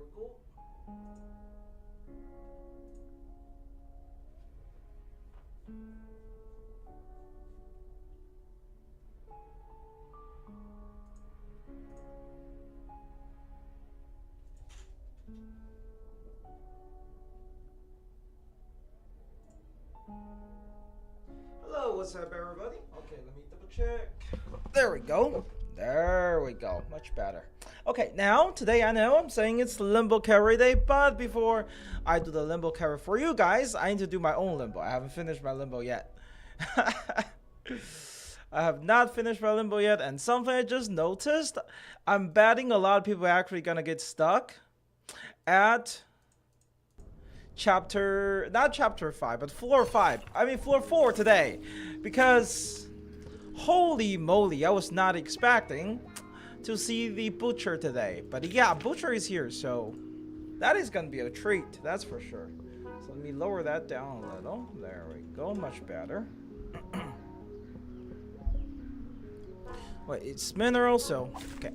we go. Hello, what's up, everybody? Okay, let me double check. There we go. There we go. Much better. Okay, now today I know I'm saying it's Limbo carry day, but before I do the Limbo carry for you guys, I need to do my own Limbo. I haven't finished my Limbo yet. I have not finished my Limbo yet, and something I just noticed, I'm betting a lot of people are actually gonna get stuck at not chapter 5, but floor 5. I mean floor 4 today, because holy moly, I was not expecting to see the butcher today. But yeah, butcher is here, so that is gonna be a treat, that's for sure. So let me lower that down a little. There we go, much better. Wait, it's mineral, so okay.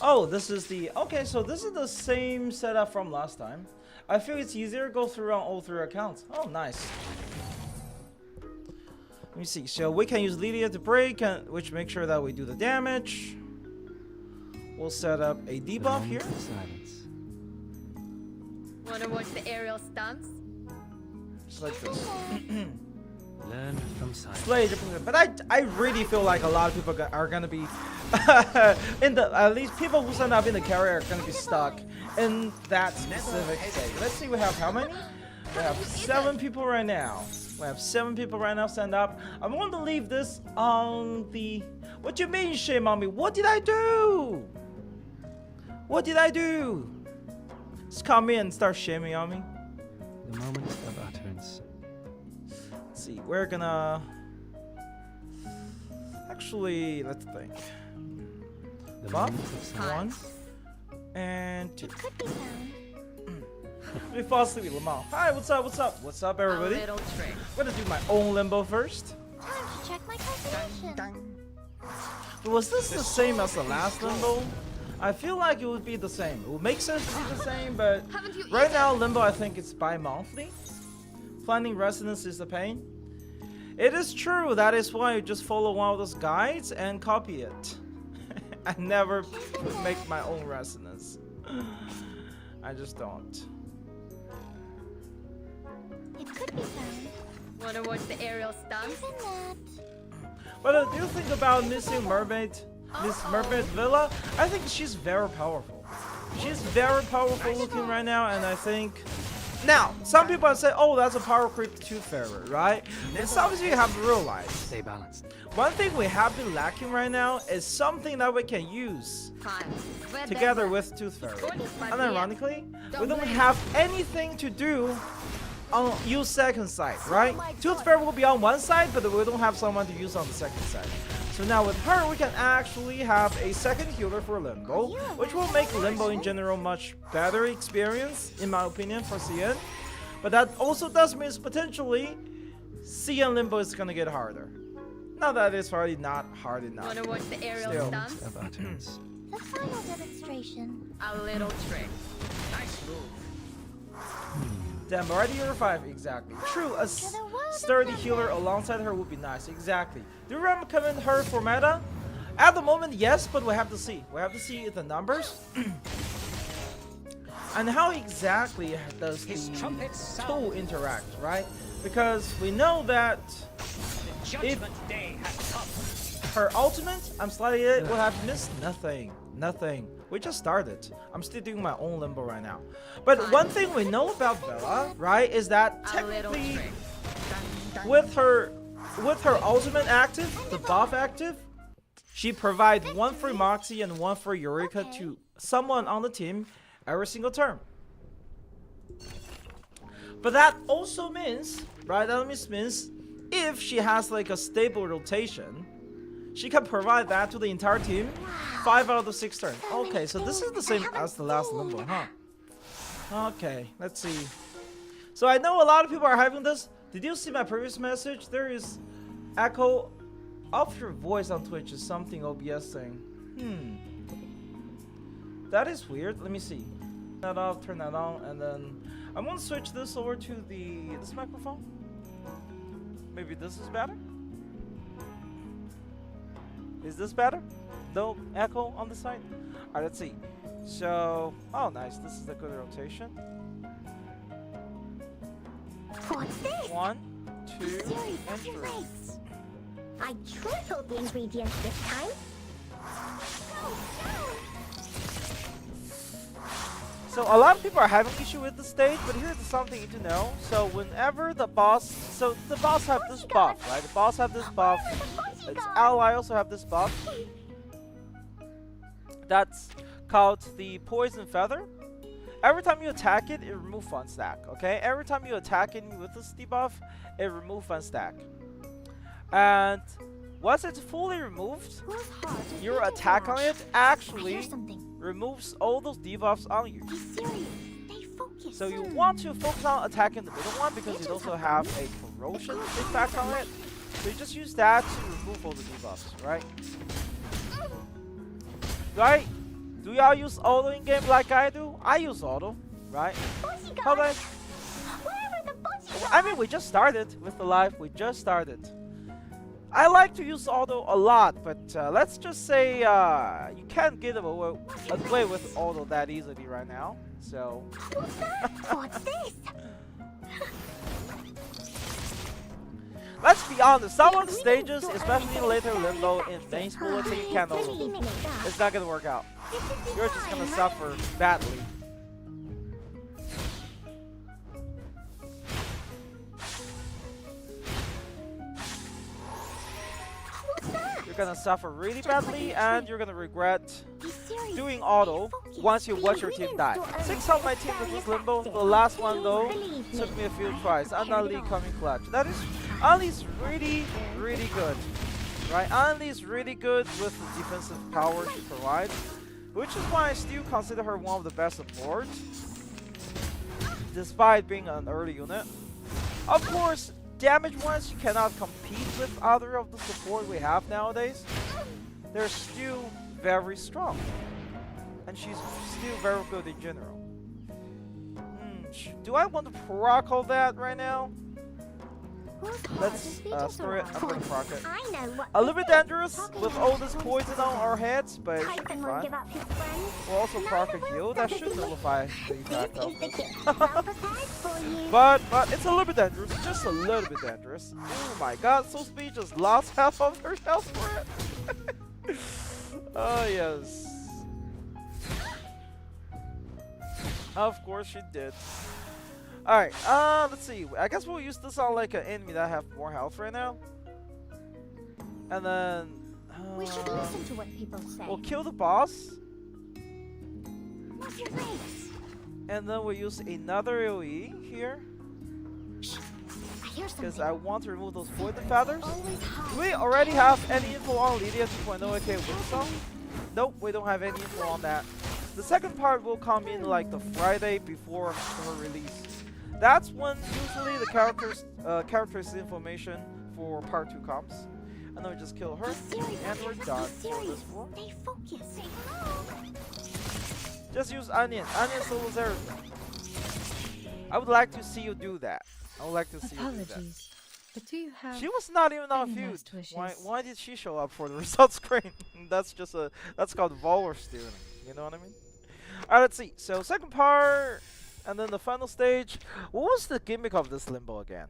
Oh, this is the okay. So this is the same setup from last time. I feel it's easier to go through on all 3 accounts. Oh, nice. Let me see. So we can use Lydia to break, which makes sure that we do the damage. We'll set up a debuff here. Silence. Wanna watch the aerial stunts? Just like this. Learn from silence. Slightly different, but I really feel like a lot of people are gonna be in the at least people who signed up in the carrier are gonna be stuck in that specific state. Let's see, we have how many? We have 7 people right now. We have 7 people right now signed up. I want to leave this on the. What you mean, shame on me? What did I do? What did I do? Just come in and start shaming on me. The moment of utterance. Let's see, we're gonna actually let's think. The Buff moment of silence. 1 and 2. We fall asleep, Lamau. Hi, what's up? What's up? What's up, everybody? A little trick. I'm gonna do my own Limbo first. Time to check my calculation. But was this the same as the last Limbo? I feel like it would be the same. It would make sense to be the same, but Haven't you right eaten? now Limbo I think it's bi-monthly. Finding resonance is the pain. It is true. That is why you just follow one of those guides and copy it. I never make my own resonance. I just don't. It could be found. Wanna watch the aerial stunts? Isn't that? But do you think about Missing Mermaid, Miss Mermaid Villa? I think she's very powerful. She's very powerful looking right now, and I think. Now, some people have said, "Oh, that's a power creep to Tooth Fairy," right? It's something you have to realize. Stay balanced. One thing we have been lacking right now is something that we can use Fine. Where together better? with Tooth Fairy. Good, but And yeah. ironically, we Don't don't blame have anything to do on use second side, right? Tooth Fairy will be on one side, but we don't have someone to use on the second side. So now with her, we can actually have a second healer for Limbo, which will make Limbo in general much better experience, in my opinion, for CN. But that also does mean potentially CN Limbo is gonna get harder. Not that it's already not hard enough. Wanna watch the aerial Still. stunts? Of utterance. The final demonstration. A little trick. Nice move. Damn, already year 5, exactly. True, a sturdy healer alongside her would be nice, exactly. Do you recommend her for meta? At the moment, yes, but we have to see. We have to see the numbers. And how exactly does the tool interact, right? Because we know that if her ultimate, I'm slightly it, will have missed nothing. Nothing. We just started. I'm still doing my own Limbo right now. But one thing we know about Bella, right, is that A little technically trick. with her ultimate active, the buff active, she provides 1 for Moxie and 1 for Eureka to someone on the team every single turn. But that also means, right, that means if she has like a stable rotation, she can provide that to the entire team 5 out of the 6 turns. Okay, so this is the same as the last Limbo, huh? Okay, let's see. So I know a lot of people are having this. Did you see my previous message? There is echo of your voice on Twitch is something OBS thing. That is weird. Let me see. Turn that off, turn that on, and then I'm gonna switch this over to this microphone. Maybe this is better. Is this better? No echo on the side? Alright, let's see. So, oh nice, this is a good rotation. What's this? 1, 2, Serious, and what's your 3. race? I tripled the ingredients this time. So a lot of people are having issue with the stage, but here's something you need to know. So whenever the boss have this buff, right? The boss have this buff. Its ally also have this buff. That's called the poison feather. Every time you attack it, it removes 1 stack. Okay? Every time you attack it with this debuff, it removes 1 stack. And once it's fully removed, your attack on it actually removes all those debuffs on you. Be serious. Stay focused. So you want to focus on attacking the middle one because it also have a corrosion effect on it. So you just use that to remove all the debuffs, right? Right? Do y'all use auto in game like I do? I use auto, right? Hold on. I mean, we just started with the live. We just started. I like to use auto a lot, but let's just say you can't get away with auto that easily right now. So. What's this? Let's be honest, some of the stages, especially in later Limbo, in main school, let's say you can't auto. It's not gonna work out. You're just gonna suffer badly. You're gonna suffer really badly, and you're gonna regret doing auto once you watch your team die. 6 of my team with this Limbo. The last one though took me a few tries. Anali coming clutch. That is, Anli's really, really good. Right? Anli's really good with the defensive power she provides, which is why I still consider her one of the best supports, despite being an early unit. Of course, damage-wise, you cannot compete with other of the support we have nowadays. They're still very strong, and she's still very good in general. Do I want to proc all that right now? Let's store it. I'm gonna proc it. A little bit dangerous with all this poison on our heads, but it should be fine. We'll also proc a heal. That should nullify the effect of it. but it's a little bit dangerous. Just a little bit dangerous. Oh my god, Soul Speed just lost half of her health for it. Oh yes. Of course she did. Alright, let's see. I guess we'll use this on like an enemy that have more health right now. And then we should listen to what people say. We'll kill the boss. What's your race? And then we'll use another AoE here. Because I want to remove those poison feathers. Do we already have any info on Lydia 2.0 aka Winsong? Nope, we don't have any info on that. The second part will come in like the Friday before her release. That's when usually the character's information for part 2 comes. And then we just kill her, and we're done for this floor. Stay focused. Just use Onion. Onion solos everything. I would like to see you do that. I would like to see you do that. Apologies, but do you have? She was not even on any feud. last wishes? Why did she show up for the results screen? That's called Valor stealing. You know what I mean? Alright, let's see. So second part. And then the final stage. What was the gimmick of this Limbo again?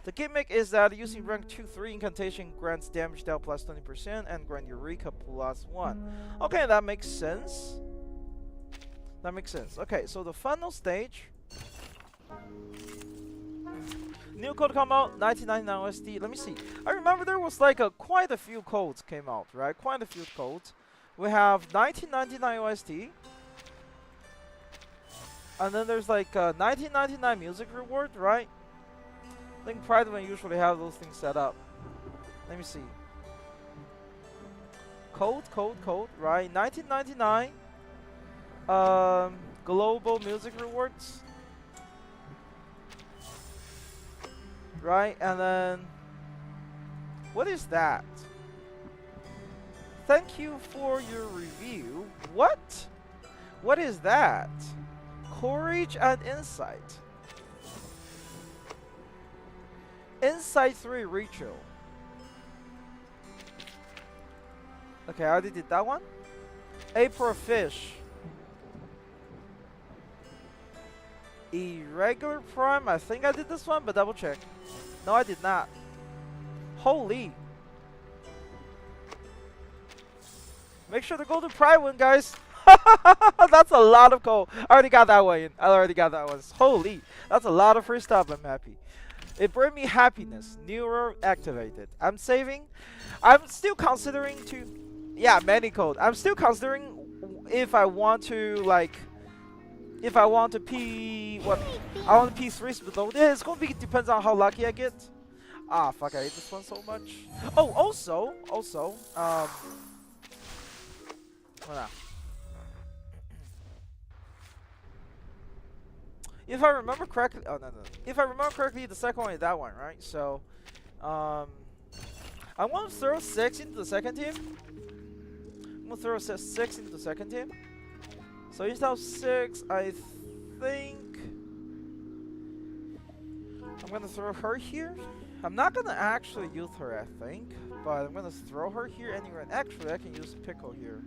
The gimmick is that using rank 2-3 incantation grants damage dealt plus 20% and grant Eureka plus 1. Okay, that makes sense. That makes sense. Okay, so the final stage. New code come out, 1999 OST. Let me see. I remember there was like quite a few codes came out, right? Quite a few codes. We have 1999 OST. And then there's like 1999 music reward, right? I think Pride will usually have those things set up. Let me see. Code, right? 1999 global music rewards. Right? And then what is that? Thank you for your review. What? What is that? Courage and insight. Insight 3 ritual. Okay, I already did that one. April fish. Irregular prime. I think I did this one, but double check. No, I did not. Holy. Make sure to go to prime one, guys. That's a lot of gold. I already got that one. I already got that one. Holy. That's a lot of free stuff. I'm happy. It brought me happiness. Neural activated. I'm saving. I'm still considering to. Yeah, many code. I'm still considering if I want to like. If I want to P what? I want to P3 but though. Yeah, it's gonna be depends on how lucky I get. Ah, fuck! I hate this one so much. Oh, also, hold on. If I remember correctly, oh no. If I remember correctly, the second one is that one, right? So, I want to throw 6 into the second team. I'm gonna throw 6 into the second team. So instead of 6, I think I'm gonna throw her here. I'm not gonna actually use her, I think, but I'm gonna throw her here anywhere. And actually, I can use Pickle here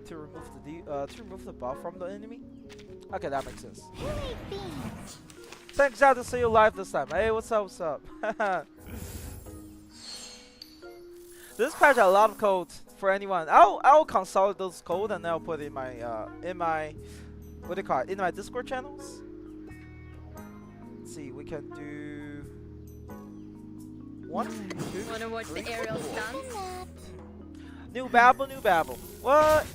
to remove the buff from the enemy. Okay, that makes sense. Thanks, glad to see you live this time. Hey, what's up? What's up? This patch has a lot of code for anyone. I'll consolidate those code and I'll put it in my what do you call it? In my Discord channels. Let's see, we can do 1, 2. Wanna watch the aerial stunts? New babble, new babble. What?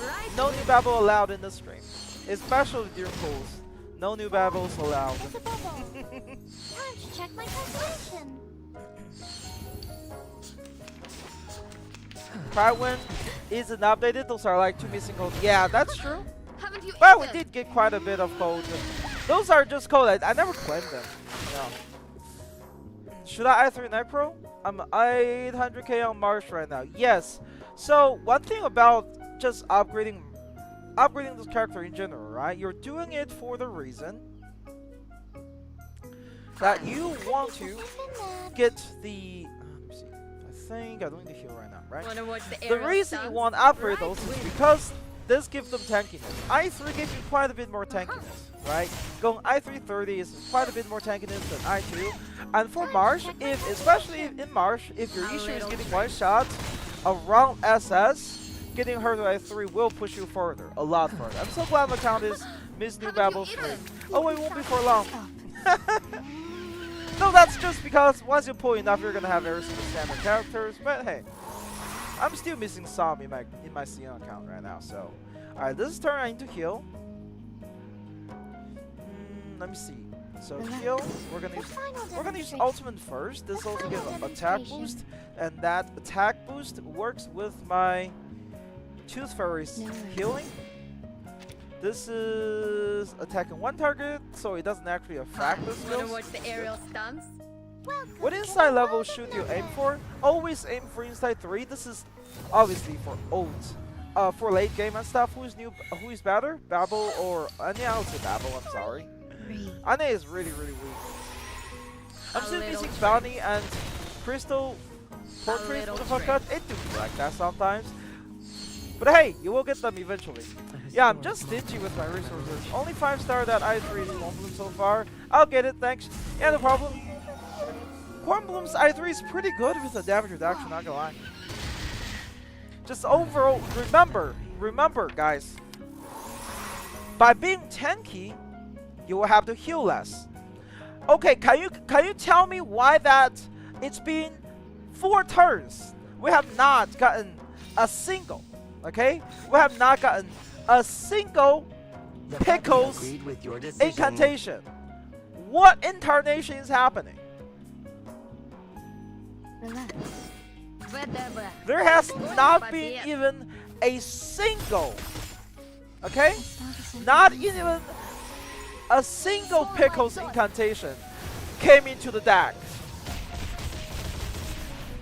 Right. No new babble allowed in this stream, especially during pools. No new babbles allowed. It's a bubble. Time to check my calculation. Pride isn't updated. Those are like 2 missing codes. Yeah, that's true. Haven't you But we eaten? did get quite a bit of code. Those are just code. I never claimed them. Yeah. Should I i3 Night Pro? I'm 800k on March right now. Yes. So one thing about just upgrading this character in general, right? You're doing it for the reason that you want to get the. Let me see. I think I don't need to heal right now, right? Wanna watch the The aerial reason you stunts? want to upgrade Right. those is because this gives them tankiness. i3 gives you quite a bit more tankiness, right? Going i3 30 is quite a bit more tankiness than i2. And for Marsh, especially in Marsh, if your issue is getting one shot around SS, getting her to i3 will push you further, a lot further. I'm so glad my account is Miss New Babble stream. Oh, it won't be for long. No, that's just because once you pull enough, you're gonna have very standard characters. But hey, I'm still missing some in my CN account right now. So, all right, this turn I need to heal. Let me see. So heal. We're gonna use ultimate first. This also gives an attack boost, and that attack boost works with my Tooth Fairy's healing. This is attacking one target, so it doesn't actually affect the Wanna skills. watch the aerial stunts? What inside level should you aim for? Always aim for inside 3. This is obviously for ult. For late game and stuff. Who is better? Babel or Anya? I would say Babel, I'm sorry. Anya is really weak. I'm still using Bounty and Crystal Portrait with the fuck cut. It do be like that sometimes. But hey, you will get them eventually. Yeah, I'm just stingy with my resources. Only 5-star that i3 is Cornbloom so far. I'll get it, thanks. Yeah, no problem. Cornbloom's i3 is pretty good with the damage reduction, not gonna lie. Just overall, remember guys, by being tanky, you will have to heal less. Okay, can you tell me why that it's been 4 turns? We have not gotten a single, okay? We have not gotten a single Pickles incantation. What incarnation is happening? There has not been even a single, okay? Not even a single Pickles incantation came into the deck.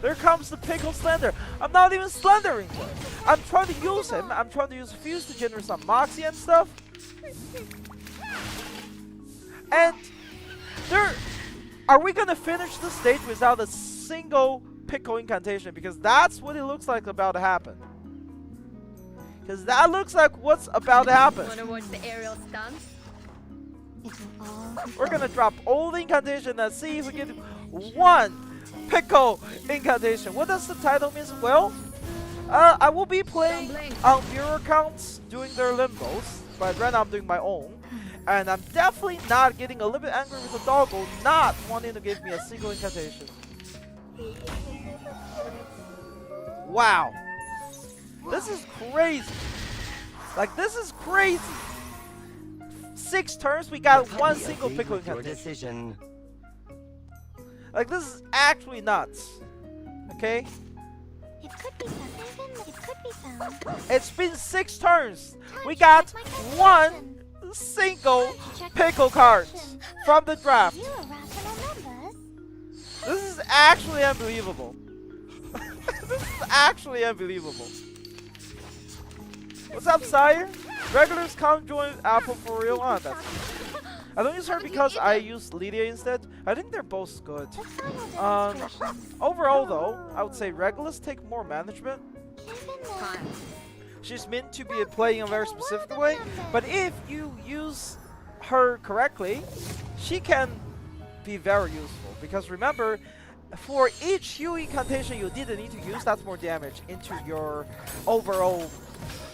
There comes the Pickle Slender. I'm not even slendering him. I'm trying to use him. I'm trying to use Fuse to generate some Moxie and stuff. And are we gonna finish the stage without a single Pickle incantation? Because that's what it looks like about to happen. Because that looks like what's about to happen. Wanna watch the aerial stunts? We're gonna drop all the incantation and see if we get one Pickle incantation. What does the title mean? Well, I will be playing on viewer accounts doing their limbos, but right now I'm doing my own. And I'm definitely not getting a little bit angry with the doggo not wanting to give me a single incantation. Wow. This is crazy. Like, this is crazy. 6 turns, we got one single Pickle incantation. Like, this is actually nuts. Okay? It could be found. It could be found. It's been 6 turns. We got one single Pickle card from the draft. You are rational numbers. This is actually unbelievable. This is actually unbelievable. What's up, Sire? Regulars come join Apple for real. Oh, that's I don't use her because I use Lydia instead. I think they're both good. The final demonstration. Overall though, I would say regulars take more management. Given the Time. She's meant to be playing a very specific way, but if you use her correctly, she can be very useful. Because remember, for each Hue incantation you didn't need to use, that's more damage into your overall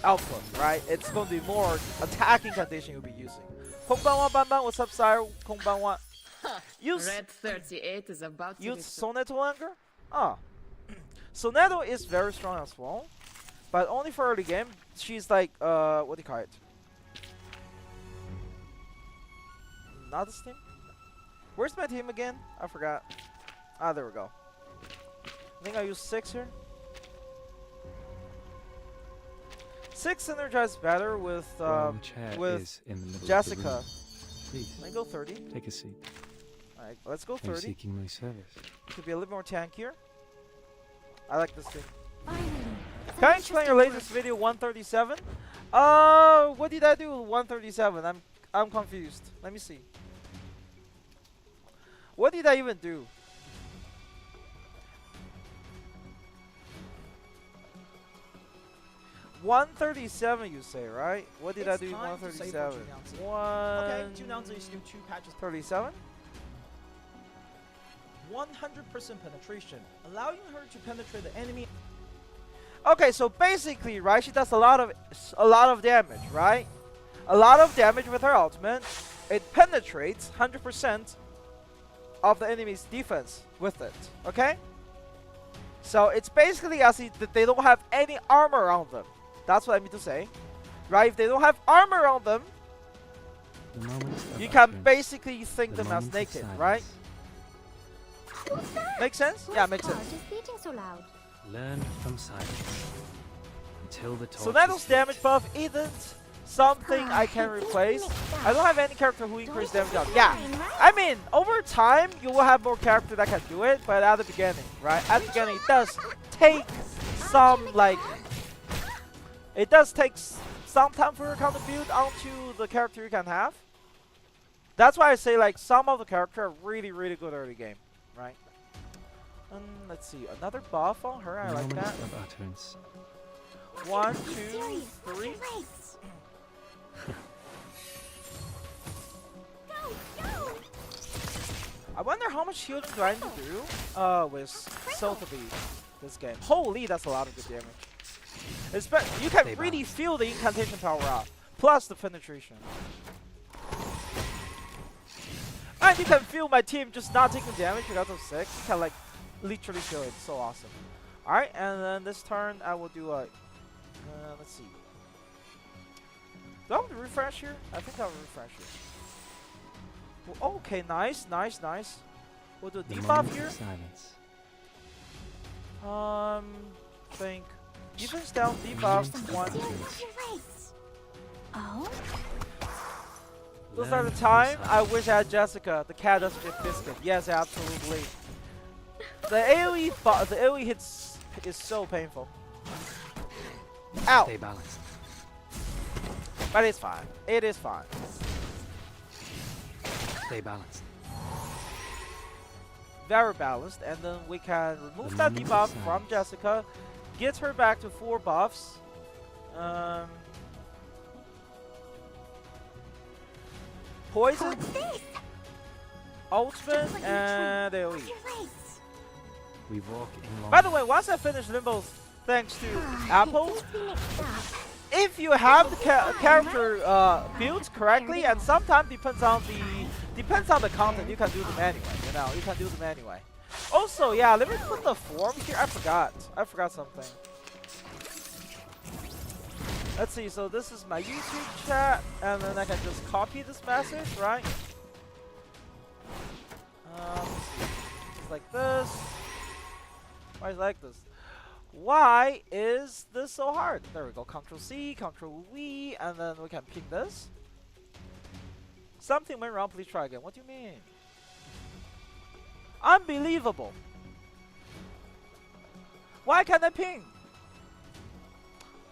output, right? It's going to be more attack incantation you'll be using. Konbanwa Banban, what's up, Sire? Konbanwa. Use Red 38 is about to be Soneto Anger? Ah. Soneto is very strong as well. But only for early game. She's like, what do you call it? Not this team? Where's my team again? I forgot. Ah, there we go. I think I used 6 here. 6 synergizes better with chair with is in the middle Jessica. Of the room. Please, Let me go 30. take a seat. Alright, let's go I'm 30. seeking my service. Could be a little more tankier. I like this thing. finally. Can I explain your latest video 137? What did I do 137? I'm confused. Let me see. What did I even do? $137 you say, right? What did I It's do time to say 137? for Okay, 2 nouns is new 2 patches. 137? 100% penetration, allowing her to penetrate the enemy. Okay, so basically, right, she does a lot of damage, right? A lot of damage with her ultimate. It penetrates 100% of the enemy's defense with it. Okay? So it's basically as if that they don't have any armor on them. That's what I mean to say. Right? If they don't have armor on them, The moment of you can utterance, basically think the them as moment of naked, silence. right? Who's that? Make sense? Whose Yeah, makes heart sense. is beating so loud? Learn from silence. Until the torch So is Nettle's lit. damage buff isn't something I can replace. I don't have any character who increases damage up. Yeah, I mean, over time, you will have more character that can do it, but at the beginning, right? At the beginning, it does take some, like... It does take some time for your account to build onto the character you can have. That's why I say, like, some of the character are really, really good early game, right? Let's see, another buff on her, I The like moment that. of utterance. 1, 2, Serious. 3. Race. Go, go. I wonder how much healing do I need to do with Sotheby this game. Holy, that's a lot of good damage. You can Stay really balanced. feel the incantation power up, plus the penetration. And you can feel my team just not taking damage because of 6. You can like literally feel it. So awesome. Alright, and then this turn I will do a... let's see. Do I have to refresh here? I think I'll refresh here. Well, okay, nice, nice, nice. We'll do a The debuff moment here. of silence. Think. Defense down, The debuff, moment of 1. utterance. Race. Oh? Those are the Learn from time I silence. wish I had Jessica. The cat doesn't get biscuit. Yes, absolutely. The AoE hits is so painful. Ow! Stay balanced. But it's fine. It is fine. Stay balanced. Very balanced, and then we can remove that moment debuff of from silence. Jessica, get her back to 4 buffs. Poison, What's this? ultimate, and AoE. What's your race? We walk in long. By the way, once I finish Limbo, thanks to Apple, It seems we mixed up. if you have the character built correctly, and sometimes depends on the content, you can do them anyway. You know, you can do them anyway. Also, yeah, let me put the form here. I forgot something. Let's see. So this is my YouTube chat, and then I can just copy this message, right? Just like this. Why is it like this? Why is this so hard? There we go. Control C, Control V, and then we can ping this. Something went wrong. Please try again. What do you mean? Unbelievable. Why can't I ping?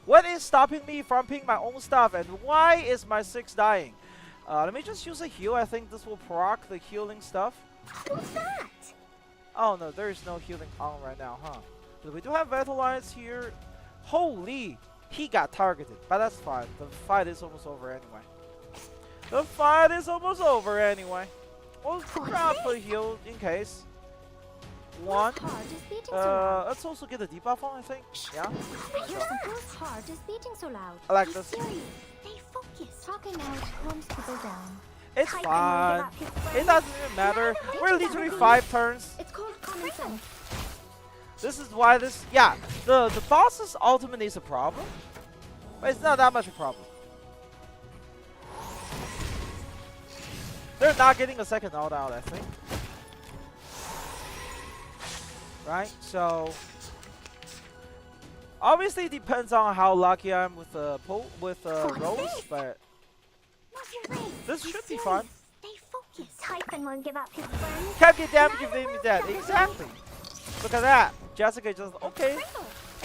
What is stopping me from pinging my own stuff? And why is my 6 dying? Let me just use a heal. I think this will proc the healing stuff. Who's that? Oh no, there is no healing on right now, huh? But we do have Vitalize here. Holy! He got targeted, but that's fine. The fight is almost over anyway. The fight is almost over anyway. We'll drop a heal in case. One. Whose heart is beating so loud? Let's also get a debuff on, I think. Yeah. I hear some whose heart is beating so loud. I like Be this. serious. Stay focused. Talking out calms people down. It's Type fine. and give up his It friend. doesn't even matter. We're literally 5 turns. It's called common sense. This is why this. Yeah, the boss's ultimate is a problem, but it's not that much a problem. They're not getting a second ult out, I think. Right? So obviously it depends on how lucky I am with rolls, but What's your race? this Be should be serious. fun. Stay focused. Typhon won't give up his friend. Can't get damage if the enemy's dead. Exactly. Look at that. Jessica just okay.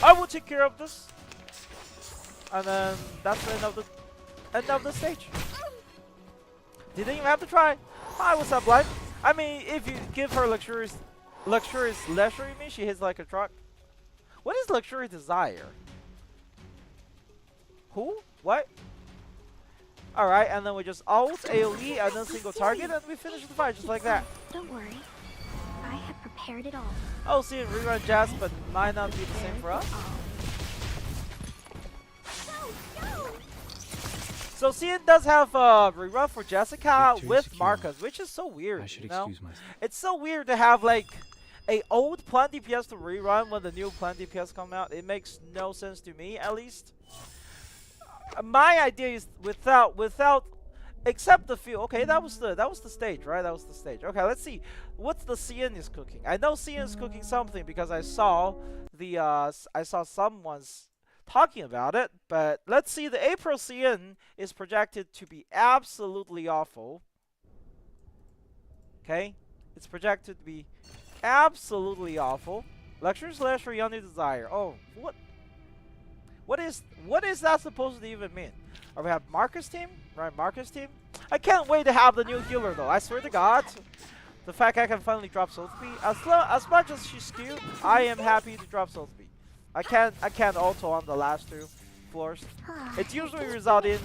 I will take care of this, and then that's the end of the stage. Didn't even have to try. Hi, what's up, Blind? I mean, if you give her luxurious leisure, you mean she hits like a truck? What is luxurious desire? Who? What? Alright, and then we just ult, AoE, and then single target, and we finish the fight just like that. Don't worry. I have prepared it all. Oh, see it rerun Jazz, but might not be the same for us. So Cian does have a rerun for Jessica Victory with secure. Marcus, which is so I weird, should you know? excuse myself. It's so weird to have like a old plant DPS to rerun when the new plant DPS come out. It makes no sense to me, at least. My idea is without except the few. Okay, that was the stage, right? That was the stage. Okay, let's see what's the Cian is cooking. I know Cian is cooking something because I saw someone's talking about it, but let's see. The April Cian is projected to be absolutely awful. Okay, it's projected to be absolutely awful. Luxury slash for Yoni Desire. Oh, what is that supposed to even mean? Or we have Marcus team, right? Marcus team. I can't wait to have the new healer though. I swear to God, the fact I can finally drop soul speed. As much as she's skewed, I am happy to drop soul speed. I can't auto on the last 2 floors. It usually results in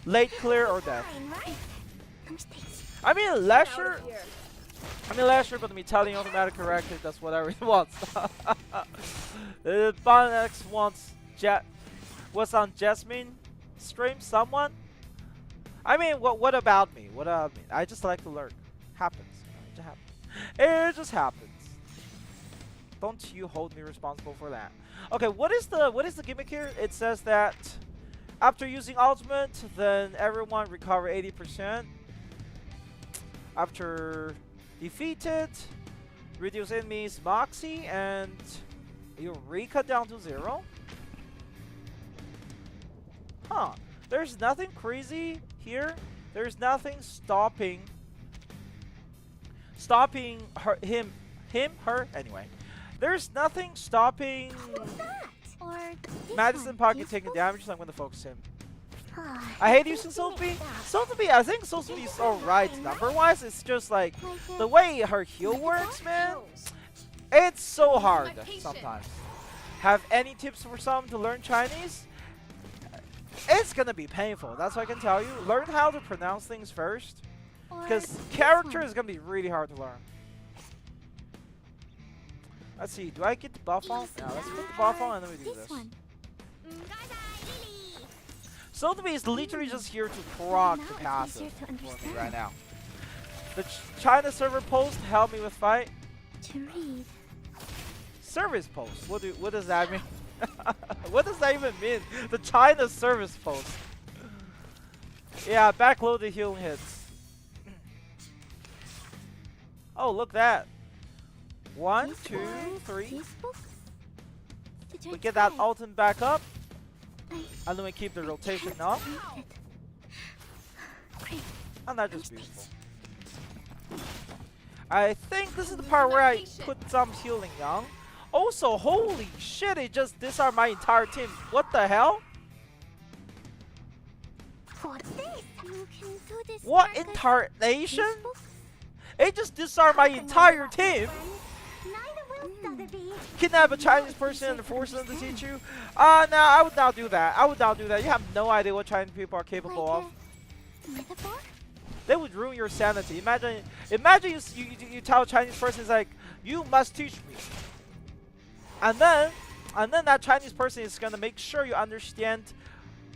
late clear or death. Fine, right? I mean leisure. But the Italian automatic corrected does whatever he wants. Bonex wants what's on Jasmine stream? Someone? I mean, what about me? What about me? I just like to learn. Happens. It just happens. It just happens. Don't you hold me responsible for that. Okay, what is the gimmick here? It says that after using ultimate, then everyone recover 80%. After defeated, reduce enemies Moxie and Eureka down to 0. Huh. There's nothing crazy here. There's nothing stopping her, anyway. There's nothing stopping Or this Madison one, Pocket peaceful? taking damage, so I'm gonna focus him. Ah, I hate using think Sophie. it's that. Sophie, I think Sophie is alright number-wise. It's just like the way her heal works, man. It's so hard sometimes. Have any tips for some to learn Chinese? It's gonna be painful. That's what I can tell you. Learn how to pronounce things first, Or because this character one. is gonna be really hard to learn. Let's see. Do I get the buff on? Yeah, let's put the buff on and then we do This this. one. Sophie is literally just here to proc Now the it's passive easier to for me understand. right now. The China server post help me with fight. To read. Service post. What does that mean? What does that even mean? The China service post. Yeah, backload the healing hits. Oh, look that. 1, This 2, one, 3. this book. To We get that transcribe. ultimate back up, I and then we keep the rotation can't up. read it. Great. And that's just beautiful. I think this is the part where I put some healing young. Also, holy shit, it just disarmed my entire team. What the hell? What's this? You can do this. What Marcus. incarnation? This book? It just disarmed my entire team. Neither will Sotheby. Kidnap a Chinese person and force them to teach you? No, I would not do that. I would not do that. You have no idea what Chinese people are capable of. A metaphor? They would ruin your sanity. Imagine you tell a Chinese person, it's like, you must teach me. And then that Chinese person is gonna make sure you understand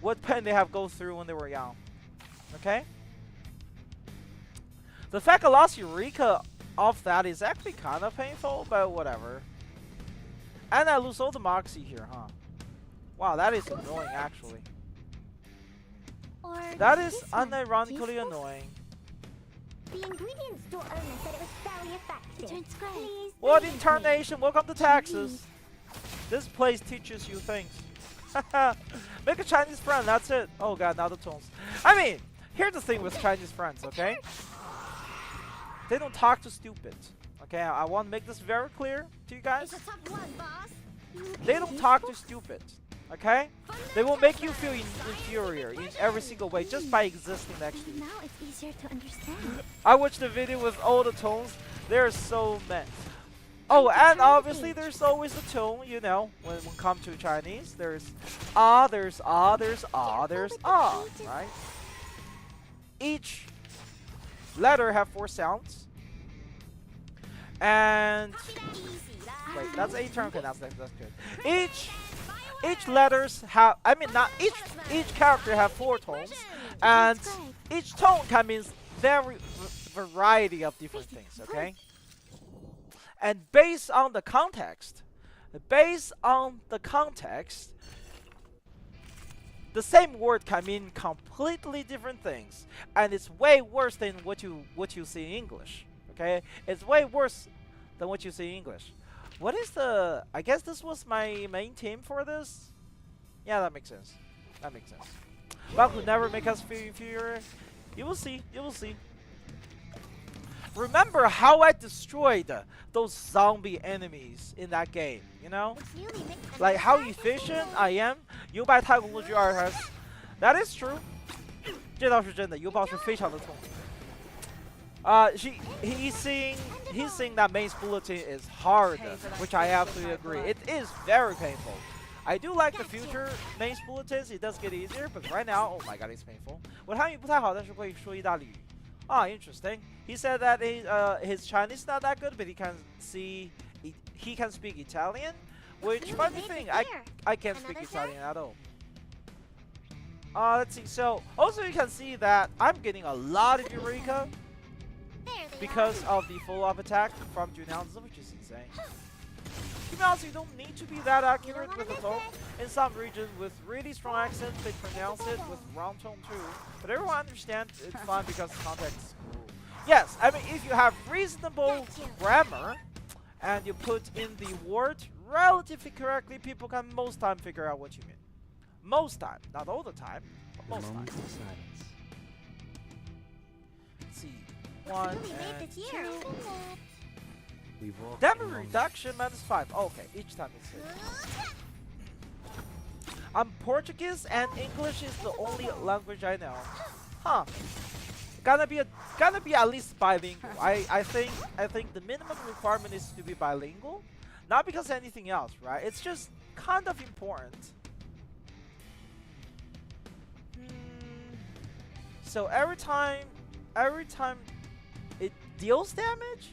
what pain they have go through when they were young. Okay? The fact I lost Eureka off that is actually kind of painful, but whatever. And I lose all the Moxie here, huh? Wow, that is annoying actually. Or That is this one, unironically peaceful? annoying. The ingredient store owner said it was very effective. Transcribe. Please What believe me. incarnation? Welcome to Texas. This place teaches you things. Make a Chinese friend, that's it. Oh god, now the tones. I mean, here's the thing with Chinese friends, okay? They don't talk to stupid. Okay, I want to make this very clear to you guys. It's a tough one, boss. They don't talk to stupid. Okay? They will make you feel inferior in every single way just by existing next to you. Now it's easier to understand. I watched the video with all the tones. There's so many. Oh, and obviously there's always the tone, you know, when it comes to Chinese. There's there's there's there's right? Each letter have 4 sounds. And wait, that's a turn. Okay, that's good. Each letters have, I mean, not each character have 4 tones, and each tone can mean variety of different things. Okay. And based on the context, the same word can mean completely different things, and it's way worse than what you see in English. Okay, it's way worse than what you see in English. What is the? I guess this was my main team for this. Yeah, that makes sense. That makes sense. But would never make us feel inferior. You will see. You will see. Remember how I destroyed those zombie enemies in that game, you know? Like how efficient I am. 优拜太空陆剧2 That is true. 这倒是真的，邮报是非常的痛。He's saying that main bulletin is hard, which I absolutely agree. It is very painful. I do like the future main bulletins. It does get easier, but right now, oh my god, it's painful. 我的汉语不太好，但是会说意大利语。Interesting. He said that his Chinese is not that good, but he can speak Italian. Which funny thing, I can't speak Italian at all. Let's see. So also you can see that I'm getting a lot of Eureka because of the follow-up attack from Junanzo, which is insane. To be honest, you don't need to be that accurate with the tone. In some regions with really strong accents, they pronounce it with wrong tone too. But everyone understands it's fun because the context is cool. Yes, I mean if you have reasonable grammar and you put in the word relatively correctly, people can most time figure out what you mean. Most time, not all the time, but most time. Moments of silence. Let's see. 1 and 2. We walk Damage along reduction -5. Oh, okay, each time it's hit. Portuguese and English is the only language I know. Huh. Gonna be at least bilingual. I think the minimum requirement is to be bilingual. Not because of anything else, right? It's just kind of important. So every time it deals damage?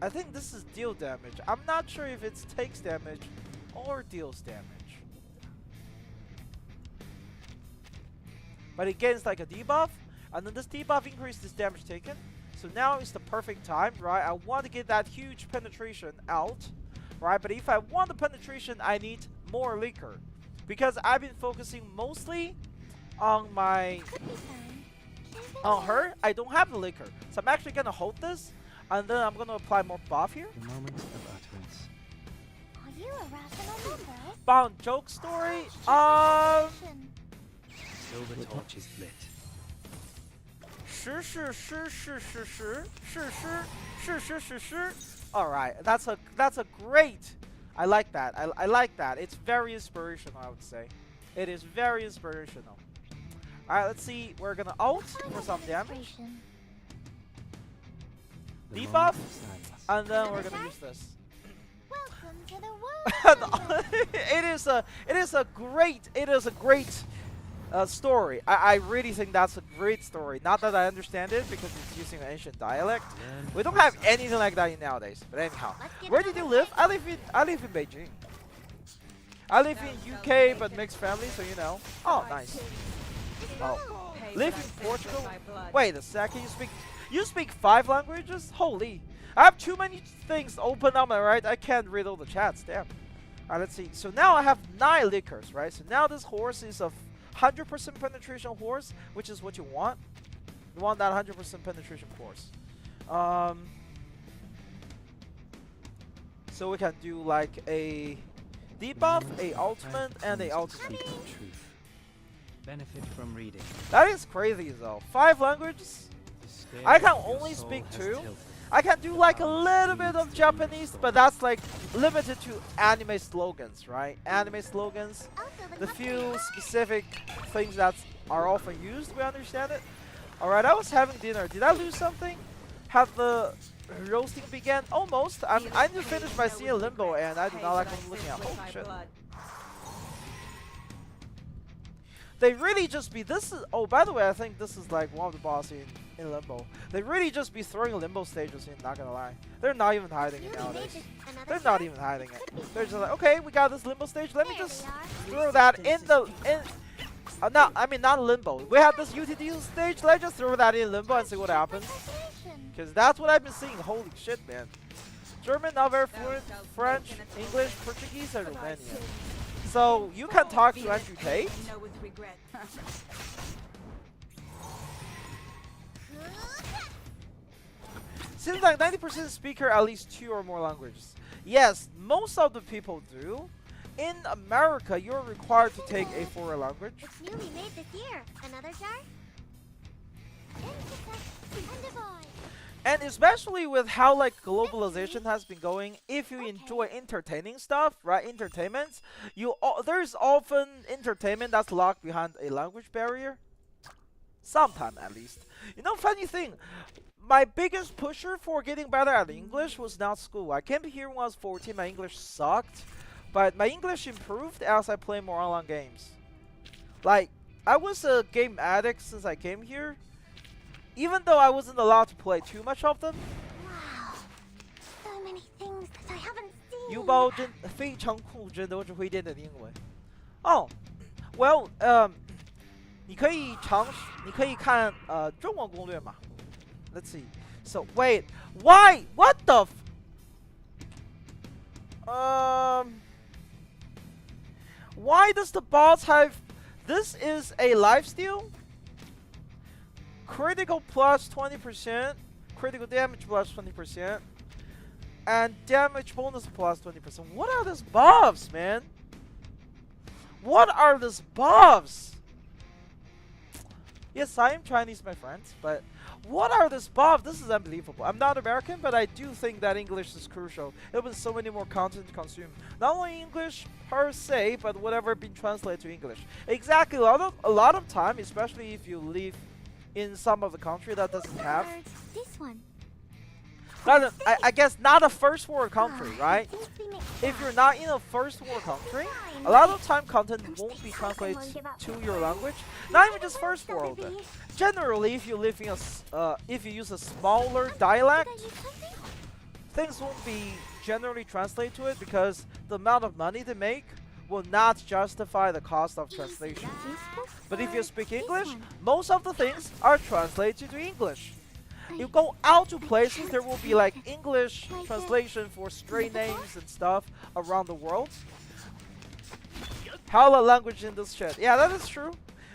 I think this is deal damage. I'm not sure if it takes damage or deals damage. But it gains like a debuff, and then this debuff increases damage taken. So now is the perfect time, right? I want to get that huge penetration out, right? But if I want the penetration, I need more liquor. Because I've been focusing mostly on her. I don't have the liquor. So I'm actually gonna hold this, and then I'm gonna apply more buff here. The moment of utterance. Are you a rational member? Bound joke story. Silver torch is lit. Sure. All right, that's a great. I like that. I like that. It's very inspirational, I would say. It is very inspirational. All right, let's see. We're gonna ult for some damage, The debuff, moment of silence. and then we're gonna use this. Welcome to the world. It is a great story. I really think that's a great story. Not that I understand it because it's using an ancient dialect. Learn We don't from have silence. anything like that nowadays. But anyhow, Let's get where did you live? I live in Beijing. I live in UK but mixed family, so you know. Oh, nice. Oh, live in Portugal. Wait a second. You speak 5 languages? Holy! I have too many things open up. Right? I can't read all the chats. Damn. Alright, let's see. So now I have 9 liquors, right? So now this horse is a 100% penetration horse, which is what you want. You want that 100% penetration horse. So we can do like a debuff, a ultimate, and a ultimate. Speak the truth. Benefit from reading. That is crazy though. 5 languages? The scale I can of your only soul speak has 2. tilted. I can do like a little bit of Japanese, but that's like limited to anime slogans, right? Anime slogans. The few specific things that are often used, we understand it. Alright, I was having dinner. Did I lose something? Have the roasting began? Almost. I just finished my scene Limbo and I do not like what I'm looking at. Oh shit. They really just be oh, by the way, I think this is like one of the bosses in Limbo. They really just be throwing Limbo stages in, not gonna lie. They're not even hiding it nowadays. They're not even hiding it. They're just like, okay, we got this Limbo stage, let me just throw that in not Limbo. We have this UTD stage, let's just throw that in Limbo and see what happens. Because that's what I've been seeing, holy shit, man. German, not very fluent, French, English, Portuguese, and Romanian. So, you can talk to Andrew Tate. Seems like 90% speaker at least 2 or more languages. Yes, most of the people do. In America, you're required to take a foreign language. It's newly made this year. Another jar? And divide. And especially with how like globalization has been going, if you enjoy entertaining stuff, right, entertainment, there's often entertainment that's locked behind a language barrier. Sometime at least. You know, funny thing, my biggest pusher for getting better at English was not school. I came here when I was 14, my English sucked, but my English improved as I play more online games. Like, I was a game addict since I came here. Even though I wasn't allowed to play too much of them. Wow. So many things that I haven't seen. 邮包真非常酷，真的，我只会一点点的英文。哦，Well，你可以看中文攻略嘛。Let's see. So wait, why? What the? Why does the boss have? This is a lifesteal. Critical plus 20%, critical damage plus 20%, and damage bonus plus 20%. What are these buffs, man? What are these buffs? Yes, I am Chinese, my friends, but what are this buff? This is unbelievable. I'm not American, but I do think that English is crucial. There will be so many more content to consume. Not only English per se, but whatever been translated to English. Exactly. A lot of time, especially if you live in some of the country that doesn't have. Or this one. I guess not a first world country, right? If you're not in a first world country, a lot of time content won't be translated to your language. Not even just first world. Generally, if you live in if you use a smaller dialect, things won't be generally translated to it because the amount of money they make will not justify the cost of translation. But if you speak English, most of the things are translated to English. You go out to places, there will be like English translation for stray names and stuff around the world. Howler language in this chat. Yeah, that is true.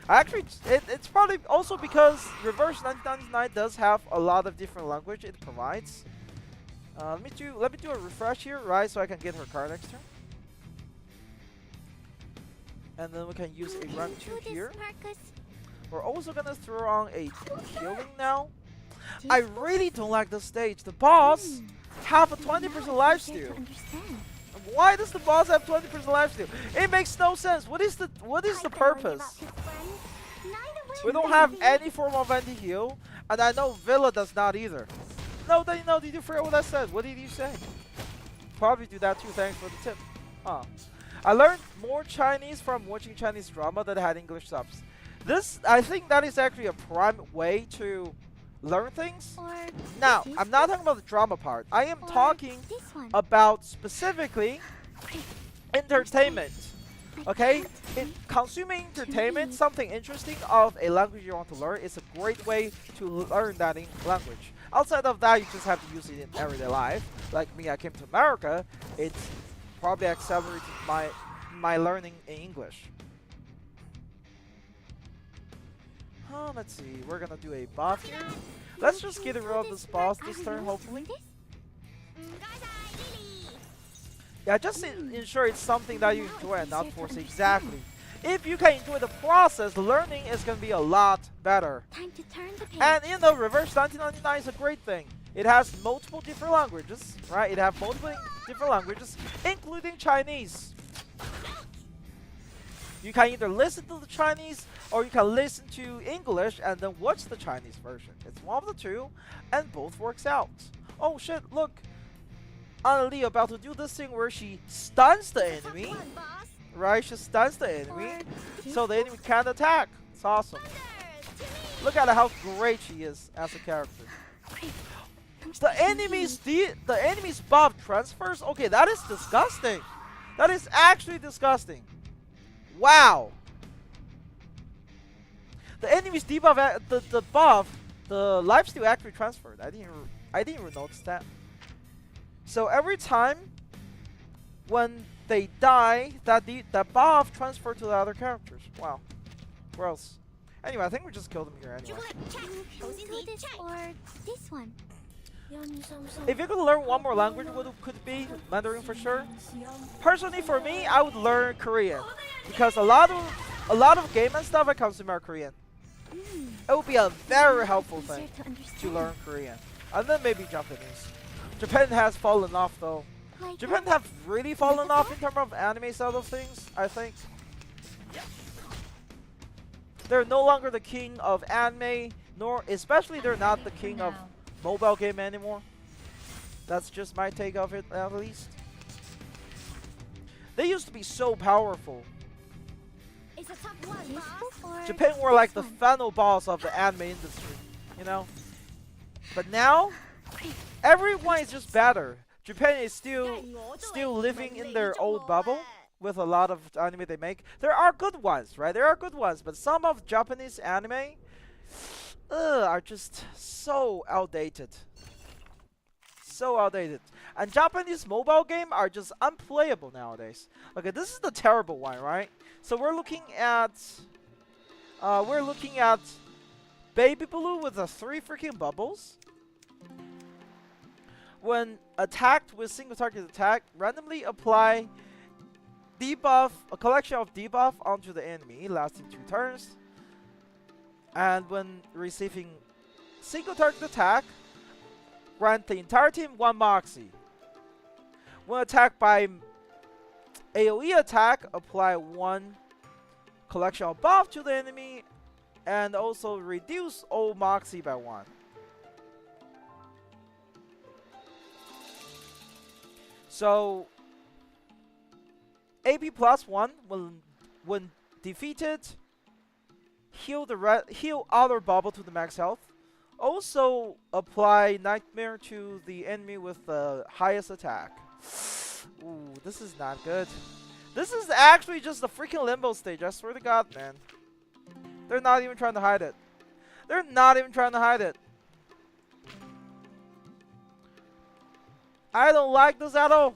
Actually, it's probably also because Reverse 1999 does have a lot of different language it provides. Let me do a refresh here, right? So I can get her card next turn. And then we can use a run 2 here. We're also gonna throw on a healing now. I really don't like this stage. The boss have a 20% lifesteal. Why does the boss have 20% lifesteal? It makes no sense. What is the purpose? We don't have any form of anti-heal, and I know Villa does not either. No, did you forget what I said? What did you say? Probably do that too. Thanks for the tip. Huh. I learned more Chinese from watching Chinese drama that had English subs. I think that is actually a prime way to learn things. Now, I'm not talking about the drama part. I am talking about specifically entertainment. Okay? Consuming entertainment, something interesting of a language you want to learn, is a great way to learn that language. Outside of that, you just have to use it in everyday life. Like me, I came to America. It's probably accelerated my learning in English. Let's see, we're gonna do a buff here. Let's just get rid of this boss this turn, hopefully. Yeah, just ensure it's something that you enjoy and not force. Exactly. If you can enjoy the process, learning is gonna be a lot better. And you know, Reverse 1999 is a great thing. It has multiple different languages, right? It has multiple different languages, including Chinese. You can either listen to the Chinese or you can listen to English and then watch the Chinese version. It's one of the two, and both works out. Oh shit, look. Annalie about to do this thing where she stuns the enemy. Right, she stuns the enemy, so the enemy can't attack. It's awesome. Look at how great she is as a character. The enemy's buff transfers? Okay, that is disgusting. That is actually disgusting. Wow. The enemy's debuff, the buff, the lifesteal actually transferred. I didn't even notice that. So every time when they die, that buff transferred to the other characters. Wow. Gross. Anyway, I think we just killed him here anyway. Or this one. If you could learn one more language, what could it be? Mandarin for sure. Personally, for me, I would learn Korean because a lot of game and stuff I consume are Korean. It would be a very helpful thing to learn Korean, and then maybe Japanese. Japan has fallen off though. Japan have really fallen off in terms of anime side of things. I think they're no longer the king of anime, nor especially they're not the king of mobile game anymore. That's just my take of it, at least. They used to be so powerful. Japan were like the final boss of the anime industry, you know? But now, everyone is just better. Japan is still living in their old bubble with a lot of anime they make. There are good ones, right? There are good ones, but some of Japanese anime are just so outdated. So outdated. And Japanese mobile game are just unplayable nowadays. Okay, this is the terrible one, right? So we're looking at Baby Blue with the 3 freaking bubbles. When attacked with single target attack, randomly apply debuff, a collection of debuff onto the enemy, lasting 2 turns. And when receiving single target attack, grant the entire team 1 Moxie. When attacked by AoE attack, apply 1 collection of buff to the enemy and also reduce all Moxie by 1. So AP plus 1 when defeated, heal other bubble to the max health. Also apply nightmare to the enemy with the highest attack. Ooh, this is not good. This is actually just a freaking limbo stage, I swear to God, man. They're not even trying to hide it. They're not even trying to hide it. I don't like this at all.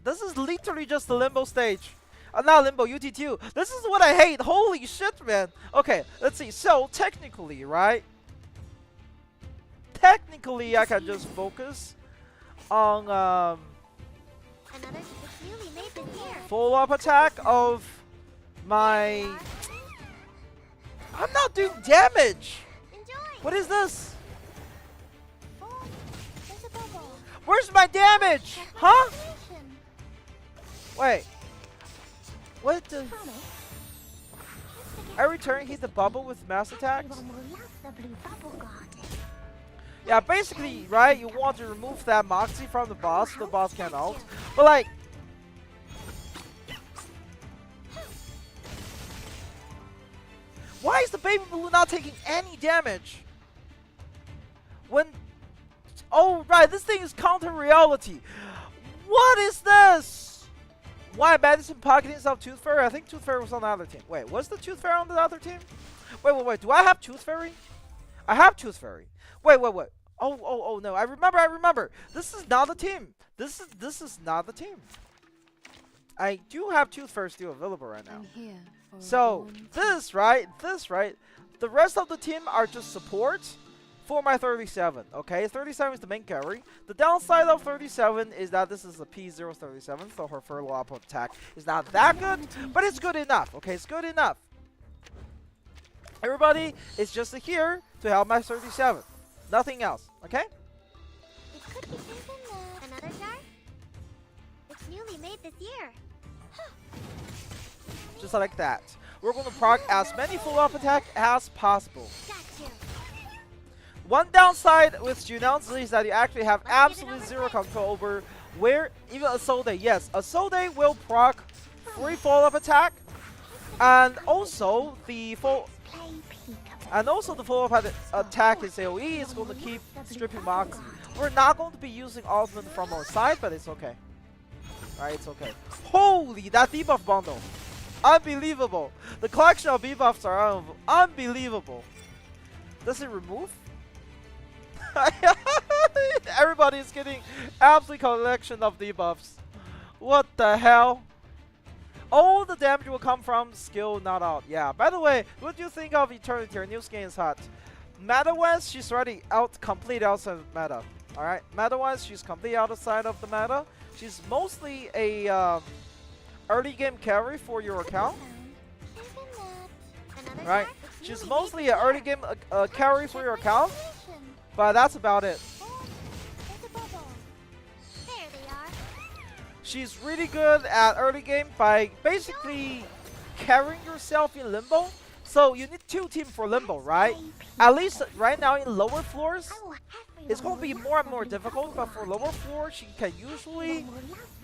This is literally just the limbo stage. Not limbo, UT2. This is what I hate. Holy shit, man. Okay, let's see. So, technically, right? Technically, I can just focus on follow-up attack of my... I'm not doing damage! What is this? Where's my damage? Huh? Wait. What the... Every turn hit the bubble with mass attacks? Yeah, basically, right, you want to remove that Moxie from the boss so the boss can't ult. But like... Why is the baby blue not taking any damage? When... Oh, right, this thing is counter reality. What is this? Why Madison pocketing himself Tooth Fairy? I think Tooth Fairy was on the other team. Wait, was the Tooth Fairy on the other team? Wait. Do I have Tooth Fairy? I have Tooth Fairy. Wait. Oh, no. I remember. This is not the team. This is not the team. I do have Tooth Fairy still available right now. So, this, right? The rest of the team are just support for my 37, okay? 37 is the main carry. The downside of 37 is that this is a P037, so her follow-up attack is not that good, but it's good enough, okay? It's good enough. Everybody is just here to help my 37. Nothing else, okay? It could be another jar? It's newly made this year. Just like that. We're going to proc as many follow-up attack as possible. One downside with Junance is that you actually have absolutely zero control over where even a Soul Day. Yes, a Soul Day will proc free follow-up attack, and also the follow-up attack is AoE is going to keep stripping Moxie. We're not going to be using ultimate from our side, but it's okay. Alright, it's okay. Holy, that debuff bundle. Unbelievable. The collection of debuffs are unbelievable. Does it remove? Everybody is getting absolute collection of debuffs. What the hell? All the damage will come from skill not out. Yeah, by the way, what do you think of Eternity? Her new skin is hot. Meta-wise, she's already complete outside of meta. Alright, meta-wise, she's complete outside of the meta. She's mostly a early game carry for your account. Right? She's mostly an early game carry for your account. But that's about it. She's really good at early game by basically carrying yourself in Limbo. So you need 2 teams for Limbo, right? At least right now in lower floors, it's going to be more and more difficult. But for lower floors, she can usually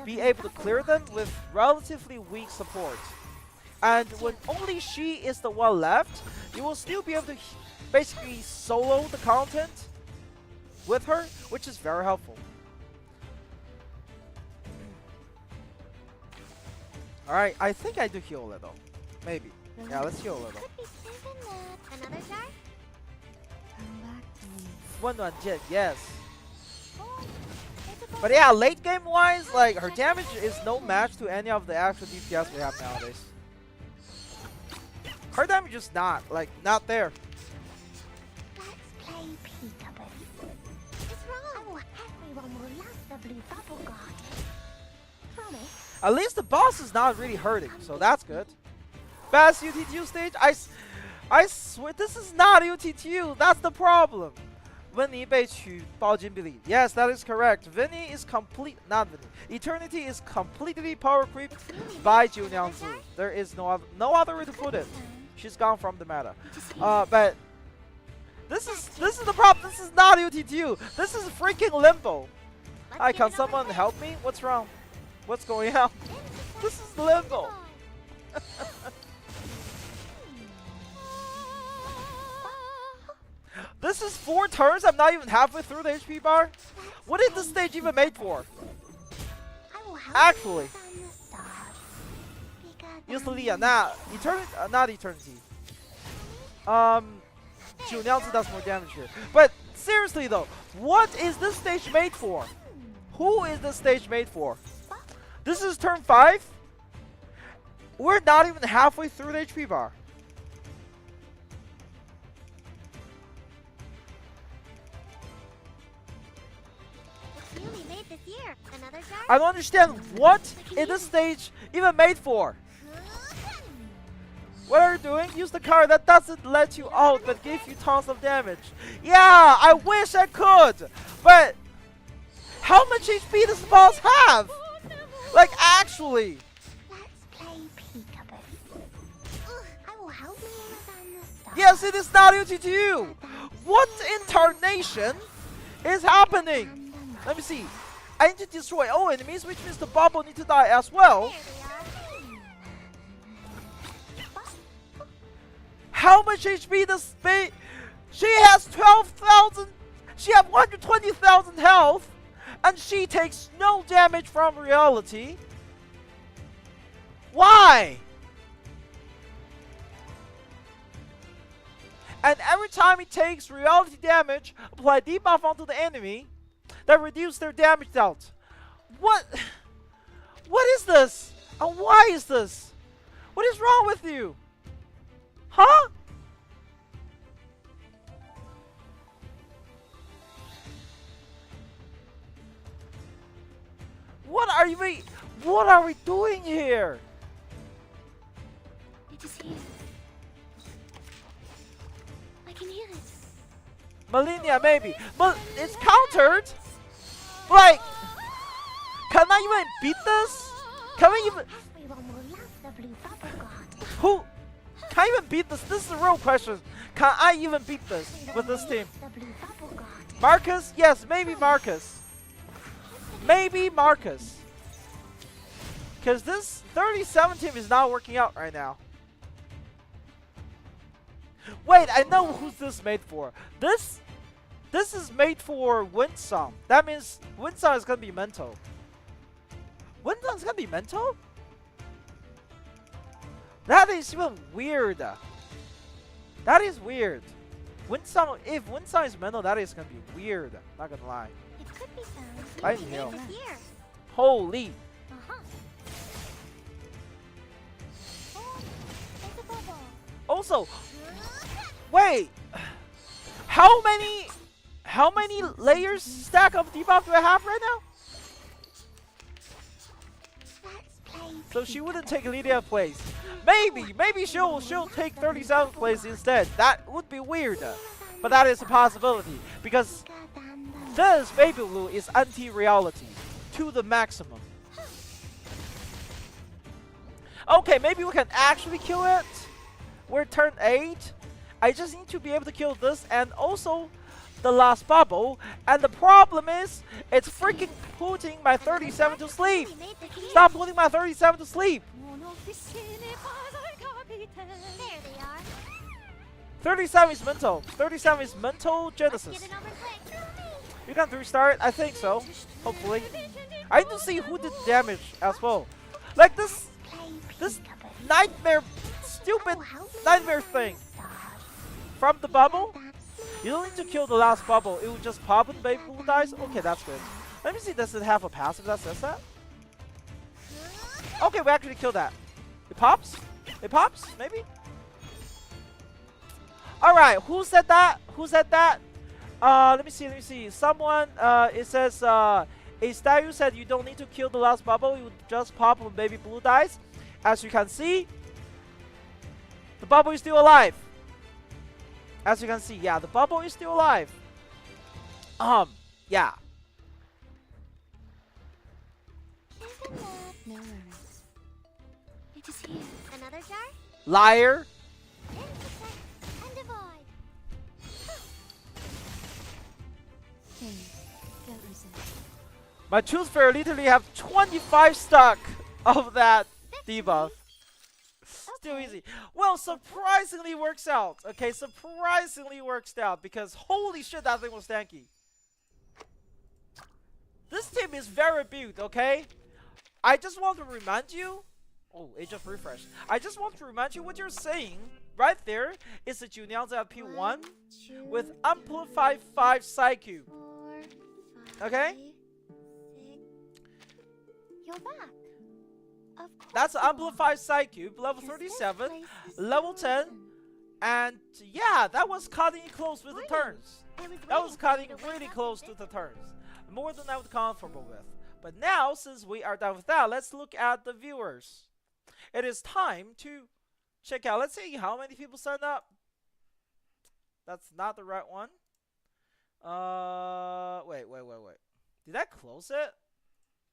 be able to clear them with relatively weak support. And when only she is the one left, you will still be able to basically solo the content with her, which is very helpful. Alright, I think I do heal a little. Maybe. Yeah, let's heal a little. Another jar? One jet, yes. But yeah, late game wise, like her damage is no match to any of the actual DPS we have nowadays. Her damage is not there. At least the boss is not really hurting, so that's good. Best UTTU stage? I swear this is not UTTU. That's the problem. Vinny 被取包金比例. Yes, that is correct. Vinny is not Vinny. Eternity is completely power creeped by Jiu Niangzi. There is no other way to put it. She's gone from the meta. But this is the problem. This is not UTTU. This is freaking Limbo. Hi, can someone help me? What's wrong? What's going on? This is Limbo. This is 4 turns. I'm not even halfway through the HP bar. What is this stage even made for? Actually, use Leah. Not eternity. Jiu Niangzi does more damage here. But seriously though, what is this stage made for? Who is this stage made for? This is turn 5. We're not even halfway through the HP bar. I don't understand what is this stage even made for. What are you doing? Use the card that doesn't let you out but gives you tons of damage. Yeah, I wish I could. But how much HP does the boss have? Like actually. Yes, it is not UTTU. What incarnation is happening? Let me see. I need to destroy all enemies, which means the bubble need to die as well. How much HP does Space? She has 12,000. She has 120,000 health, and she takes no damage from reality. Why? And every time it takes reality damage, apply debuff onto the enemy that reduce their damage out. What is this? And why is this? What is wrong with you? Huh? What are we doing here? It is here. I can hear it. Malinia maybe, but it's countered. Like, can I even beat this? Can we even? Who? Can I even beat this? This is the real question. Can I even beat this with this team? Marcus? Yes, maybe Marcus. Maybe Marcus. Because this 37 team is not working out right now. Wait, I know who's this made for. This is made for Winsong. That means Winsong is gonna be mental. Winsong's gonna be mental? That is even weird. That is weird. Winsong, if Winsong is mental, that is gonna be weird. Not gonna lie. It could be found. I didn't know. Here. Holy. It's a bubble. Also, wait. How many layers stack of debuff do I have right now? Let's play. So she wouldn't take Lydia's place. Maybe she'll take 37th place instead. That would be weird. But that is a possibility. Because this baby blue is anti-reality to the maximum. Okay, maybe we can actually kill it. We're turn 8. I just need to be able to kill this and also the last bubble. And the problem is, it's freaking putting my 37 to sleep. Stop putting my 37 to sleep. There they are. 37 is mental. 37 is mental Genesis. Get it over quick. You can restart? I think so. Hopefully. I need to see who did damage as well. Like this nightmare, stupid nightmare thing. From the bubble? You don't need to kill the last bubble. It will just pop when baby blue dies. Okay, that's good. Let me see, does it have a passive that says that? Okay, we actually killed that. It pops? It pops? Maybe? Alright, who said that? Who said that? Let me see. Someone, it says, Estayu said you don't need to kill the last bubble. You just pop when baby blue dies. As you can see, The bubble is still alive. As you can see, yeah, the bubble is still alive. Yeah. Isn't that No worries. it is here? Another jar? Liar. Intersect and divide. Don't resist. My Tooth Fairy literally have 25 stock of that debuff. Still easy. Well, surprisingly works out. Okay, surprisingly works out because holy shit, that thing was tanky. This team is very built, okay? I just want to remind you. Oh, it just refreshed. I just want to remind you what you're saying right there is a Junior P1 with Amplified 5 Psyche. 4, 5, Okay? 6. You're back. Of course. That's you are. Amplified Psyche, level Because this 37, place is level so 10, open. and yeah, that was cutting it close with the turns. I was That was waiting for cutting you to really wake up close a to bit. the turns. More than I was comfortable with. But now, since we are done with that, let's look at the viewers. It is time to check out. Let's see how many people signed up. That's not the right one. Wait. Did I close it?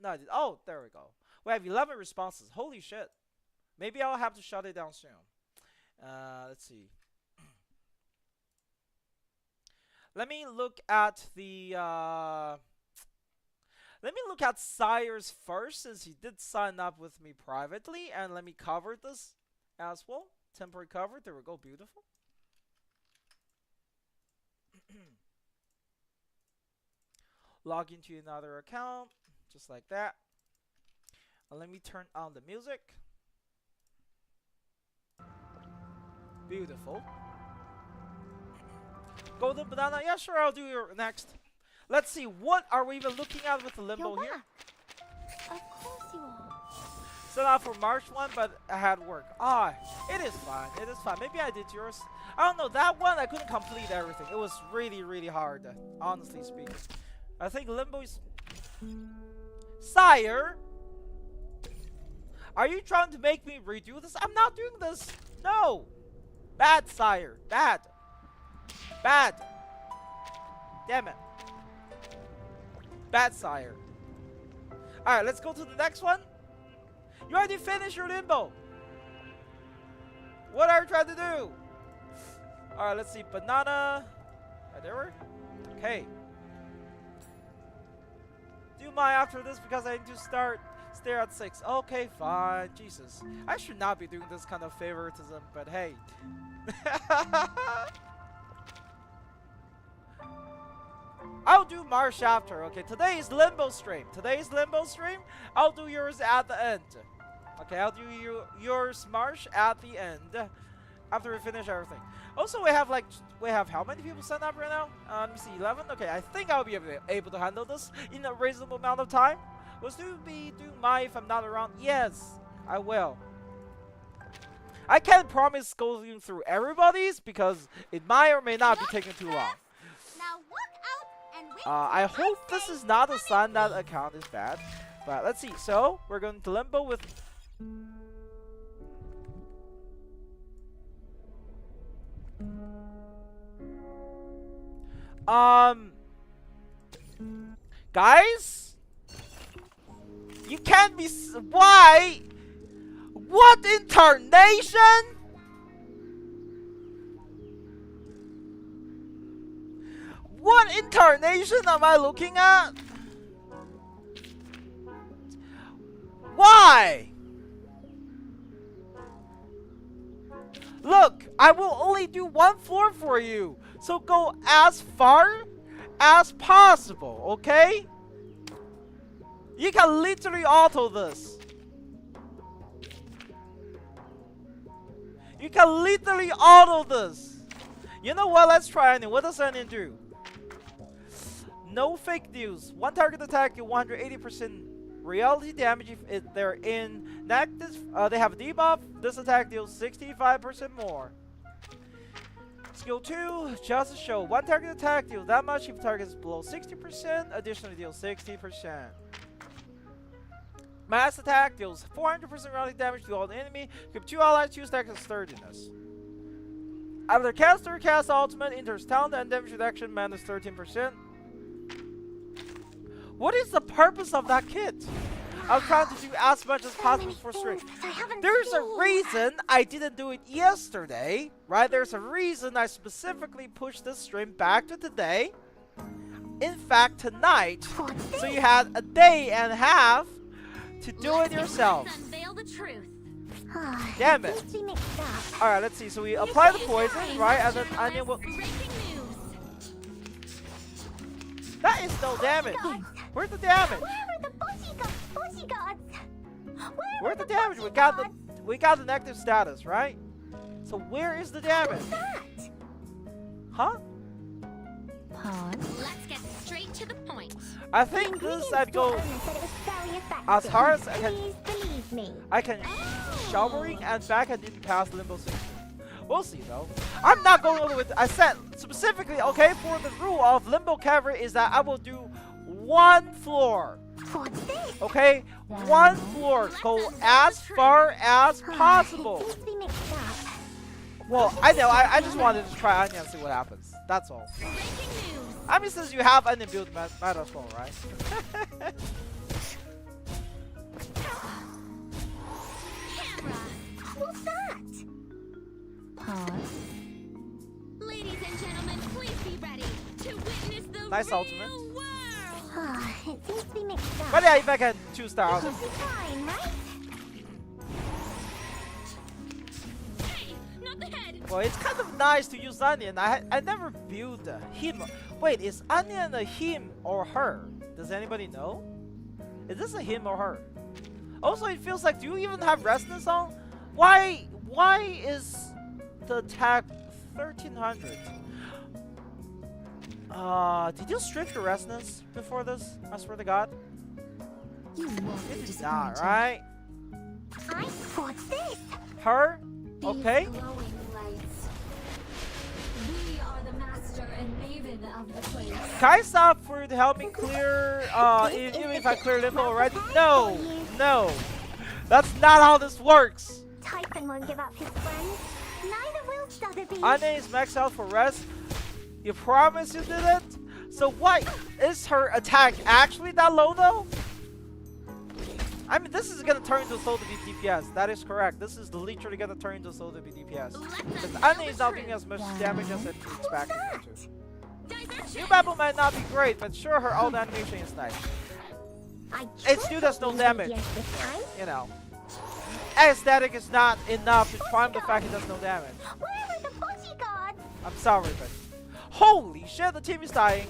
No, I did. Oh, there we go. We have 11 responses. Holy shit. Maybe I'll have to shut it down soon. Let's see. Let me look at the let me look at Sire's first, since he did sign up with me privately, and let me cover this as well. Temporary cover. There we go. Beautiful. Log into another account, just like that. And let me turn on the music. Beautiful. Golden banana. Yeah, sure. I'll do your next. Let's see. What are we even looking at with the Limbo You're here? back. Of course you are. Set out for March 1, but I had work. Ah, it is fine. It is fine. Maybe I did yours. I don't know. That one, I couldn't complete everything. It was really, really hard, honestly speaking. I think Limbo is... Sire! Are you trying to make me redo this? I'm not doing this. No. Bad, Sire. Bad. Bad. Damn it. Bad, Sire. Alright, let's go to the next one. You already finished your Limbo. What are you trying to do? Alright, let's see. Banana. Right there. Okay. Do mine after this because I need to stare at 6. Okay, fine. Jesus. I should not be doing this kind of favoritism, but hey. I'll do Marsh after. Okay, today is Limbo stream. I'll do yours at the end. Okay, I'll do yours Marsh at the end after we finish everything. Also, we have how many people signed up right now? Let me see, 11. Okay, I think I'll be able to handle this in a reasonable amount of time. Will you be doing mine if I'm not around? Yes, I will. I can't promise going through everybody's because it might or may not be taking too long. Now walk out and wait. I hope this is not a sign that account is bad. But let's see. So we're going to Limbo with. Guys, you can't be. Why? What incarnation? What incarnation am I looking at? Why? Look, I will only do one floor for you. So go as far as possible, okay? You can literally auto this. You can literally auto this. You know what? Let's try it. What does Onion do? No fake news. One target attack, you 180% reality damage if they're inactive. They have a debuff. This attack deals 65% more. Skill 2, just to show. One target attack deals that much if target is below 60%. Additionally deals 60%. Mass attack deals 400% reality damage to all the enemy. Give 2 allies 2 stacks of sturdiness. After caster casts ultimate, enters talent and damage reduction minus 13%. What is the purpose of that kit? I'm trying to do as much as possible for stream. There's a reason I didn't do it yesterday, right? There's a reason I specifically pushed this stream back to today. In fact, tonight. So you had a day and a half to do it yourself. Unveil the truth. Damn it. Alright, let's see. So we apply the poison, right? And then Onion will... Breaking news. That is no damage. Where's the damage? Where are the bodyguards? Where's the damage? We got the negative status, right? So where is the damage? Huh? Let's get straight to the point. I think this I'd go as hard as I can showering and back and didn't pass Limbo 6. We'll see though. I'm not going all the way. I said specifically, okay, for the rule of Limbo Cavern is that I will do one floor. Okay? One floor. Go as far as possible. Well, I know. I just wanted to try Onion and see what happens. That's all. I mean, since you have Onion build, might as well, right? What's that? Pause. Ladies and gentlemen, please be ready to witness the Nice real ultimate. world. It seems to be mixed up. But yeah, if I can choose star, This will be fine, right? Hey, not the head. well, it's kind of nice to use Onion. I never viewed him. Wait, is Onion a him or her? Does anybody know? Is this a him or her? Also, it feels like, do you even have resonance on? Why is the attack 1300? Did you strip your resonance before this? I swear to God. You won't be It is disappointed. not, right? What's this? Her? Okay. These glowing lights. We are the master and maven of the place. Can I stop for you to help me clear, even if I clear Limbo already? No! No! That's not how this works! Typhon won't give up his friends. Neither will Sotheby. Anya is maxed out for rest. You promise you did it? So what? Is her attack actually that low though? I mean, this is gonna turn into a soul to be DPS. That is correct. This is literally gonna turn into a soul to be DPS. Because Anya is not doing as much damage as it expected her to. New battle might not be great, but sure, her ult animation is nice. It still does no damage. You know. Aesthetic is not enough to prime the fact it does no damage. Where are the bodyguards? I'm sorry, but holy shit, the team is dying.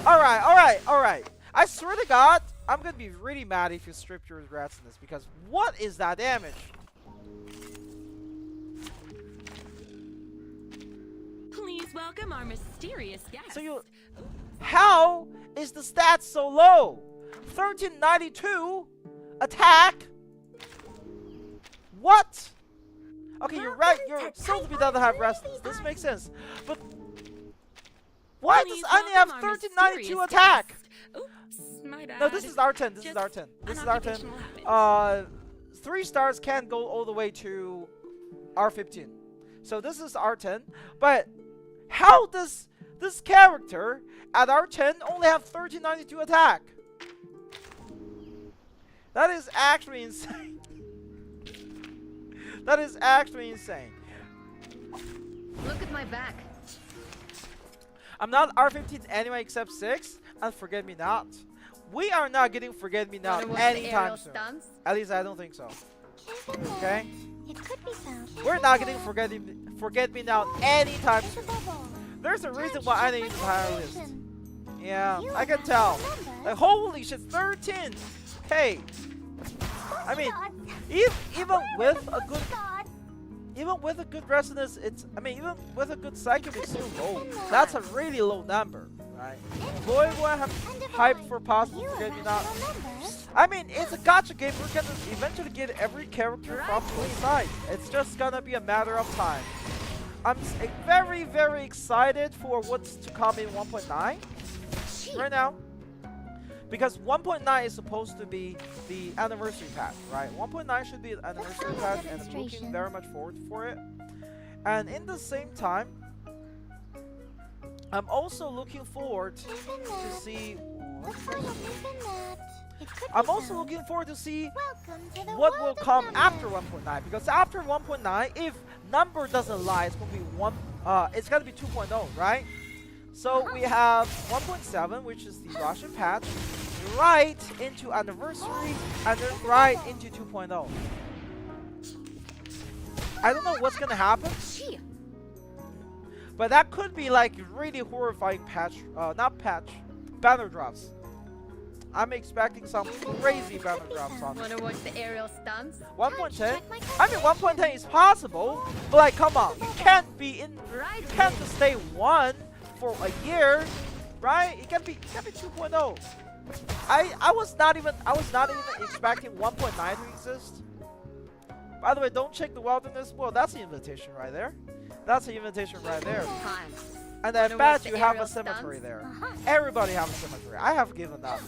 Alright. I swear to God, I'm gonna be really mad if you strip your resonance because what is that damage? Please welcome our mysterious guest. So you, how is the stats so low? 1392 attack. What? Okay, you're right. Your Soulsby doesn't have resonance. This makes sense. But why does Anya have 1392 attack? Oops, my bad. No, this is R10. This is Just R10. This is an R10. occupational habit. 3 stars can't go all the way to R15. So this is R10. But how does this character at R10 only have 1392 attack? That is actually insane. That is actually insane. Look at my back. I'm not R15 anyway except 6 and Forget Me Not. We are not getting Forget Me Wanna Not watch the anytime aerial soon. stunts? At least I don't think so. Okay? It could be found. We're not getting Forget Me Not anytime soon. There's a reason why I need the higher list. Yeah, I can tell. Like, holy shit, 13! Hey! I mean, even with a good resonance, even with a good psychic, it's still low. That's a really low number, right? Boy, will I have hype for possible Forget Me Not. I mean, it's a gacha game. We're gonna eventually get every character from both sides. It's just gonna be a matter of time. I'm very, very excited for what's to come in 1.9 right now. Because 1.9 is supposed to be the anniversary patch, right? 1.9 should be an anniversary patch, and I'm looking very much forward for it. And in the same time, I'm also looking forward to see. What kind of Infinite? It could I'm be also found. looking forward to see Welcome to the what world will of come numbers. after 1.9, because after 1.9, if number doesn't lie, it's gonna be it's gonna be 2.0, right? So we have 1.7, which is the Russian patch, right into anniversary, and then right into 2.0. I don't know what's gonna happen, but that could be like really horrifying patch, banner drops. I'm expecting some crazy banner drops on Wanna watch the aerial stunts? 1.10. Check my I mean, 1.10 is possible, but like, come on, you can't be in, Right. you can't just stay 1 for a year, right? It can be 2.0. I was not even expecting 1.9 to exist. By the way, don't check the wilderness. Well, that's the invitation right there. That's the invitation right there. Time. And I Wanna bet watch you the have a aerial cemetery stunts? there. Everybody have a cemetery. I have given up.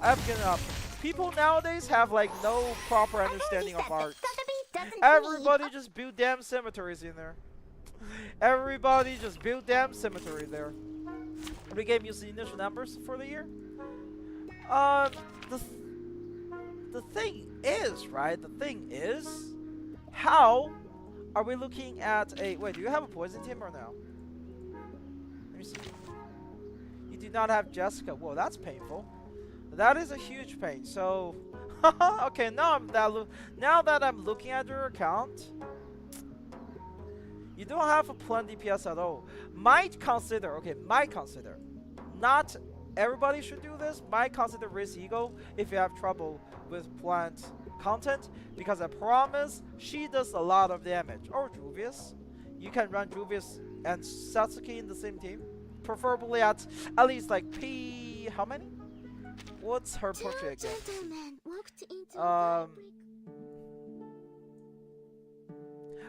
I have given up. People nowadays have like no proper understanding of art. Everybody just build damn cemeteries in there. Everybody just build damn cemetery there. We gave you the initial numbers for the year. The thing is, right? The thing is, how are we looking at a? Wait, do you have a poison team or no? Let me see. You do not have Jessica. Whoa, that's painful. That is a huge pain. So, okay, now that I'm looking at your account, you don't have a plant DPS at all. Might consider. Not everybody should do this. Might consider Riz Ego if you have trouble with plant content, because I promise she does a lot of damage. Or Juvius. You can run Juvius and Satsuki in the same team. Preferably at least like P. How many? What's her portrait again?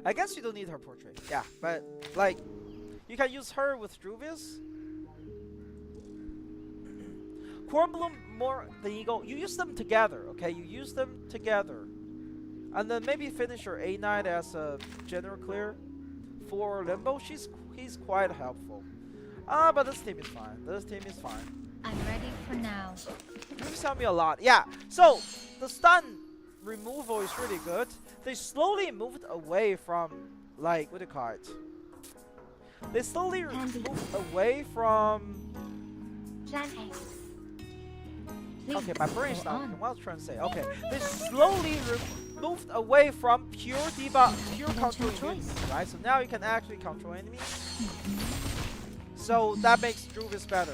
I guess you don't need her portrait. Yeah, but like you can use her with Juvius. Cornbloom more the Eagle. You use them together, okay? You use them together. And then maybe finish your A9 as a general clear for Limbo. He's quite helpful. But this team is fine. I'm ready for now. You've helped me a lot. Yeah, so the stun removal is really good. They slowly moved away from, like, what do you call it? They slowly moved away from... Plan A. Please, Okay, my brain's go not. on. What I was trying to say. Okay, they slowly moved away from pure control Eventual enemies, choice. right? So now you can actually control enemies. So that makes Druvis better.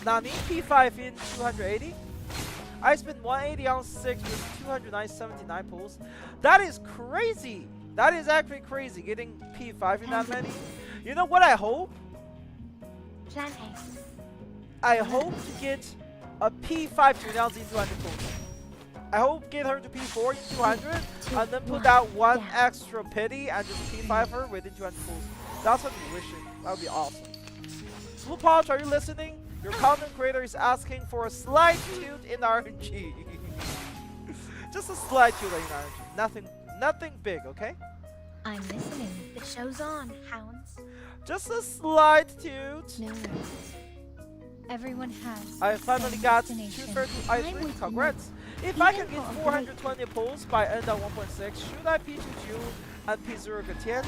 Nani P5 in 280. I spent 180 on 6 with 279 pulls. That is crazy. That is actually crazy, getting P5 in that many. You know what I hope? Plan A. I hope to get a P5 to announce in 200 pulls. I hope get her to P4 in 200 and then put out one extra pity and just P5 her within 200 pulls. That's what I'm wishing. That would be awesome. Blue Pouch, are you listening? Your content creator is asking for a slight tilt in RNG. Just a slight tilt in RNG. Nothing big, okay? I'm listening. The show's on, hounds. Just a slight tilt. No worries. Everyone has. I the finally same got destination. 230 I'm I3. with Congrats. you. If I Even can get for a 420 pulls by end of 1.6, should I P2 Ju and P0 Gutien?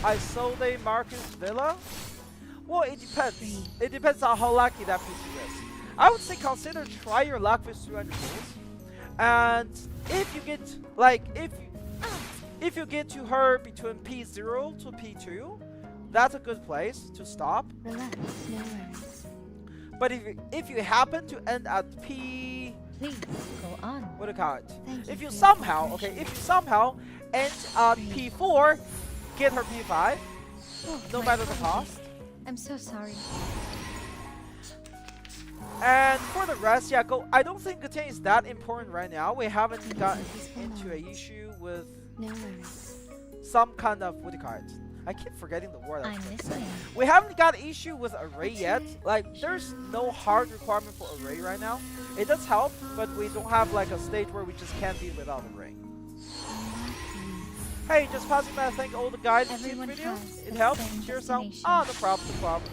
I sold a Marcus Villa? Well, it depends. It depends on how lucky that P2 is. I would say consider try your luck with 200 pulls. And if you get, like, if you get to her between P0 to P2, that's a good place to stop. Relax, no worries. But if you happen to end at P, Please, go on. what do you call it? Thank you If you for your somehow, cooperation. end at P4, get her P5, Oh, no my matter the apologies. cost. I'm so sorry. And for the rest, yeah, go. I don't think Gutien is that important right now. We haven't gotten into an issue with No worries. some kind of, what do you call it? I keep forgetting the word. I'm listening. We haven't got issue with array yet. Like, there's no hard requirement for array right now. It does help, but we don't have like a stage where we just can't be without array. Hey, just passing by. Thank all the guys in the Everyone video. has It a helps. certain Cheers out. destination. Oh, no problem. No problem.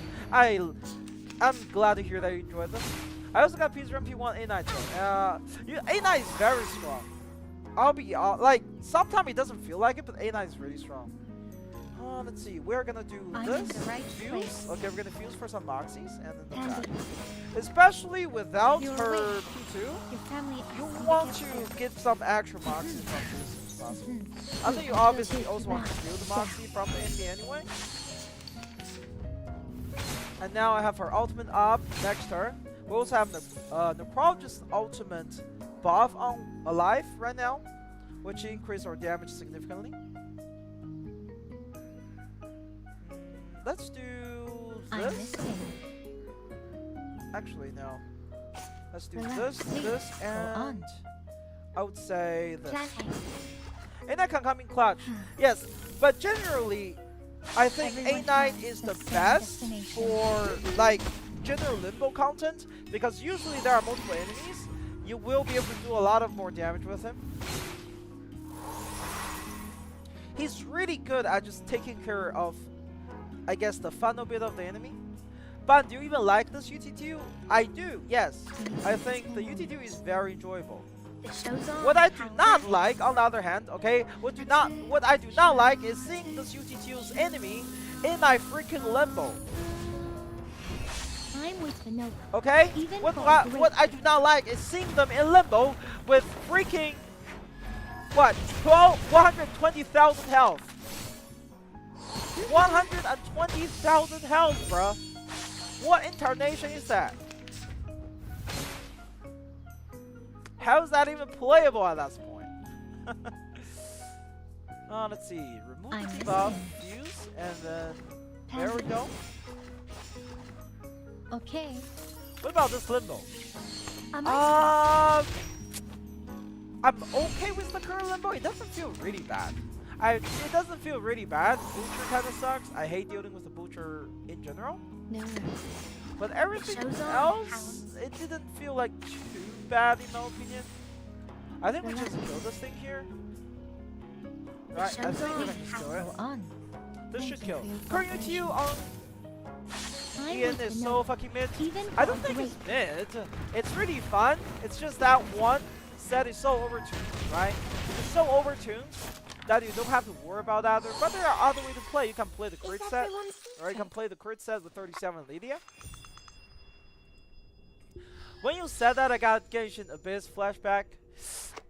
I'm glad to hear that you enjoyed this. I also got P0 and P1 A9 too. A9 is very strong. I'll be like sometimes it doesn't feel like it, but A9 is really strong. Let's see. We're gonna do I'm this. in the right Fuse. place. Okay, we're gonna fuse for some Moxies and then Handy. attack. Especially without You're her awake. P2, Your family you asked me want get to there. get some extra Moxies from this if possible. Mhm. I think you I'll obviously take also you want to back. steal the Moxie from the enemy anyway. And now I have her ultimate up next turn. We also have the Necrologist ultimate buff on alive right now, which increases our damage significantly. Let's do I'm this. listening. Actually, no. Let's do Relax, this, please. this, Go on. and I would say this. Plan A. And that can come in clutch. Yes, but generally, I think Everyone A9 has is a the certain best destination. for like general limbo content because usually there are multiple enemies. You will be able to do a lot of more damage with him. He's really good at just taking care of, I guess, the funnel bit of the enemy. But do you even like this UT2? I do, yes. I think the UT2 is very enjoyable. The show's on. What I do not like, on the other hand, okay, what I do not like is seeing this UT2's enemy in my freaking limbo. I'm with the note. Okay? Even What for what I do not like is seeing them in limbo with freaking what 120,000 health. 120,000 health, bruh. What incarnation is that? How is that even playable at that point? Let's see. Remove I'm the buff, listening. fuse, and then there we go. Okay. What about this limbo? Am I I'm okay with the current limbo. It doesn't feel really bad. It doesn't feel really bad. Butcher kind of sucks. I hate dealing with the Butcher in general. no. But everything show's on, else, hounds. it didn't feel like too bad in my opinion. I think we just kill this thing here. Right, I show's think we on. can just kill it. Go on. This Thank should you kill. for your Current UTU on I'm Ian with is the so note. fucking mid. Even I for don't think great. it's mid. It's really fun. It's just that one set is so overtuned, right? It's so overtuned that you don't have to worry about that. But there are other ways to play. You can play the crit It's set, everyone's or you can play the crit set with 37 Lydia. When you said that, I got Genshin Abyss flashback.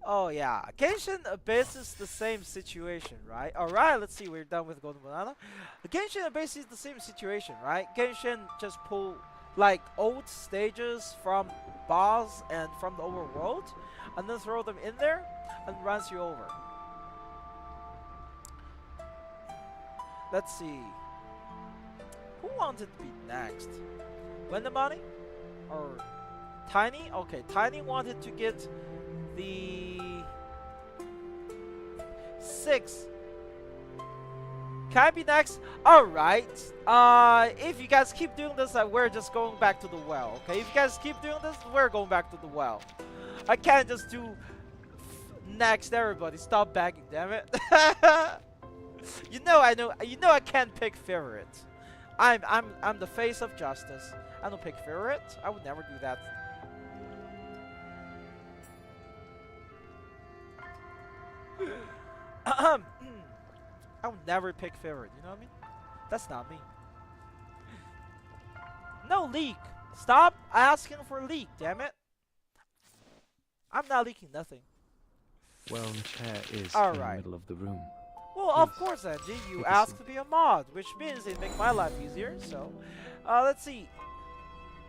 Oh yeah, Genshin Abyss is the same situation, right? Alright, let's see, we're done with Golden Banana. Genshin Abyss is the same situation, right? Genshin just pull like old stages from boss and from the overworld, and then throw them in there, and runs you over. Let's see. Who wanted to be next? Wendamani? Or Tiny? Okay, Tiny wanted to get the 6. Can I be next? Alright. If you guys keep doing this, we're just going back to the well. Okay, if you guys keep doing this, we're going back to the well. I can't just do next everybody. Stop begging, damn it. You know I can't pick favorite. I'm the face of justice. I don't pick favorite. I would never do that. I would never pick favorite, you know what I mean? That's not me. No leak! Stop asking for leak, damn it! I'm not leaking nothing. Well, the chair is in the Alright. middle of the room. Well, of Please, course, Angie, you take a asked seat. to be a mod, which means it makes my life easier, so... let's see.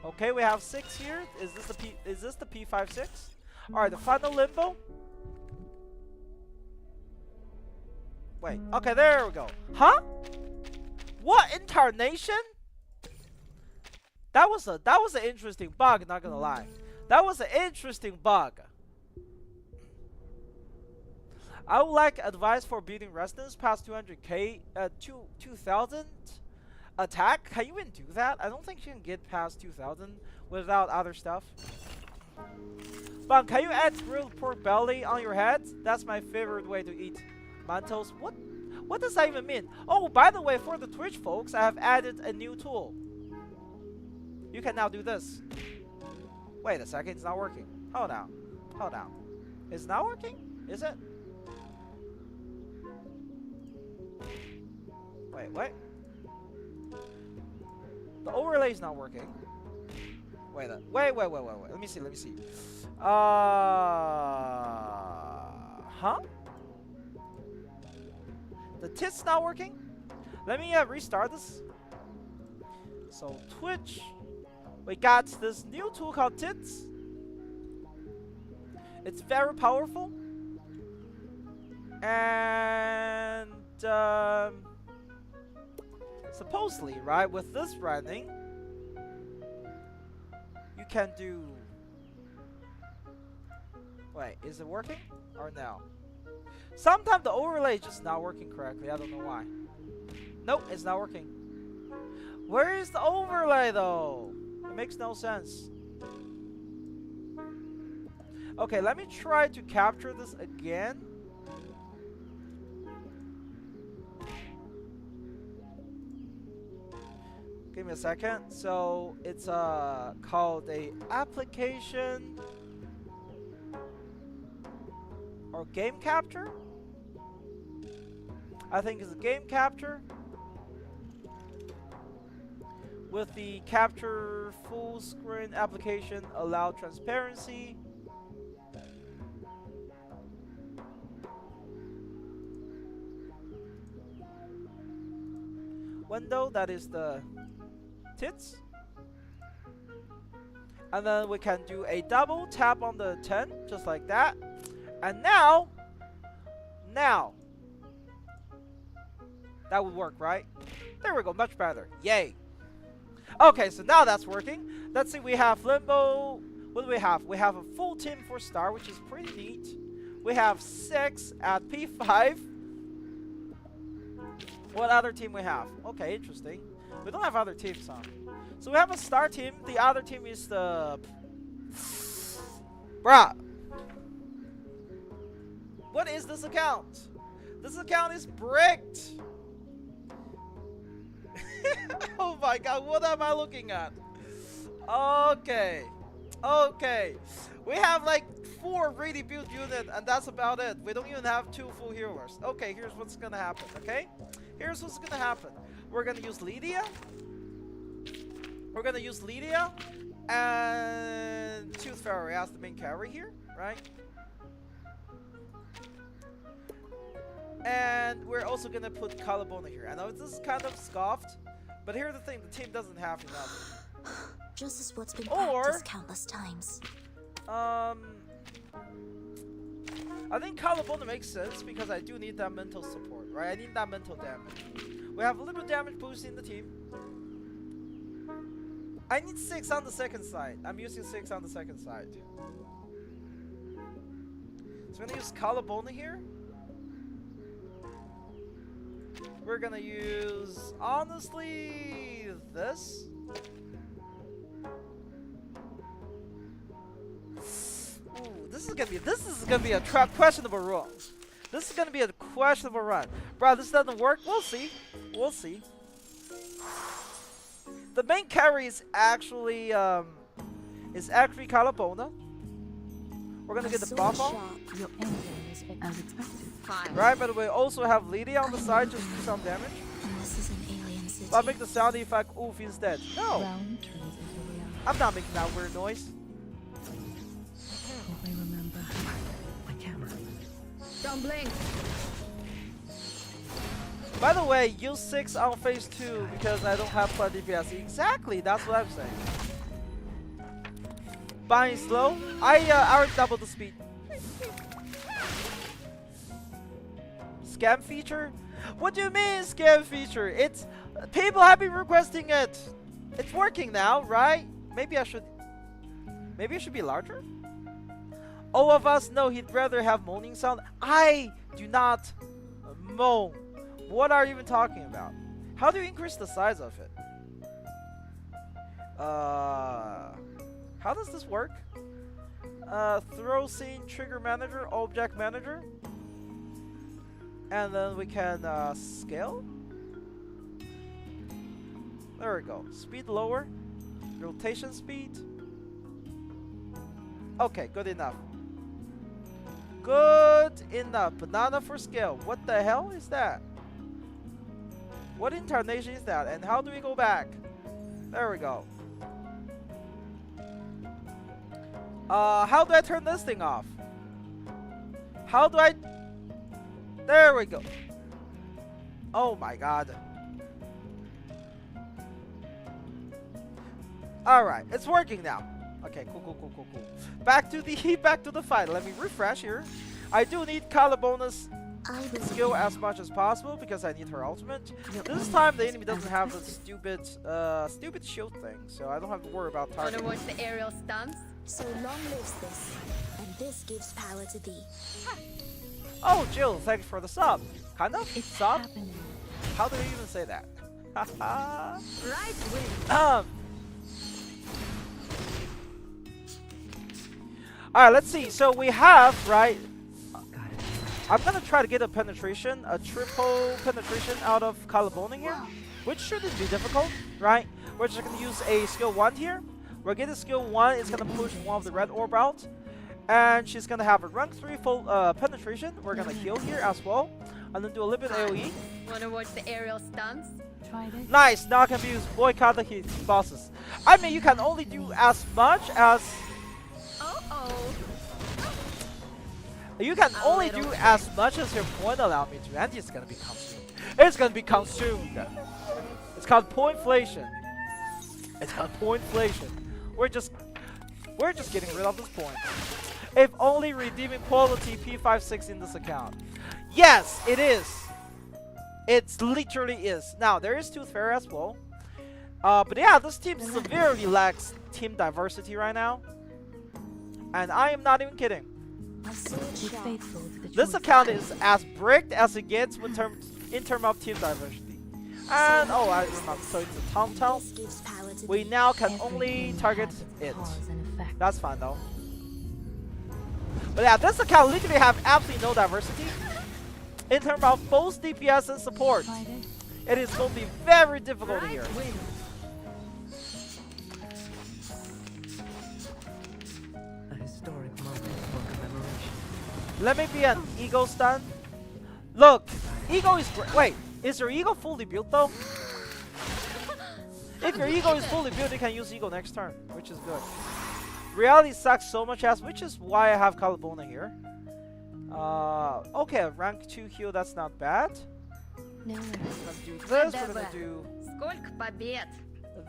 Okay, we have 6 here. Is this the P56? Alright, the final limbo. Wait, okay, there we go. Huh? What incarnation? That was an interesting bug, not gonna lie. That was an interesting bug. I would like advice for beating Resonance past 200k, 2000 attack. Can you even do that? I don't think you can get past 2000 without other stuff. But can you add grilled pork belly on your head? That's my favorite way to eat Mantos. What What does that even mean? Oh, by the way, for the Twitch folks, I have added a new tool. You can now do this. Wait a second, it's not working. Hold on. Hold on. It's not working? Is it? Wait. The overlay is not working. Wait. Let me see. Huh? The tit's not working? Let me restart this. So Twitch, we got this new tool called tits. It's very powerful. And supposedly, right, with this running, you can do... Wait, is it working? Or no? Sometimes the overlay is just not working correctly. I don't know why. Nope, it's not working. Where is the overlay though? It makes no sense. Okay, let me try to capture this again. Give me a second. So it's called a application or game capture. I think it's a game capture with the capture full screen application, allow transparency. Window, that is the tits. And then we can do a double tap on the 10, just like that. And now, that would work, right? There we go, much better. Yay. Okay, so now that's working. Let's see, we have Limbo. What do we have? We have a full team for Star, which is pretty neat. We have 6 at P5. What other team we have? Okay, interesting. We don't have other teams, huh? So we have a Star team. The other team is the... Bruh. What is this account? This account is bricked. Oh my god, what am I looking at? Okay. We have like 4 really built units, and that's about it. We don't even have 2 full healers. Okay, here's what's gonna happen, okay? Here's what's gonna happen. We're gonna use Lydia. And Tooth Fairy as the main carry here, right? And we're also gonna put Collarbone here. I know this is kind of scoffed, but here's the thing: the team doesn't have enough. Just as what's been practiced countless times. I think Collarbone makes sense because I do need that mental support, right? I need that mental damage. We have a little damage boost in the team. I need 6 on the second side. I'm using 6 on the second side. So I'm gonna use Collarbone here. We're gonna use, honestly, this. Ooh, this is gonna be a questionable run. This is gonna be a questionable run. Bro, this doesn't work. We'll see. The main carry is actually Collarbone. We're gonna get the buff on. Your anger is as expected. Fine. Right, but we also have Lydia on the side just to do some damage. This is an alien city. I'll make the sound effect oof instead. No! Round turns into reality. I'm not making that weird noise. Hope I remember. My camera. Don't blink. By the way, use 6 on phase 2 because I don't have plenty DPS. Exactly, that's what I'm saying. Buying slow. I already doubled the speed. Scam feature? What do you mean scam feature? It's people have been requesting it. It's working now, right? Maybe it should be larger. All of us know he'd rather have moaning sound. I do not moan. What are you even talking about? How do you increase the size of it? How does this work? Throw scene, trigger manager, object manager. And then we can scale. There we go. Speed lower. Rotation speed. Okay, good enough. Good enough. Banana for scale. What the hell is that? What incarnation is that? And how do we go back? There we go. How do I turn this thing off? How do I... There we go. Oh my god. Alright, it's working now. Okay, cool. Back to the fight. Let me refresh here. I do need color bonus skill as much as possible because I need her ultimate. This time the enemy doesn't have the stupid shield thing, so I don't have to worry about Wanna targeting. watch the aerial stunts? So long lives this, and this gives power to thee. Oh, Jill, thanks for the sub. Kind of? It's Sub? happening. How do you even say that? Right wing. Alright, let's see. So we have, right? Got it. I'm gonna try to get a penetration, a triple penetration out of Calaboning here, which shouldn't be difficult, right? We're just gonna use a skill 1 here. We're getting skill 1, it's gonna push one of the red orb out. And she's gonna have a rank 3 full penetration. We're gonna heal here as well. And then do a little bit AoE. Wanna watch the aerial stunts? Try this. Nice, now I can use boycott the hit bosses. I mean, you can only do as much as... Oh. You can only do as much as your point allow me to, and it's gonna be consumed. It's gonna be consumed. It's called pointflation. It's called pointflation. We're just getting rid of this point. If only redeeming quality P56 in this account. Yes, it is. It literally is. Now there is Tooth Fairy as well. But yeah, this team severely lacks team diversity right now. And I am not even kidding. A sword Be sharp. faithful to the This choice. account is as bricked as it gets in terms of team diversity. And oh, I remember. So it's a Tom Town. This gives power to We thee. now can Everything only has target its it. cause and effect. That's fine though. But yeah, this account literally have absolutely no diversity in terms of both DPS and support. Try this. It is going to be very difficult here. Right wing. A historic moment for commemoration. Let me be an ego stun. Look, ego is great. Wait, is your ego fully built though? If your ego is fully built, you can use ego next turn, which is good. Reality sucks so much ass, which is why I have Calabona here. Okay, rank 2 heal, that's not bad. No We're worries. gonna do this, we're gonna do Сколько побед?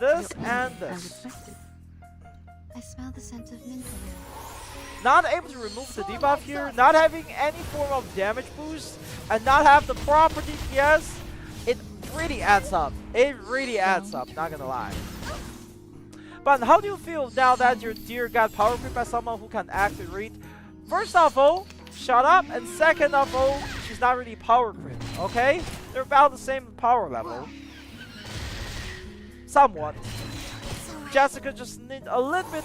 this Your and honor, as this. expected. I smell the scent of mint around. Not able to remove the debuff here, not having any form of damage boost, and not have the proper DPS, it really adds up. It really adds up, not gonna lie. But how do you feel now that your dear got power creep by someone who can actually read? First of all, shut up, and second of all, she's not really power creep, okay? They're about the same power level. Somewhat. Jessica just need a little bit,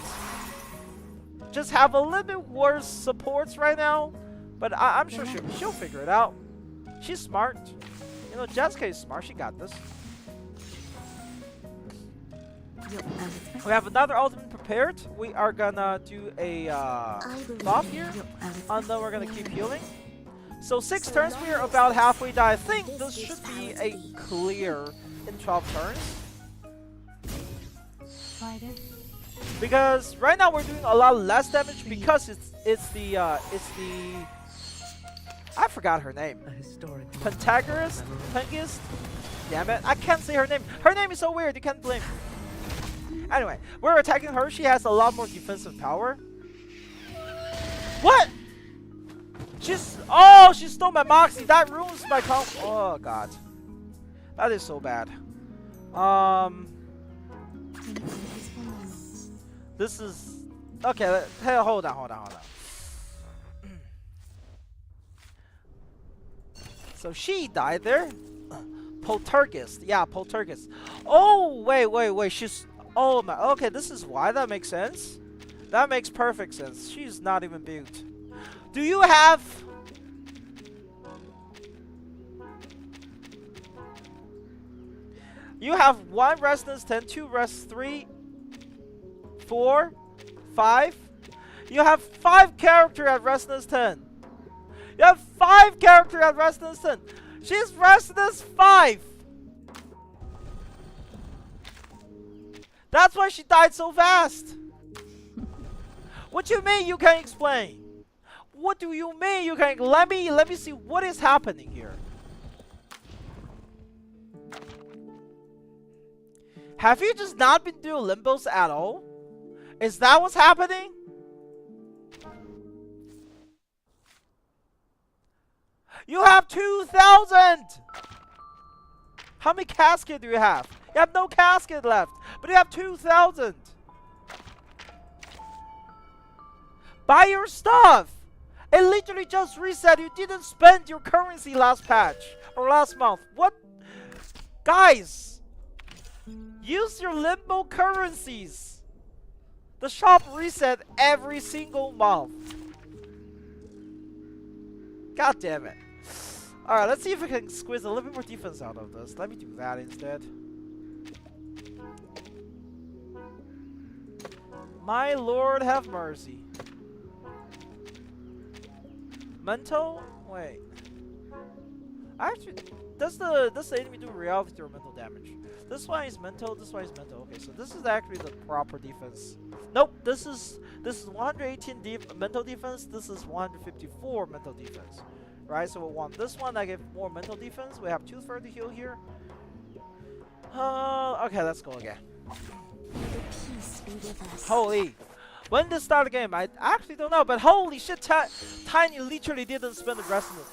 just have a little bit worse supports right now, but I'm sure she'll figure it out. She's smart. You know, Jessica is smart. She got this. As expected. We have another ultimate prepared. We are gonna do a buff here, As and then we're gonna keep healing. So 6 turns, we are about halfway done. I think this should be a clear in 12 turns. Try this. Because right now we're doing a lot less damage because it's the I forgot her name. A historic moment Pentagonist? for commemoration. Pengist? Damn it, I can't say her name. Her name is so weird, you can't blame me. Anyway, we're attacking her. She has a lot more defensive power. What? She stole my Moxie. That ruins my comp. Oh god. That is so bad. Think of peaceful moments. This is okay. Hey, hold on. So she died there. Poltergeist. Yeah, Poltergeist. Oh, wait. She's. Oh my. Okay, this is why. That makes sense. That makes perfect sense. She's not even built. Do you have You have 1 resistance 10, 2 rest 3, 4, 5. You have 5 character at resistance 10. You have 5 character at resistance 10. She's resistance 5. That's why she died so fast. What do you mean you can explain? What do you mean you can? Let me see what is happening here. Have you just not been doing limbos at all? Is that what's happening? You have 2,000! How many caskets do you have? You have no casket left, but you have 2,000. Buy your stuff! It literally just reset. You didn't spend your currency last patch or last month. What? Guys, use your limbo currencies. The shop reset every single month. God damn it. Alright, let's see if we can squeeze a little bit more defense out of this. Let me do that instead. My lord have mercy. Mental? Wait. Actually, does the enemy do reality or mental damage? This one is mental, this one is mental. Okay, so this is actually the proper defense. Nope, this is 118 mental defense, this is 154 mental defense. Right, so we want this one that gives more mental defense. We have 2 further heal here. Okay, let's go again. Peace be with us. Holy. When did start the game? I actually don't know, but holy shit, Tiny literally didn't spend the resonance.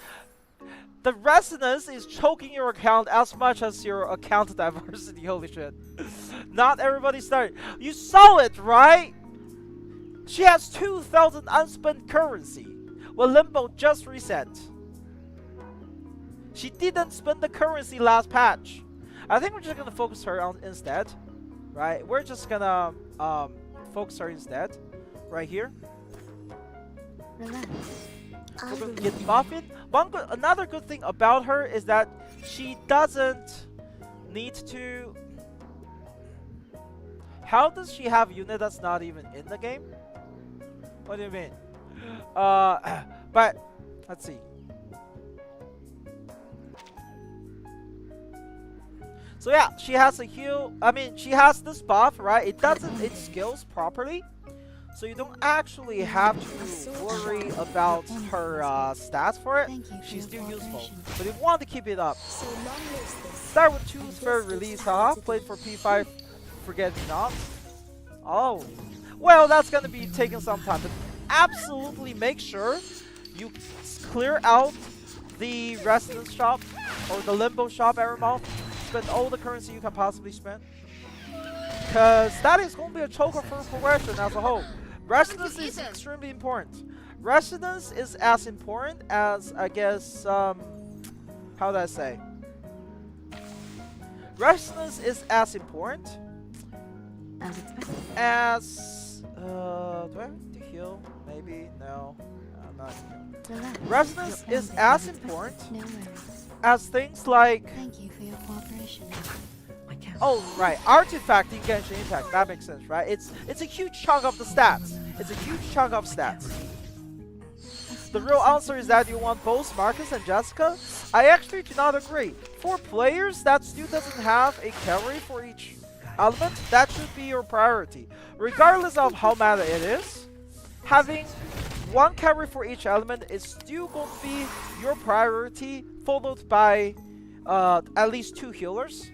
The resonance is choking your account as much as your account diversity, holy shit. Not everybody started. You saw it, right? She has 2,000 unspent currency. Well, Limbo just reset. She didn't spend the currency last patch. I think we're just gonna focus her on instead. Right? We're just gonna focus her instead. Right here. Relax. We're gonna get buffing. Another good thing about her is that she doesn't need to. How does she have a unit that's not even in the game? What do you mean? But let's see. So yeah, she has a heal. I mean, she has this buff, right? It scales properly. So you don't actually have to worry about her stats for it. She's still useful. But if you want to keep it up, So long lives this. start with 2 spare release, haha. Played for P5, forget me not. Oh, well, that's gonna be taking some time. But absolutely make sure you clear out the residence shop or the limbo shop every month. Spend all the currency you can possibly spend. Because that is going to be a choker for progression as a whole. Residence is extremely important. Residence is as important as, I guess, how do I say? Residence is as important as, do I have to heal? Maybe? No. I'm not healing. Residence is as important No worries. as things like, Thank you for your cooperation. oh right, artifact in Genshin Impact. That makes sense, right? It's a huge chunk of the stats. It's a huge chunk of stats. The real answer is that you want both Marcus and Jessica. I actually do not agree. For players that still doesn't have a carry for each element, that should be your priority. Regardless of how meta it is, having 1 carry for each element is still going to be your priority, followed by at least 2 healers.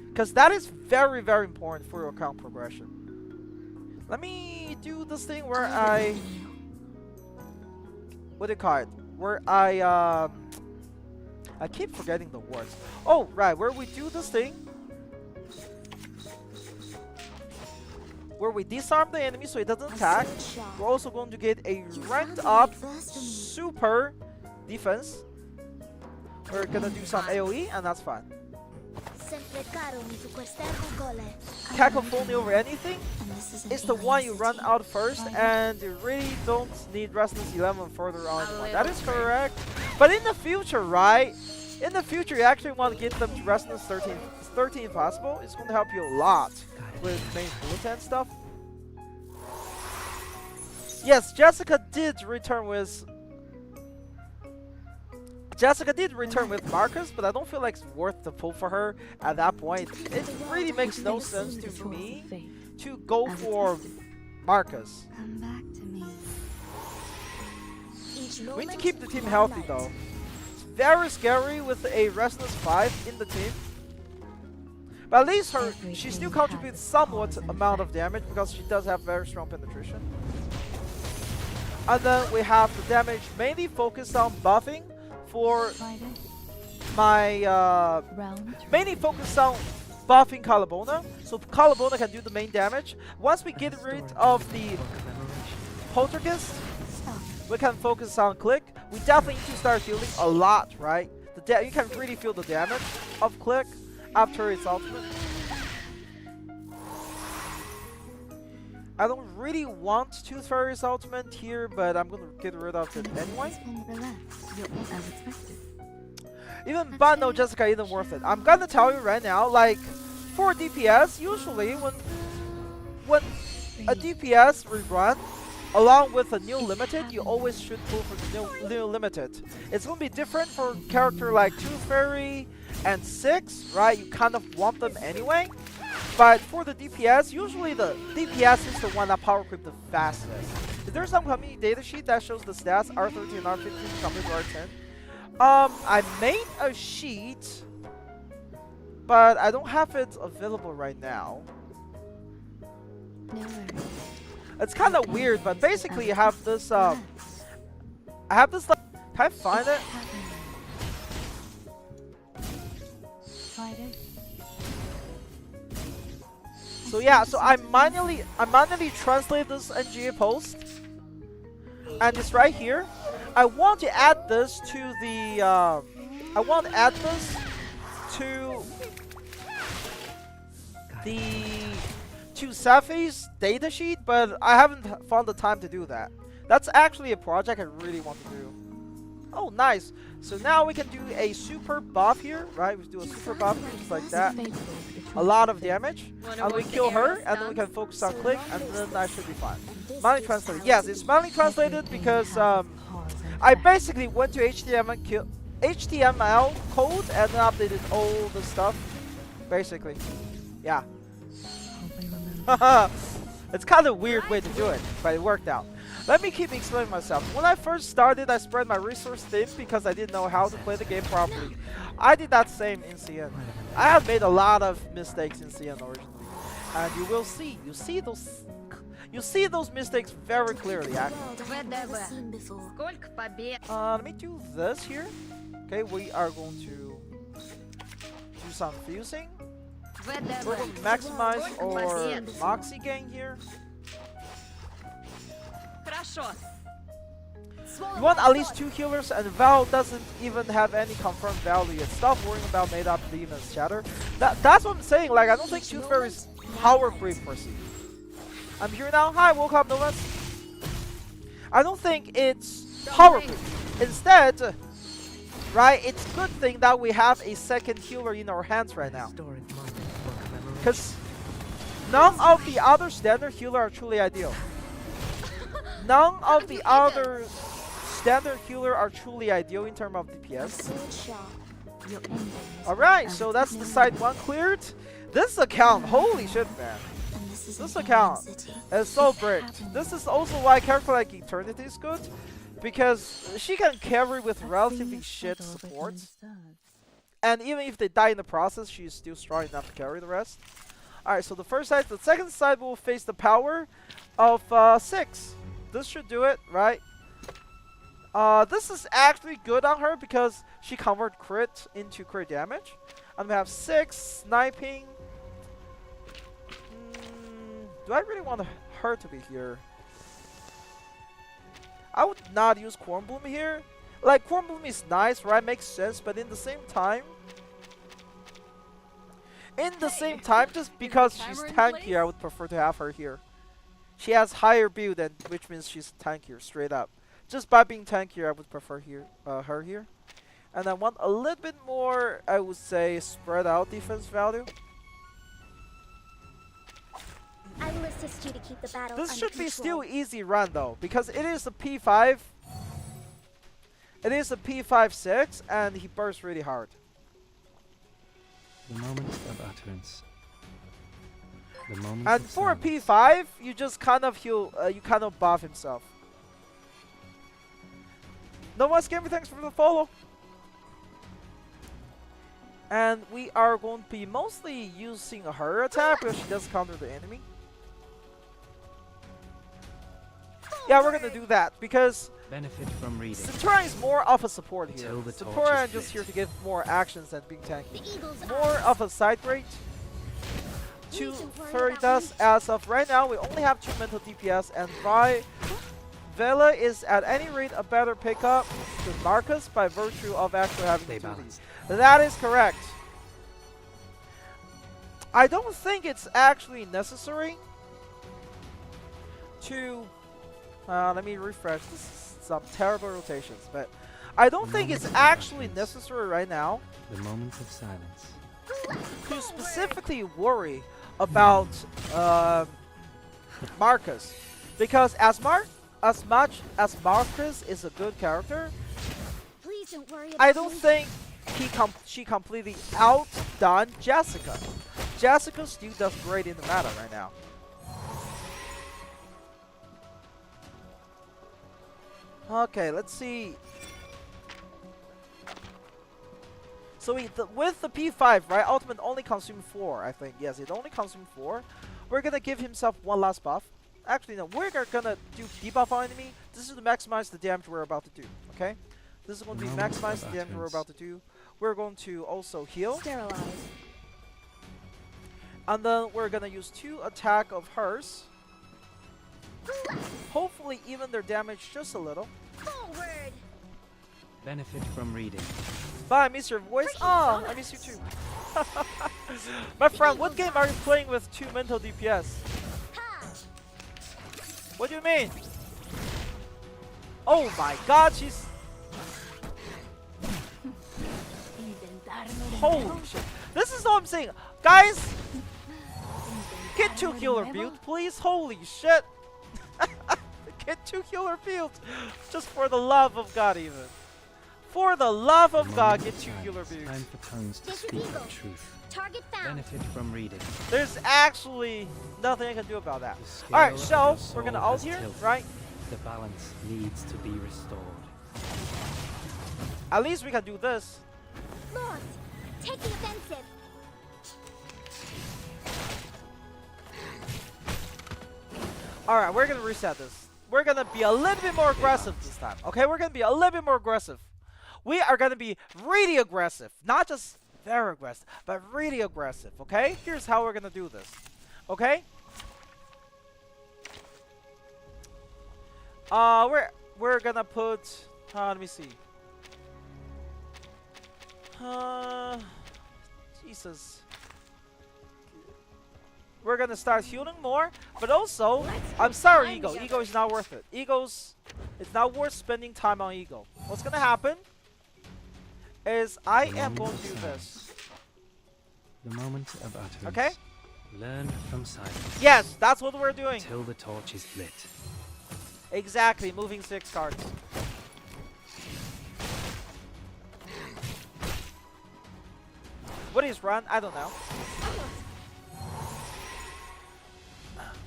Because that is very, very important for your account progression. Let me do this thing where I... What do you call it? Where I keep forgetting the words. Oh, right, where we do this thing. Where we disarm the enemy so it doesn't attack. We're also going to get a ranked up super defense. We're gonna do some AoE and that's fine. Cacophony over anything is the one you run out first, and you really don't need Restless 11 further on. That is correct. But in the future, right? In the future, you actually want to get them to Restless 13 13 if possible. It's going to help you a lot with main bullet and stuff. Yes, Jessica did return with Marcus, but I don't feel like it's worth the pull for her at that point. It really makes no sense to me to go for Marcus. Come back to me. We need to keep the team healthy though. It's very scary with a Restless 5 in the team. But at least she still contributes somewhat amount of damage because she does have very strong penetration. And then we have the damage mainly focused on buffing for my mainly focused on buffing Calabona. So Calabona can do the main damage. Once we get rid of the Poltergeist, we can focus on Click. We definitely need to start healing a lot, right? You can really feel the damage of Click after its ultimate. I don't really want Tooth Fairy's ultimate here, but I'm gonna get rid of it anyway. Even but no, Jessica isn't worth it. I'm gonna tell you right now, like for DPS, usually when a DPS rerun along with a new limited, you always should pull for the new limited. It's gonna be different for character like Tooth Fairy and 6, right? You kind of want them anyway. But for the DPS, usually the DPS is the one that power creep the fastest. Is there some community data sheet that shows the stats R13 and R15 compared to R10? I made a sheet, but I don't have it available right now. No worries. It's kind of weird, but basically you have this I have this like, can I find it? So yeah, so I manually translate this NGA post, and it's right here. I want to add this to the to Safi's datasheet, but I haven't found the time to do that. That's actually a project I really want to do. Oh, nice. So now we can do a super buff here, right? We do a super buff here, just like that. A lot of damage. And we kill her, and then we can focus on Click, and then that should be fine. Manually translated. Yes, it's manually translated because I basically went to HTML code and then updated all the stuff. Basically. Yeah. It's kind of a weird way to do it, but it worked out. Let me keep explaining myself. When I first started, I spread my resource thin because I didn't know how to play the game properly. I did that same in CN. I have made a lot of mistakes in CN originally, and you will see. You see those mistakes very clearly. Actually. Never seen before. Let me do this here. Okay, we are going to do some fusing. We're going to maximize our Moxie gang here. You want at least 2 healers, and Val doesn't even have any confirmed value yet. Stop worrying about made up demons, Chatter. That's what I'm saying. Like, I don't think Tooth Fairy is power creep per se. I'm here now. Hi, welcome, Novus. I don't think it's power creep. Instead, right, it's a good thing that we have a second healer in our hands right now. Because none of the other standard healers are truly ideal. None of the other standard healers are truly ideal in terms of DPS. Alright, so that's the side 1 cleared. This account, holy shit, man. This account is so bricked. This is also why a character like Eternity is good. Because she can carry with relatively shit support. And even if they die in the process, she's still strong enough to carry the rest. Alright, so the first side. The second side will face the power of 6. This should do it, right? This is actually good on her because she converts crit into crit damage. And we have 6 sniping. Do I really want her to be here? I would not use Cornbloom here. Like, Cornbloom is nice, right? Makes sense, but in the same time, just because she's tanky, I would prefer to have her here. She has higher build, and which means she's tankier, straight up. Just by being tankier, I would prefer her here. And I want a little bit more, I would say, spread out defense value. I will assist you to keep the battle This under should be control. still easy run though, because it is a P5. It is a P5-6, and he bursts really hard. The moment of utterance. The moment And of for a silence. P5, you just kind of heal, you kind of buff himself. No more scammy, thanks for the follow. And we are going to be mostly using her attack because she does counter the enemy. Yeah, we're gonna do that because Benefit from reading. Centurion is more of a support here. Until the torch Centurion is just lit. here to give more actions than being tanky. The eagles More are of a side rate. Two fairy dust as of right now. We only have 2 mental DPS, and Vela is at any rate a better pickup than Marcus by virtue of actually having Stay 2 balanced. That is correct. I don't think it's actually necessary to. Let me refresh. This is some terrible rotations, but I don't think it's actually necessary right now The moment of silence. to specifically worry about Marcus, because as much as Marcus is a good character, Please don't worry about I don't me. think she completely outdone Jessica. Jessica still does great in the meta right now. Okay, let's see. So with the P5, right? Ultimate only consume 4, I think. Yes, it only consume 4. We're gonna give himself one last buff. Actually, no, we're gonna do debuff on enemy. This is to maximize the damage we're about to do. Okay, this is going to be Moment maximize of the damage we're utterance. about to do. We're going to also heal, Sterilize. and then we're gonna use 2 attack of hers. Hopefully, even their damage just a little. Forward. Benefit from reading. Bye, I miss your voice. Oh, I miss you too. My friend, what game are you playing with 2 mental DPS? Ha. What do you mean? Oh my god, she's... Holy shit. This is all I'm saying. Guys, get 2 healer build, please. Holy shit. Get 2 healer build. Just for the love of God, even. For the love of God, get 2 healer builds. Time for tongues to This is speak evil. the truth. Target found. Benefit from reading. There's actually nothing I can do about that. The scale Alright, of so your we're soul gonna ult has here, tilted. right? The balance needs to be restored. At least we can do this. Lord, take the offensive. Alright, we're gonna reset this. We're gonna be a little bit more aggressive this time. Okay, we're gonna be a little bit more aggressive. We are gonna be really aggressive. Not just very aggressive, but really aggressive. Okay? Here's how we're gonna do this. Okay? We're gonna put let me see. Jesus. We're gonna start healing more, but also, I'm sorry, Ego. Ego is not worth it. It's not worth spending time on Ego. What's gonna happen is I am going to do this. The moment of utterance. Okay? Learn from silence. Yes, that's what we're doing. Until the torch is lit. Exactly, moving 6 cards. What is run? I don't know.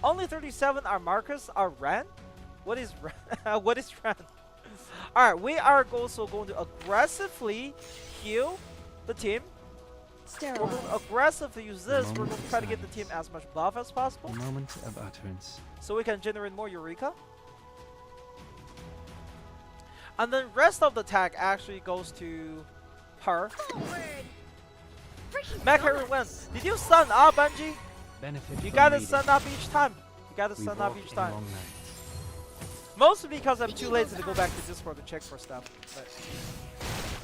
Only 37 are Marcus, are Ren? What is Ren? What is Ren? Alright, we are also going to aggressively heal the team. We're going Sterilize. to aggressively use this. We're going to try to get the team as much buff as possible, The moment of utterance. so we can generate more Eureka. And then rest of the attack actually goes to her. Forward. Macari wins. Did you stun up, Bungie? Benefit You from gotta reading. stun up each time. You gotta We stun up walk each in time. long nights. Mostly because I'm too lazy to go back to Discord to check for stuff. But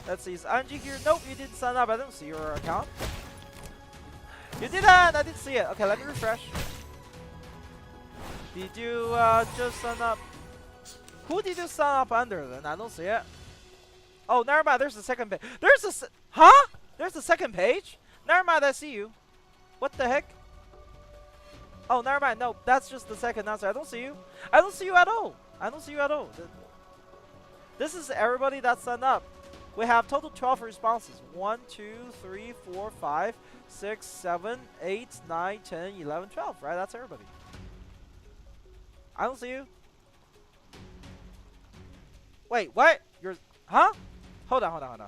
let's see, is Angie here? Nope, you didn't sign up. I don't see your account. You didn't! I didn't see it. Okay, let me refresh. Did you just sign up? Who did you sign up under then? I don't see it. Oh, never mind. There's the second page. Huh? There's the second page? Never mind. I see you. What the heck? Oh, never mind. No, that's just the second answer. I don't see you. I don't see you at all. I don't see you at all. This is everybody that signed up. We have total 12 responses. 1, 2, 3, 4, 5, 6, 7, 8, 9, 10, 11, 12. Right? That's everybody. I don't see you. Wait, what? You're... Huh? Hold on.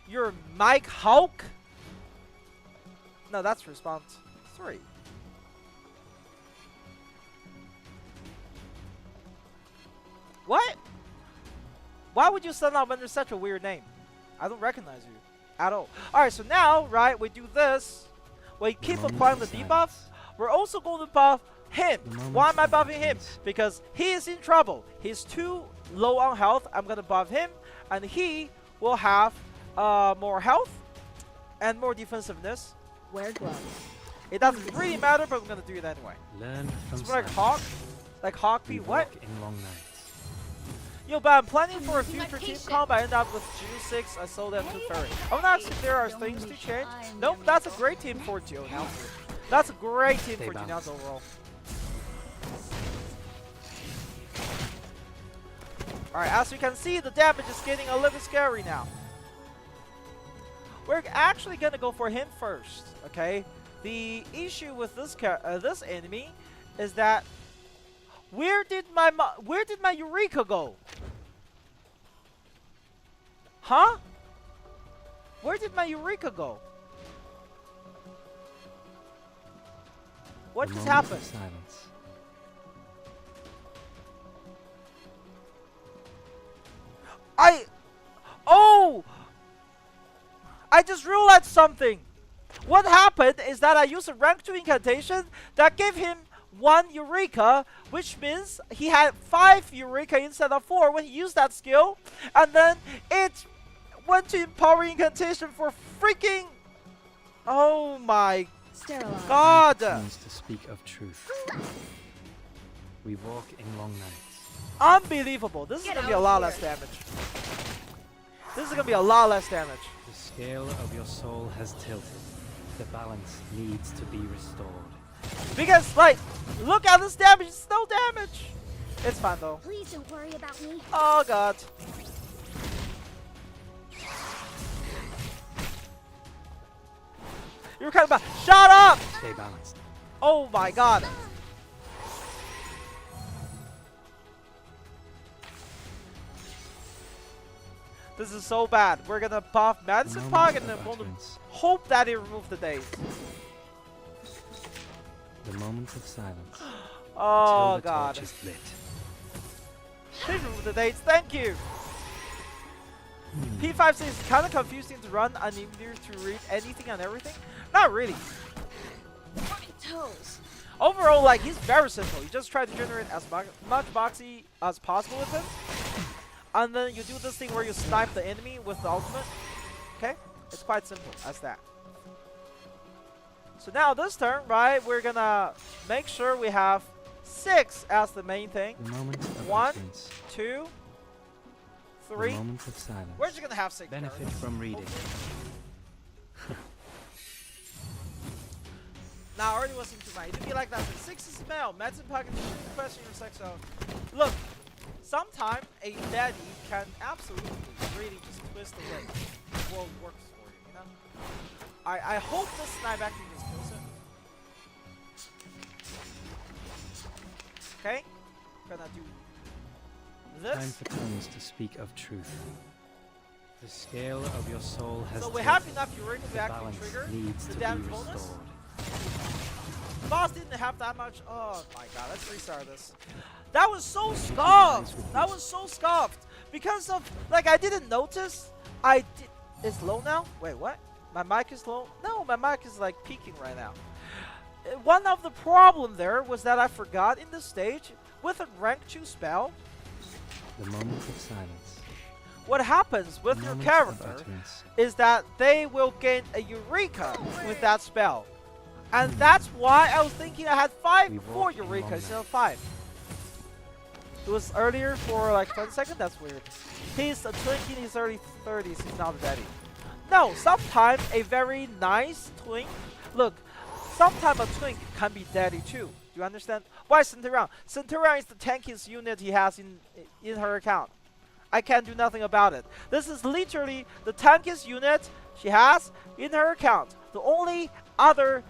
You're Mike Hulk? No, that's response 3. What? Why would you sign up under such a weird name? I don't recognize you at all. Alright, so now, right, we do this. We keep applying the debuff. We're also going to buff him. Why am I buffing him? Because he is in trouble. He's too low on health. I'm going to buff him. And he will have more health and more defensiveness. Wear gloves. It doesn't really matter, but I'm going to do it anyway. Learn from It's like silence. Hawk. Like Hawk P. We What? walk in long nights. Yo, but I'm planning for a future team comp. I end up with June 6. I sold that to Ferry. I want to ask if there are things to change. Nope, that's a great team for Geo now. That's a great team for Geo overall. Alright, as you can see, the damage is getting a little scary now. We're actually gonna go for him first, okay? The issue with this this enemy is that where did my Eureka go? Huh? Where did my Eureka go? What just happened? Silence. Oh! I just realized something. What happened is that I used a rank 2 incantation that gave him 1 Eureka, which means he had 5 Eureka instead of 4 when he used that skill, and then it went to Empower Incantation for freaking... Oh my Sterilize. god! Turns to speak of truth. We walk in long nights. Unbelievable. This is gonna be a lot less damage. This is gonna be a lot less damage. The scale of your soul has tilted. The balance needs to be restored. Because, like, look at this damage. It's no damage. It's fine though. Please don't worry about me. Oh god. You're kind of shut up! Stay balanced. Oh my god. This is so bad. We're gonna buff Madison Park and then we're gonna hope that it removes the days. The moment of silence. Oh until the god. torch is lit. Please remove the dates. Thank you. P5 is kind of confusing to run and easier to read anything and everything. Not really. Toes. Overall, like, he's very simple. You just try to generate as much boxy as possible with him. And then you do this thing where you snipe the enemy with the ultimate. Okay? It's quite simple as that. So now this turn, right, we're gonna make sure we have 6 as the main thing. The moment of 1, utterance. 2, The 3. moment of silence. We're just gonna have 6. Benefit from reading. Now I already was into my. It'd be like that. 6 is spell. Medicine pocket. Question your sex. So, look. Sometimes a baddie can absolutely really just twist the way the world works for you. You know. I hope this snipe actually just kills him. Okay. Gonna do Time this. for tongues to speak of truth. The scale of your soul has So we tilted. have enough Eureka The to actually balance trigger needs the to damage be bonus. restored. Boss didn't have that much. Oh my god, let's restart this. That was so scuffed. That was so scuffed. Because of, like, I didn't notice. It's low now? Wait, what? My mic is low? No, my mic is like peaking right now. One of the problem there was that I forgot in this stage, with a rank 2 spell, The moment of silence. what happens with The your moment of character utterance. is that they will gain a Eureka with that spell. And that's why I was thinking I had We 4 walk in Eureka long instead of nights. 5. It was earlier for like 20 seconds. That's weird. He's a twink in his early 30s. He's not a daddy. No, sometimes a very nice twink. Look, sometimes a twink can be daddy too. Do you understand? Why Centurion? Centurion is the tankiest unit he has in her account. I can't do nothing about it. This is literally the tankiest unit she has in her account. The only other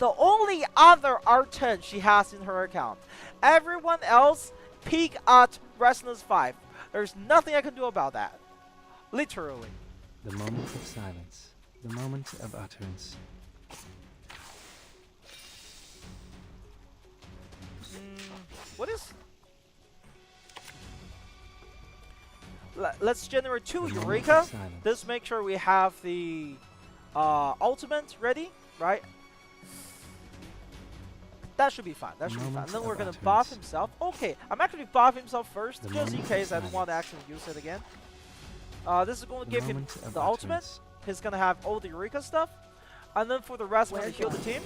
R10 she has in her account. Everyone else peak at Restless 5. There's nothing I can do about that. Literally. The moment of silence. The moment of utterance. What is... Let's generate 2 Eureka. Let's make sure we have the ultimate ready, right? That should be fine. That should be fine. And then we're gonna buff himself. Okay, I'm actually buff himself first, just in case I don't want to actually use it again. This is going to give him the ultimate. He's gonna have all the Eureka stuff, and then for the rest, I'm gonna heal the team.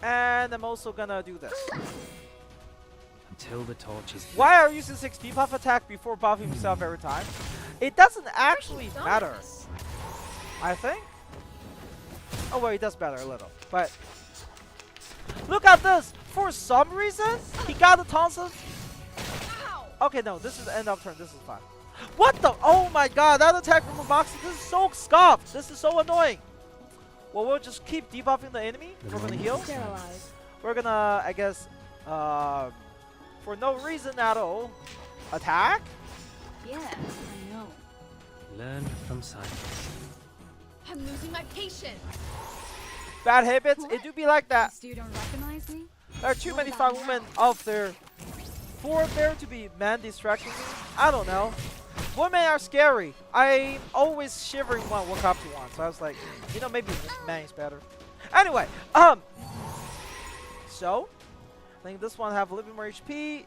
And I'm also gonna do this. Until the torch is... Why are you using 6 debuff attack before buffing himself every time? It doesn't actually matter, I think. Oh well, it does matter a little, but look at this. For some reason, he got the tonsils. Okay, no, this is the end of turn. This is fine. What the? Oh my god, that attack from Moxie. This is so scuffed. This is so annoying. Well, we'll just keep debuffing the enemy. We're gonna heal. We're gonna, I guess, for no reason at all, attack. Yeah, I know. Learn from silence. I'm losing my patience. Bad habits. It do be like that. You don't recognize me? There are too many fine women out there for there to be men distracting me. I don't know. Women are scary. I'm always shivering when I walk up to one. So I was like, you know, maybe man is better. Anyway, so I think this one have a little bit more HP.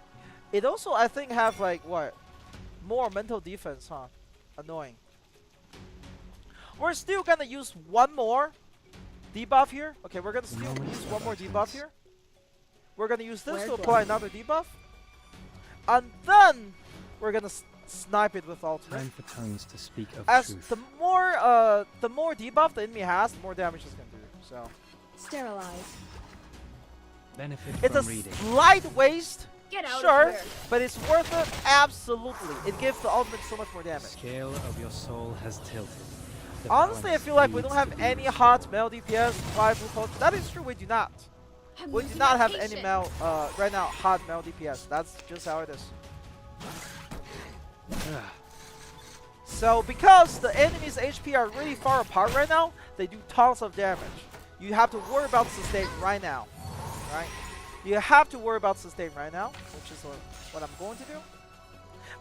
It also, I think, have like what? More mental defense, huh? Annoying. We're still gonna use one more debuff here. Okay, we're gonna still use one more debuff here. We're gonna use this to apply another debuff. And then we're gonna snipe it with ultimate. Time for tongues to speak of As truth. the more debuff the enemy has, the more damage it's gonna do. So Sterilize. Benefit it's a from reading. slight waste, Get out sure, of here. but it's worth it. Absolutely, it gives the ultimate so much more damage. Scale of your soul has tilted. The Honestly, I balance feel like we don't needs have to be any restored. hot male DPS, 5 blue coats. That is true, we do not. I'm We do losing not my have any patience. male, right now, hot male DPS. That's just how it is. So, because the enemy's HP are really far apart right now, they do tons of damage. You have to worry about sustain right now, right? You have to worry about sustain right now, which is what I'm going to do.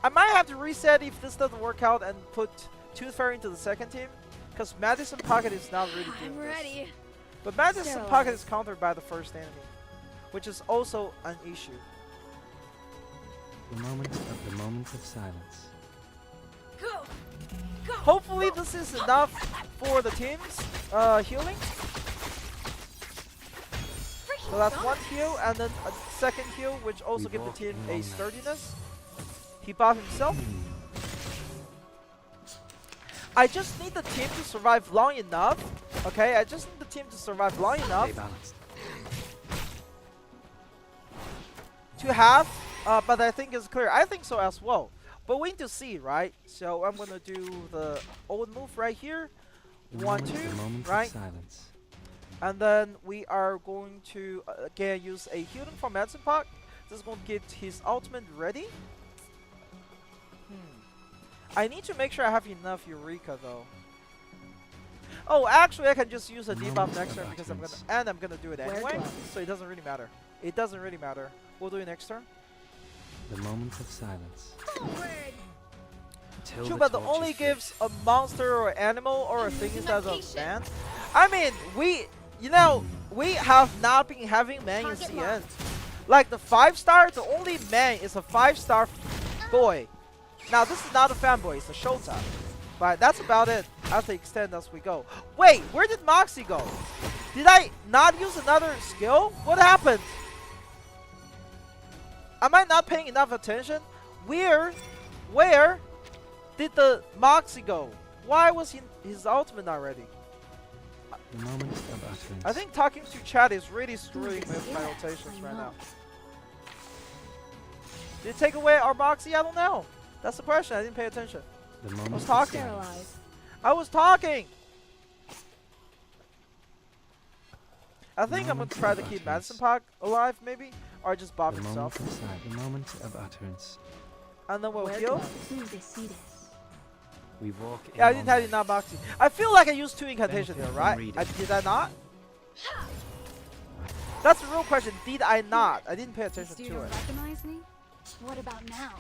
I might have to reset if this doesn't work out and put Tooth Fairy into the second team, because Madison Pocket is not really doing I'm this. ready. But Madison Sterilize. Pocket is countered by the first enemy, which is also an issue. The moment of silence. Go. Go. Hopefully this is enough for the team's healing. So that's one heal and then a second heal, which also We gives the walk team in a long sturdiness. He buffed himself. I just need the team to survive long enough. Okay, I just need the team to survive long enough Stay balanced. to have, but I think it's clear. I think so as well. But we need to see, right? So I'm gonna do the old move right here. The 1, moment- 2, the moment of right? silence. And then we are going to again use a healing from Medicine Pot. This is going to get his ultimate ready. I need to make sure I have enough Eureka though. Oh, actually I can just use a debuff Moment next of turn because I'm utterance. gonna do it anyway. So it doesn't really matter. It doesn't really matter. We'll do it next turn. The moment of silence. Forward. Until True, but the torch only is gives a monster or animal or a I'm thing losing instead my of patience. man. I mean, we have not been having man in Target CN. Like the 5-star, the only man is a 5-star boy. Now this is not a fanboy, it's a Shota. But that's about it as they extend as we go. Wait, where did Moxie go? Did I not use another skill? What happened? Am I not paying enough attention? Where did the Moxie go? Why was his ultimate not ready? The moment of utterance. I think talking to chat is really screwing with my rotations right now. Did it take away our Moxie? I don't know. That's the question. I didn't pay attention. The moment I was of talking. silence. I was talking. I think I'm gonna try to keep Madison Park alive, maybe, or just Bob The himself, moment of silence. The moment of utterance. and then we'll heal. We walk in Yeah, I didn't on have enough Moxie. I feel like I used 2 incantations here, Benefit right? from reading. Did I not? That's the real question. Did I not? I didn't pay attention Do to you it. recognize me? What about now?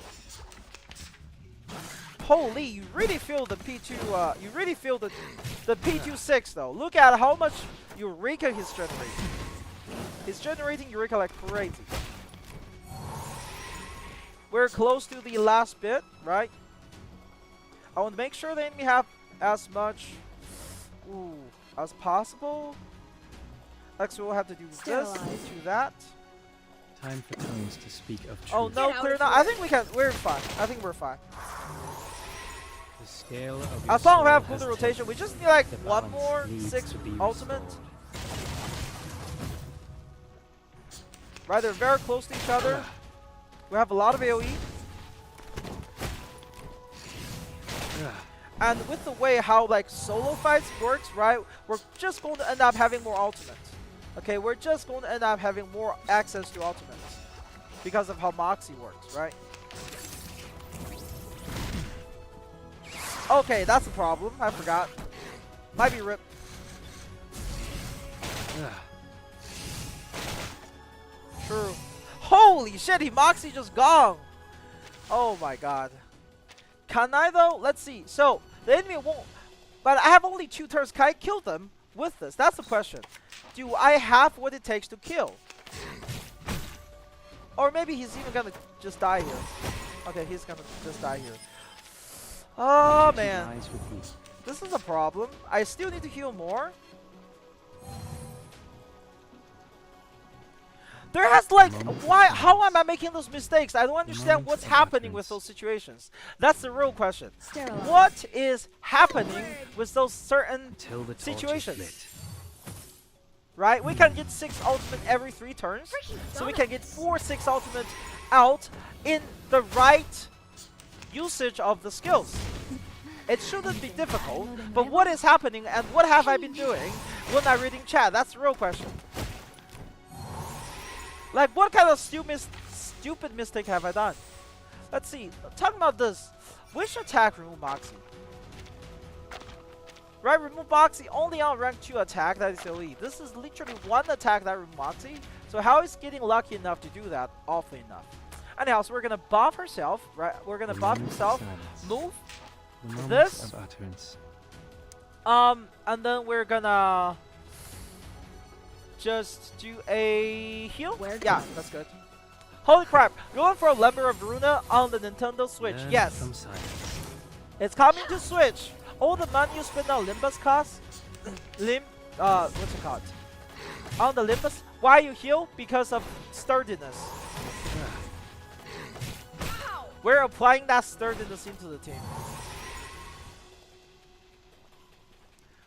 Holy, you really feel the P2. You really feel the P26 though. Look at how much Eureka he's generating. He's generating Eureka like crazy. We're close to the last bit, right? I want to make sure the enemy have as much as possible. Actually, we'll have to do this, do that. time for tongues to speak of truth. Oh no, clear now. I think we can. We're fine. I think we're fine. The scale of your As long as we soul have has good rotation, tilted. we just need like The one balance more needs 6 to be ultimate. restored. Right, they're very close to each other. We have a lot of AoE. And with the way how like solo fights works, right, we're just going to end up having more ultimates. Okay, we're just going to end up having more access to ultimates because of how Moxie works, right? Okay, that's a problem. I forgot. Might be ripped. True. Holy shit, he Moxie just gone. Oh my god. Can I though? Let's see. So, the enemy won't... But I have only 2 turns. Can I kill them with this? That's the question. Do I have what it takes to kill? Or maybe he's even gonna just die here. Okay, he's gonna just die here. Oh man. Lies with you. This is a problem. I still need to heal more. There has like, why, how am I making those mistakes? I don't understand what's happening with those situations. That's the real question. What is happening with those certain Till the torch is situations? lit. Right? We can get 6 ultimate every 3 turns. So we can get 4 6 ultimate out in the right usage of the skills. It shouldn't be difficult, but what is happening and what have I been doing when I'm reading chat? That's the real question. Like, what kind of stupid mistake have I done? Let's see. Talking about this. Which attack remove Moxie? Right, remove Moxie only on rank 2 attack, that is elite. This is literally 1 attack that remove Moxie. So how is getting lucky enough to do that? Awfully enough. Anyhow, so we're gonna buff herself, right? We're gonna buff himself, move, The moment this. of utterance. and then we're gonna just do a heal. Yeah, that's good. Holy crap! Going for a Limbo of Runa on the Nintendo Switch. Learn Yes, from silence. it's coming to Switch. All the money you spend on Limbus cost, what's it called? On the Limbus. Why you heal? Because of sturdiness. We're applying that sturdiness into the team.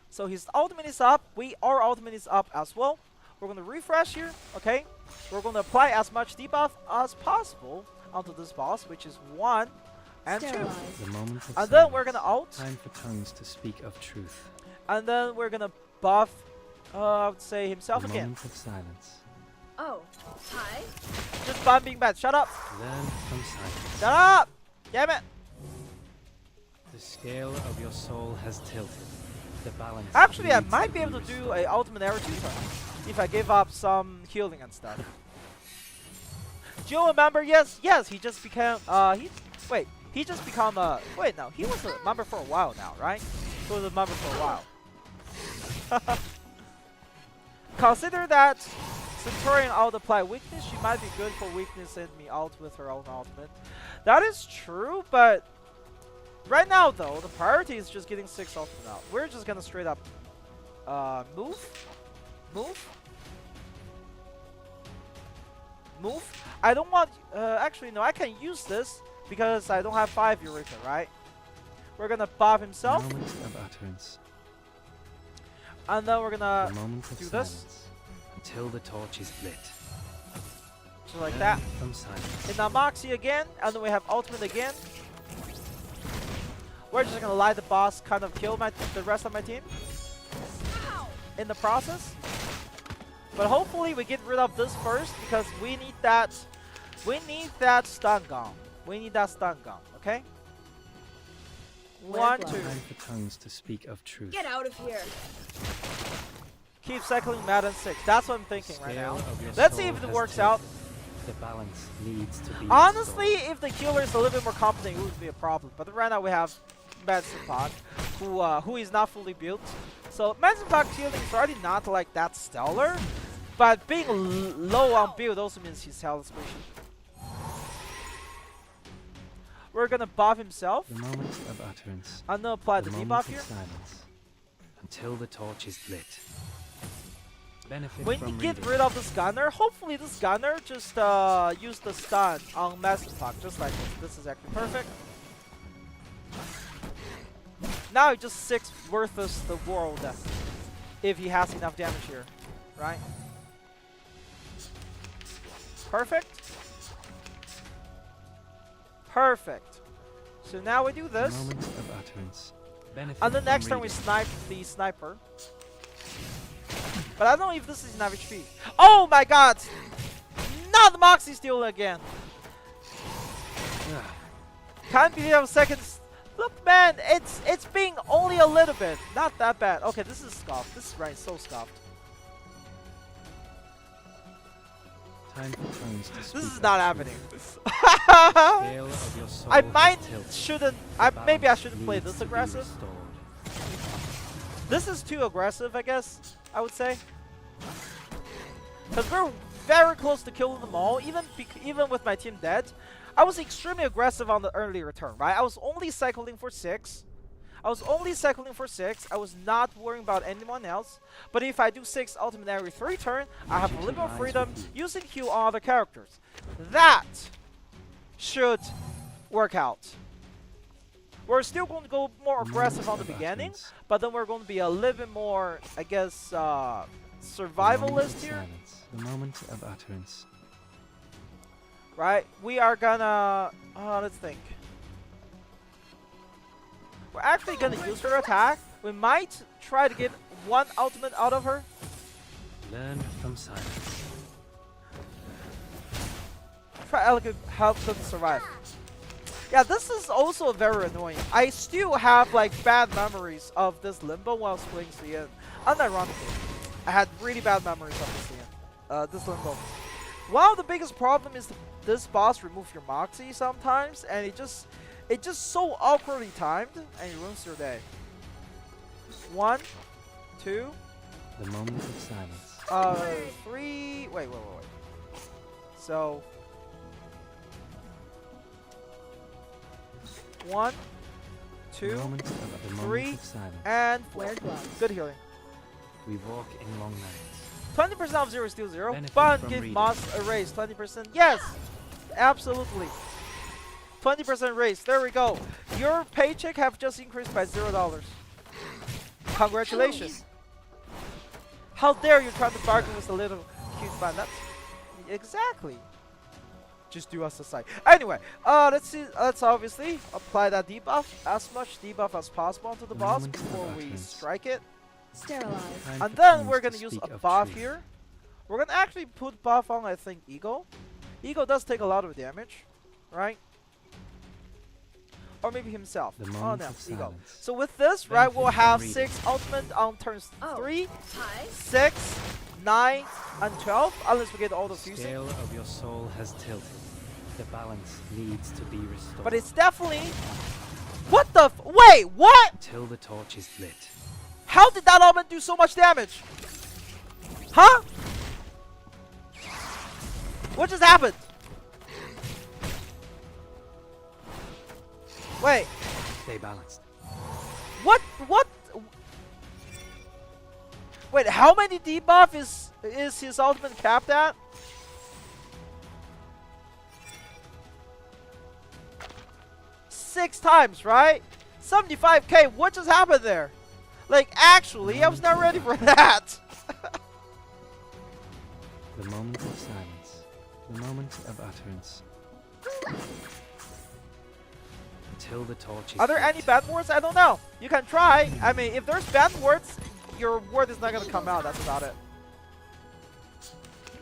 So his ultimate is up. Our ultimate is up as well. We're going to refresh here, okay? We're going to apply as much debuff as possible onto this boss, which is 1 and 2. The moment of And then silence. we're going to ult. Time for tongues to speak of truth. And then we're going to buff, I would say, himself The again. moment of silence. Oh, hi. Just Bam being bad. Shut up. Learn from silence. Shut up. Damn it. The scale of your soul has tilted. The balance. Actually, I needs might be be able to do restored. a ultimate every 2 turns if I give up some healing and stuff. Do you remember? Yes, he just became, he just become wait, no, he was a member for a while now, right? He was a member for a while. Consider that Centurion out apply weakness. She might be good for weakness and me out with her own ultimate. That is true, but right now though, the priority is just getting 6 ultimate out. We're just gonna straight up move, move. I don't want. Actually, no. I can use this because I don't have 5 Eureka, right? We're gonna buff himself, Moment of utterance. and then we're The gonna moment of do this. silence. Until the torch is lit. just like that. Learn from silence. And now Moxie again, and then we have ultimate again. We're just gonna let the boss kind of kill the rest of my team in the process. But hopefully we get rid of this first because we need that. We need that stun gun. We need that stun gun. Okay. One, two. Time for tongues to speak of truth. Get out of here. Keep cycling Madden 6. That's what I'm thinking right Scale now. of your Let's see soul if it has works out. tilted. The balance needs to be Honestly, restored. if the healer is a little bit more competent, it would be a problem. But right now we have Medicine Pod, who is not fully built. So Medicine Pod healing is already not like that stellar, but being low on build also means he's health squishy. We're gonna buff himself. The moment of utterance. I'm gonna apply the moment debuff of here. silence. Until the torch is lit. Benefit When from you get reading. rid of this gunner, hopefully this gunner just use the stun on Medicine Pod, just like this. This is actually perfect. Now he just 6 worthless the world if he has enough damage here, right? Perfect. Perfect. So now we do The this, moment of utterance. Benefit and then from next turn we reading. snipe the sniper. But I don't know if this is enough HP. Oh my god! Not the Moxie steal again. Ah, Can't believe I'm seconds. Look, man, it's being only a little bit, not that bad. Okay, this is scuffed. This is right, so scuffed. time for tongues to speak This is of not truth. happening. Scale of your soul I has might tilted. shouldn't. The Maybe I balance shouldn't play needs this to be aggressive. restored. This is too aggressive, I guess. I would say. Because we're very close to killing them all, even with my team dead. I was extremely aggressive on the earlier turn, right? I was only cycling for 6. I was not worrying about anyone else. But if I do 6 ultimate every 3 turn, I have a little more freedom using Q on other characters. That should work out. We're still going to go more The aggressive on moment the of beginning, utterance. but then we're going to be a little bit more, I guess, The moment survivalist of here. silence. The moment of utterance. Right? We are gonna... let's think. We're actually gonna use her attack. We might try to get 1 ultimate out of her. Learn from silence. Try to help them survive. Yeah, this is also very annoying. I still have like bad memories of this Limbo while I was playing CN. Unironically, I had really bad memories of this CN. This Limbo. One of the biggest problem is this boss remove your Moxie sometimes, and it just so awkwardly timed, and it ruins your day. 1, 2, The moment of silence. 3. Wait. So 1, The 2, moment of, the 3, moment of silence. and 4. Wear gloves. Good healing. We walk in long nights. 20% of 0 is still 0. Benefit But from give reading. mods a raise. 20%. Yes! Absolutely. 20% raise. There we go. Your paycheck have just increased by $0. Congratulations. How dare you try to bargain with a little cute man? That's exactly. Just do us a side. Anyway, let's see. Let's obviously apply that debuff, as much debuff as possible onto the The boss moment of before we utterance. strike it. Sterilize. Time And for then tongues we're to gonna use speak a of buff truth. here. We're gonna actually put buff on, I think, Ego. Ego does take a lot of damage, right? Or maybe himself. The Oh moment no, of Ego. silence. So with this, right, Benefit we'll from have reading. 6 ultimate on turns Oh. 3, Hi. 6, 9, and 12, unless we get all the fusing. Scale of your soul has tilted. The balance needs to be restored. But it's definitely... What the wait, what? Until the torch is lit. How did that element do so much damage? Huh? What just happened? Wait, Stay balanced. what? Wait, how many debuff is his ultimate capped at? 6 times, right? 75k, what just happened there? Like, actually, I was not ready for that. The moment of silence. The moment of utterance. Until the torch is Are there lit. any bad words? I don't know. You can try. I mean, if there's bad words, your word is not going to come out. That's about it.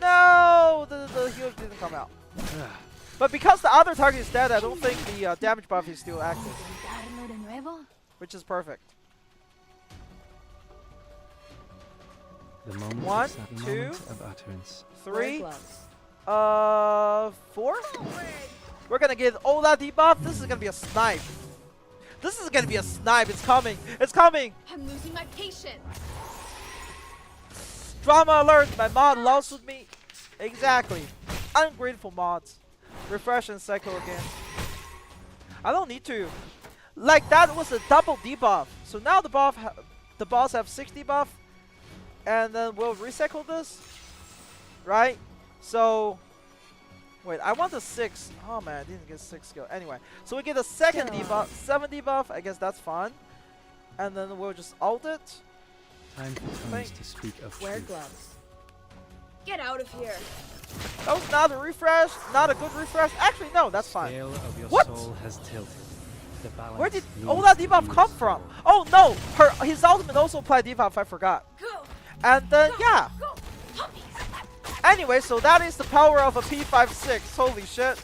No! The heals didn't come out. But because the other target is dead, I don't think the damage buff is still active. Which is perfect. The moment One, of silence. two, The moment of utterance. 3, 4. We're gonna get all that debuff. This is gonna be a snipe. This is gonna be a snipe. It's coming. It's coming. I'm losing my patience. Drama alert. My mod lost with me. Exactly. Ungrateful mods. Refresh and cycle again. I don't need to. Like that was a double debuff. So now the boss have 6 debuff, and then we'll recycle this, right? So. Wait, I want the 6. Oh man, I didn't get 6 skill. Anyway, so we get a second debuff, 7 debuff. I guess that's fun. And then we'll just ult it. Time for tongues to speak of Wear truth. gloves. Get out of here. That was not a refresh, not a good refresh. Actually, no, that's fine. Scale of your What? soul has tilted. The balance Where did needs all that to debuff be come from? restored. Oh no, his ultimate also applied debuff. I forgot. Go. And then yeah. Go. Puppies. Anyway, so that is the power of a P56. Holy shit.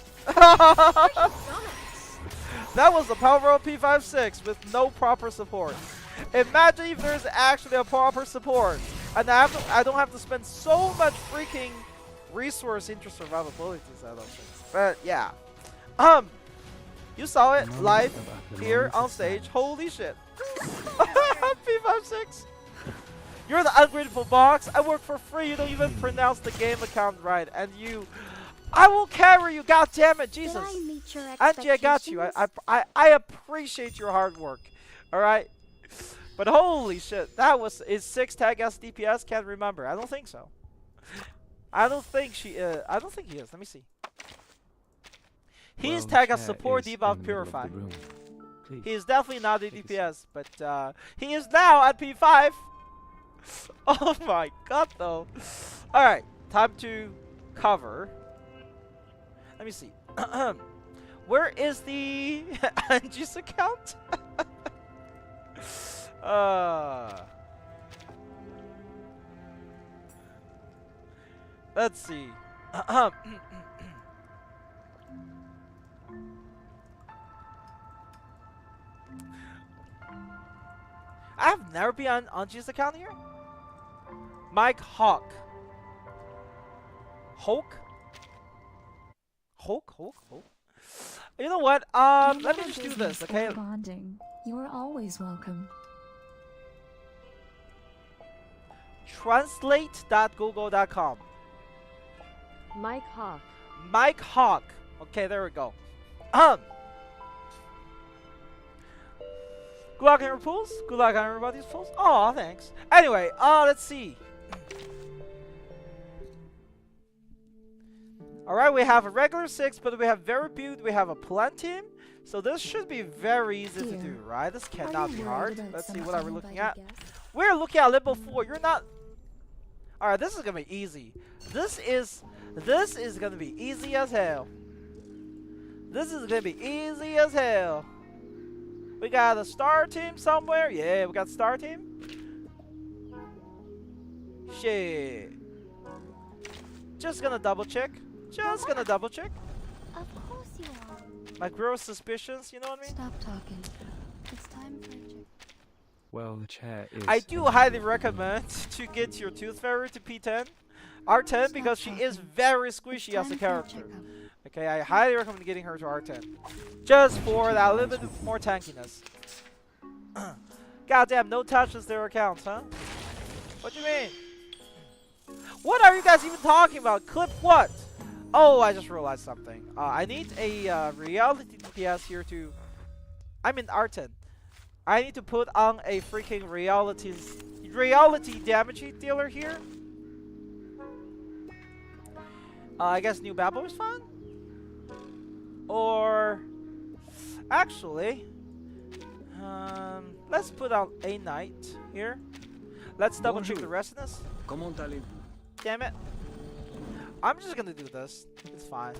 That was the power of P56 with no proper support. Imagine if there's actually a proper support, and I don't have to spend so much freaking resource into survivabilities. I don't think. But yeah, you saw it live here on stage. Holy shit. P56. You're the ungrateful box. I work for free. You don't even pronounce the game account right, and I will carry you. God damn it, Jesus. Did I meet your Angie, I got you. I appreciate your hard work. All right. But holy shit, is 6 tag as DPS? Can't remember. I don't think so. I don't think he is. Let me see. He's Well, tag as chair support is in debuff the middle of the purify. room. Please. He is definitely not a Take a DPS, but he is now at P5. Oh my god, though. Alright, time to cover. Let me see. Where is the Angie's account? Let's see. I have never been on Angie's account here. Mike Hawk. Hulk? You know what? Let me just do this, okay? Bonding. You are always welcome. Translate.google.com. Mike Hawk. Mike Hawk. Okay, there we go. Good luck on your pools. Good luck on everybody's pools. Oh, thanks. Anyway, let's see. Alright, we have a regular 6, but we have very build, we have a Plantium. So this should be very easy to do, right? This cannot be hard. Let's see, what are we looking at? We're looking at Limbo 4. You're not... Alright, this is gonna be easy. This is gonna be easy as hell. This is gonna be easy as hell. We got a star team somewhere. Yeah, we got star team. Shit. Just gonna double check. Just gonna double check. Of course you are. My gross suspicions, you know what I mean? Stop talking. It's time for a check. Well, the chair is. I do highly recommend to get your Tooth Fairy to P10. R10 because she is very squishy as a character. Okay, I highly recommend getting her to R10. Just for that little bit more tankiness. Goddamn, no touches their accounts, huh? What do you mean? What are you guys even talking about? Clip what? Oh, I just realized something. I need a reality DPS here to... I'm in R10. I need to put on a freaking reality damage dealer here. I guess new Babbo is fine? Or... Actually, let's put out a knight here. Let's double check the resonance. Comment allez-vous? Damn it. I'm just gonna do this. It's fine.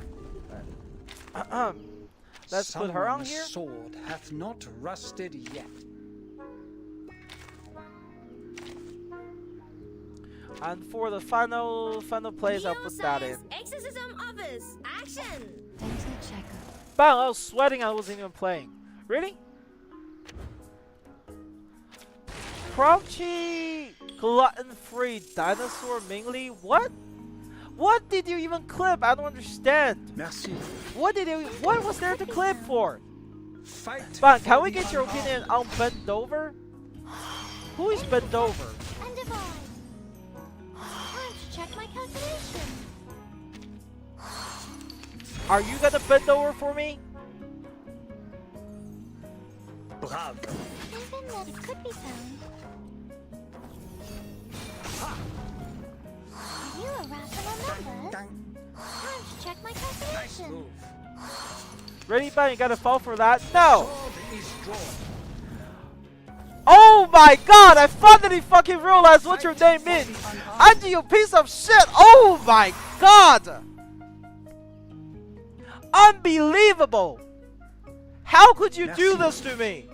Let's put her on Someone's here. sword hath not rusted yet. And for the final place, I'll put that in. Exorcism others. Action. Dental checker. Bang! I was sweating. I wasn't even playing. Really? Crouchy, glutton-free dinosaur Mingli. What? What did you even clip? I don't understand. Merci. What did you? What was there to clip for? Fight. Bang! Can we get your opinion on Bend Over? Who is Bend Over? And divine. Time to check my calculation. Are you gonna bend over for me? Bravo. Even that it could be found. Are you a rational number? Time to check my Nice calculation. move. Ready, Bang? You gotta fall for that? No! Sword is drawn. Oh my god! I finally fucking realized what your name means! Andy, you piece of shit! Oh my god! Unbelievable! How could you do this to me?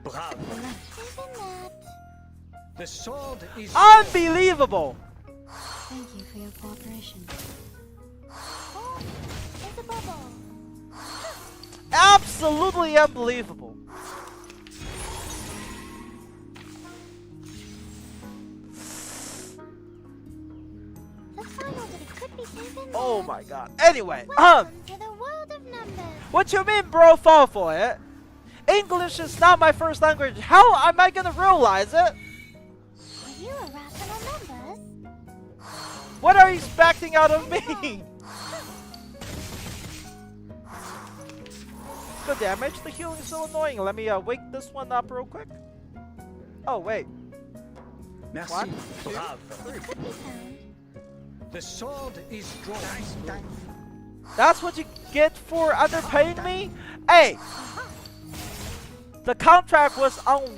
Bravo. Even that. The sword is drawn. Unbelievable! Thank you for your cooperation. Oh, it's a bubble. Absolutely unbelievable! The final that it could be even Oh that. my god. Anyway, Welcome to the world of numbers. what you mean, bro? Fall for it? English is not my first language. How am I gonna realize it? Are you a rational numbers? What are you expecting out of me? Good damage. The healing is so annoying. Let me wake this one up real quick. Oh wait. Merci. What? Bravo. It could be found. The sword is drawn. Nice move. That's what you get for underpaying me? Hey! The contract was on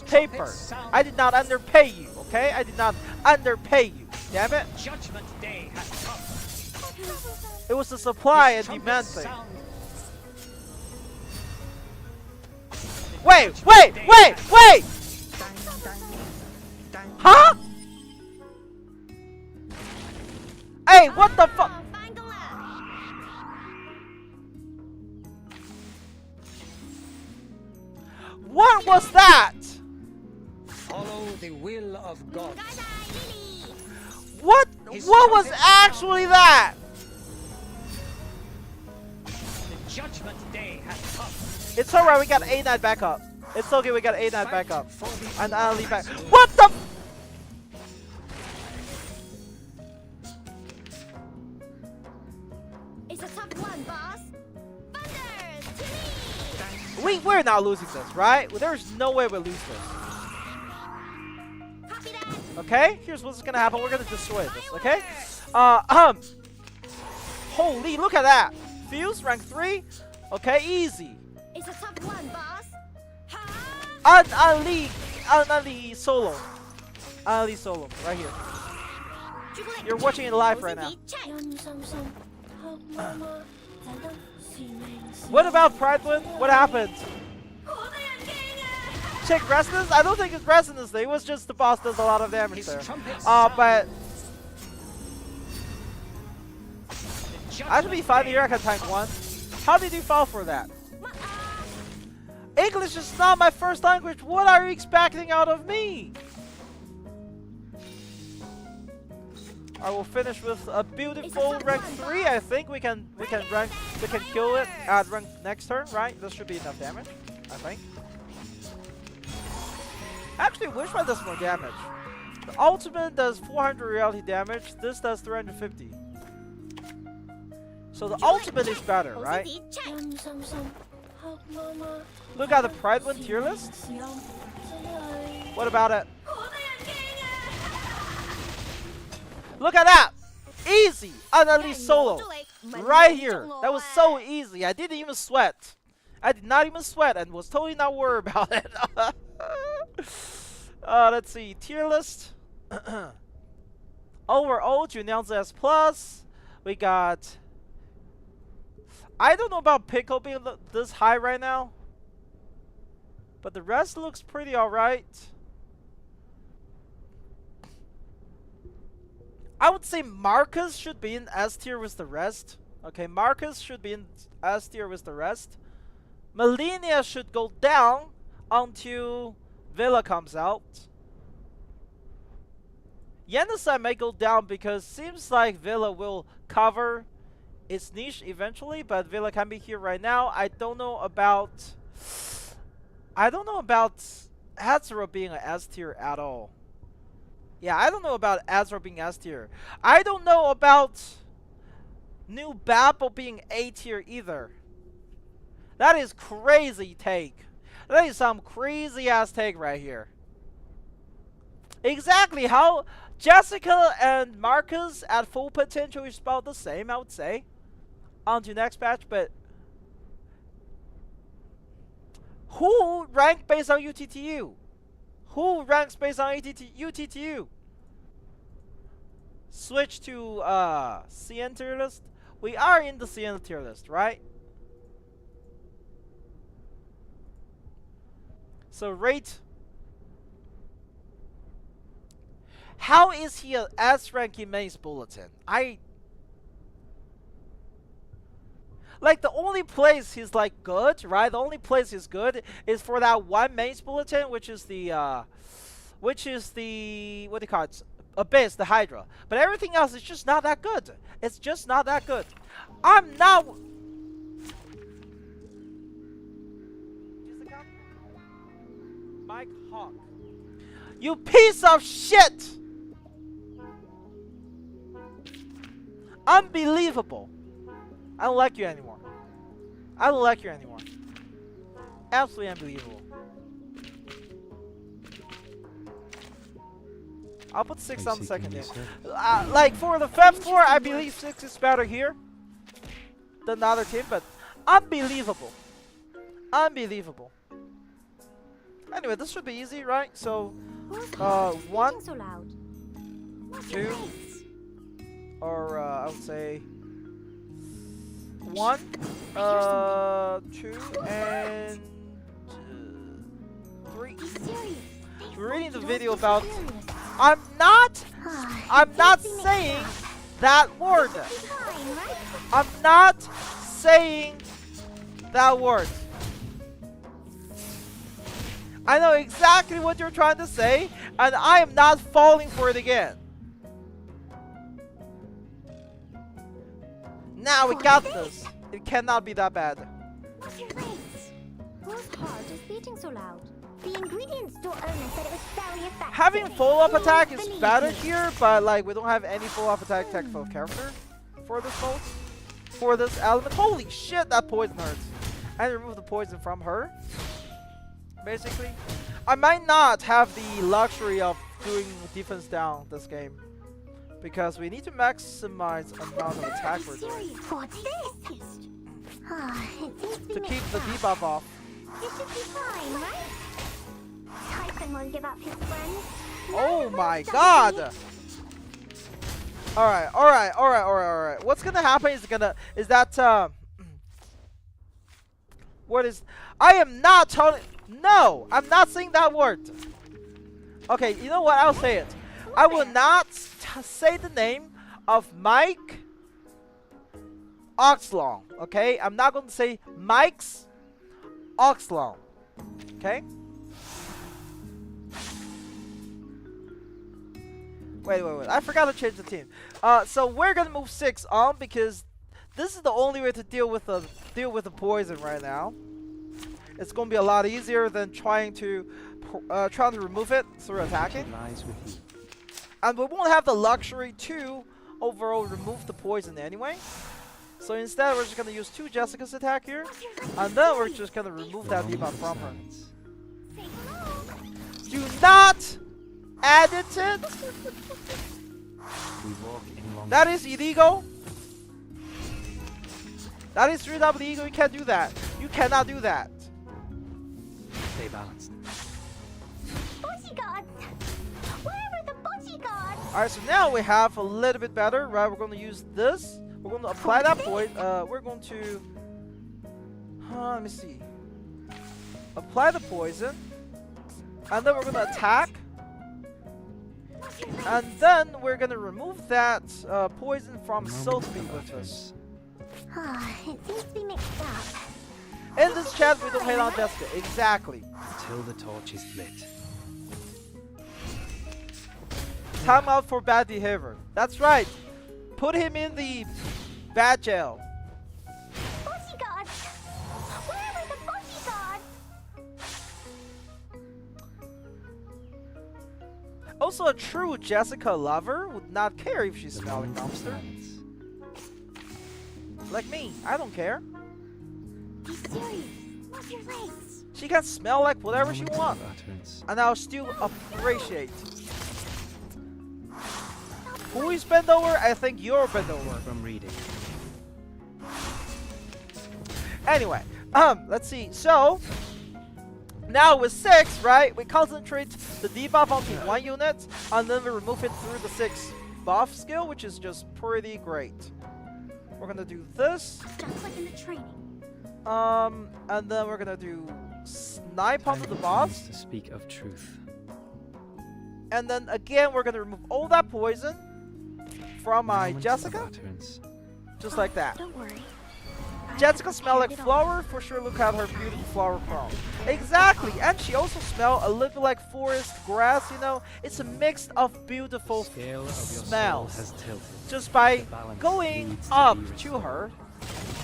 paper. I did not underpay you, okay? I did not underpay you. Damn it. Judgment Day has come. It was the supply and Trumpet demand thing. sound. Wait! Huh? Hey, what the fuck? Oh, Bangala. What was that? Follow the will of God. What was actually that? The Judgment Day has come. It's alright, we got A9 back up. It's okay, we got A9 back up. For the And Ali back. What the? It's a tough one, boss. Thunders to me. We're not losing this, right? There's no way we lose this. Copy that. Okay? Here's what's gonna happen. We're gonna destroy this, okay? Holy, look at that. Fuse, rank 3. Okay, easy. It's a tough one, boss. Ha! Ali solo. Ali solo, right here. You're watching it live right now. Check. What about Pridewind? What happened? Check resonance? I don't think it's resonance. It was just the boss does a lot of damage His there. trumpet But The I should be fine here. I can tank one. How did you fall for that? English is not my first language. What are you expecting out of me? I will finish with a beautiful rank 3. I think we can kill it at rank next turn, right? This should be enough damage, I think. Actually, which one does more damage? The ultimate does 400 reality damage. This does 350. So the ultimate is better, right? Check. Look at the Pridewind tier list. What about it? Look at that! Easy! Unleashed solo. Right here. That was so easy. I didn't even sweat. I did not even sweat and was totally not worried about it. Let's see. Tier list. Overall, to announce as plus, we got. I don't know about Pickle being this high right now, but the rest looks pretty alright. I would say Marcus should be in S tier with the rest. Okay, Marcus should be in S tier with the rest. Melania should go down until Villa comes out. Yenasai may go down because seems like Villa will cover its niche eventually, but Villa can be here right now. I don't know about Azra being an S tier at all. Yeah, I don't know about Azra being S tier. I don't know about New Babel being A tier either. That is crazy take. That is some crazy ass take right here. Exactly how Jessica and Marcus at full potential is about the same, I would say. On to next patch, but who ranked based on UTTU? Who ranks based on UTTU? Switch to CN tier list. We are in the CN tier list, right? So rate. How is he a S rank in mains bulletin? Like the only place he's like good, right? The only place he's good is for that one mains bulletin, which is the what do you call it? Abyss, the Hydra. But everything else is just not that good. It's just not that good. I'm not. Mike Hawk. You piece of shit! Unbelievable. I don't like you anymore. I don't like you anymore. Absolutely unbelievable. I'll put 6 on the second name. Like for the fifth floor, I believe 6 is better here than the other team, but unbelievable. Unbelievable. Anyway, this should be easy, right? So, 1, 2, or I would say 1, 2, and 3. We're reading the video about. I'm not saying that word. I'm not saying that word. I know exactly what you're trying to say, and I am not falling for it again. Now we got this. It cannot be that bad. What's your face? Whose heart is beating so loud? The ingredients store owner said it was very effective. Having follow-up attack is better here, but like we don't have any follow-up attack tech for character for this mode. For this element. Holy shit, that poison hurts. I remove the poison from her. Basically, I might not have the luxury of doing defense down this game because we need to maximize amount of attack we're doing What's this? to keep the debuff off. It should be fine, right? Typhon won't give up his friends. Oh my god! Alright. What's gonna happen is that what is I am not telling. No, I'm not saying that word. Okay, you know what? I'll say it. I will not say the name of Mike Oxlong. Okay, I'm not going to say Mike's Oxlong. Okay. Wait. I forgot to change the team. So we're gonna move 6 on because this is the only way to deal with the poison right now. It's going to be a lot easier than trying to remove it through attacking. And we won't have the luxury to overall remove the poison anyway. So instead, we're just going to use 2 Jessica's attack here. And then we're just going to remove that debuff from her. Do not edit it. That is illegal. That is 3 the eagle. You can't do that. You cannot do that. Stay balanced. Bodyguards! Where are the bodyguards? Alright, so now we have a little bit better, right? We're going to use this. We're going to apply that point. We're going to... let me see. Apply the poison. And then we're going to attack. And then we're going to remove that poison from Sophie with us. It seems to be mixed up. In this chat, we don't hate on Jessica. Exactly. Until the torch is lit. Time out for bad behavior. That's right. Put him in the bad jail. Bodyguards! Where are the bodyguards? Also, a true Jessica lover would not care if she's The smelling moment of dumpster. silence. Like me, I don't care. Be serious. Move your legs. She can smell like whatever she Moment of wants. utterance. And I'll still appreciate. Who is bent over? I think you're bent over. From reading. Anyway, let's see. So, now with 6, right, we concentrate the debuff onto 1 unit, and then we remove it through the 6 buff skill, which is just pretty great. We're gonna do this, Just like in the training. and then we're gonna do snipe onto the boss, To speak of truth. and then again we're gonna remove all that poison from my Moment of Jessica, utterance. just like that. Don't worry. Jessica smell like flower, for sure. Look at her beautiful flower crown. Exactly, and she also smell a little like forest grass, you know. It's a mix of beautiful Scale of your soul smells. has tilted. Just by The balance going needs to up be to restored. her,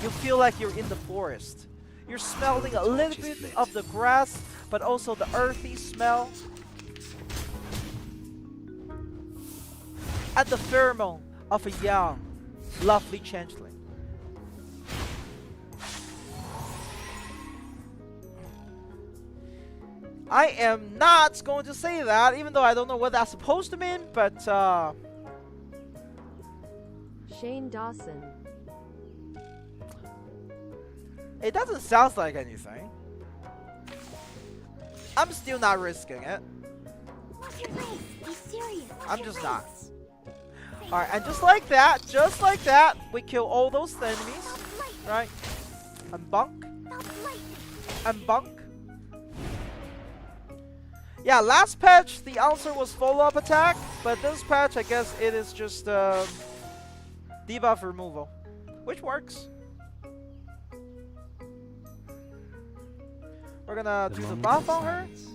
you feel like you're in the forest. You're smelling a torch little is bit lit. of the grass, but also the earthy smell. And the pheromone of a young, lovely changeling. I am not going to say that, even though I don't know what that's supposed to mean, but Shane Dawson. it doesn't sound like anything. I'm still not risking it. Move your legs. Be serious. Move I'm your just legs. not. Alright, and just like that, we kill all those enemies, Not lightning. right? And bunk, Not lightning. and bunk. Yeah, last patch, the answer was follow-up attack, but this patch, I guess it is just debuff removal, which works. We're gonna do the moment buff of on her. silence.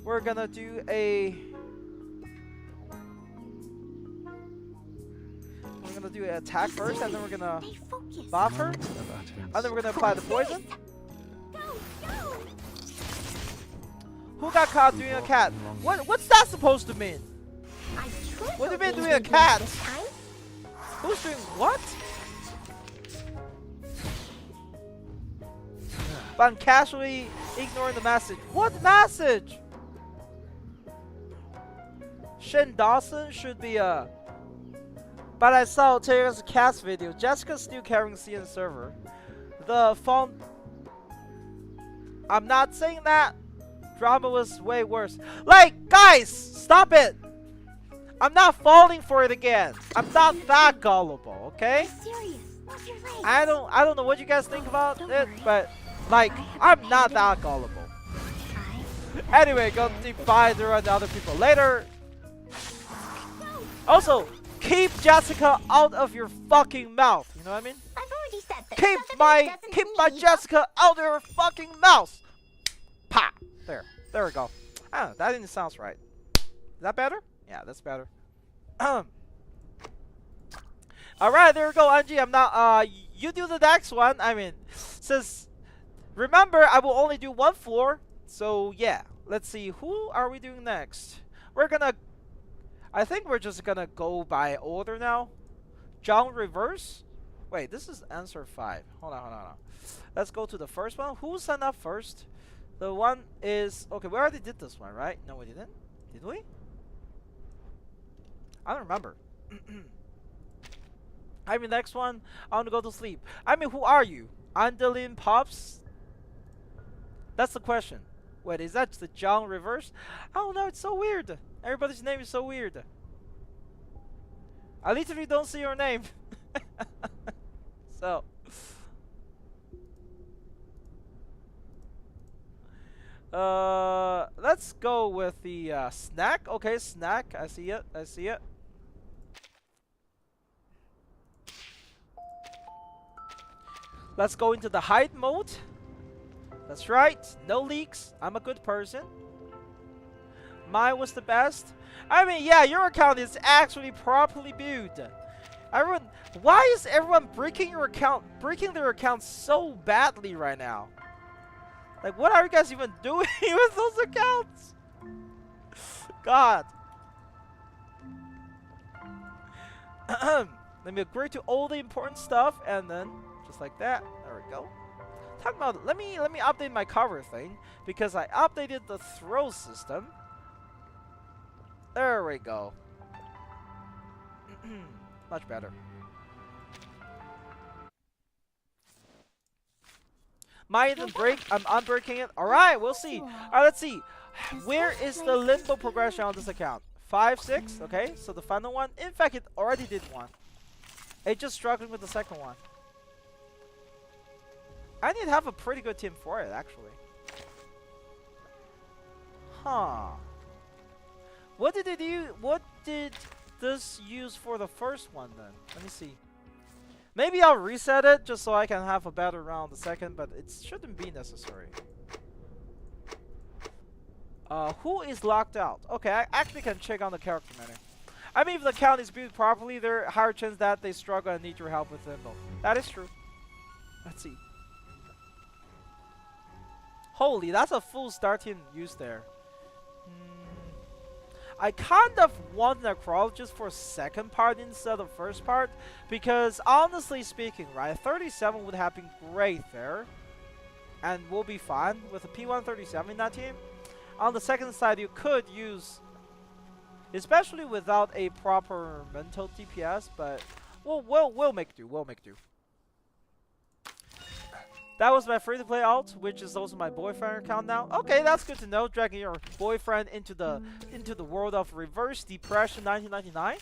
We're gonna do a... We're gonna do an attack first, and then we're gonna Stay focused. buff her, Moment of utterance. and then we're gonna apply the poison. Go, go. Who got caught doing a cat? What's that supposed to mean? I tried What do you mean hoping doing a you'd cat? this time. Who's doing what? But I'm casually ignoring the message. What message? Shen Dawson should be a... But I saw Taylor's cast video. Jessica's still carrying CN server. The font... I'm not saying that. Drama was way worse. Like, guys, stop it. I'm not falling for it again. I'm not that gullible, okay? Be serious. Move your legs. I don't know what you guys think about Don't it, worry. but like I'm not that gullible. I Anyway, go defy the other people later. Also, keep Jessica out of your fucking mouth. You know what I mean? I've already said that. Keep Sophie doesn't my need- Jessica out of your fucking mouth. Pa. There we go. Ah, that didn't sound right. Is that better? Yeah, that's better. All right, there we go, Angie. I'm not. You do the next one. I mean, since remember, I will only do one floor. So yeah, let's see. Who are we doing next? We're gonna. I think we're just gonna go by order now. John reverse. Wait, this is answer 5. Hold on. Let's go to the first one. Who signed up first? The one is okay. We already did this one, right? No, we didn't. Did we? I don't remember. I mean, next one, I want to go to sleep. I mean, who are you? Andalin Pops? That's the question. Wait, is that the John reverse? I don't know, it's so weird. Everybody's name is so weird. I literally don't see your name. So. Let's go with the snack. Okay, snack. I see it. I see it. Let's go into the hide mode. That's right. No leaks. I'm a good person. Mine was the best. I mean, yeah, your account is actually properly built. Everyone, why is everyone breaking their account so badly right now? Like, what are you guys even doing with those accounts? God. Let me agree to all the important stuff, and then just like that. There we go. Talk about. Let me update my cover thing because I updated the throw system. There we go. Much better. Might even break. I'm unbreaking it. Alright, we'll see. Alright, let's see. Where is the limbo progression on this account? 5, 6. Okay, so the final one. In fact, it already did one. It just struggling with the second one. I need to have a pretty good team for it, actually. Huh. What did it use? What did this use for the first one then? Let me see. Maybe I'll reset it just so I can have a better round the second, but it shouldn't be necessary. Who is locked out? Okay, I actually can check on the character menu. I mean, if the account is built properly, there are higher chance that they struggle and need your help with Limbo. That is true. Let's see. Holy, that's a full starting use there. I kind of want Necrologist for second part instead of first part, because honestly speaking, right, 37 would have been great there, and we'll be fine with a P137 in that team. On the second side, you could use, especially without a proper mental DPS, but we'll make do. We'll make do. That was my free-to-play alt, which is also my boyfriend account now. Okay, that's good to know. Dragging your boyfriend into the world of Reverse Depression 1999.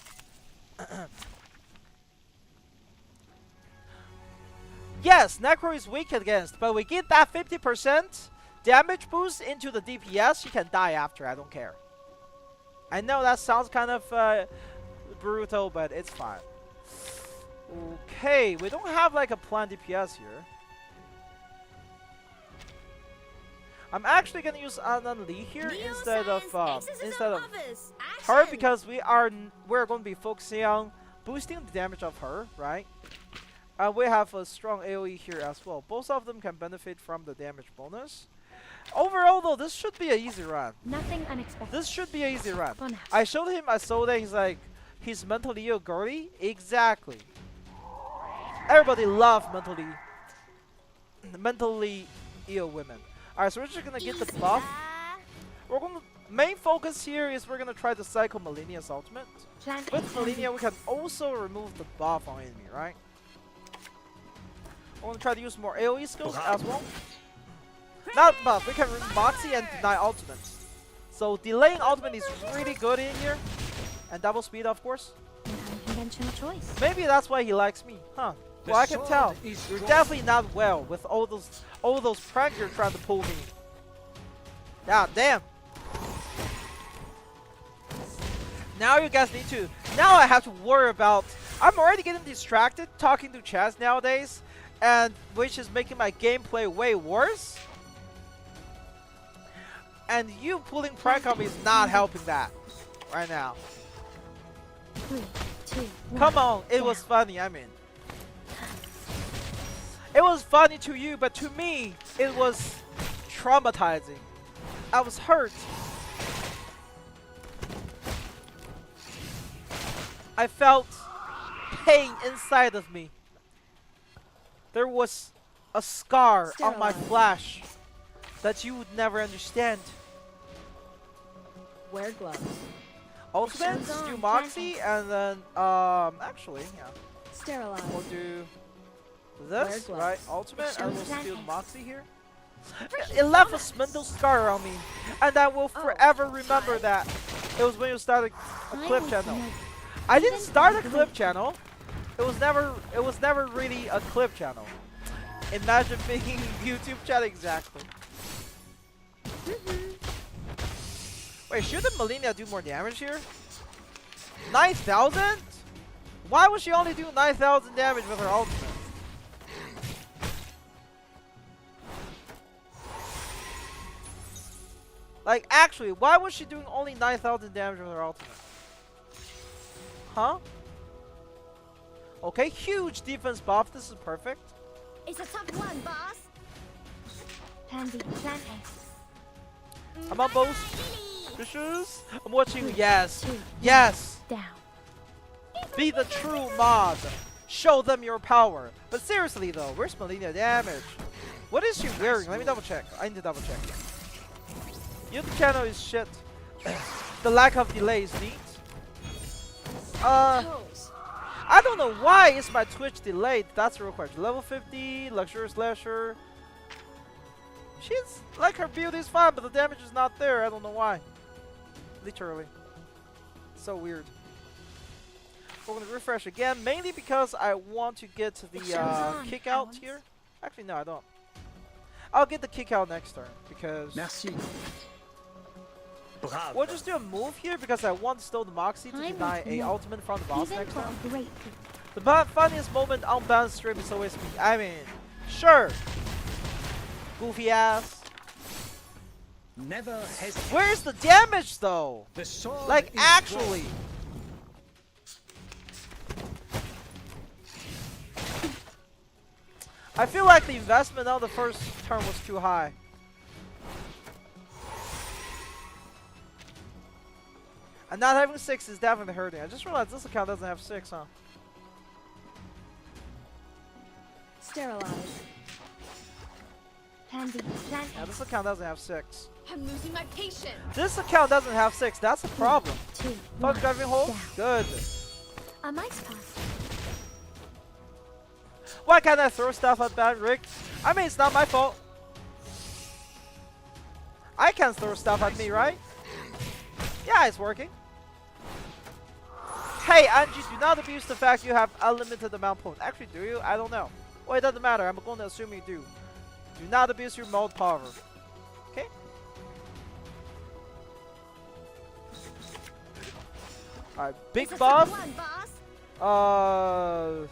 Yes, Necro is weak against, but we get that 50% damage boost into the DPS. You can die after. I don't care. I know that sounds kind of brutal, but it's fine. Okay, we don't have like a planned DPS here. I'm actually gonna use Anan Lee here instead of her because we're gonna be focusing on boosting the damage of her, right? And we have a strong AoE here as well. Both of them can benefit from the damage bonus. Overall, though, this should be an easy run. Nothing unexpected. This should be an easy run. I showed him a Soda. He's like, he's mentally ill girly. Exactly. Everybody loves mentally ill women. Alright, so we're just gonna get the buff. We're gonna main focus here is we're gonna try to cycle Malenia's ultimate. With Malenia, we can also remove the buff on enemy, right? We're gonna try to use more AoE skills as well. Not buff, we can remove Moxie and deny ultimates. So delaying ultimate is really good in here. And double speed, of course. Unconventional choice. Maybe that's why he likes me, huh? Well, I can tell. You're definitely not well with all those pranks you're trying to pull me. God damn. Now you guys need to. Now I have to worry about. I'm already getting distracted talking to Chaz nowadays, and which is making my gameplay way worse. And you pulling prank on me is not helping that right now. 3, 2, 1. Come on, it was funny. I mean. It was funny to you, but to me, it was traumatizing. I was hurt. I felt pain inside of me. There was a scar on my flesh that you would never understand. Wear gloves. Ultimate, do Moxie, and then, actually, yeah. Sterilize. We'll do this, Wear right? gloves. Ultimate, and we'll Shows steal that- Moxie here. It left a Smindle scar on me, and I will forever remember that. It was when you started a I clip want channel. to know. I didn't start a clip channel. It was never really a clip channel. Imagine being YouTube channel exactly. Wait, shouldn't Melina do more damage here? 9,000? Why would she only do 9,000 damage with her ultimate? Like, actually, why was she doing only 9,000 damage with her ultimate? Huh? Okay, huge defense buff. This is perfect. It's a tough one, boss. Plan B, plan A. I'm on both fishes. I'm watching you. Yes. 2, Yes. down. Be the true mod. Show them your power. But seriously though, where's Melina damage? What is she wearing? Let me double check. I need to double check. YouTube channel is shit. The lack of delay is neat. I don't know why is my Twitch delayed. That's the real question. Level 50, luxurious slasher. She's like her build is fine, but the damage is not there. I don't know why. Literally. So weird. We're gonna refresh again, mainly because I want to get to the kick out here. Actually, no, I don't. I'll get the kick out next turn because Merci. Bravo. we'll just do a move here because I want to steal the Moxie to I deny want a more. ultimate from the boss Even next for turn. a great The funniest moment on bound stream is always me. I mean, sure. Goofy ass. Never hesitate. Where's the damage though? The sword Like is actually. I feel like the investment on the first turn was too high. And not having 6 is definitely hurting. I just realized this account doesn't have 6, huh? Sterilize. Plan B, plan Yeah, A. this account doesn't have 6. I'm losing my patience. This account doesn't have 6. That's a problem. 2, Fun 1, driving hole? down. Good. A mice pass. Why can't I throw stuff at bad Rick? I mean, it's not my fault. I can throw stuff at me, right? Yeah, it's working. Hey, Angie, do not abuse the fact you have unlimited amount of points. Actually, do you? I don't know. Well, it doesn't matter. I'm going to assume you do. Do not abuse your mode power. Okay? Alright, big It's a buff. tough one, boss.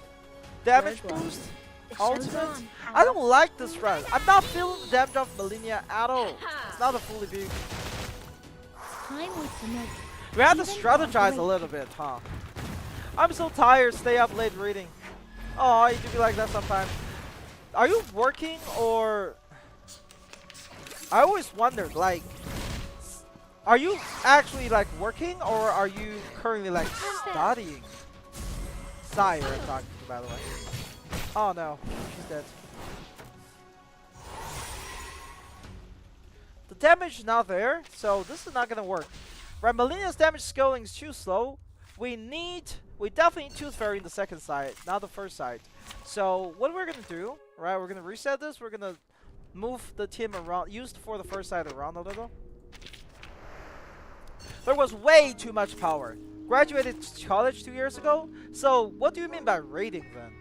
Damage Where's boost. The show's Ultimate. on. I don't like this run. I'm not feeling the damage of Melina at all. It's not a fully built. Time with the note. We have to Even strategize a great. little bit, huh? I'm so tired, stay up late reading. Oh, you do be like that sometimes. Are you working or... I always wondered, like... Are you actually like working or are you currently like studying? Sire, I'm talking to, by the way. Oh no, she's dead. The damage is not there, so this is not gonna work. Right, Melina's damage scaling is too slow. We definitely need Tooth Fairy in the second side, not the first side. So what we're gonna do, right? We're gonna reset this. We're gonna move the team around, used for the first side around a little. There was way too much power. Graduated college 2 years ago. So what do you mean by rating then?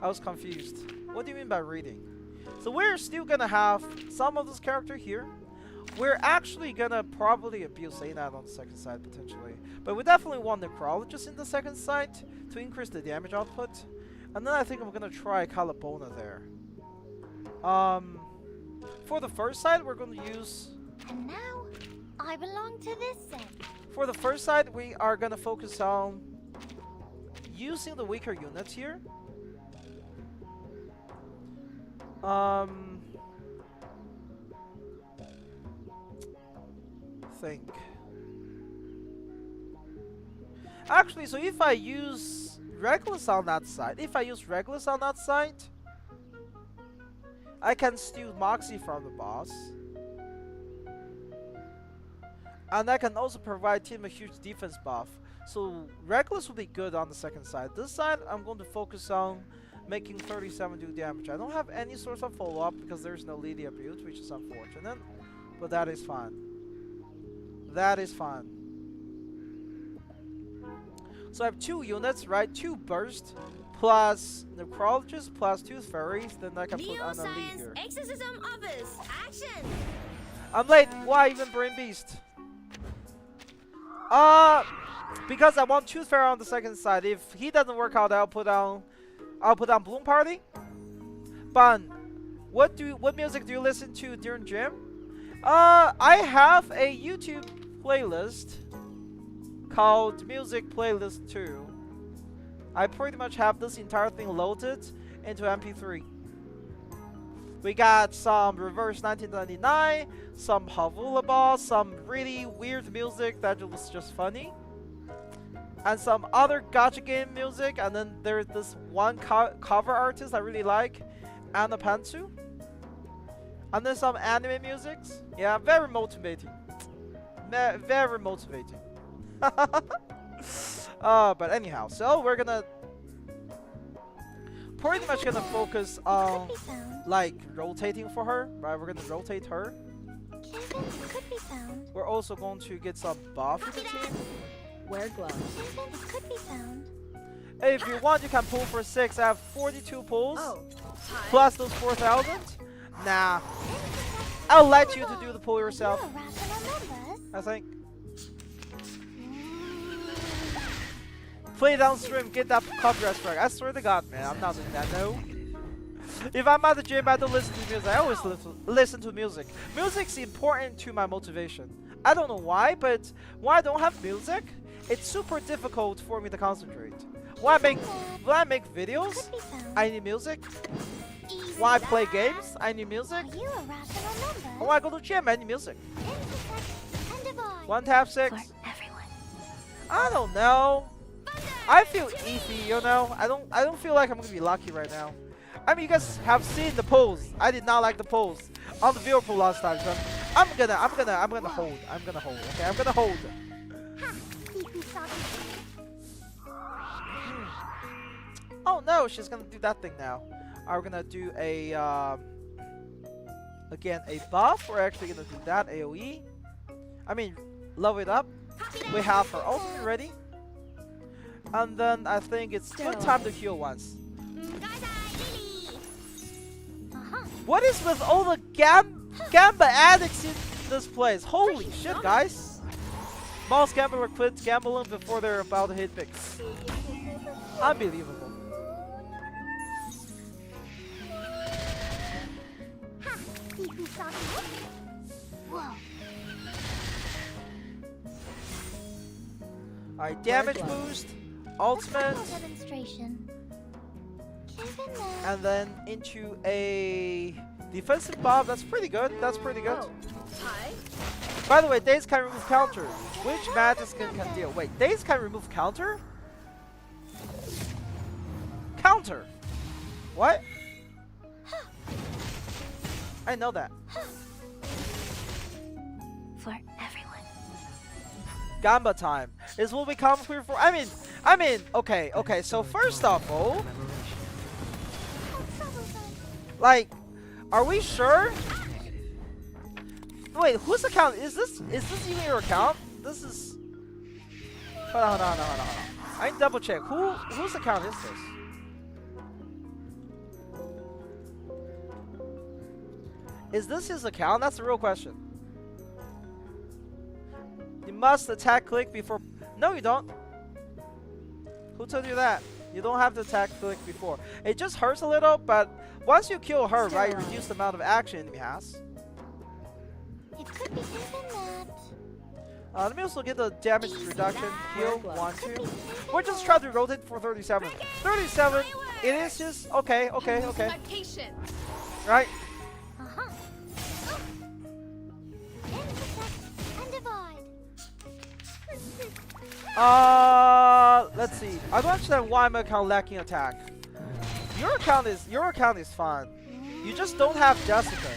I was confused. What do you mean by rating? So we're still gonna have some of this character here. We're actually gonna probably abuse Zainab on the second side potentially. But we definitely want Necrologist in the second side to increase the damage output. And then I think I'm gonna try Calabona there. For the first side we're gonna use... And now, I belong to this end. For the first side we are gonna focus on using the weaker units here. Think. Actually, so if I use Reckless on that side, I can steal Moxie from the boss. And I can also provide team a huge defense buff. So Reckless will be good on the second side. This side, I'm going to focus on making 37 do damage. I don't have any source of follow-up because there's no Lydia build, which is unfortunate. But that is fine. That is fine. So I have 2 units, right? 2 burst plus necrologist plus 2 fairies. Then I can put on a lead here. Exorcism Office. Action. I'm late. Why even Brain Beast? Because I want Tooth Fairy on the second side. If he doesn't work out, I'll put on Bloom Party. But what music do you listen to during gym? I have a YouTube playlist called Music Playlist 2. I pretty much have this entire thing loaded into MP3. We got some Reverse 1999, some Havula Ball, some really weird music that was just funny, and some other gacha game music, and then there's this one cover artist I really like, Anna Pantsu. And then some anime musics. Yeah, very motivating. Very motivating. But anyhow, so we're gonna pretty much gonna focus on like rotating for her, right? We're gonna rotate her. Kevin could be found. We're also going to get some buff in the team. Wear gloves. Kevin could be found. Hey, if you want, you can pull for 6. I have 42 pulls Oh, hi. plus those 4,000. Nah, I'll let you to do the pull yourself. You're a rational members. I think. Play downstream, get that copyright strike. I swear to God, man, I'm not doing that. No. If I'm at the gym, I don't listen to music. I always listen to music. Music's important to my motivation. I don't know why, but when I don't have music, it's super difficult for me to concentrate. When I make videos, Could be found. I need music. Easy When I play that. games, I need music. Are you a rational member? When I go to gym, I need music. Intersect and divide. 1 tap 6. For everyone. I don't know. I feel easy, you know. I don't feel like I'm gonna be lucky right now. I mean, you guys have seen the pose. I did not like the pose on the viewer pool last time, so I'm gonna hold. I'm gonna hold. Okay, I'm gonna hold. Oh no, she's gonna do that thing now. We're gonna do a again a buff. We're actually gonna do that AOE. I mean, level it up. We have her ultimate ready. And then I think it's good time to heal once. What is with all the Gamba addicts in this place? Holy shit, guys! Most gambler quit gambling before they're about to hit picks. Unbelievable. Alright, damage boost, ultimate, Demonstration. Kevin, and then into a defensive buff. That's pretty good. That's pretty good. Oh, hi. By the way, Daze can remove counter. Which Madness can deal? Wait, Daze can remove counter? Counter! What? I know that. for everyone. Gamba time is what we come here for. I mean, okay. So first of all, like, are we sure? Wait, whose account is this? Is this even your account? This is. Hold on. I need to double check. Whose account is this? Is this his account? That's the real question. You must attack click before. No, you don't. Who told you that? You don't have to attack click before. It just hurts a little, but once you kill her, right, you reduce the amount of action enemy has. It could be even that. Let me also get the damage reduction. Heal 1, 2. We're just trying to rotate for 37. 37. It is just okay. My patient. Right. Uh-huh. Intersect and divide. Let's see. I don't understand why my account lacking attack. Your account is fine. You just don't have Jessica.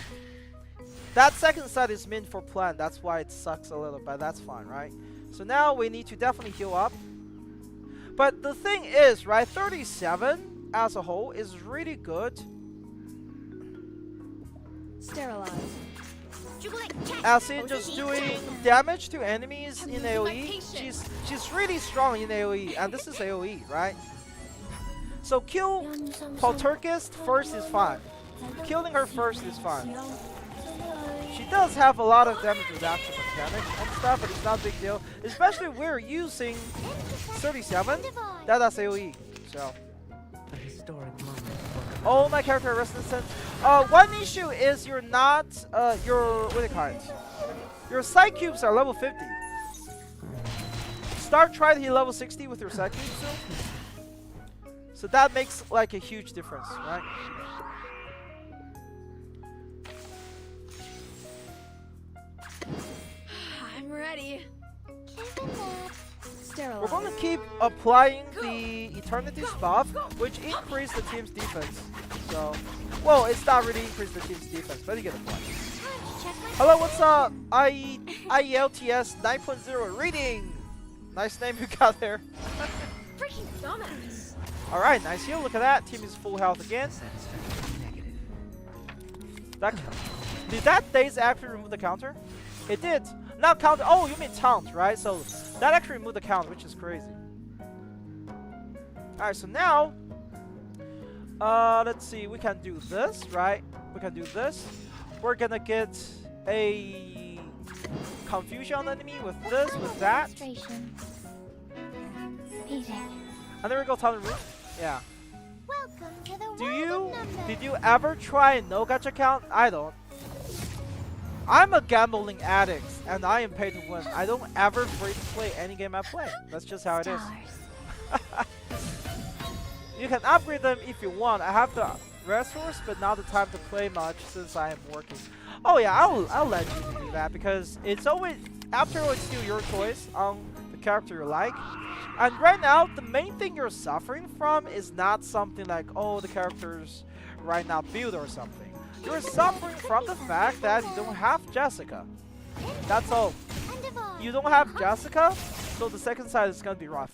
That second side is meant for plan. That's why it sucks a little, but that's fine, right? So now we need to definitely heal up. But the thing is, right, 37 as a whole is really good. Sterilize. As in just doing damage to enemies in AoE, she's really strong in AoE, and this is AoE, right? So kill Poltergeist first is fine. Killing her first is fine. She does have a lot of damage reduction mechanics and stuff, but it's not a big deal. Especially we're using 37, that does AoE, so. A historic moment. Oh, my character resistance. One issue is you're not, your, what do you call it? Your side cubes are level 50. Start trying to hit level 60 with your side cubes soon. So that makes like a huge difference, right? I'm ready. Sterilize. We're going to keep applying the Eternity's buff, which increases the team's defense. So, well, it's not really increase the team's defense, but you get the point. Hello, what's up? IELTS 9.0 reading. Nice name you got there. Freaking dumbass. All right, nice heal. Look at that. Team is full health again. That did that daze actually remove the counter? It did. Not counter. Oh, you mean taunt, right? So that actually removed the count, which is crazy. All right, so now, let's see. We can do this, right? We can do this. We're gonna get a confusion on the enemy with this, with that. And there we go, Tunnel Roof. Yeah. Welcome to the Did you ever try a no gacha account? I don't. I'm a gambling addict, and I am paid to win. I don't ever free to play any game I play. That's just how it is. You can upgrade them if you want. I have the resource, but not the time to play much since I am working. Oh yeah, I'll let you do that because it's always, after all, it's still your choice on the character you like. And right now, the main thing you're suffering from is not something like, oh, the character's right now build or something. You're suffering from the fact that you don't have Jessica. That's all. You don't have Jessica, so the second side is gonna be rough.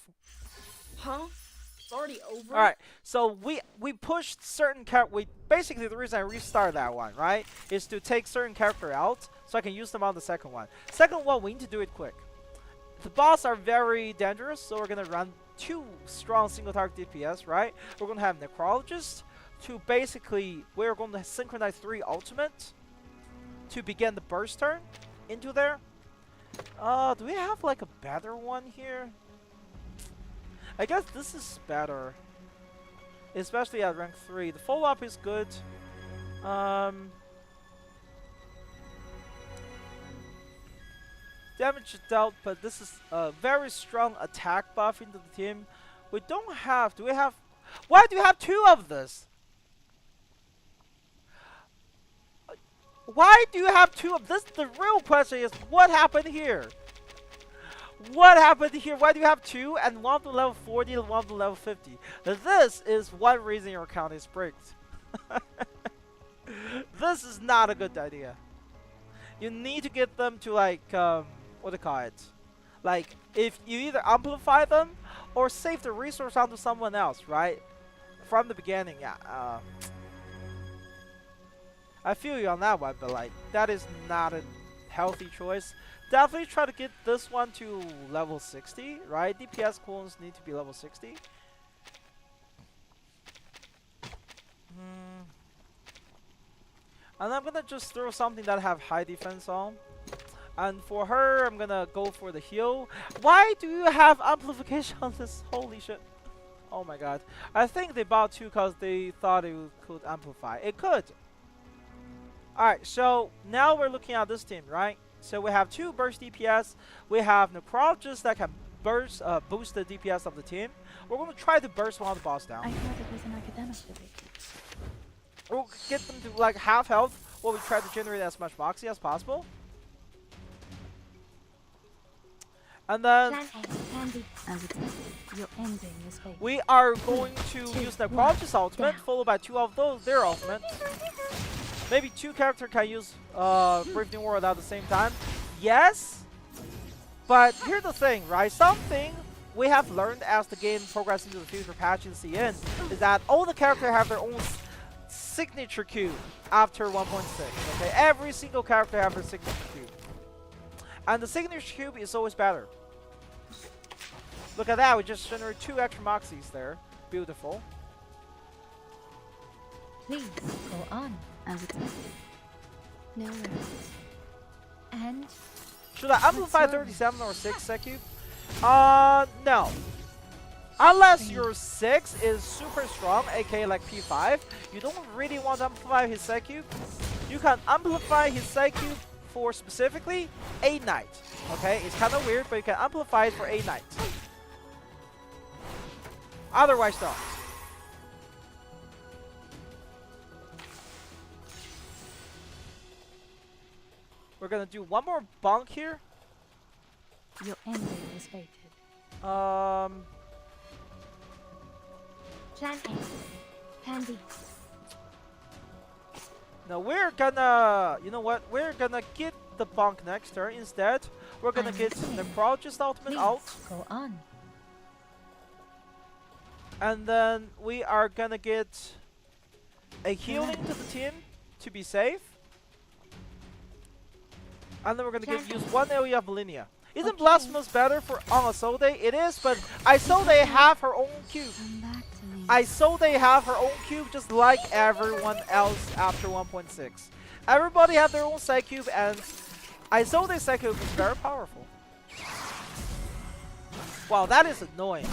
Huh? It's already over? Alright, so we pushed certain basically the reason I restarted that one, right, is to take certain character out so I can use them on the second one. Second one, we need to do it quick. The boss are very dangerous, so we're gonna run 2 strong single target DPS, right? We're gonna have Necrologist to basically, we're going to synchronize 3 ultimate to begin the burst turn into there. Do we have like a better one here? I guess this is better, especially at rank 3. The follow-up is good. Damage dealt, but this is a very strong attack buff into the team. We don't have, do we have, why do you have 2 of this? Why do you have 2 of this? The real question is, what happened here? What happened here? Why do you have 2 and one of them level 40 and one of them level 50? This is one reason your account is bricked. This is not a good idea. You need to get them to like, what do you call it? Like, if you either amplify them or save the resource onto someone else, right? From the beginning, yeah. I feel you on that one, but like, that is not a healthy choice. Definitely try to get this one to level 60, right? DPS cooldowns need to be level 60. And I'm gonna just throw something that have high defense on. And for her, I'm gonna go for the heal. Why do you have amplification on this? Holy shit. Oh my god. I think they bought 2 because they thought it could amplify. It could. Alright, so now we're looking at this team, right? So we have 2 burst DPS. We have Necrologist that can burst, boost the DPS of the team. We're going to try to burst one of the boss down. I thought it was an academic debate. We'll get them to like half health while we try to generate as much moxie as possible. And then we are going to use Necrologist ultimate, followed by 2 of those, their ultimate. Maybe 2 characters can use Breathing World at the same time. Yes, but here's the thing, right? Something we have learned as the game progresses into the future patch in CN is that all the characters have their own signature cube after 1.6. Okay, every single character have their signature cube, and the signature cube is always better. Look at that, we just generated 2 extra Moxies there. Beautiful. Please go on as expected. No worries. And Should I amplify 37 or 6 sec cube? No. Unless your 6 is super strong, aka like P5, you don't really want to amplify his sec cube. You can amplify his sec cube for specifically a knight. Okay, it's kind of weird, but you can amplify it for a knight. Otherwise, don't. We're gonna do one more bonk here. your ending is fated. Um, Plan A. Plan B. now we're gonna, you know what? We're gonna get the bonk next turn. Instead, we're gonna I'm get listening. the Necrologist ultimate Please out, go on. and then we are gonna get a healing to the team to be safe. And then we're gonna use one area of Linnea. Isn't Okay. Blasphemous better for on Isolde? It is, but Isolde have her own cube. Come back to me. Isolde have her own cube just like everyone else after 1.6. Everybody have their own side cube, and Isolde's side cube is very powerful. Wow, that is annoying.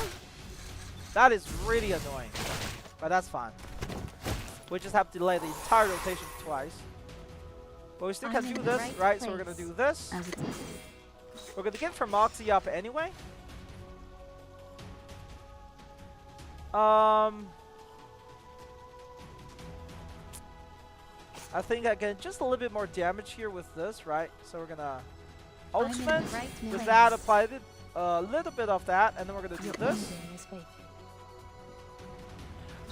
That is really annoying. But that's fine. We just have to delay the entire rotation twice. But we still can I'm do in the this, right right? So we're gonna place. do this. As expected. We're gonna get from Moxie up anyway. I think I get just a little bit more damage here with this, right? So we're gonna I'm in the ultimate right with place. that, apply a little bit of that, and then we're gonna do Your this, ending is fated.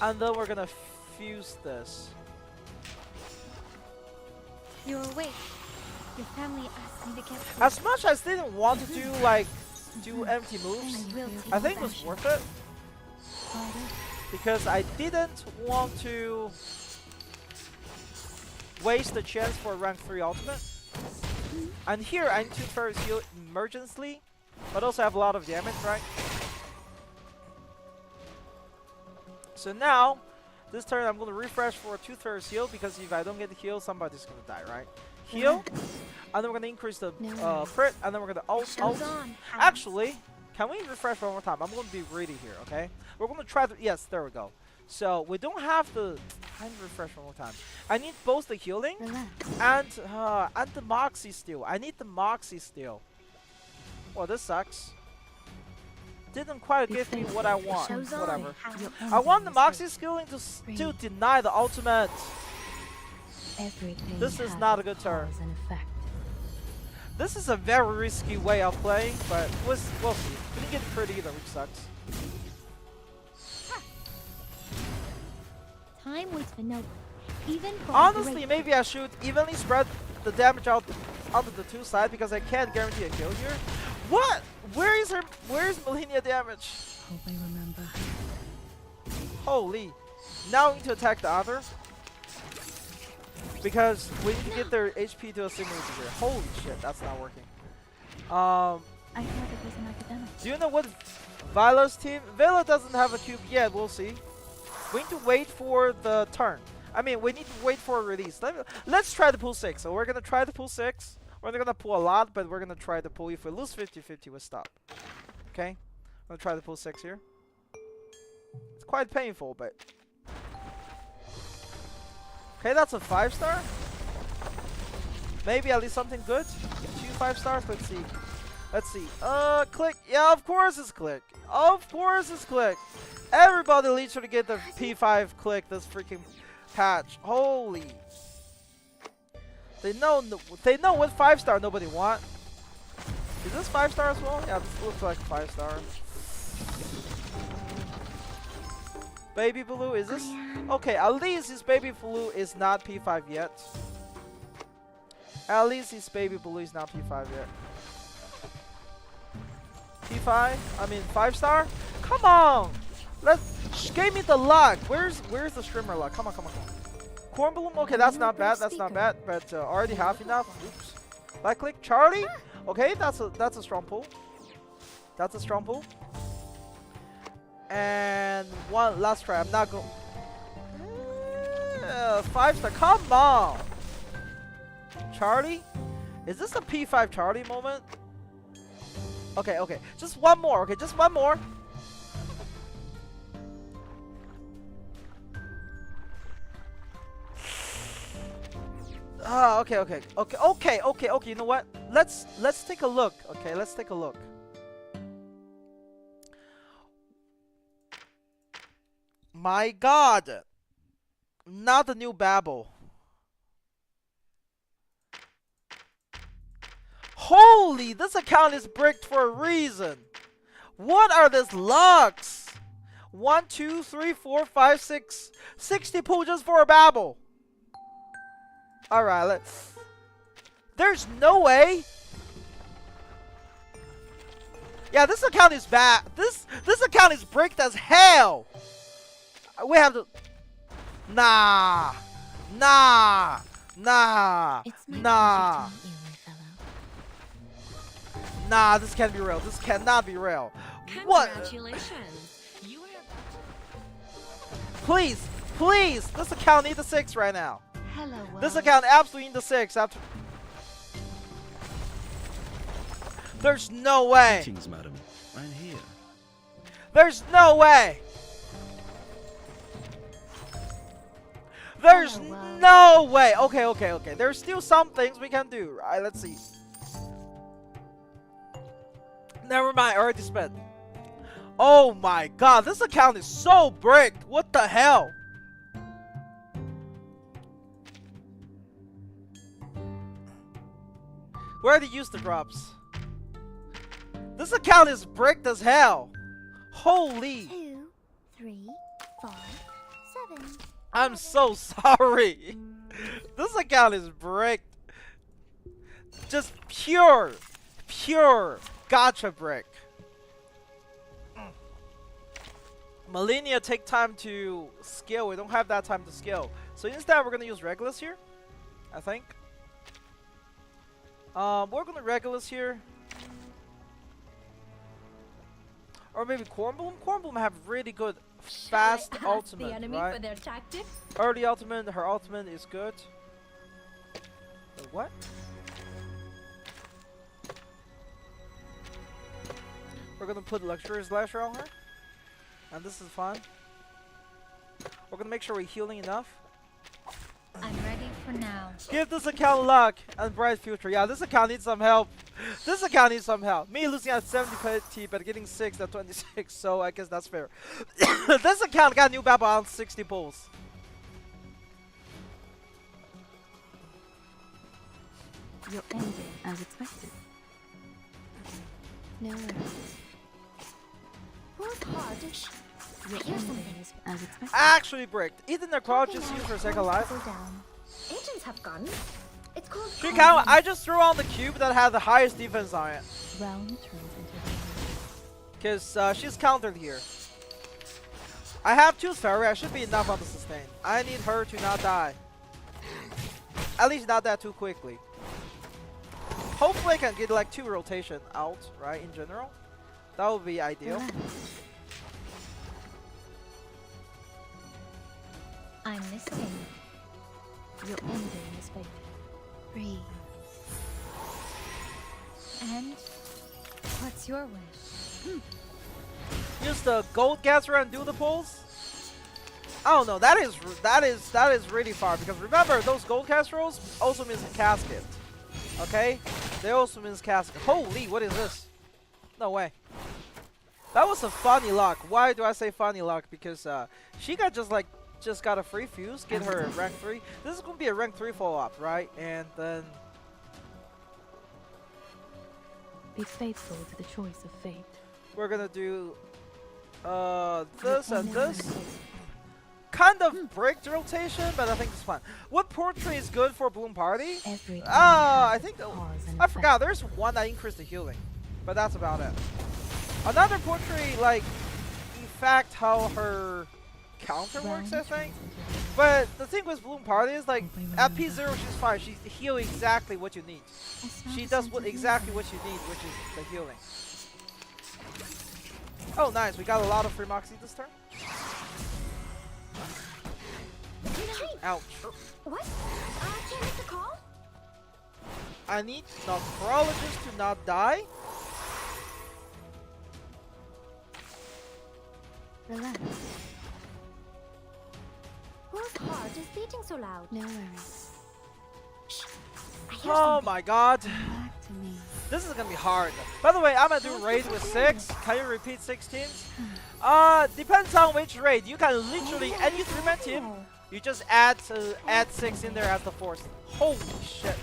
and then we're gonna fuse this. You're awake. Your family asked me to get food. As much as I didn't want to do like empty moves, I will take I think it was possession. worth it Father, because I didn't want to waste the chance for a rank 3 ultimate. And here I need to first heal emergency, but also have a lot of damage, right? So now, this turn I'm gonna refresh for a 2/3 heal, because if I don't get the heal, somebody's gonna die, right? Heal, and then we're gonna increase the No. crit, and then we're gonna ult. Show's on. Actually, can we refresh one more time? I'm gonna be greedy here, okay? We're gonna try to, yes, there we go. So we don't have the, I need to refresh one more time. I need both the healing Relax. and the Moxie steal. I need the Moxie steal. Well, this sucks. Didn't quite give me what I want. Show's on. Whatever. your I want the ending is Moxie fated. skilling to still deny the ultimate. Everything This is has not a good turn. cause and effect. This is a very risky way of playing, but we'll see. We didn't get the crit either, which sucks. Time waits for no one. Even for a Honestly, great- maybe I should evenly spread the damage out onto the two sides, because I can't guarantee a kill here. What? Where is Malenia damage? Hope I remember. Holy. Now we need to attack the other, because we need to get their HP to a single here. Holy shit, that's not working. I thought it was an academic. Do you know what Vila's team? Vela doesn't have a cube yet, we'll see. We need to wait for the turn. I mean, we need to wait for a release. Let's try to pull 6. So we're gonna try to pull 6. We're not gonna pull a lot, but we're gonna try to pull. If we lose 50-50, we'll stop. Okay? I'm gonna try to pull 6 here. It's quite painful, but... Okay, that's a 5-star. Maybe at least something good. 2 5-stars. Let's see. Let's see. Click. Yeah, of course it's click. Of course it's click. Everybody needs to get the P5 click this freaking patch. Holy. They know what 5-star nobody want. Is this 5-star as well? Yeah, this looks like 5-star. Baby Blue, is this? Okay, at least his Baby Blue is not P5 yet. At least his Baby Blue is not P5 yet. P5. I mean 5-star. Come on. Give me the luck. Where's the streamer luck? Come on. Corn Bloom. Okay, that's not bad. That's not bad. But already have enough. Oops. Right click. Charlie. Okay, that's a strong pull. That's a strong pull. And one last try. I'm not going. 5-star. Come on. Charlie. Is this a P5 Charlie moment? Okay. Just one more. Okay, just one more. Okay. You know what? Let's take a look. Okay, let's take a look. My God, not the new Babel. Holy, this account is bricked for a reason. What are these lucks? 1, 2, 3, 4, 5, 6, 60 pull just for a Babel. Alright, let's. There's no way. Yeah, this account is bad. This account is bricked as hell. We have to. Nah. Nah, this can't be real. This cannot be real. What? Congratulations. You are Please. This account needs a 6 right now. Hello, This account absolutely needs a 6 after. There's no way. Greetings, madam. I'm here. There's no way. There's no way. Okay. There's still some things we can do. Right, let's see. Never mind, I already spent. Oh my God, this account is so bricked. What the hell? Where did he use the drops? This account is bricked as hell. Holy. 2, 3, 5, 7. I'm so sorry. This account is bricked. Just pure gotcha brick. Millennia take time to scale. We don't have that time to scale. So instead we're gonna use Regulus here, I think. We're gonna Regulus here. Or maybe Corn Bloom. Corn Bloom have really good fast ultimate, the enemy right? for their tactics? Early ultimate, her ultimate is good. Wait, what? We're gonna put Luxurious Slasher on her. And this is fun. We're gonna make sure we're healing enough. I'm ready for now. Give this account luck and bright future. Yeah, this account needs some help. This account needs some help. Me losing at 70 PT, but getting 6 at 26, so I guess that's fair. This account got new Babel on 60 pulls. You're ending as expected. No worries. Work hard. You're ending as expected. Actually bricked. Ethan the Claw just used her second life. Go down. Agents have guns. It's called. She count. I just threw on the cube that had the highest defense on it. Round turns into Because she's countered here. I have 2 fairy. I should be enough on the sustain. I need her to not die. At least not that too quickly. Hopefully I can get like 2 rotation out, right, in general. That would be ideal. I'm listening. Your ending is fate. Breathe. And what's your wish? Use the gold gasser and do the pulls. I don't know. That is really far because remember those gold casseroles also means casket. Okay, they also means casket. Holy, what is this? No way. That was a funny luck. Why do I say funny luck? Because she got just got a free fuse, get her rank 3. This is gonna be a rank 3 follow up, right? And then Be faithful to the choice of fate. we're gonna do this and this. Kind of break the rotation, but I think it's fun. What portrait is good for Bloom Party? I think I forgot. There's one that increased the healing, but that's about it. Another portrait, like, effect how her counter works, I think. But the thing with Bloom Party is, like, at P0 she's fine. She heals exactly what you need. She does exactly what you need, which is the healing. Oh, nice. We got a lot of free Moxie this turn. Ouch. What? Can I make a call? I need Necrologist to not die. Relax. Whose heart is beating so loud? No worries. I hear Oh something. my god. Back to me. This is gonna be hard. By the way, I'm gonna do raid with 6. Can you repeat 6 teams? Depends on which raid. You can literally any 3-man team. You just add 6 in there as the force. Holy shit.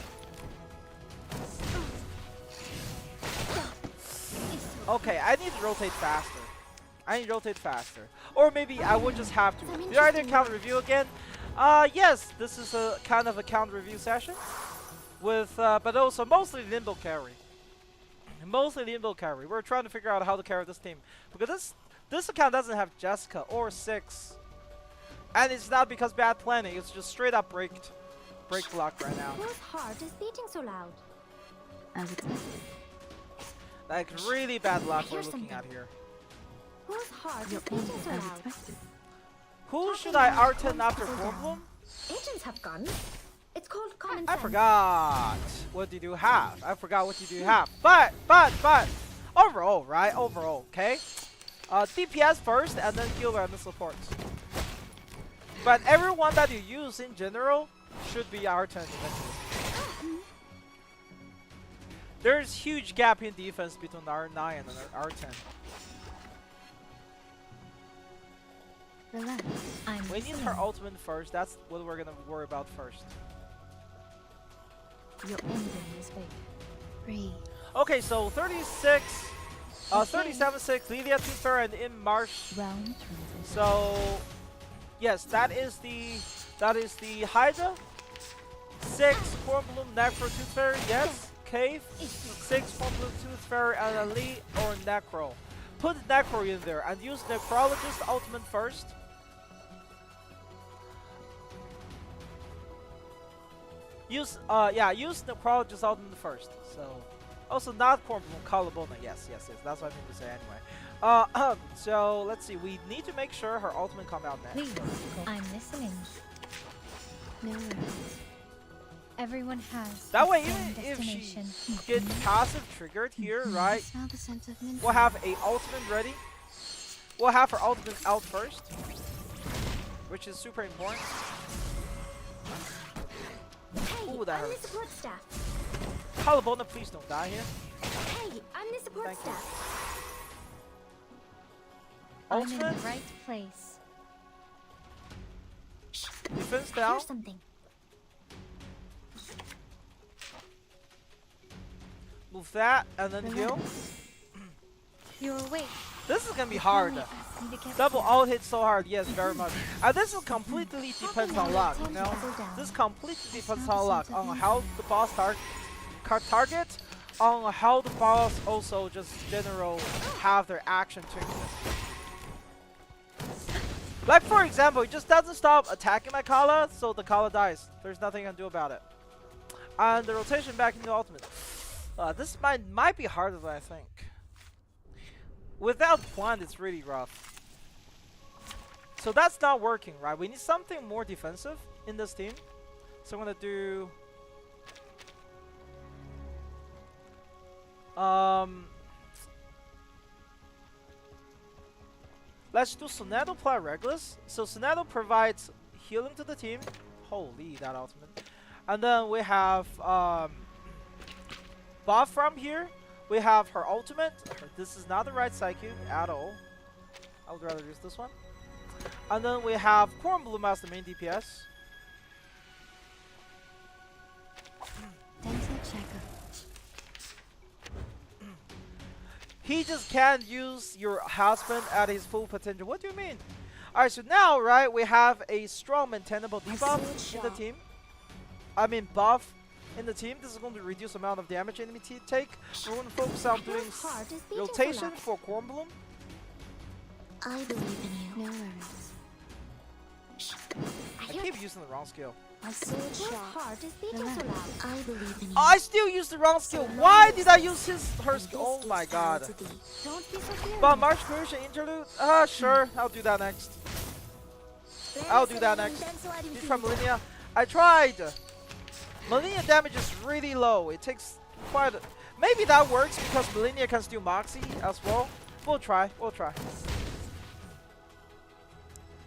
Okay, I need to rotate faster. Or maybe I would just have to. Did I do count review again? Yes, this is a kind of a count review session. With, but also mostly Limbo carry. We're trying to figure out how to carry this team. Because this account doesn't have Jessica or 6. And it's not because bad planning, it's just straight up break luck right now. Whose heart is beating so loud? As expected. Like really bad luck I hear we're looking something. at here. Whose heart is beating so As loud? expected. Who should I R10 after Cornbloom? Agents have guns. It's called common I sense. forgot. What did you have? But overall, right? Overall, okay? DPS first and then heal and supports. But everyone that you use in general should be R10 eventually. There's huge gap in defense between R9 and R10. Relax. We need her ultimate first. That's what we're gonna worry about first. Your ending is fate. Breathe. Okay, so 36, 37-6, Lilia, Tutor, and in Marsh. Round transition. So, yes, that is the Hydra. 6 Cornbloom, Necro, Tooth Fairy, yes. Cave, 6 Cornbloom, Tooth Fairy, and Elite or Necro. Put Necro in there and use Necrologist ultimate first. Use Necrologist ultimate first. So, also not Cornbloom, Collarbona. Yes, that's what I mean to say anyway. So let's see. We need to make sure her ultimate come out next. Please, I'm listening. No worries. Everyone has That the way, same even if she destination. gets passive triggered here, right? Smell the scent of mint. We'll have a ultimate ready. We'll have her ultimate out first, which is super important. Hey, Ooh, that I'm the hurts. support staff. Collarbona, please don't die here. Hey, I'm the support Thank you. staff. I'm in the Ultimate, right place. defense I down. hear something. Move that, and then heal. You're awake. This is gonna be hard. Only ask me to get Double alt hit so hard, yes, very much. And this will completely depends on luck, you know? This completely depends on luck, on how the boss target, on how the boss also just general have their action triggers. Like for example, it just doesn't stop attacking my Kala, so the Kala dies. There's nothing I can do about it. And the rotation back into ultimate. This might be harder than I think. Without plan, it's really rough. So that's not working, right? We need something more defensive in this team. So I'm gonna do let's do Sonato play Regulus. So Sonato provides healing to the team. Holy, that ultimate. And then we have buff from here. We have her ultimate. This is not the right Psyche at all. I would rather use this one. And then we have Cornbloom as the main DPS. Dental checker. He just can't use your husband at his full potential. What do you mean? Alright, so now, right, we have a strong maintainable debuff in the team. I mean buff. in the team. This is going to reduce the amount of damage enemy take. We're going to focus on doing heart is beating so rotation loud. for Corn Bloom. I believe in you. No worries. I keep using the wrong skill. My sword Whose sharp. heart is beating so loud? I believe in you. I still used the wrong skill. Why did I use her And skill? this Oh my gives power god. to thee. Don't be so serious. But March Creation Interlude? Sure. I'll do that next. I'll do that next. He's from Millennia. I tried. Millennia damage is really low. It takes quite a... Maybe that works because Millennia can steal Moxie as well. We'll try. We'll try.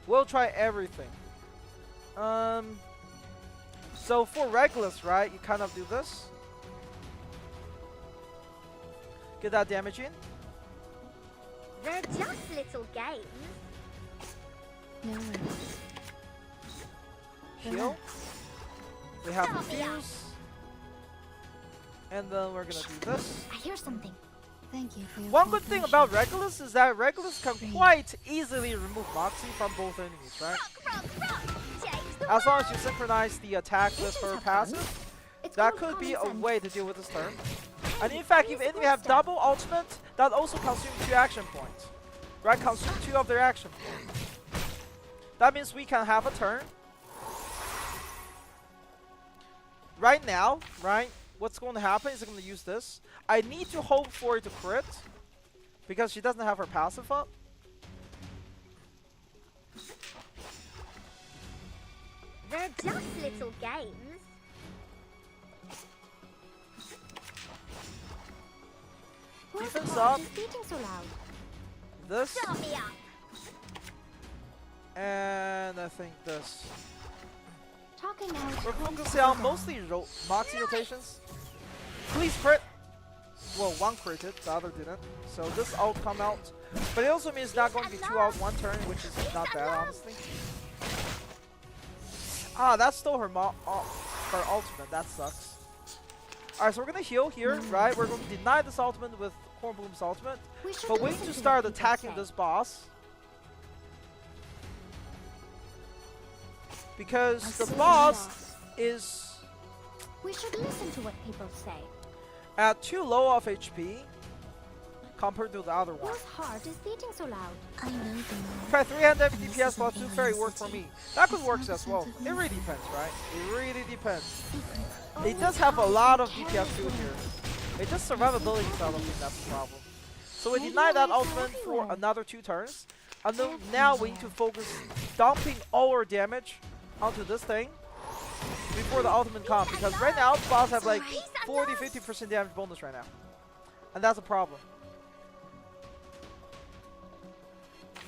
We'll try everything. So for Regulus, right, you kind of do this. Get that damage in. They're just little games. No worries. Heal. We have Fuse. And then we're gonna do this. I hear something. Thank you for your One good thing cooperation. about Regulus is that Regulus can quite easily remove Moxie from both enemies, right? As long as you synchronize the attack with her passive, It's that called could be a common sense. way to deal with this turn. And in fact, if enemy have double ultimate, that also consumes 2 action points. Right? Consume 2 of their action points. That means we can have a turn. Right now, right? What's going to happen is I'm going to use this. I need to hope for it to crit. Because she doesn't have her passive up. They're just little games. Whose Defense heart up. is beating so loud? This. Stop me up. And I think this. Talking now. We're focusing on mostly Moxie rotations. Please crit. Well, one critted, the other didn't. So this ult come out. But it also means it's not going to be 2 out 1 turn, which is not bad, honestly. Ah, that stole her her ultimate. That sucks. Alright, so we're going to heal here, right? We're going to deny this ultimate with Corn Bloom's ultimate. We should But we need listen to what start people attacking say. this boss. Because the sword boss is We should listen to what people say. at too low of HP compared to the other one. Whose heart is beating so loud? I know them. Try 300 DPS plus 2 fairy work for me. That could work as well. It really depends, right? It really depends. It does have a lot of DPS too here. It's just survivability, so I don't think that's a problem. So we deny that ultimate for another 2 turns. And then now we need to focus dumping all our damage onto this thing before the ultimate comes. Because right now, the boss have like 40-50% damage bonus right now. And that's a problem.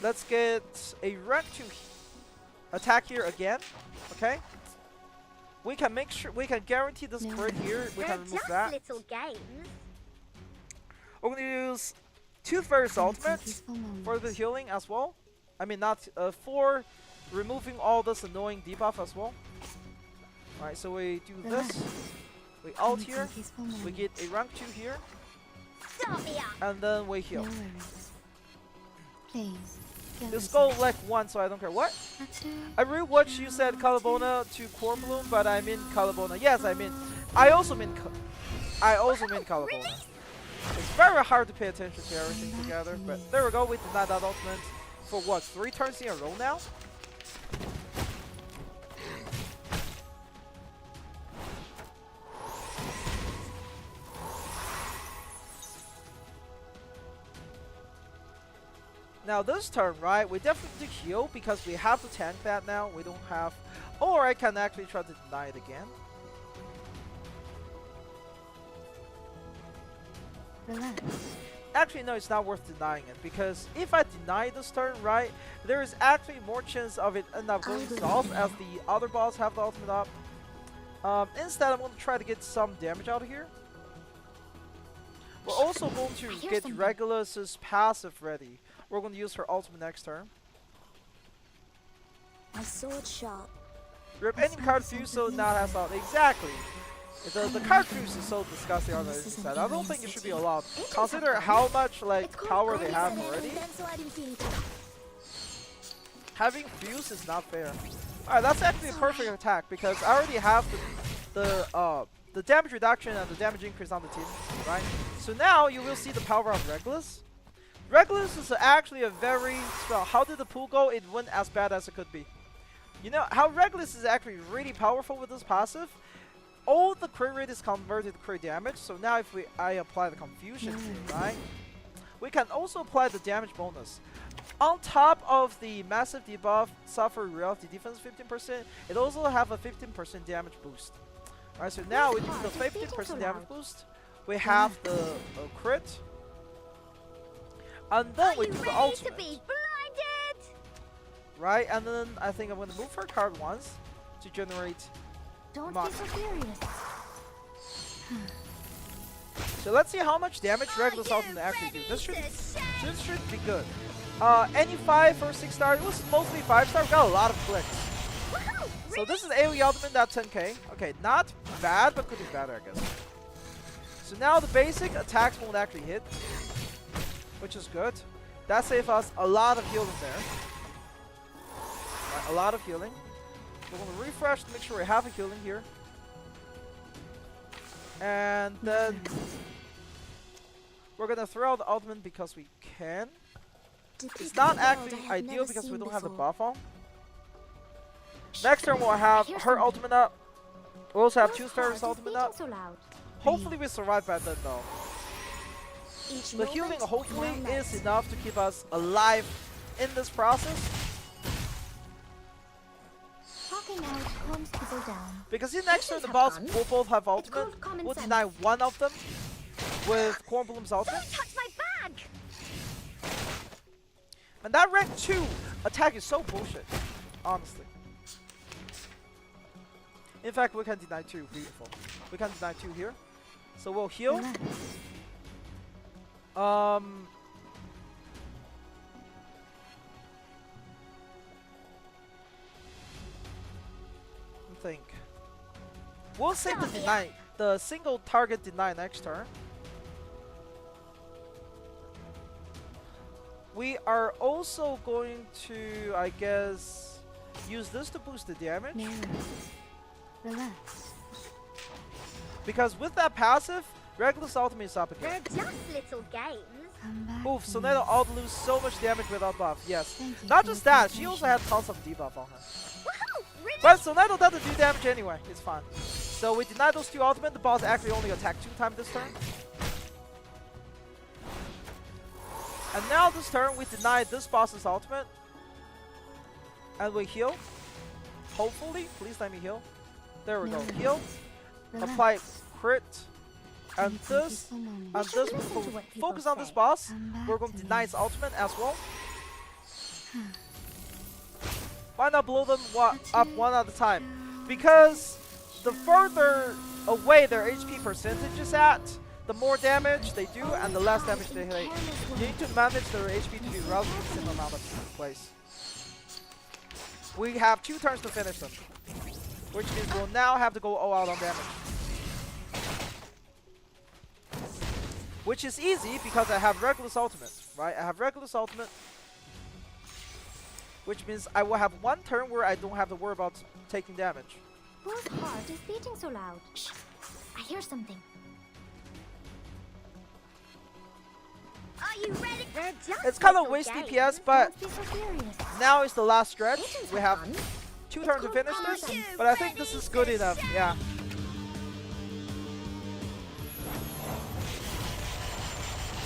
Let's get a rank 2 attack here again. Okay? We can make sure, we can guarantee this crit here. We They're can remove just that. little games. We're going to use Tooth Fairy's ultimate Peaceful moments. for the healing as well. I mean, not for removing all this annoying debuff as well. Alright, so we do this. We ult here. Peaceful We moments. get a rank 2 here. Stop me up. And then we No heal. worries. Please. Get Just ready. go like 1, so I don't care. What? That's it. I really watched you said Calabona to Corn Bloom, but I mean Calabona. Yes, I also mean Calabona. It's very hard to pay attention to everything together, but there we go. We denied that ultimate for what, 3 turns in a row now? Now this turn, right, we definitely heal because we have to tank that now. We don't have... Or I can actually try to deny it again. Relax. Actually, no, it's not worth denying it. Because if I deny this turn, right, there is actually more chance of it end up going south as the other boss have the ultimate up. Instead, I'm going to try to get some damage out of here. We're also going to hear get something. Regulus's passive ready. We're going to use her ultimate next turn. My sword sharp. Rip any card fuse so not has out. Exactly. The card fuse is so disgusting on the other side. I don't think it should be allowed. Consider how much like power they have already. Having fuse is not fair. Alright, that's actually a perfect attack because I already have the the damage reduction and the damage increase on the team, right? So now you will see the power of Regulus. Regulus is actually a very, well, how did the pool go? It went as bad as it could be. You know how Regulus is actually really powerful with this passive? All the crit rate is converted to crit damage, so now if I apply the confusion here, right? We can also apply the damage bonus. On top of the massive debuff, suffer reality defense 15%, it also have a 15% damage boost. Alright, so now we do the 15% damage boost. We have the crit. And then we do the ultimate. Right, and then I think I'm going to move her card once to generate Don't Mark. be so furious. So let's see how much damage Regulus ultimate actually do. This should be good. Any 5 or 6 star, it was mostly 5 star, we got a lot of clicks. So this is AoE ultimate, not 10k. Okay, not bad, but could be better, I guess. So now the basic attacks won't actually hit, which is good. That saves us a lot of healing there. Right, a lot of healing. We're going to refresh to make sure we have a healing here. And then we're going to throw out the ultimate because we can. It's not actually ideal because we don't have the buff on. Next turn we'll have her ultimate up. We'll also have 2 stars ultimate up. Hopefully we survive by then though. The healing hopefully is enough to keep us alive in this process. Talking out calms people down. Because in next turn the boss will both have ultimate. We'll deny one of them with Cornbloom's ultimate. Touch my bag! And that rank 2 attack is so bullshit, honestly. In fact, we can deny 2. Beautiful. We can deny 2 here. So we'll heal. I think we'll save the deny, the single target deny next turn. We are also going to, I guess, use this to boost the damage. Relax. Because with that passive, Regulus ultimate is up They're again. just little games. Come back. Oof, so now I'll lose so much damage without buff. Yes. Not just that, she also had tons of debuff on her. Woohoo! Really? But Sonato doesn't do damage anyway. It's fine. So we deny those 2 ultimate. The boss actually only attacked 2 times this turn. And now this turn we deny this boss's ultimate. And we heal. Hopefully. Please let me heal. There we go. Heal. Apply crit. And this. And this. Focus on this boss. We're going to deny its ultimate as well. Why not blow them up one at a time? Because the further away their HP percentage is at, the more damage they do and the less damage they take. You need to manage their HP to be relatively the same amount of place. We have 2 turns to finish them, which means we'll now have to go all out on damage. Which is easy because I have Regulus ultimate, right? I have Regulus ultimate, which means I will have 1 turn where I don't have to worry about taking damage. Whose heart is beating so loud? Shh. I hear something. Are you ready? They're just It's kind of little waste games. DPS, but Don't be so furious. now is the last stretch. Isn't We it have fun? 2 turns to finish this, but I think this is good enough. Yeah.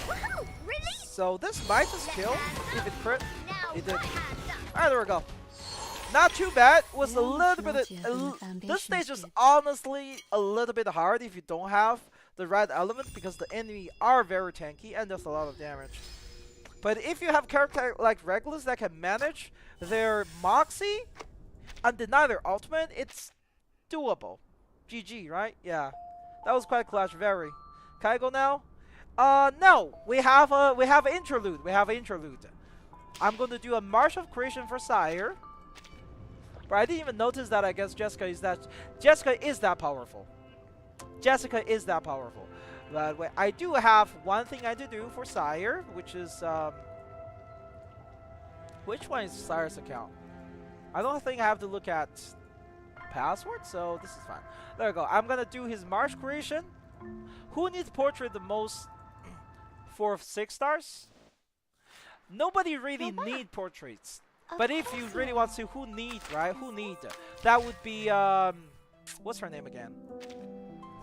Woohoo! Release! So this might just kill if it crit. Now It did. my hands up. Alright, there we go. Not too bad. Was a Well, little bit. not yet in the This foundation stage is stage. honestly a little bit hard if you don't have the right element because the enemy are very tanky and there's a lot of damage. But if you have character like Regulus that can manage their Moxie and deny their ultimate, it's doable. GG, right? Yeah, that was quite clutch. Very. Can I go now? No. We have an interlude. We have an interlude. I'm going to do a March of Creation for Sire. But I didn't even notice that. I guess Jessica is that powerful. Jessica is that powerful. But wait, I do have one thing I need to do for Sire, which is which one is Sire's account? I don't think I have to look at password, so this is fine. There we go. I'm gonna do his Marsh creation. Who needs portrait the most for 6 stars? Nobody really need portraits. But if you really want to, who need, right? Who need? That would be, what's her name again?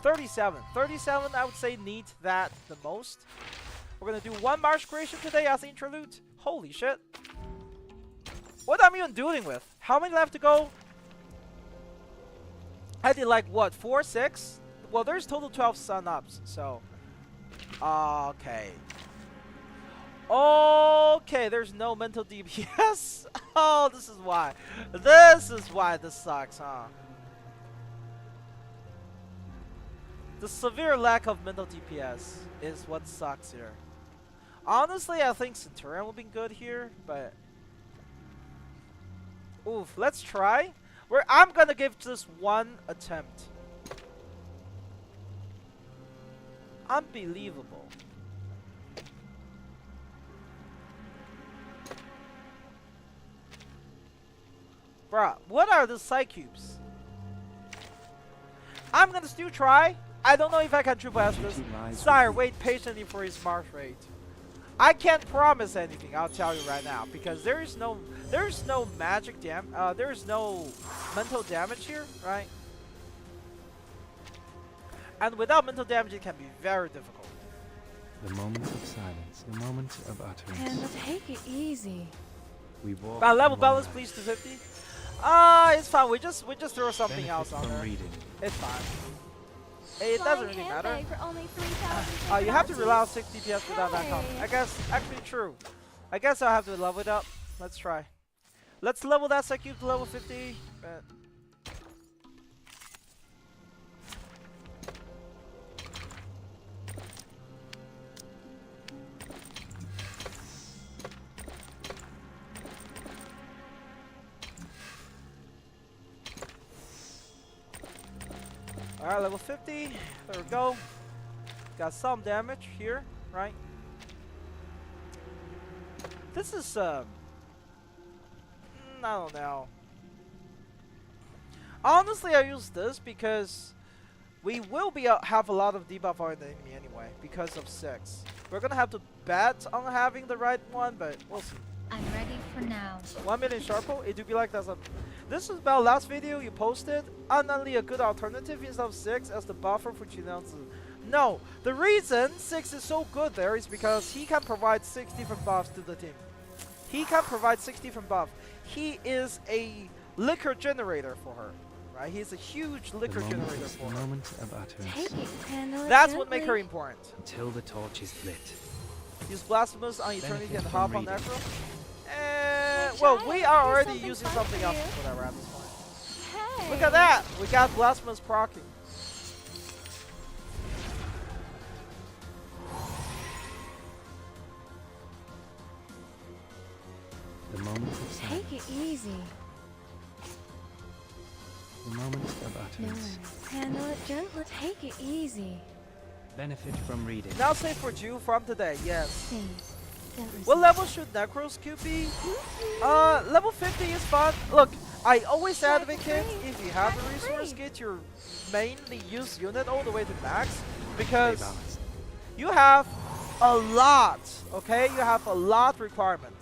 37. 37, I would say, needs that the most. We're gonna do 1 Marsh creation today as interlude. Holy shit. What am I even dealing with? How many left to go? I did like, what, 4, 6? Well, there's total 12 sun-ups, so. Okay. Okay, there's no mental DPS. Oh, this is why. This is why this sucks, huh? The severe lack of mental DPS is what sucks here. Honestly, I think Centurion would be good here, but... Oof, let's try. I'm gonna give just 1 attempt. Unbelievable. Bruh, what are the side cubes? I'm gonna still try. I don't know if I can triple S this. Sire, wait patiently for his Marsh rate. I can't promise anything, I'll tell you right now, because there is no magic there is no mental damage here, right? And without mental damage it can be very difficult. The moment of silence, the moment of utterance. And take it easy. We walk. Level in balance one please to life. 50. It's fine, we just throw something Benefit else on from there. reading. It's fine. It doesn't really matter. For only 3,000 You have to rely on 6 DPS without that comp. I guess, actually true. I guess I'll have to level it up. Let's try. Let's level that side cube to level 50. But alright, level 50. There we go. Got some damage here, right? This is, I don't know. Honestly, I use this because we will be have a lot of debuff on the enemy anyway because of 6. We're gonna have to bet on having the right one, but we'll see. I'm ready for now. 1 million Sharpo, it do be like that's a... This is about last video you posted. Only a good alternative instead of 6 as the buffer for Chinanzi. No, the reason 6 is so good there is because he can provide 6 different buffs to the team. He can provide 6 different buffs. He is a liquor generator for her, right? He's a huge liquor generator for The her. moment of utterance. Take it, handle it That's what gently. makes her important. Until the torch is lit. Use Blasphemous on Eternity Benefit and from hop on reading. Necro. I'll Well, try we it. are Do already something using fun something for else you. for that at this point. Hey. Look at that! We got Blasphemous proccing. The moment of silence. Take it easy. The moment of No utterance. worries. Handle it gently. Take it easy. Benefit from reading. Now save for Jew from today, yes. Please, don't resist. What level should Necros Q be? Level 50 is fun. Look, I always advocate if you have the resource, get your mainly use unit all the way to max. Stay Because balanced. you have a lot, okay? You have a lot requirement.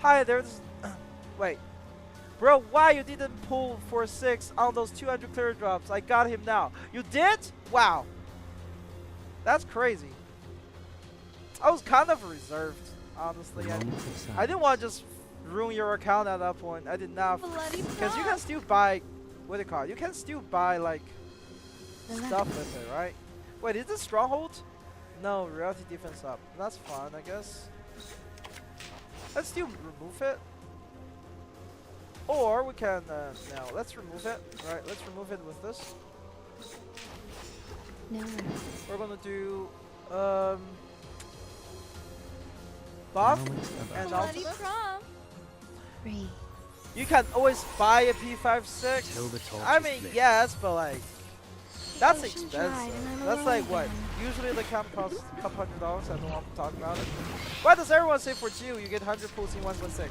Hi, there's... Wait. Bro, why you didn't pull for 6 on those 200 clear drops? I got him now. You did? Wow. That's crazy. I was kind of reserved, honestly. The moment of silence. I didn't want to just ruin your account at that point. I did not. Bloody Because you can prop. still buy... What do you call it? You can still buy, like, Relax. stuff with it, right? Wait, is this Stronghold? No, Reality Defense up. That's fine, I guess. Let's still remove it. Or we can, no, let's remove it. Right, let's remove it with this. No worries. We're gonna do, The buff moment of and utterance. Bloody ultimate. prom. Breathe. You can always buy a P56. Till the torch I is mean, lit. yes, but like, that's ocean dried expensive. and I'm That's alone like what? again. Usually the camp costs a couple $100. I don't want to talk about it. Why does everyone say for Jew you get 100 pulls in 1.6?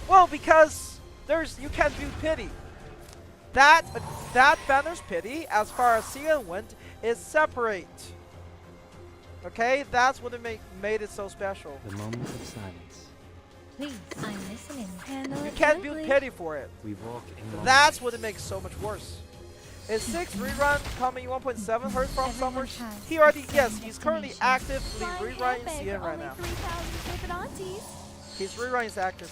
Well, because you can't build pity. That banner's pity, as far as CN went, is separate. Okay, that's what it made it so special. The moment of silence. Please, I'm listening. You can't build pity for it. We walk in That's what it makes so much worse. Is 6 rerun coming 1.7 heard from somewhere? He already, yes, he's currently actively rewriting CN right now. He's rewriting his active.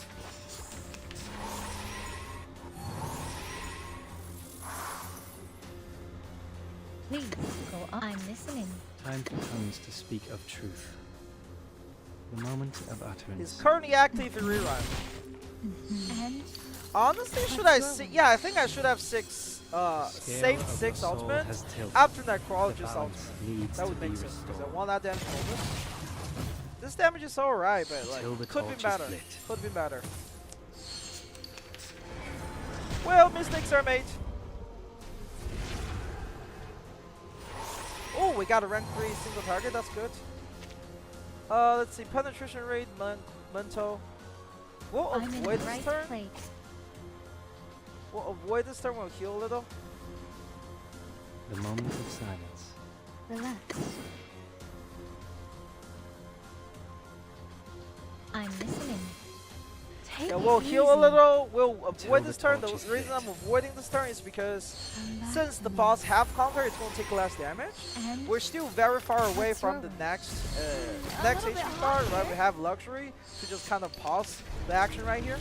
Please, go on. I'm listening. Time for tongues to speak of truth. The moment of utterance. He's currently actively rewriting. And Honestly, should I see? Yeah, I think I should have 6, saved 6 ultimate after Necrologist ultimate. That would make sense, because I want that damage bonus. This damage is alright, but like, could be better. Could be better. Well, mistakes are made. Oh, we got a rank 3 single target, that's good. Let's see, penetration rate, mental. We'll avoid this turn. We'll avoid this turn, we'll heal a little. The moment of silence. Relax. I'm listening. Yeah, we'll heal a little, we'll avoid this turn. The reason I'm avoiding this turn is because since the boss have counter, it's going to take less damage. We're still very far away from the next HP bar, right? We have luxury to just kind of pause the action right here.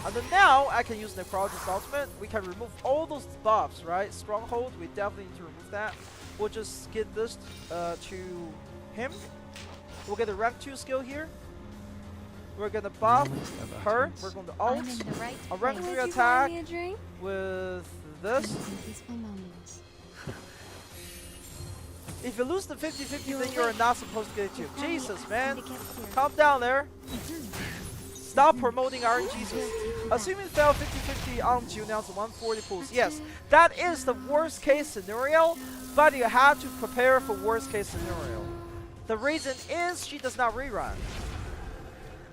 And then now I can use Necrologist ultimate. We can remove all those buffs, right? Stronghold, we definitely need to remove that. We'll just get this to him. We'll get a rank 2 skill here. We're gonna buff her. We're going to ult a rank 3 attack with this. If you lose the 50-50, then you're not supposed to get you. Jesus, man. Calm down there. Stop promoting RNGesus. Assuming fail 50-50 onto now to 140 pulls. Yes, that is the worst case scenario, but you have to prepare for worst case scenario. The reason is she does not rerun.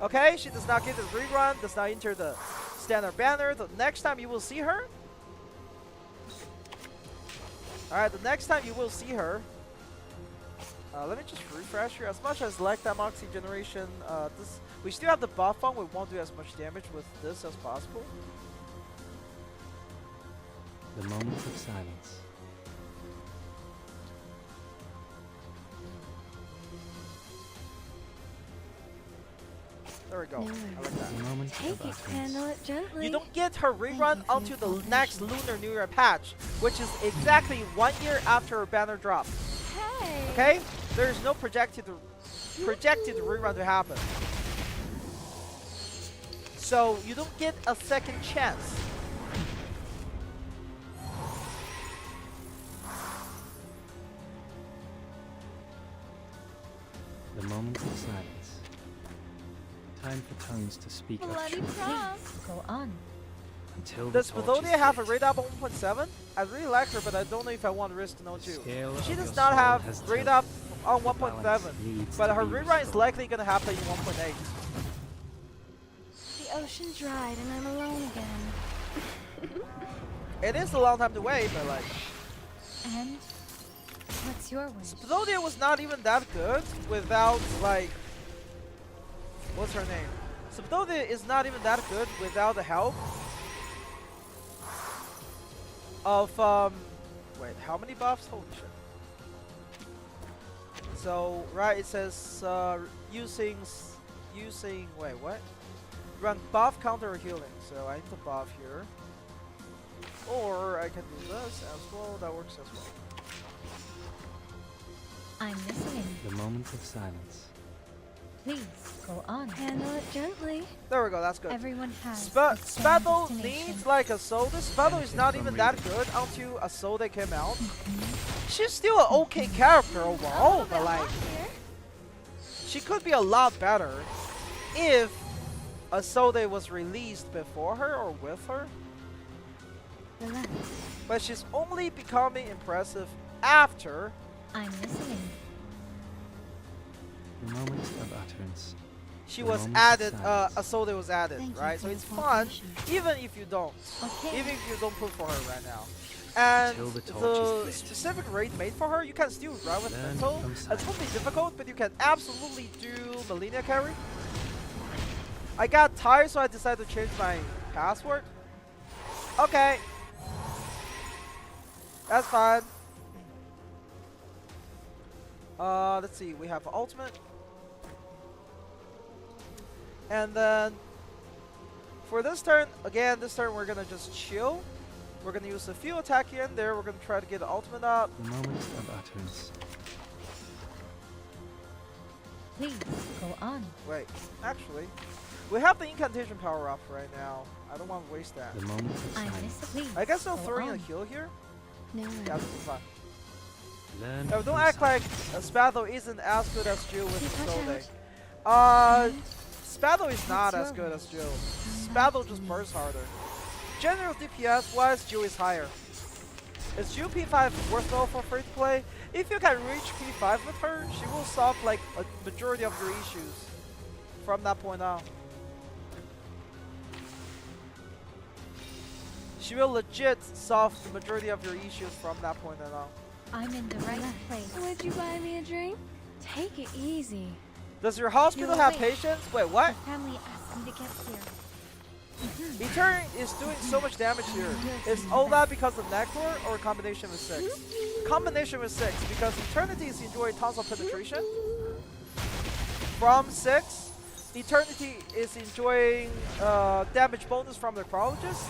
Okay, she does not get the rerun, does not enter the standard banner. The next time you will see her. Alright, the next time you will see her. Let me just refresh here. As much as like that Moxie generation, we still have the buff on. We won't do as much damage with this as possible. The moment of silence. There we go. I like that. The moment of utterance. You don't get her rerun until the next Lunar New Year patch, which is exactly 1 year after her banner drop. Okay? There is no projected rerun to happen. So you don't get a second chance. The moment of silence. Time for tongues to speak of truth. Go on. Until Does the torch is Pathonia have a lit. rate up on 1.7? I really like her, but I don't know if I want to risk no 2. Scale She of does your not soul have has rate tilted. up on The balance 1.7, needs but to her be rerun is restored. likely going to happen in 1.8. The ocean dried and I'm alone again. It is a long time to wait, but like... And what's your wish? Pathonia was not even that good without, like... What's her name? Pathonia is not even that good without the help of, wait, how many buffs? Holy shit. So, right, it says, using, wait, what? Run buff, counter, or healing. So I need to buff here. Or I can do this as well, that works as well. I'm listening. The moment of silence. Please, go on. Handle it gently. There we go, that's good. Everyone has Spattle needs like a soul. This Spattle is not even that good until a soul that came out. She's still an okay character overall, but like she could be a lot better if a soul that was released before her or with her. Relax. But she's only becoming impressive after. I'm listening. The moment of utterance. she The was moment of added, silence. Asode was added, Thank you right? for So your it's fun, cooperation. even if you don't. Okay. Even if you don't put for her right now. And Until the torch the is lit. specific raid made for her, you can still run with Learn mental. from It's going to be silence. difficult, but you can absolutely do Melina carry. I got tired, so I decided to change my password. Okay. That's fine. Let's see, we have ultimate. And then for this turn, again, this turn we're gonna just chill. We're gonna use a few attack here and there. We're gonna try to get the ultimate up. The moment of utterance. Please, go on. Wait, actually, we have the incantation power up right now. I don't want to waste that. The moment of I'm silence. please, I guess I'll go throw in a on. heal here. No. Yeah, this is fine. Learn No, from don't act like silence. Spatho isn't as good as Jill with Please the watch Soul Spatho is not What's as your good as Jill. Spatho just bursts harder. General DPS wise, Jill is higher. Is Jill P5 worthwhile for free to play? If you can reach P5 with her, she will solve like a majority of your issues from that point on. She will legit solve the majority of your issues from that point on. I'm in the right place. Would you buy me a drink? Take it easy. Does your hospital You're have awake. patients? Wait, what? The family asked me to get here. Etern is doing so much damage here. Is all that because of Nectar or a combination with 6? Combination with 6 because Eternity is enjoying tons of penetration. From 6, Eternity is enjoying damage bonus from the Necrologist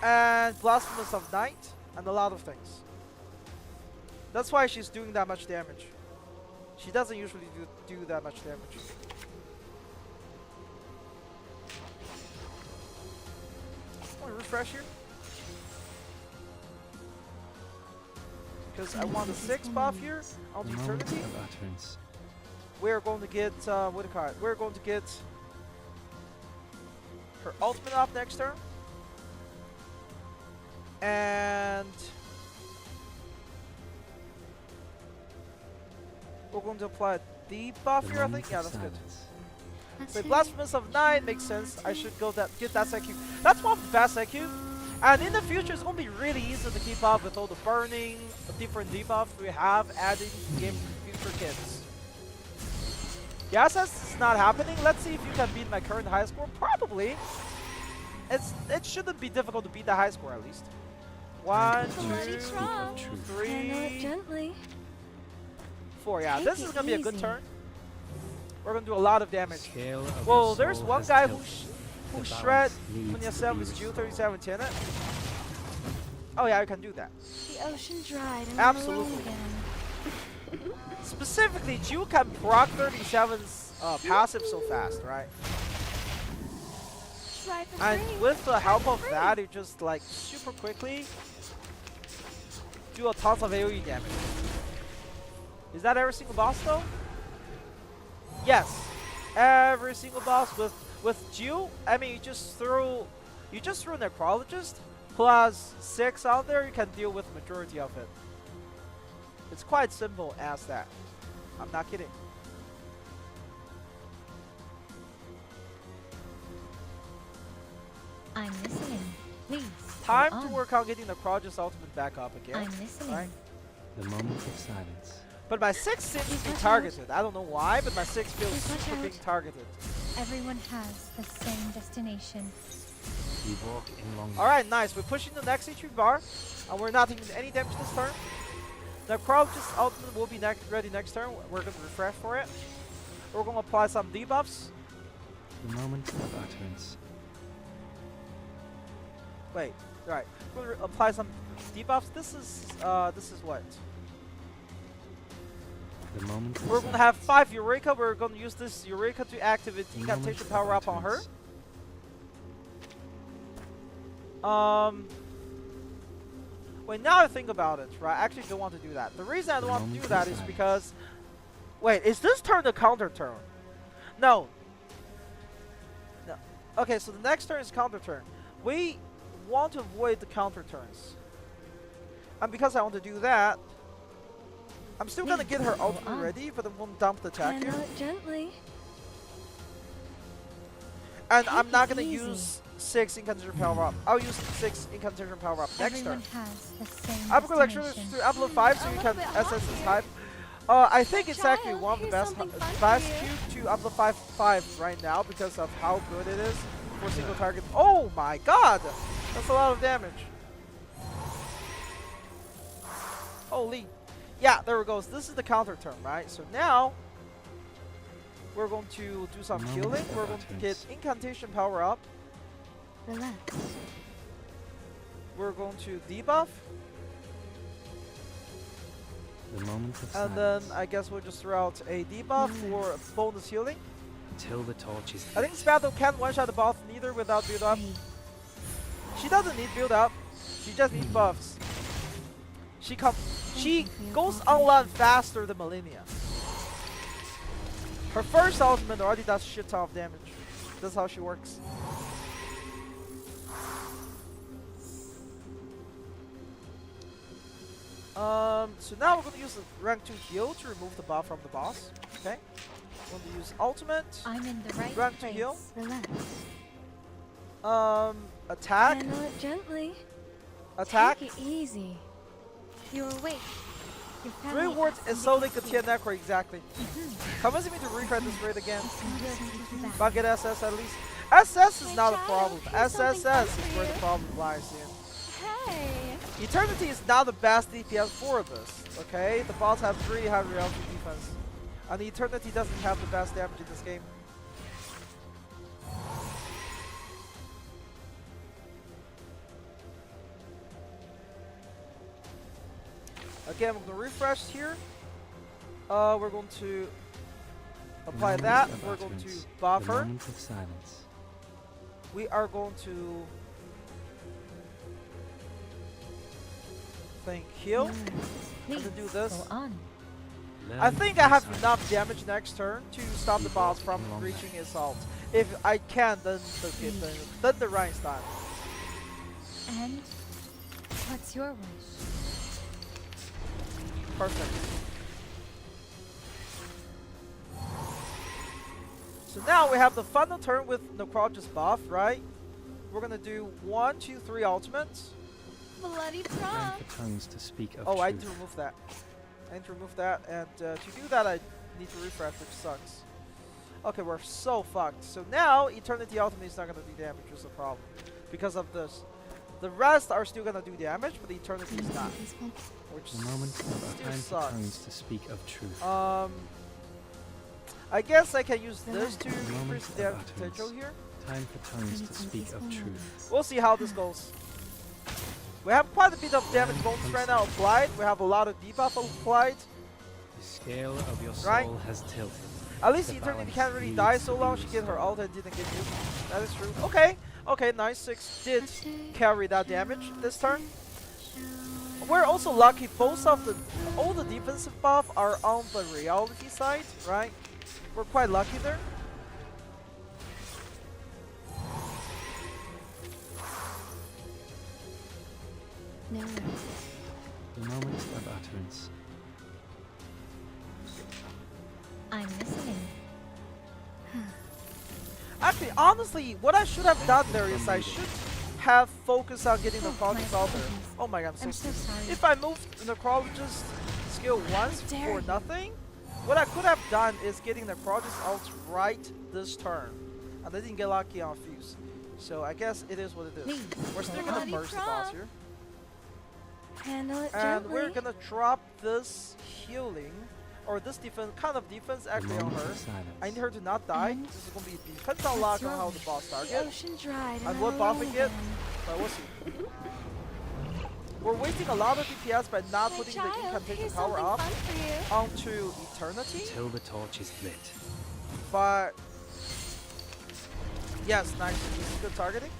and Blasphemous of Night and a lot of things. That's why she's doing that much damage. She doesn't usually do that much damage. Want to refresh here? Because I want a 6 buff here on The moment Eternity. of utterance. We're going to get, what do you call it? We're going to get her ultimate up next turn. And we're going to apply a debuff The here, I moment think. Yeah, of that's good. silence. That's So it. Blasphemous of 9 makes sense. I should go get that SQ. That's one of the best SQ. And in the future, it's going to be really easy to keep up with all the burning, different debuffs we have added to game future kits. Yes, that's not happening. Let's see if you can beat my current high score. Probably. It shouldn't be difficult to beat the high score at least. 1, Bloody 2, strong. 3, Handle it gently. 4. Yeah, Take this is it going to be a good easy. turn. We're going to do a lot of damage. Scale of Well, your there's soul one has guy tilted. who The shred balance needs to 27 be with Jill restored. 37 Tenet. Oh yeah, I can do that. The ocean dried and Absolutely. I'm alone again. Specifically, Jill can proc 37's passive so fast, right? Try for And free. with the help of Free. that, it just like super quickly do a ton of AoE damage. Is that every single boss though? Yes, every single boss with Jill. I mean, you just throw Necrologist plus 6 out there. You can deal with majority of it. It's quite simple as that. I'm not kidding. I'm listening. Please. Time go to on. work on getting the Necrologist ultimate back up again. I'm listening. Right? The moment of silence. But my 6 seems to be watch targeted. I don't know why, but my 6 feels Please watch super out. being targeted. Everyone has the same destination. You walk in long. Alright, nice. We're pushing the next HP bar, and we're not taking any damage this turn. The Necrologist ultimate will be ready next turn. We're going to refresh for it. We're going to apply some debuffs. The moment of utterance. Wait, right. We're going to apply some debuffs. This is what? The moment of We're going to have silence. 5 Eureka. We're going to use this Eureka to activate The moment incantation of power up on her. utterance. Wait, now I think about it, right? I actually don't want to do that. The reason I don't want to do that is because... Wait, is this turn the counter turn? No. No. Okay, so the next turn is counter turn. We want to avoid the counter turns. And because I want to do that, I'm still going to get her ultimate on. ready, but I'm going to dump the attack here. Handle it gently. And I'm not gonna Easy. use 6 incantation power up. I'll use 6 incantation power up next turn. Everyone has the same Upgrade lecture destination. to upload 5 so you can SS this hype. I think it's actually one of the best cube to upload 5 right now because of how good it is for single target. Oh my god! That's a lot of damage. Holy. Yeah, there it goes. This is the counter turn, right? So now we're going to do some healing. We're going to get incantation power up. Relax. We're going to debuff. The moment of And silence. then I guess we'll just throw out a debuff for bonus healing. Until the torch is I think this battle can't one-shot the boss neither without build up. She doesn't need build up. She just needs buffs. She goes online faster than Millennia. Her first ultimate already does shit ton of damage. That's how she works. So now we're gonna use the rank 2 heal to remove the buff from the boss. Okay. We're gonna use ultimate. I'm in the right Rank 2 place. heal. Relax. Attack. Handle it gently. Attack. Take it easy. You're awake. Your 3 family words has is something Sonic to the see. Tier Necro exactly. Convincing me to retry this raid again. We'll take you back. Bucket SS at least. SS is Hey, not a child, problem. here's something fun SSS is for where the you. problem lies in. Hey. Eternity is not the best DPS for this. Okay, the boss has pretty high reality defense, and the Eternity doesn't have the best damage in this game. Again, we're gonna refresh here. We're going to apply The that. moment of We're going to utterance. buff The her. moment of silence. We are going to heal. Please, to do this. Go on. I Learn think from I have silence. enough damage next turn to stop the boss from reaching his ult. If I can, then the Ryan's time. And what's your wish? Perfect. So now we have the final turn with Necrologist buff, right? We're gonna do 1, 2, 3 ultimates. Bloody Time prom. for tongues to speak of Oh, I truth. need to remove that. I need to remove that, and to do that I need to refresh, which sucks. Okay, we're so fucked. So now Eternity Ultimate is not gonna do damage, which is the problem. Because of this. The rest are still gonna do damage, but the Eternity is not. Which The moment of still time for tongues sucks. to speak of truth. I guess I can use this to The moment increase of the damage utterance. potential here. Time for tongues to speak of truth. We'll see how this goes. We have quite a bit of damage bonus right now applied. We have a lot of debuff applied. The scale of your soul Right. has tilted. At least The Eternity balance can't really needs die to so be long. She get her restored. ult and didn't get used. That is true. Okay. Okay, nice. 6 did carry that damage this turn. We're also lucky both of all the defensive buff are on the reality side, right? We're quite lucky there. No. The moment of utterance. I'm listening. Actually, honestly, what I should have done there is I should have focused on getting the Oh, Necrologist my out there. apologies. Oh my god, I'm I'm so so stupid. sorry. If I moved the Necrologist skill once dare for you. nothing, what I could have done is getting the Necrologist out right this turn. And I didn't get lucky on Fuse. So I guess it is what it is. Please, We're still go gonna on. merge the boss here. Handle it And gently. we're gonna drop this healing, or this defense, kind of defense The actually on moment her. of silence. I need her to not die. And This is gonna be defense unlock on your how the wish? boss The target. ocean dried And I'm what buff we alone get? again. But we'll see. We're wasting a lot of DPS by not My putting the child, incantation here's power something up fun for you. onto Eternity. Until the torch is lit. But yes, nice. This is good targeting.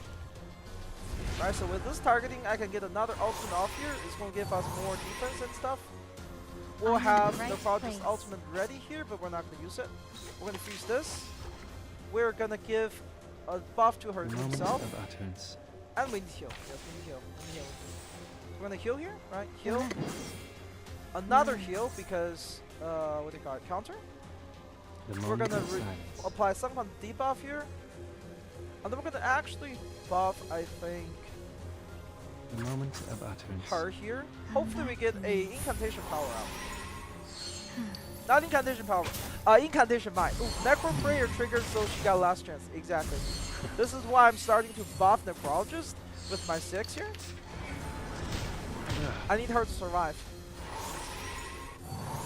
Alright, so with this targeting, I can get another ultimate off here. It's going to give us more defense and stuff. We'll I'm in the have right the Project place. ultimate ready here, but we're not going to use it. We're going to fuse this. We're going to give a buff to her The moment herself. of utterance. And we need heal. Yes, we need heal. We need heal. We're going to heal here, right? Heal. Relax. Another heal because, what do you call it? Counter? The We're moment gonna of silence. apply some kind of debuff here. And then we're gonna actually buff, I think, The moment of utterance. her here. Hopefully we get a incantation power out. Not incantation power, incantation mine. Ooh, necro prayer triggers, so she got last chance. Exactly. This is why I'm starting to buff necrologist with my 6 here. I need her to survive.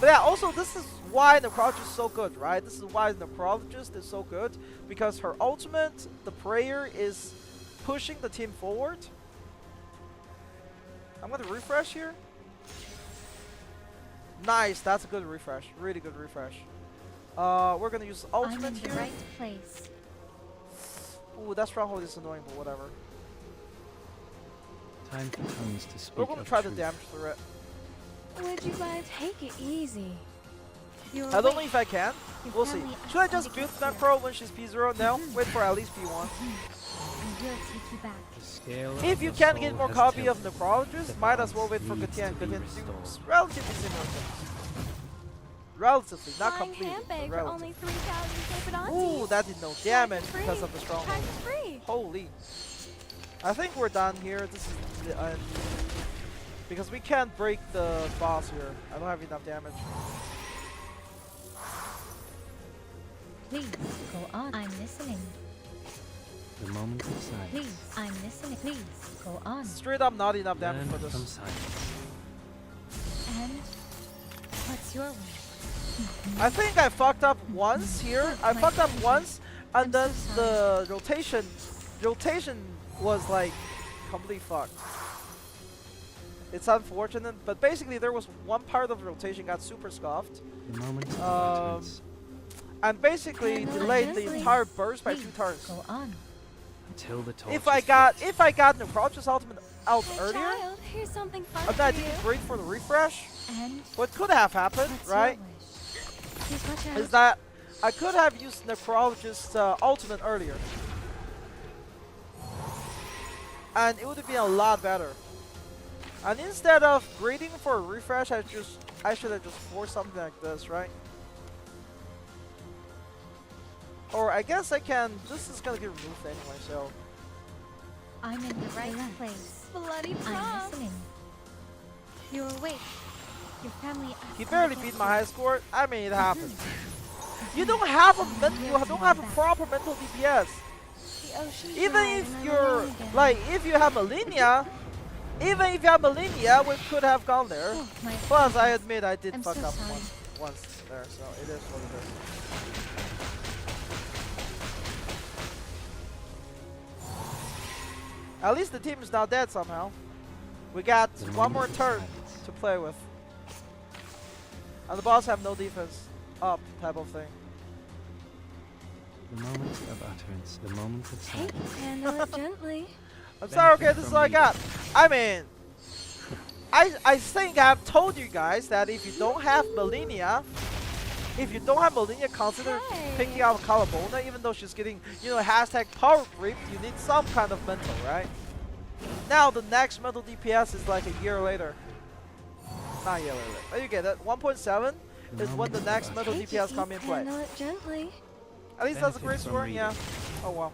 But yeah, also this is why necrologist is so good, right? This is why necrologist is so good, because her ultimate, the prayer, is pushing the team forward. I'm gonna refresh here. Nice, that's a good refresh. Really good refresh. We're gonna use ultimate I'm in the here. right place. Ooh, that stronghold is annoying, but whatever. Time for tongues to speak We're gonna of try to truth. damage through it. Would you mind take it easy? You're I don't know awake. if I can. Your We'll see. family Should I asked just me build to get Necro when she's P0 now? Wait for at least P1. I will take you back. The scale If of you the can soul get more has copy of tilted. Necrologist, The might as well balance wait for needs Gatian. to be Gatian restored. do relatively similar things. Relatively, not Flying completely, handbag but for only relatively. 3,000 Ooh, that did no damage because of the Times stronghold. free. Holy. I think we're done here. This is the end. Because we can't break the boss here. I don't have enough damage. Please, go on. I'm listening. The moment of silence. Please, I'm listening. Please, go on. Straight up not enough damage Learn for from this. silence. And what's your wish? I think I fucked up once here. I fucked up once, and then the rotation was like completely fucked. It's unfortunate, but basically there was one part of the rotation got super scuffed, The moment of Um, utterance. and basically Yeah, no, delayed the honestly. entire burst by Please, 2 turns. go on. Until the torch If I is got lit. Necrologist ultimate out My earlier, child, here's something fun and then I for you. didn't break for the refresh, And what could have happened, what's right, your wish? Please watch out. is that I could have used Necrologist ultimate earlier. And it would have been a lot better. And instead of grading for a refresh, I should have just forced something like this, right? Or I guess I can. This is gonna get removed anyway, so. I'm in the right place. Bloody I'm prom. listening. You're awake. Your family asked He me barely to beat get my you. high score. I mean, it happens. You don't have a you don't have a proper mental DPS. The ocean's Even wide if and I'm you're alone again. like, if you have Malinia, we could have gone there. Oh, my Plus, I apologies. admit I did I'm fuck so up sorry. once there, so it is what it is. At least the team is not dead somehow. We got The one moment more of turn silence. to play with. And the boss have no defense up type of thing. The moment of utterance. The moment of Take silence. it, handle it gently. I'm sorry, okay, Benefit this is from all I reading. got. I mean, I think I've told you guys that if you don't have Malinia, consider Hey. picking out Calabona, even though she's getting, hashtag power creep, you need some kind of mental, right? Now the next mental DPS is like a year later. Not a year later. But you get it. 1.7 is when the next mental Take DPS it, come in play. handle it gently. At least that's a Benefit great from score, yeah. reading. Oh well.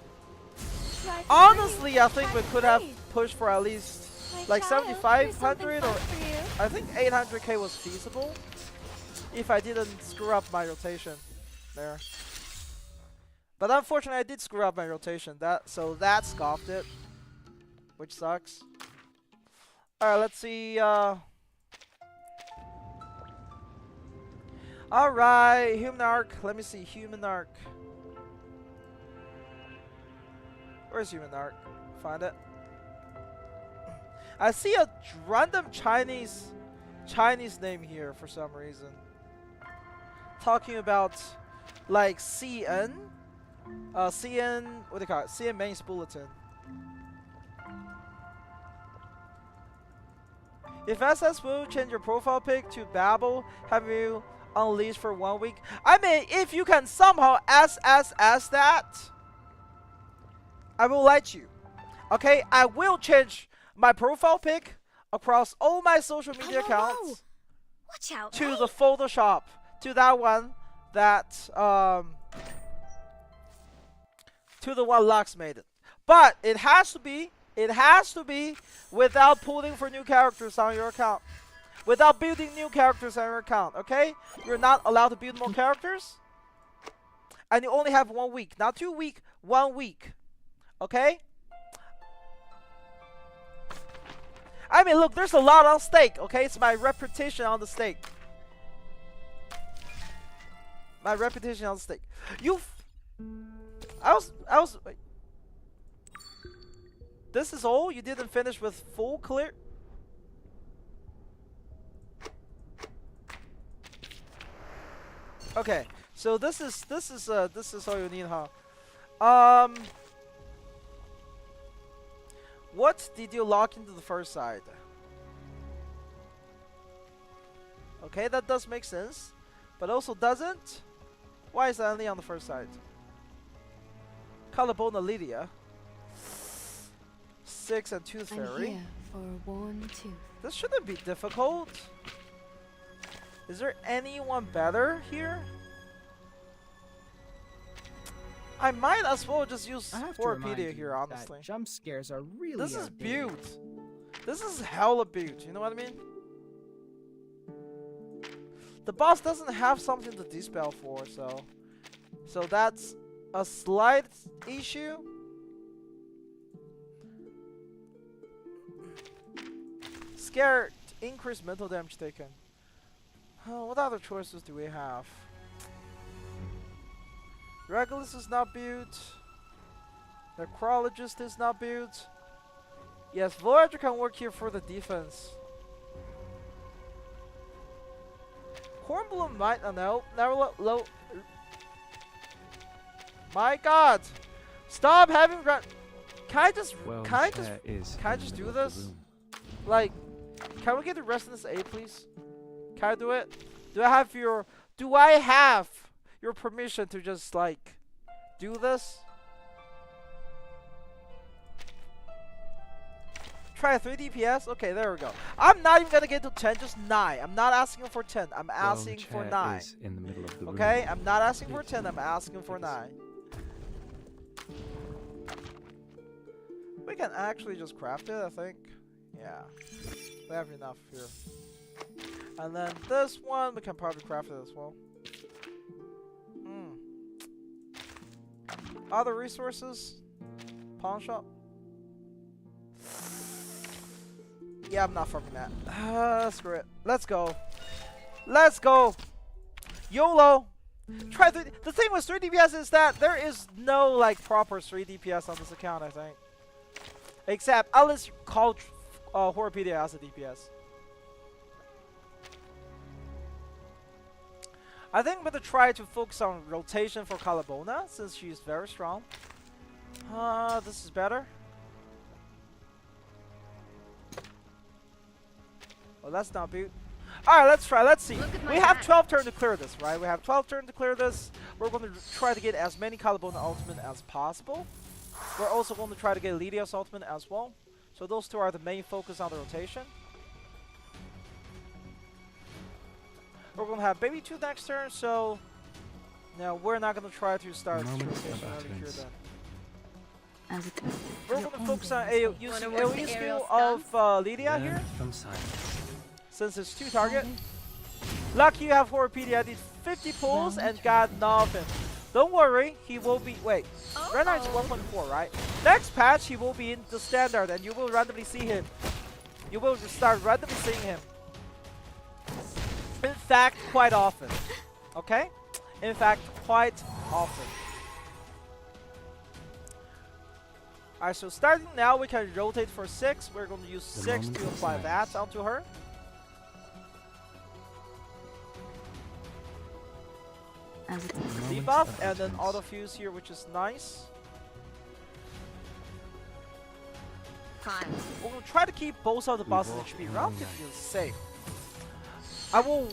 Try for Honestly, I think free. we Try could for have free. pushed for at least, My like child, here's something 7,500 or fun for you. I think 800k was feasible if I didn't screw up my rotation there. But unfortunately, I did screw up my rotation. So that scoffed it, which sucks. All right, let's see. All right, human arc. Let me see human arc. Where's human arc? Find it. I see a random Chinese name here for some reason. Talking about like CN, CN, what do they call it? CN mains bulletin. If SS will change your profile pic to Babel, have you unleashed for 1 week? I mean, if you can somehow SSS that, I will let you. Okay, I will change my profile pic across all my social media accounts Watch out. to the Photoshop, to that one that to the one Lux made it. But it has to be without pulling for new characters on your account. Without building new characters on your account, okay? You're not allowed to build more characters. And you only have 1 week. Not 2 weeks, 1 week. Okay? I mean, look, there's a lot on stake, okay? It's my reputation on the stake. My reputation on the stake. Wait. This is all? You didn't finish with full clear? Okay, so this is all you need, huh? What did you lock into the first side? Okay, that does make sense, but also doesn't. Why is that only on the first side? Collarbone Lydia. 6 and Tooth Fairy. I'm here for a worn tooth. This shouldn't be difficult. Is there anyone better here? I might as well just use I have to remind Horpedia you here, honestly. that jump scares are really This is outdated. beaut. This is hella beaut, you know what I mean? The boss doesn't have something to dispel for, so that's a slight issue. Scared, increased mental damage taken. What other choices do we have? Regulus is not built. Necrologist is not built. Yes, Voyager can work here for the defense. Hornbloom might know. Never low. My God! Stop having Can I just? Well, Can I just? chair is Can I in the just do middle of the this? room. Like, can we get the rest of this A, please? Can I do it? Do I have your permission to just like do this? Try a 3 DPS? Okay, there we go. I'm not even gonna get to 10, just 9. I'm not asking for 10. I'm asking for chair 9. is in the middle of the room. Okay, I'm not asking for 10. I'm asking for 9. We can actually just craft it, I think. Yeah, we have enough here. And then this one, we can probably craft it as well. Other resources? Pawn shop? Yeah, I'm not farming that. Screw it. Let's go. Let's go. YOLO. Try the thing with 3 DPS is that there is no like proper 3 DPS on this account, I think. Except unless you call Horpedia as a DPS. I think I'm gonna try to focus on rotation for Calabona since she's very strong. This is better. Well, that's not built. Alright, let's try. Let's see. We have 12 turns to clear this, right? We have 12 turns to clear this. We're going to try to get as many Calabona ultimate as possible. We're also going to try to get Lydia's ultimate as well. So those two are the main focus on the rotation. We're going to have Baby 2 next turn, so no, we're not going to try to start rotation early here then. As it We're going to focus on using AoE skill of Lydia here, From silence. since it's 2 target. Lucky you have Horpedia. I did 50 pulls and got nothing. Don't worry, he will be. Wait, right now it's 1.4, right? Next patch, he will be in the standard, and you will randomly see him. You will start randomly seeing him. In fact, quite often. Okay? In fact, quite often. Alright, so starting now, we can rotate for 6. We're going to use 6 to apply that onto her. as it Debuff, and then auto fuse here, which is nice. We're going to try to keep both of the bosses HP relatively safe. I will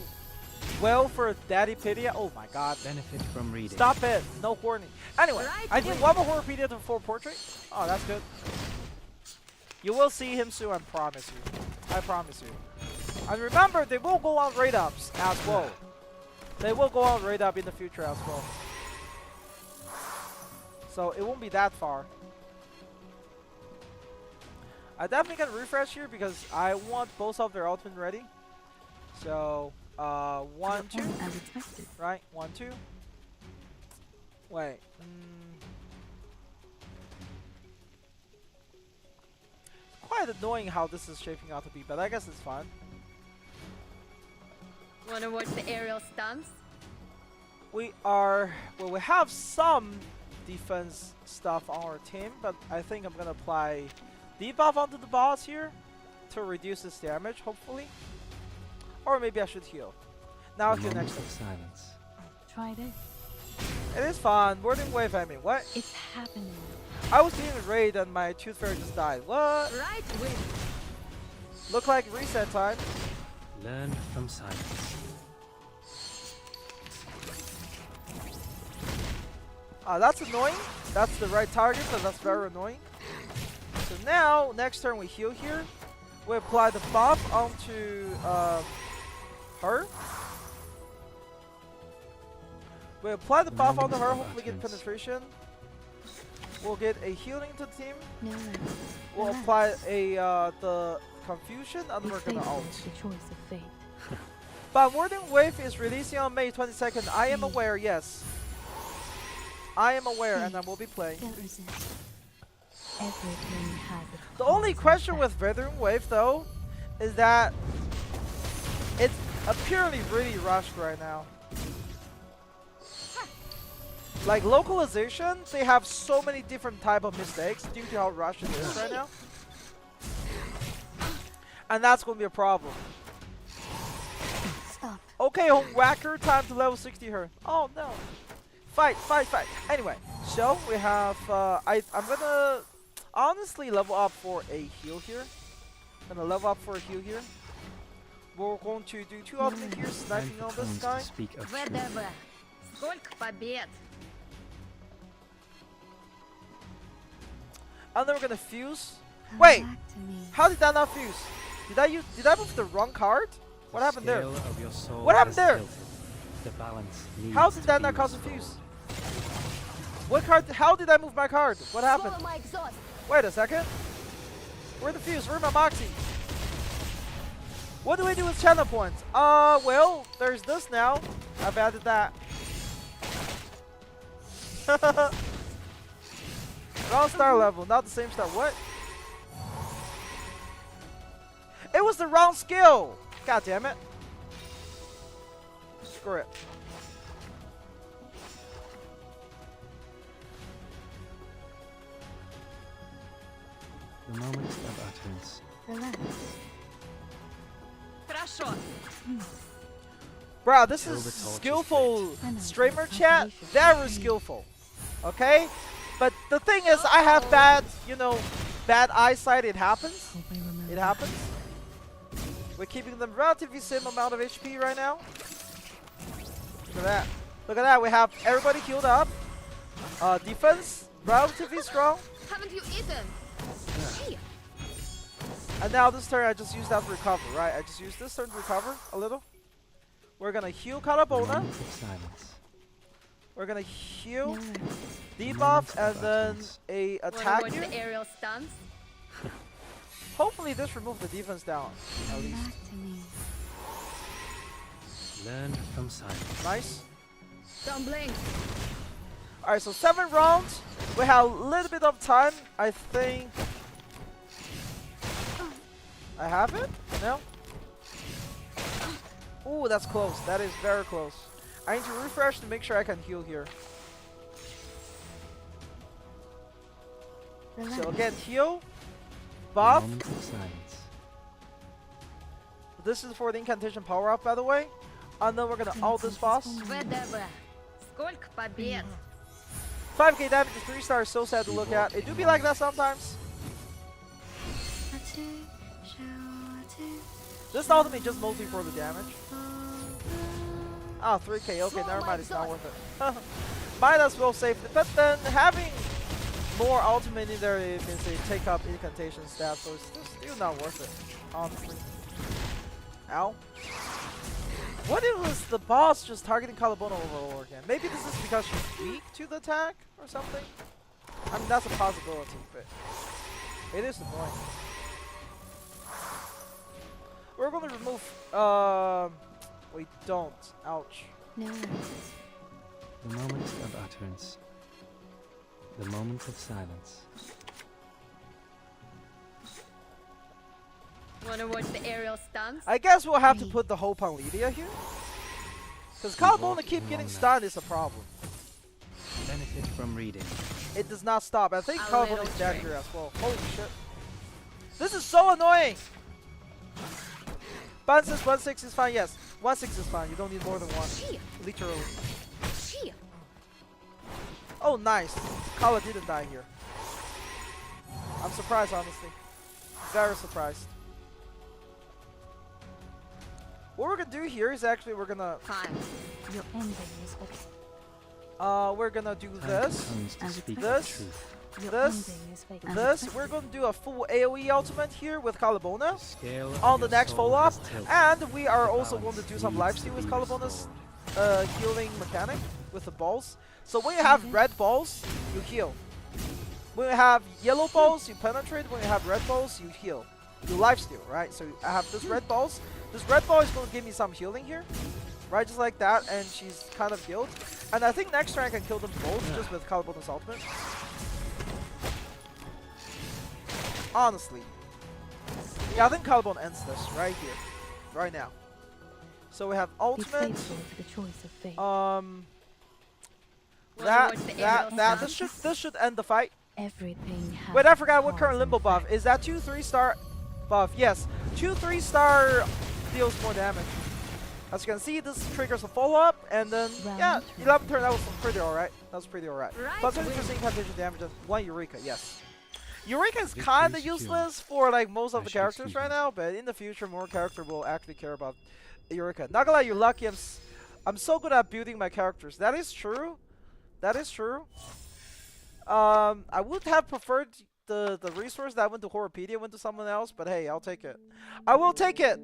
well for Daddy Pidia. Oh my god. Benefit from reading. Stop it. No horny. Anyway, I need one more Horpedia to full portrait. Oh, that's good. You will see him soon, I promise you. I promise you. And remember, they will go on raid ups as well. They will go on raid up in the future as well. So it won't be that far. I definitely can refresh here because I want both of their ultimate ready. So, 1, 2. As expected. Right, 1, 2. Wait. Quite annoying how this is shaping out to be, but I guess it's fine. Wanna watch the aerial stunts? We have some defense stuff on our team, but I think I'm gonna apply debuff onto the boss here to reduce his damage, hopefully. Or maybe I should heal. Now heal next time. Silence. Try this. It is fun. Wording wave, I mean, what? It's happening. I was being raid and my tooth fairy just died. What? Right wing. Look like reset time. Learn from silence. That's annoying. That's the right target, but that's very annoying. So now, next turn we heal here. We apply the buff onto her. We apply the buff onto her, hopefully get penetration. We'll get a healing to the team. No. We'll apply the confusion, and Be we're gonna faithful ult. to the choice of fate. But Wording Wave is releasing on May 22nd. I am aware, yes. I am aware, and I will be playing. Don't resist. Everything has a The only cause question and with Withering Wave, though, is that it's apparently really rushed right now. Like localization, they have so many different type of mistakes due to how rushed it is right now. And that's going to be a problem. Stop. Okay, home whacker, time to level 60 her. Oh no. Fight, fight, fight. Anyway, so we have, I'm gonna honestly level up for a heal here. Gonna level up for a heal here. We're going to do 2 ultimate here, Time sniping for on this tongues guy. to speak of truth. ВДВ. Сколько побед? And then we're gonna fuse. Come Wait, back to me. how did that not fuse? Did I move the wrong card? What happened there? The scale of your soul What happened has there? tilted. The balance needs How did to that be not cause a restored. fuse? What card? How did I move my card? What happened? Swallow my exhaust. Wait a second. Where's the fuse? Where's my Moxie? What do we do with channel points? Well, there's this now. I've added that. Wrong star level, not the same star. What? It was the wrong skill. God damn it. Screw it. The moment of utterance. Relax. Хорошо. Bro, this Kill is the torches, skillful I know, streamer it's chat. confirmation. Very skillful. Okay? But the thing is, I have bad, bad eyesight. It happens. Hope I remember. It happens. We're keeping them relatively same amount of HP right now. Look at that. Look at that. We have everybody healed up. Defense, relatively strong. Haven't you eaten? Gee. And now this turn, I just used that to recover, right? I just used this turn to recover a little. We're gonna heal The Kalabona. moment of silence. We're gonna heal, No. debuff, and of then utterance. a Wanna attack watch here. the aerial stunts? Hopefully this removes the defense down, at Come least. back to me. Learn from silence. Nice. Don't blink. Alright, so 7 rounds. We have a little bit of time. I think... I have it? No? Ooh, that's close. That is very close. I need to refresh to make sure I can heal here. Relax. So again, heal. The Buff. moment of silence. This is for the incantation power up, by the way. And then we're gonna ult this boss. ВДВ. Сколько побед? 5k damage to 3 stars, so sad to look at. It do be like that sometimes. This ultimate just mostly for the damage. Ah, 3k, okay, never mind, it's not worth it. Might as well save it. But then having more ultimate in there, it means they take up incantation stats, so it's still not worth it, honestly. Ow. What if it was the boss just targeting Kalabona over and over again? Maybe this is because she's weak to the attack or something? I mean, that's a possibility, but it is annoying. We're gonna remove. We don't. Ouch. No worries. The moment of utterance. The moment of silence. Wanna watch the aerial stunts? I guess we'll have to put the hope on Lydia here. Because Calabona keep getting Long stunned is a problem. Benefit from reading. It does not stop. I think A Calabona little is dead trick. here as well. Holy shit. This is so annoying! 1-6 is fine, yes. 1-6 is fine. You don't need more than one. Literally. Oh, nice. Kala didn't die here. I'm surprised, honestly. Very surprised. What we're gonna do here is actually we're gonna Fine. Your ending is okay. we're gonna do Time for this. tongues to And speak this. the truth. Your This, ending is fake. This, we're gonna do a full AoE ultimate here with Calabona The scale of on the your next soul follow-up, is tilted. and we are The also going to balance do some needs lifesteal to with be Calabona's restored. healing mechanic with the balls. So when you have red balls, you heal. When you have yellow balls, you penetrate. When you have red balls, you heal. You lifesteal, right? So I have this red balls. This red ball is going to give me some healing here, right? Just like that, and she's kind of healed. And I think next turn I can kill them both just with Calabona's ultimate. Honestly. Yeah, I think Calabona ends this right here. Right now. So we have Be ultimate. faithful to the choice of fate. Wanna watch the aerial This stunts? should end the fight. Everything has Wait, I forgot what cause current and limbo buff. effect. Is that 2 3-star buff? Yes. 2 3-star deals more damage. As you can see, this triggers a follow-up, and then yeah, Round two. 11 turn, that was pretty alright. That was pretty alright. Right Plus wing. 20% incantation damage and 1 Eureka, yes. Eureka is Victory kinda secure. useless for like most of I the should characters excuse right me. now, but in the future more character will actually care about Eureka. Not gonna lie, you're lucky I'm so good at building my characters. That is true. That is true. I would have preferred the resource that went to Horopedia went to someone else, but hey, I'll take it. I will take it!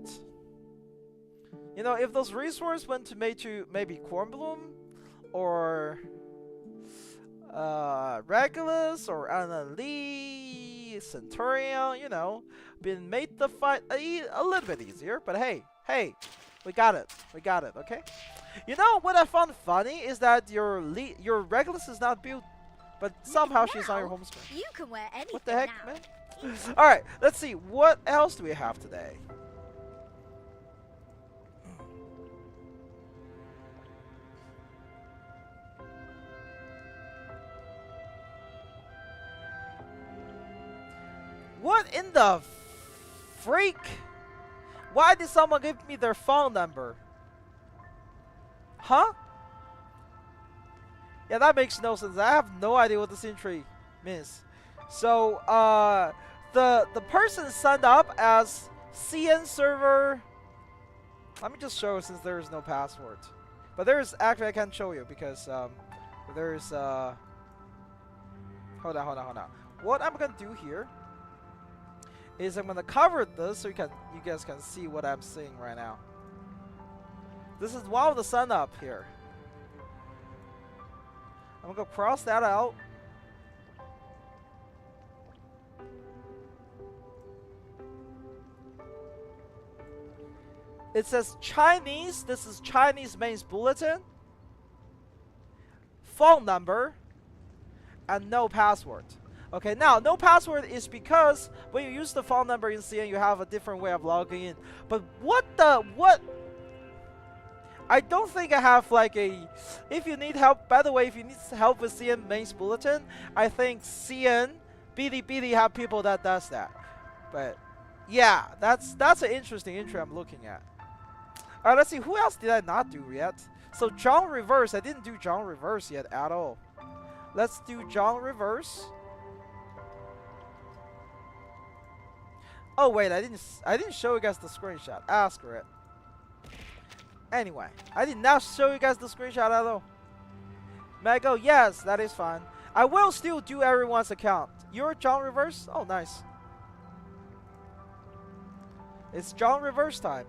You know, if those resources went to maybe Cornbloom, or Regulus, or Annalie, Centurion, you know, been made the fight a little bit easier, but hey, we got it, okay? You know what I found funny is that your Regulus is not built, but somehow she's on your home screen. You can wear anything What the heck, now. man? Alright, let's see. What else do we have today? What in the freak? Why did someone give me their phone number? Huh? Yeah, that makes no sense. I have no idea what this entry means. So, the person signed up as CN server. Let me just show since there is no password. But there is actually I can't show you because there is hold on. What I'm gonna do here is I'm gonna cover this so you guys can see what I'm seeing right now. This is one of the sign up here. I'm gonna cross that out. It says Chinese. This is Chinese mains bulletin. Phone number. And no password. Okay, now no password is because when you use the phone number in CN, you have a different way of logging in. But what? I don't think I have like a. If you need help, by the way, if you need help with CN mains bulletin, I think CN BD have people that does that. But yeah, that's an interesting entry I'm looking at. All right, let's see who else did I not do yet. So John Reverse, I didn't do John Reverse yet at all. Let's do John Reverse. Oh wait, I didn't show you guys the screenshot. Ask her it. Anyway, I did not show you guys the screenshot at all. May I go? Yes, that is fine. I will still do everyone's account. You're John Reverse? Oh, nice. It's John Reverse time.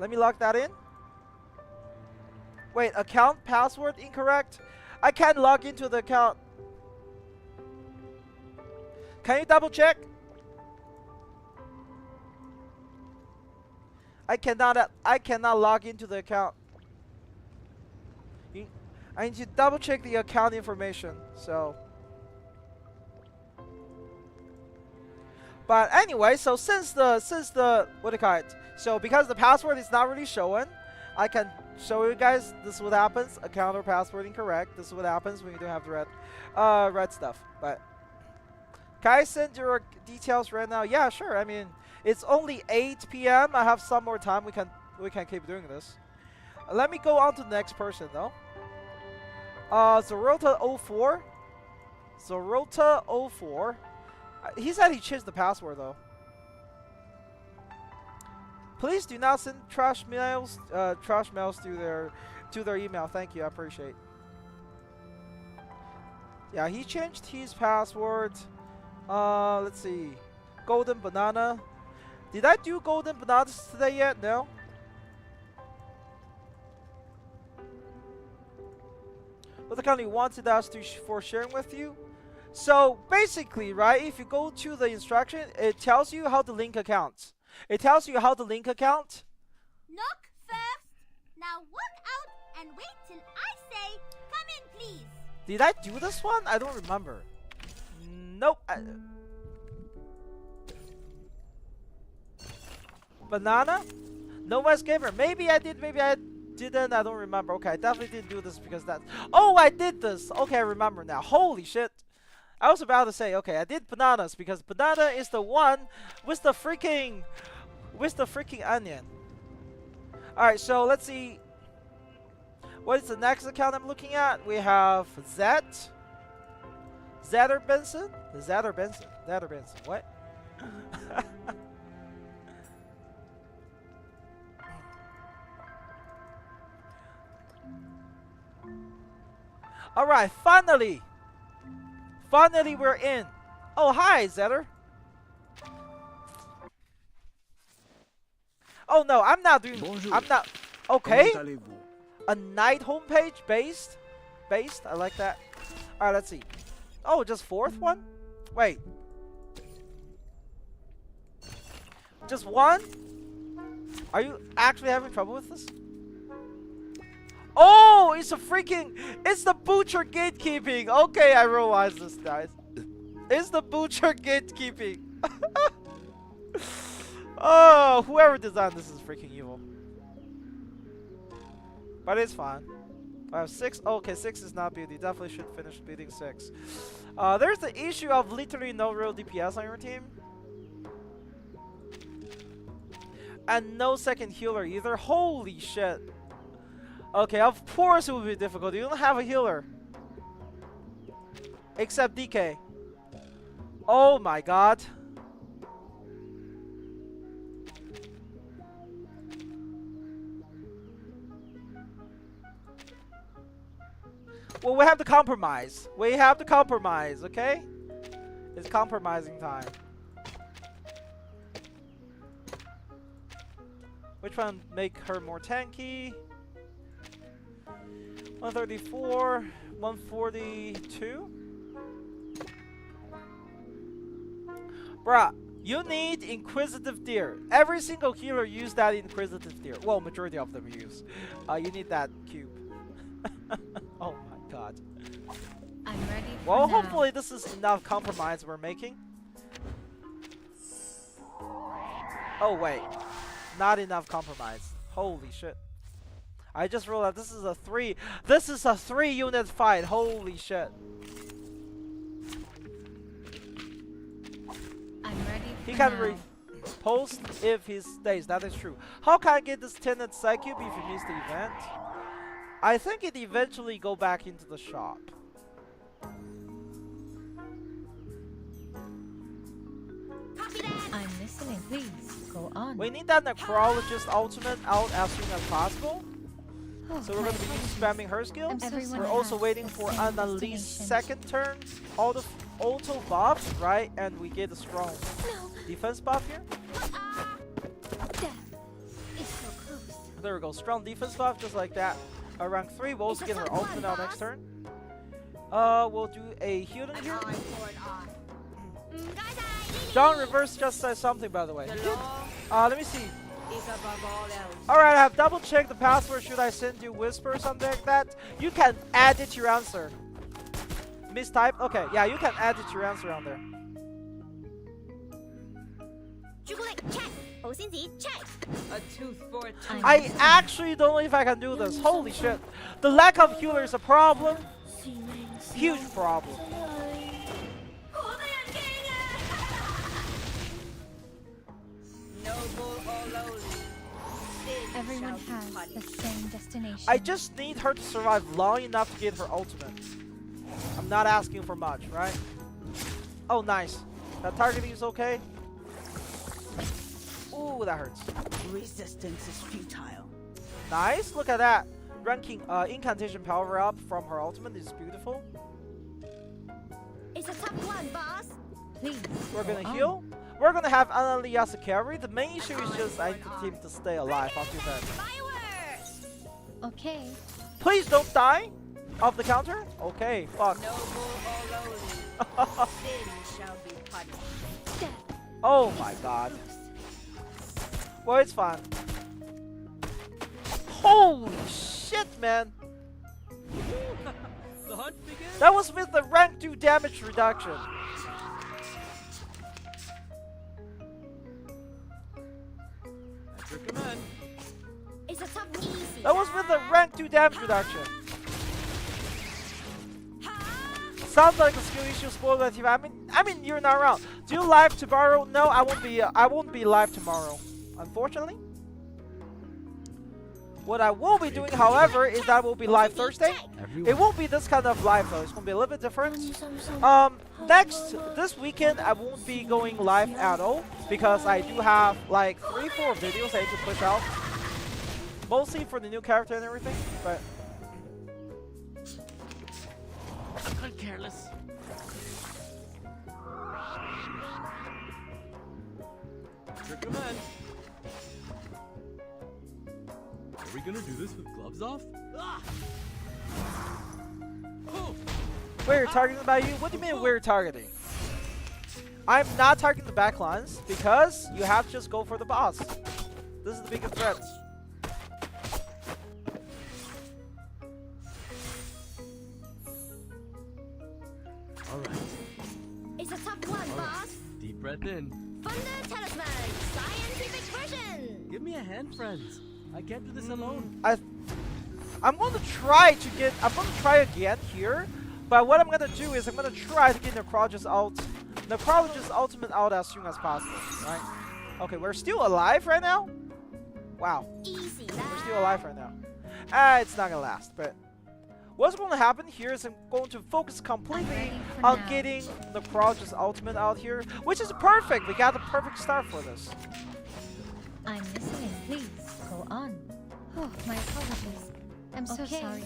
Let me lock that in. Wait, account password incorrect? I can't log into the account. Can you double check? I cannot log into the account. I need to double check the account information. So, but anyway, so since the what do you call it? So because the password is not really showing, I can show you guys. This is what happens. Account or password incorrect. This is what happens when you don't have the red stuff. But can I send your details right now? Yeah, sure. I mean, it's only 8 p.m. I have some more time. We can keep doing this. Let me go on to the next person though. Zorota04. Zorota04. He said he changed the password though. Please do not send trash mails to their email. Thank you. I appreciate. Yeah, he changed his password. Let's see. Golden banana. Did I do golden bananas today yet? No. What the company wanted us to for sharing with you. So basically, right? If you go to the instruction, it tells you how to link accounts. It tells you how to link account. Knock first. Now walk out and wait till I say, come in, please. Did I do this one? I don't remember. Nope. Banana? No West Gamer. Maybe I did, maybe I didn't. I don't remember. Okay, I definitely didn't do this because that. Oh, I did this. Okay, I remember now. Holy shit. I was about to say, okay, I did bananas because banana is the one with the freaking onion. Alright, so let's see. What is the next account I'm looking at? We have Zatter Benson? Zatter Benson. What? Alright, finally! Finally, we're in. Oh, hi, Zetter. Oh, no, I'm not doing... Bonjour. I'm not... Okay. Comment allez-vous? A night homepage based? I like that. Alright, let's see. Oh, just fourth one? Wait. Just one? Are you actually having trouble with this? Oh, it's the butcher gatekeeping. Okay, I realize this, guys. It's the butcher gatekeeping. Oh, whoever designed this is freaking evil. But it's fine. I have 6. Okay, 6 is not beauty. Definitely should finish beating 6. There's the issue of literally no real DPS on your team. And no second healer either. Holy shit. Okay, of course it would be difficult. You don't have a healer. Except DK. Oh my god. Well, we have to compromise. Okay? It's compromising time. Which one make her more tanky? 134, 142. Bruh, you need Inquisitive Deer. Every single healer use that Inquisitive Deer. Well, majority of them use. You need that cube. Oh my god. I'm ready for Well, now. hopefully this is enough compromise we're making. Oh wait, not enough compromise. Holy shit. I just realized this is a 3. This is a 3-unit fight. Holy shit. I'm ready for He can now. post if he stays. That is true. How can I get this 10th side cube if you miss the event? I think it eventually go back into the shop. I'm listening. Please go on. We need that necrologist ultimate out as soon as possible. So we're going to be spamming her skills. Everyone We're also has waiting the for same an unleashed destination. second turn. All the auto buffs, right? And we get a strong defense buff here. It's so close. There we go. Strong defense buff, just like that. Rank 3, we'll also get her ultimate out next turn. We'll do a healing here. John Reverse just said something, by the way. He did. Let me see. is above all else. Alright, I have double checked the password. Should I send you whisper or something like that? You can add it to your answer. Mistype? Okay, yeah, you can add it to your answer on there. 朱古力 check， 保鮮紙 check。 A tooth for a tooth. I actually don't know if I can do this. Holy shit. The lack of healer is a problem. Huge problem. Noble or lowly, sin Everyone shall has be the punished. same destination. I just need her to survive long enough to get her ultimate. I'm not asking for much, right? Oh, nice. That targeting is okay. Ooh, that hurts. Resistance is futile. Nice, look at that. Ranking incantation power up from her ultimate is beautiful. It's a tough one, boss. Please. We're go gonna on. heal. We're gonna have Annalie as a carry. The main issue is just I need the team to stay alive until then. Fireworks. Okay. Please don't die off the counter. Okay, fuck. Noble or lowly, sin shall be punished. Oh my god. Well, it's fine. Holy shit, man. The hunt begins. That was with the rank 2 damage reduction. At your command. It's a tough easy. That was with the rank 2 damage reduction. Sounds like a skill issue spoiled by TV. I mean, you're not wrong. Do you live tomorrow? No, I won't be live tomorrow, unfortunately. What I will be doing, however, is that I will be live Thursday. It won't be this kind of live though. It's gonna be a little bit different. This weekend I won't be going live at all because I do have like 3-4 videos I need to push out, mostly for the new character and everything. But I'm careless. At your command. Are we gonna do this with gloves off? Ah! Oh! we're targeting by you? What do you mean we're targeting? I'm not targeting the backlines because you have to just go for the boss. This is the biggest threat. Alright, It's a tough one, boss. deep breath in. Thunder Talisman, scientific version. Give me a hand, friends. I can't do this alone. I'm going to try again here, but what I'm going to do is I'm going to try to get Necrologist ultimate out as soon as possible, right? Okay, we're still alive right now? Wow, Easy, we're still alive right now. It's not going to last, but what's going to happen here is I'm going to focus completely for on now. getting Necrologist ultimate out here, which is perfect. We got the perfect start for this. I'm listening. Please go on. Oh, my apologies. I'm so sorry.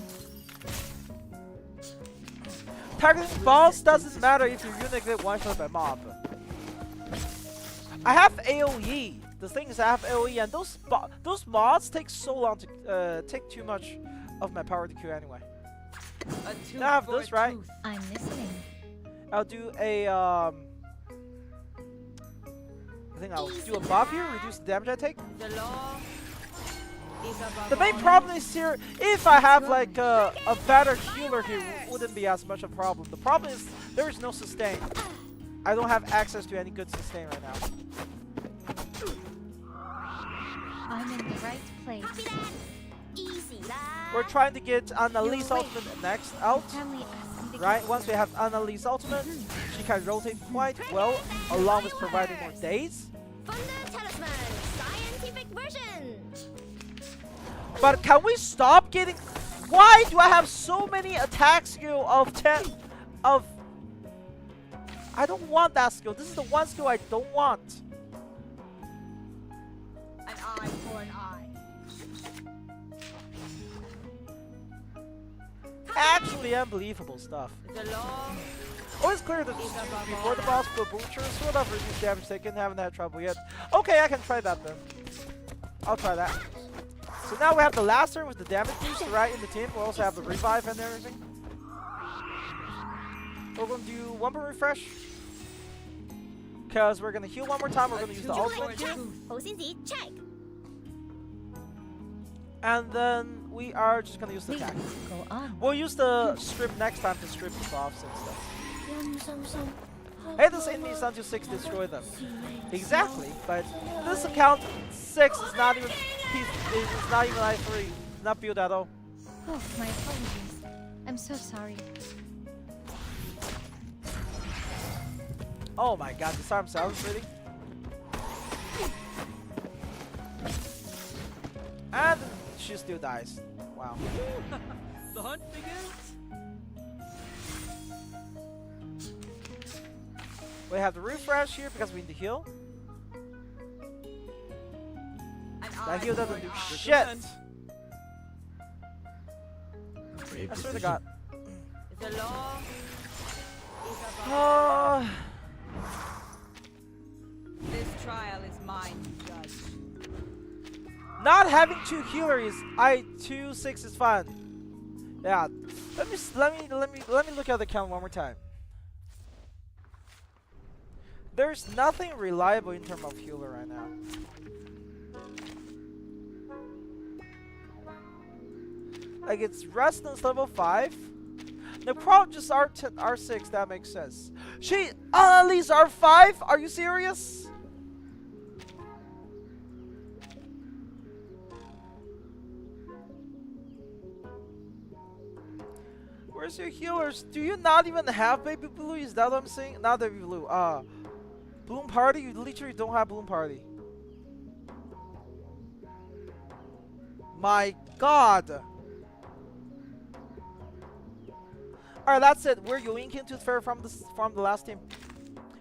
Targeting boss doesn't matter if your unit get one-shot by mob. I have AoE. The thing is I have AoE and those mods take so long to take too much of my power to kill anyway. A tooth Now I have for this, a right? tooth. I'm listening. I'll do a I think I'll do a buff here, reduce the damage I take. The law is above The main all problem is here, if I have like a better healer here, wouldn't be as much a problem. The problem is there is no sustain. I don't have access to any good sustain right now. I'm in the right place. Copy that. Easy, lad. We're trying to get Annalise ultimate next out, Family asked me to right? Once we have Annalise ultimate, she can rotate quite well, along with providing more days. Thunder Talisman, scientific version. But can we stop getting... Why do I have so many attack skill of 10 of... I don't want that skill. This is the one skill I don't want. An eye for an eye. Actually unbelievable stuff. the law. Always clear the before the boss for butcher, sort of reduce damage taken, haven't had trouble yet. Okay, I can try that then. I'll try that. So now we have the Lacer with the damage boost right in the team. We also have the revive and everything. We're gonna do one more refresh. Because we're gonna heal one more time, we're gonna use the ultimate here. 保鮮紙 check. And then we are just gonna use the Please, attack. go on. We'll use the strip next time to strip the buffs and stuff. Yum. Hey, this enemies down to 6, destroy them. Exactly, but this account 6 is not even it's not even like 3. It's not built at all. Oh, my apologies. I'm so sorry. Oh my god, disarm cells, really? And she still dies. Wow. The hunt begins. We have to refresh here because we need to heal. That heal doesn't do shit! I swear to god. The law is above. Oh, This trial is mine to judge. not having 2 healers, 2-6 is fun. Yeah, let me look at the count one more time. There's nothing reliable in terms of healer right now. Like it's Resonance level 5. The problem just R6, that makes sense. She at least R5? Are you serious? Where's your healers? Do you not even have Baby Blue? Is that what I'm saying? Not Baby Blue. Bloom Party? You literally don't have Bloom Party. My god. Alright, that's it. We're yoinking Tooth Fairy from the last team.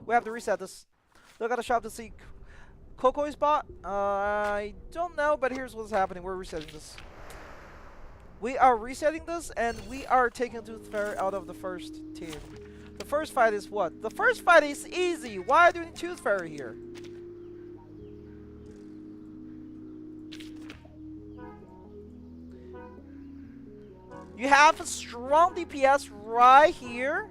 We have to reset this. Look at the shop to see Coco is bought. I don't know, but here's what's happening. We're resetting this. We are resetting this, and we are taking Tooth Fairy out of the first team. The first fight is what? The first fight is easy. Why do we need Tooth Fairy here? You have a strong DPS right here.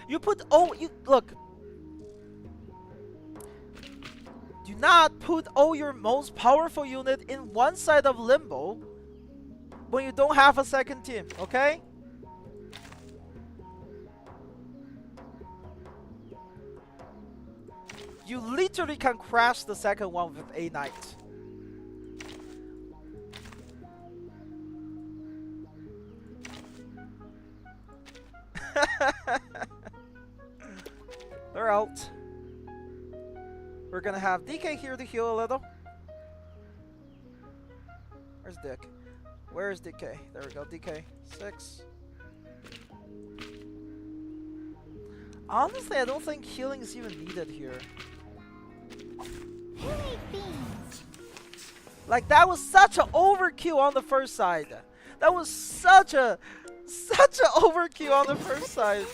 You put look. Do not put all your most powerful unit in one side of Limbo when you don't have a second team, okay? You literally can crash the second one with a knight. They're out. We're gonna have DK here to heal a little. Where's Dick? Where is DK? There we go, DK. 6. Honestly, I don't think healing is even needed here. Like, that was such an overkill on the first side. That was such a overkill on the first side.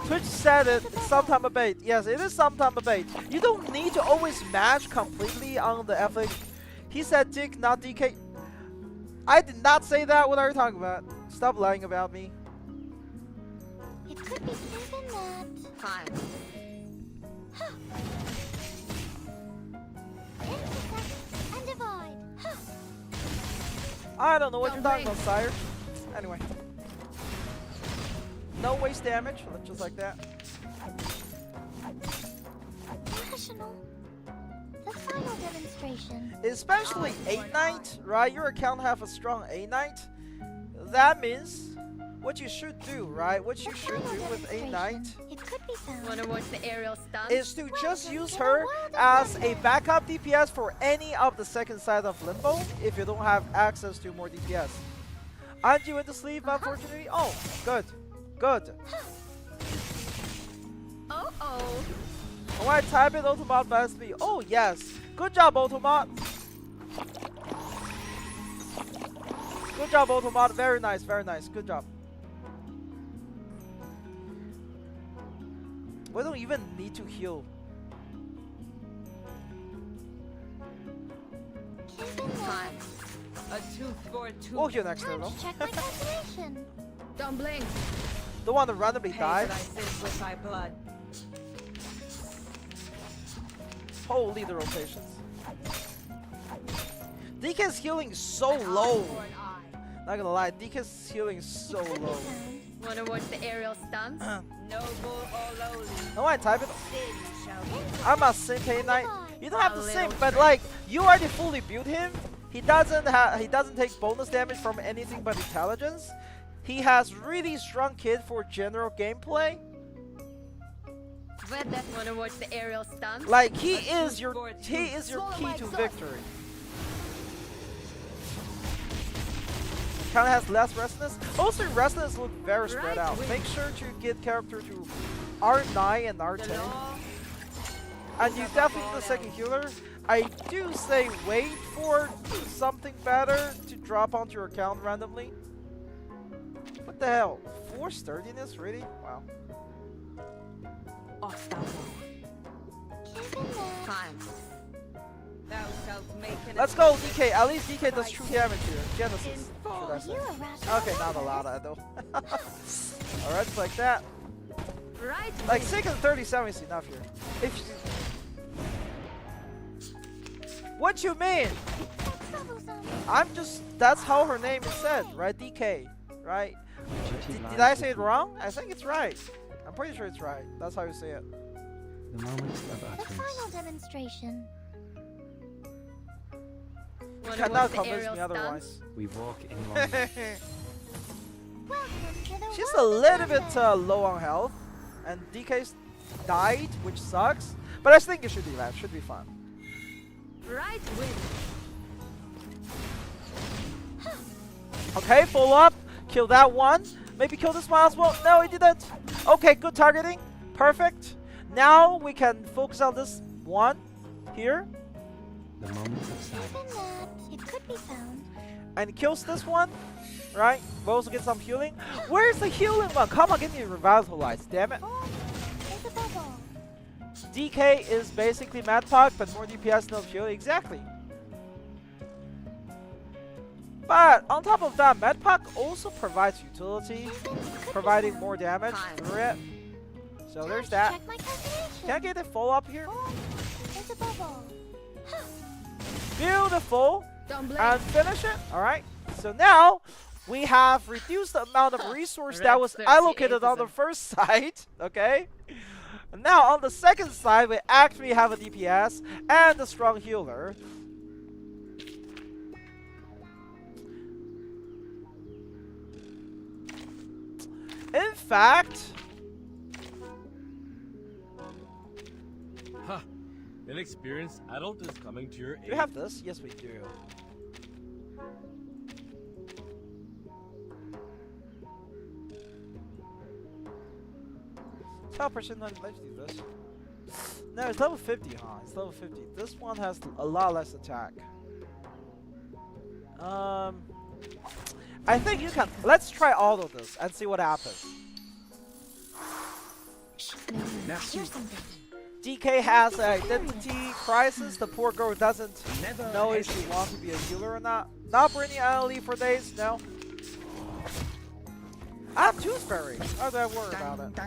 Twitch said it's sometime a bait. Yes, it is sometime a bait. You don't need to always match completely on the FA. He said Dick, not DK. I did not say that. What are you talking about? Stop lying about me. It could be even that. Fine. Intersect and divide. I don't know what you're talking about, sire. Anyway. No waste damage, just like that. Rational. The final demonstration. Especially 8 Knight, right? Your account have a strong 8 Knight. That means what you should do, right? What you should do with 8 Knight It could be found. Wanna watch the aerial stunt? is to just use her as a backup DPS for any of the second side of Limbo if you don't have access to more DPS. Aren't you in the sleep, unfortunately? Oh, good. Good. Oh. When I type it, Automat fast me. Oh, yes. Good job, Automat. Good job, Automat. Very nice, very nice. Good job. We don't even need to heal. Fine. A tooth for a tooth. We'll heal next turn, Time though. to check my calculation. Don't blink. The one that randomly Pay died. for thy sins with thy blood. Holy the rotations. DK's healing is so low. For an eye. Not gonna lie, DK's healing is so low. Wanna watch the aerial stunts? Noble or lowly. No, I type it. Sin shall be I'm a simp Knight. You don't have to simp, but like you already fully built him. He doesn't take bonus damage from anything but intelligence. He has really strong kit for general gameplay. With that, wanna watch the aerial stunts? Like he is your key to victory. Kind of has less restlessness. Also, restlessness look very spread out. Make sure to get character to R9 and R10. And you definitely need the second healer. I do say wait for something better to drop onto your account randomly. What the hell? 4 sturdiness? Really? Wow. Off thou time. Thou shalt make an Let's go, DK. At least DK does true damage here. Genesis, should I say. You are rather Okay, not allowed though. Alright, just like that. right. Like 6 and 37 is enough here. If you... What you mean? I'm just, that's how her name is said, right? DK, right? Did I say it wrong? I think it's right. I'm pretty sure it's right. That's how you say it. The moment of the utterance. final demonstration. You cannot convince me otherwise. We walk in line. Welcome to the She's a world of little bit wonder. low on health, and DK's died, which sucks. But I think it should be left. Should be fun. Right wing. Okay, full up. Kill that one. Maybe kill this one as well. No, he didn't. Okay, good targeting. Perfect. Now we can focus on this one here. The moment of silence. Given that it could be found. And it kills this one. Right? We also get some healing. Where's the healing one? Come on, get me revitalized. Damn it. Oh, it's a bubble. DK is basically Madpok, but more DPS, no healing. Exactly. But on top of that, Madpok also provides utility, providing more damage through it. So there's that. Check my calculation. Can I get a full up here? Oh, it's a bubble. Beautiful. Don't blink. And finish it. Alright. So now we have reduced the amount of resource that was allocated on the first side. Okay. And now on the second side, we actually have a DPS and a strong healer. In fact, Ha! An experienced adult is coming to your aid. do we have this? Yes, we do. Tell person let's do this. No, it's level 50, huh? It's level 50. This one has a lot less attack. I think you can. Let's try all of this and see what happens. Here's something. DK has an identity crisis. The poor girl doesn't know if she wants to be a healer or not. Not bringing Annalie for days, no. I have Toothberry. How do I worry about it?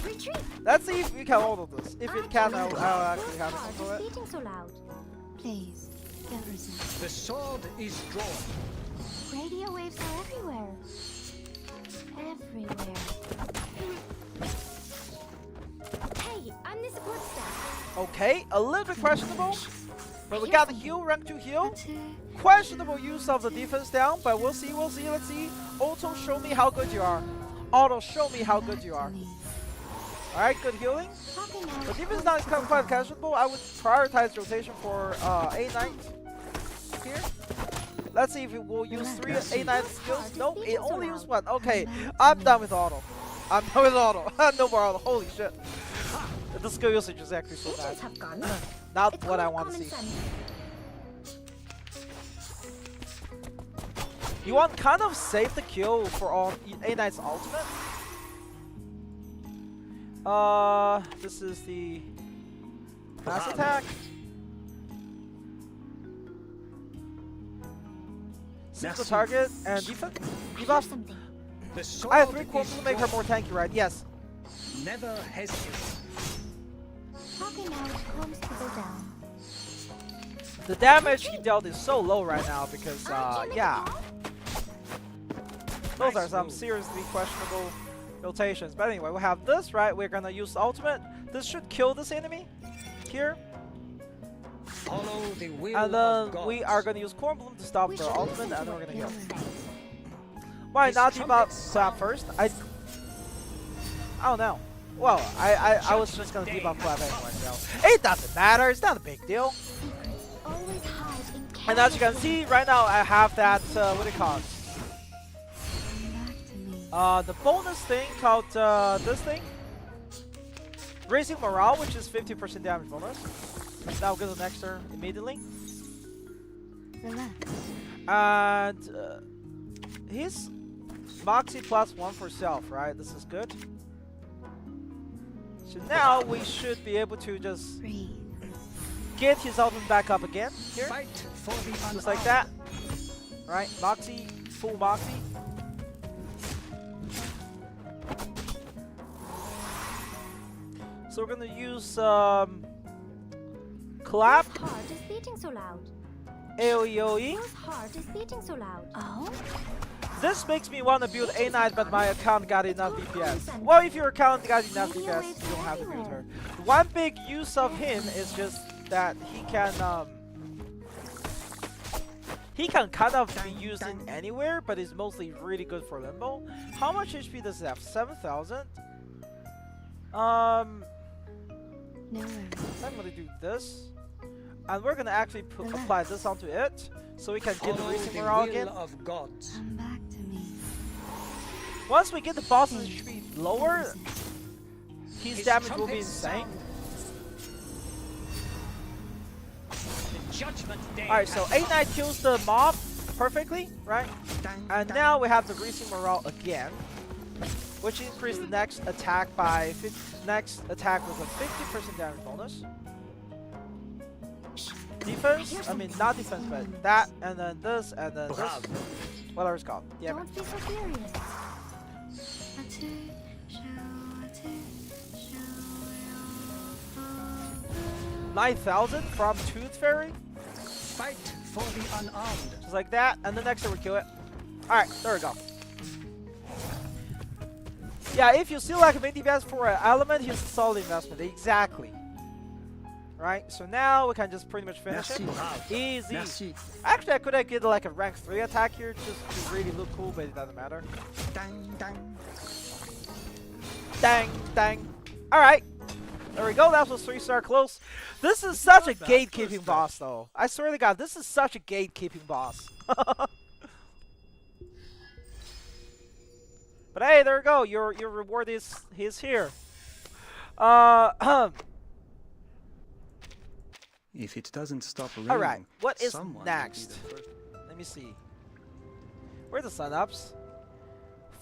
Retreat. Let's see if we can hold of this. If it can, I'll actually have Heart to do is it. beating so loud. Please, don't resist. The sword is drawn. Radio waves are everywhere. Everywhere. Hey, I'm the support staff. Okay, a little bit questionable. But we got the heal, rank 2 heal. To Questionable use of the defense down, but we'll see, let's see. Auto, show me how good you are. Auto, show me how good you are. Alright, good healing. talking out. The defense down is kind of quite questionable. I would prioritize rotation for A9 here. Let's see if it will use 3 A9 skills. Nope, it only used 1. Okay, I'm done with auto. I'm done with auto. No more auto. Holy shit. The skill usage is actually so bad. Agents have gone. Not It's what I called want to common see. sense. You want kind of save the kill for all A9's ultimate. This is the mass attack. Single target and defense. Here's Debuff. something. The sword I have 3 core is to make her drawn. more tanky, right? Yes. Never hesitate. Okay, now it comes to go down. The damage he dealt is so low right now because, yeah. Those are some seriously questionable rotations. But anyway, we have this, right? We're gonna use ultimate. This should kill this enemy here. Follow the will And of then God. we are gonna use Corn Bloom to stop We the should ultimate, listen and to then we're what gonna King heal. says. Why His not debuff trumpet Clap first? I don't know. Well, I was just gonna debuff Clap anyway, so it doesn't matter. It's not a big deal. Secrets always hide in And as you can see, right now I have that what do you call it? Come back to me. The bonus thing called this thing, raising morale, which is 50% damage bonus. That will get an extra immediately. Relax. And he's Moxie +1 for self, right? This is good. So now we should be able to just Breathe. get his ultimate back up again here, Fight for the just like that. Right, Moxie, full Moxie. So we're gonna use Clap, Whose heart is beating so loud? AoE. Whose heart is beating so loud? Oh? This makes me want to build a knight, but my account got enough DPS. Well, if your account got enough DPS, you don't have to build her. One big use of him is just that he can kind of be used in anywhere, but is mostly really good for Limbo. How much HP does it have? 7,000? No worries. I'm gonna do this, and we're gonna actually apply this onto it, so we can get the Follow racing the morale will again. of God. Come back to me. Once we get the boss's HP lower, his His damage will be trumpet insane. The judgment day. Alright, so has A-Knight kills the mob perfectly, right? come. And now we have the racing morale again, which increased the next attack by next attack with a 50% damage bonus. Defense? I mean, not defense, but that, and then this, and then this. Bravo. Whatever it's called. Yeah. Don't be so serious. 9,000 from Tooth Fairy? Fight for the unarmed. Just like that, and the next time we kill it. Alright, there we go. Yeah, if you still like a main DPS for an element, here's a solid investment. Exactly. Right, so now we can just pretty much finish Merci. it. Easy. Merci. Actually, I could have get like a rank 3 attack here just to really look cool, but it doesn't matter. Dang, dang. Dang, dang. Alright. There we go, that was 3-star close. This is such a gatekeeping boss, though. I swear to God, this is such a gatekeeping boss. But hey, there we go. Your reward is here. If it doesn't stop raining, Alright, what is someone will be next? the first. Let me see. Where are the sign-ups?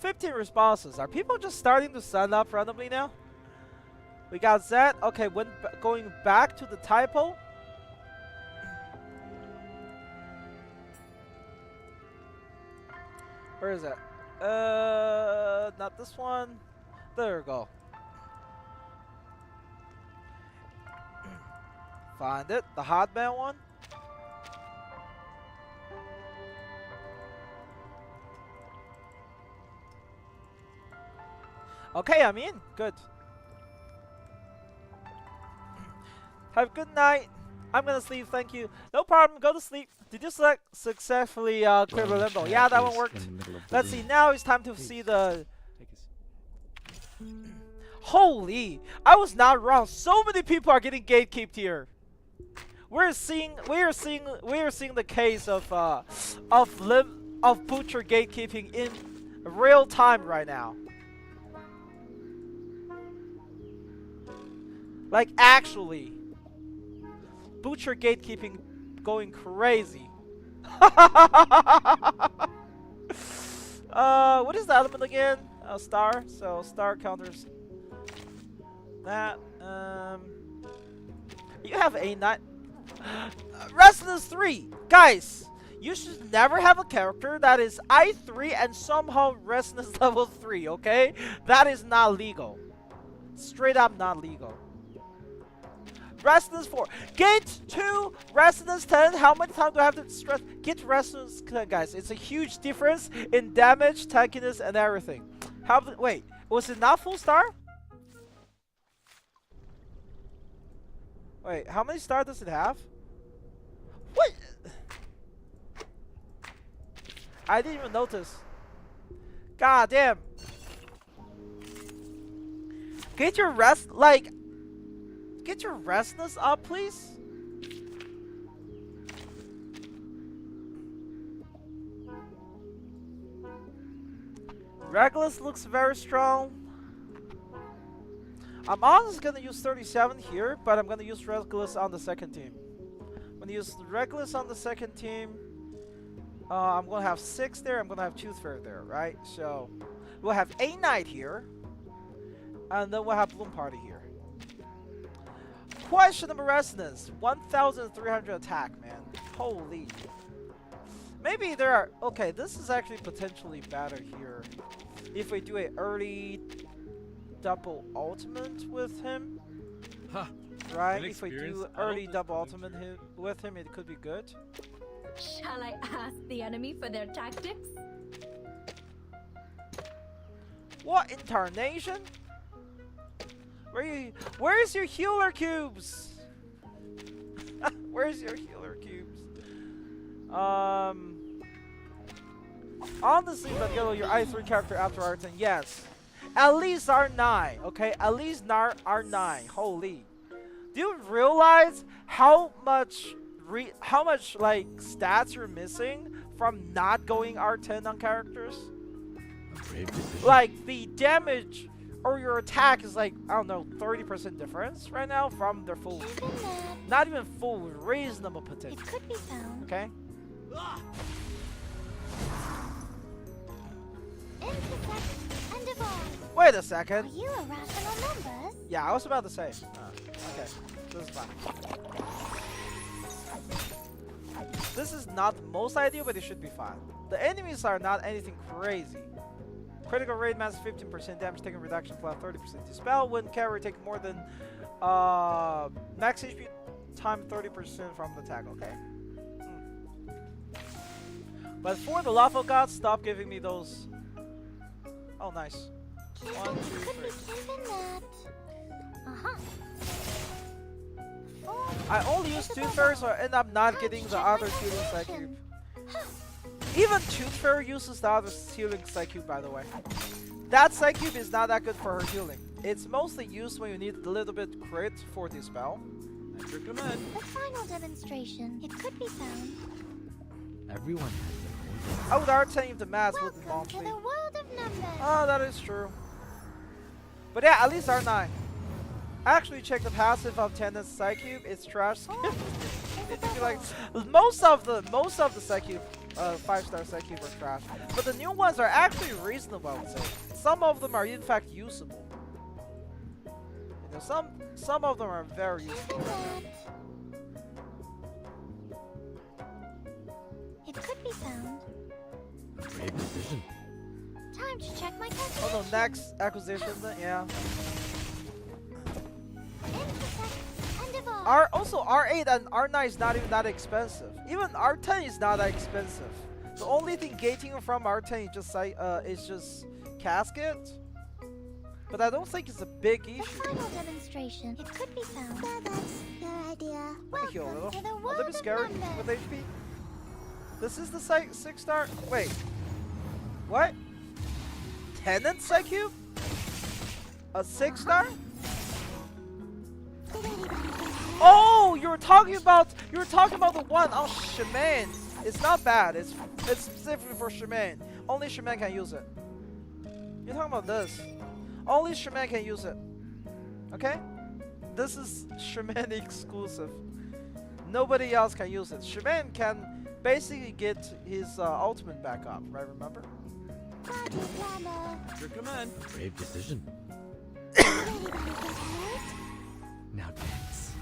15 responses. Are people just starting to sign up randomly now? We got Zed. Okay, going back to the typo. Where is it? Not this one. There we go. Find it. The Hotmail one. Okay, I'm in. Good. Have a good night. I'm gonna sleep, thank you. No problem, go to sleep. Did you successfully clear the limbo? Yeah, that one worked. Let's see, now it's time to see the... Holy! I was not wrong. So many people are getting gatekeeped here. We are seeing the case of butcher gatekeeping in real time right now. Like actually. Butcher gatekeeping going crazy. What is the element again? Star. So star counters that. You have a nut. Restless 3, guys. You should never have a character that is I3 and somehow resonance level 3, okay? That is not legal. Straight up not legal. Resonance 4. Get to Resonance 10. How many times do I have to stress? Get to Resonance 10, guys. It's a huge difference in damage, tankiness, and everything. Wait, was it not full star? Wait, how many stars does it have? What? I didn't even notice. God damn. Get your get your restless up, please. Regulus looks very strong. I'm honestly gonna use 37 here, but I'm gonna use Regulus on the second team. I'm gonna use Regulus on the second team. I'm gonna have 6 there. I'm gonna have Tooth Fairy there, right? So we'll have a Knight here, and then we'll have Bloom Party here. Questionable Resonance, 1,300 attack, man. Holy. Maybe there are. Okay, this is actually potentially better here. If we do a early double ultimate with him, right? If we do early double ultimate with him, it could be good. Shall I ask the enemy for their tactics? What incarnation? Where's your healer cubes? Where's your healer cubes? Honestly, but go your I3 character after R10. Yes, at least R9. Okay, at least R9. Holy, do you realize how much like stats you're missing from not going R10 on characters? Like the damage or your attack is like, I don't know, 30% difference right now from their full, not even full, reasonable potential. It could be found. Okay. Intersect and divide. Wait a Are second. you irrational numbers? Yeah, I was about to say. Okay, this is fine. This is not the most ideal, but it should be fine. The enemies are not anything crazy. Critical rate mass 15% damage taken reduction plus 30%. Dispel when carry take more than max HP time 30% from the attack. Okay. But for the lawful gods, stop giving me those. Oh, nice. 1, 2, 3. I only use Tooth Fairy, so I end up not getting the other healing Psycube. Even Tooth Fairy uses the other healing Psycube, by the way. That Psycube is not that good for her healing. It's mostly used when you need a little bit crit for the spell. I recommend. The final demonstration. It could be found. Everyone has I would R10 if the mass would be Welcome to monthly. the world of numbers. Oh, that is true. But yeah, at least R9. I actually checked the passive of Tenant's Psycube. It's trash. It's like most of the Psycube, 5-star Psycube are trash. But the new ones are actually reasonable, I would say. Some of them are in fact usable. You know, some of them are very useful. It could be found. Brave decision. Time to check my calculation. Oh no, next acquisition, yeah. Intersect and divide. Also R8 and R9 is not even that expensive. Even R10 is not that expensive. The only thing gating from R10 is just casket. But I don't think it's a big The issue. final demonstration. It could be found. That's your idea. Let me heal a little. Welcome to the A world little bit of scary numbers. with HP. This is the 6-star. Wait. What? Tenant Psycube? A 6-star? Oh, you were talking about the one. Oh, Shaman. It's not bad. It's specifically for Shaman. Only Shaman can use it. You're talking about this. Only Shaman can use it. Okay? This is Shaman exclusive. Nobody else can use it. Shaman can basically get his ultimate back up, right? Remember? Recommend. Brave decision. Now dance.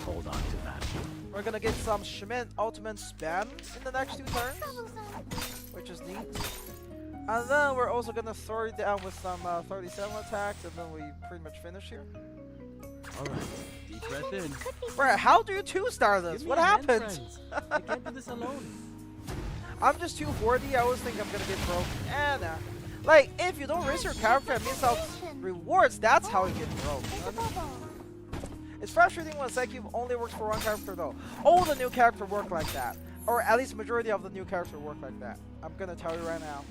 Hold on to that. We're gonna get some Schmidt ultimate spam in the next 2 turns, which is neat. And then we're also gonna throw it down with some 37 attacks, and then we pretty much finish here. Alright, deep breath in. Bruh, how do you 2-star this? Give me What a hand, happened? friends. I can't do this alone. I'm just too hoardy. I always think I'm gonna get broke. And like, if you don't raise your character and miss out rewards, that's how you get broke. It's frustrating when Psyche only works for one character though. All the new characters work like that. Or at least majority of the new characters work like that. I'm gonna tell you right now.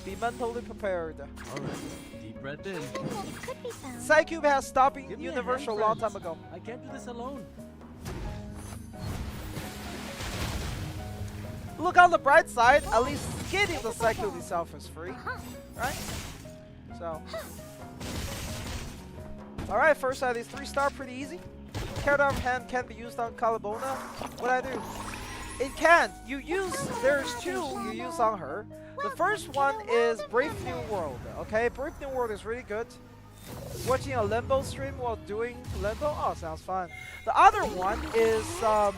Be mentally prepared. Alright, deep breath in. Psycube has stopped being Give me a universal a hand, long time friends. ago. I can't do this alone. Look on the bright side, at least getting the Psycube itself is free. Right? So. Alright, first side is 3-star, pretty easy. Character of hand can be used on Calabona. What I do? It can. There's 2 you use on her. The first one is Brave New World. Okay, Brave New World is really good. Watching a Limbo stream while doing Limbo? Oh, sounds fun. The other one is, what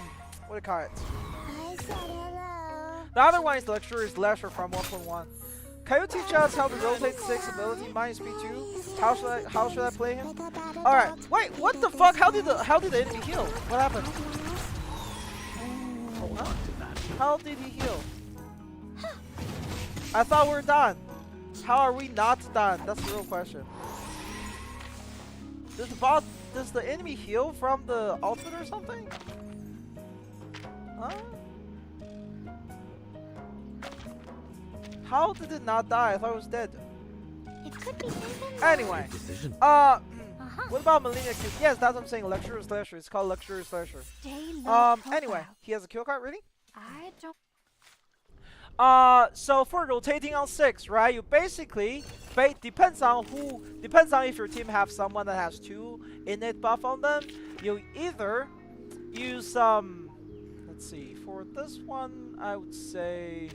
do you call it? The other one is Luxurious Leisure from 1.1. Can you teach us how to rotate 6 ability minus B2? How should I play him? Alright, wait, what the fuck? How did the enemy heal? What happened? Huh? How did he heal? I thought we were done. How are we not done? That's the real question. Does the enemy heal from the ultimate or something? Huh? How did it not die? I thought it was dead. It could be Anyway, what about Melina Cube? Yes, that's what I'm saying. Luxurious Leisure. It's called Luxurious Leisure. Anyway, he has a kill card, really? I don't. So for rotating on 6, right? You basically depends on if your team have someone that has 2 innate buff on them. You either use let's see, for this one I would say,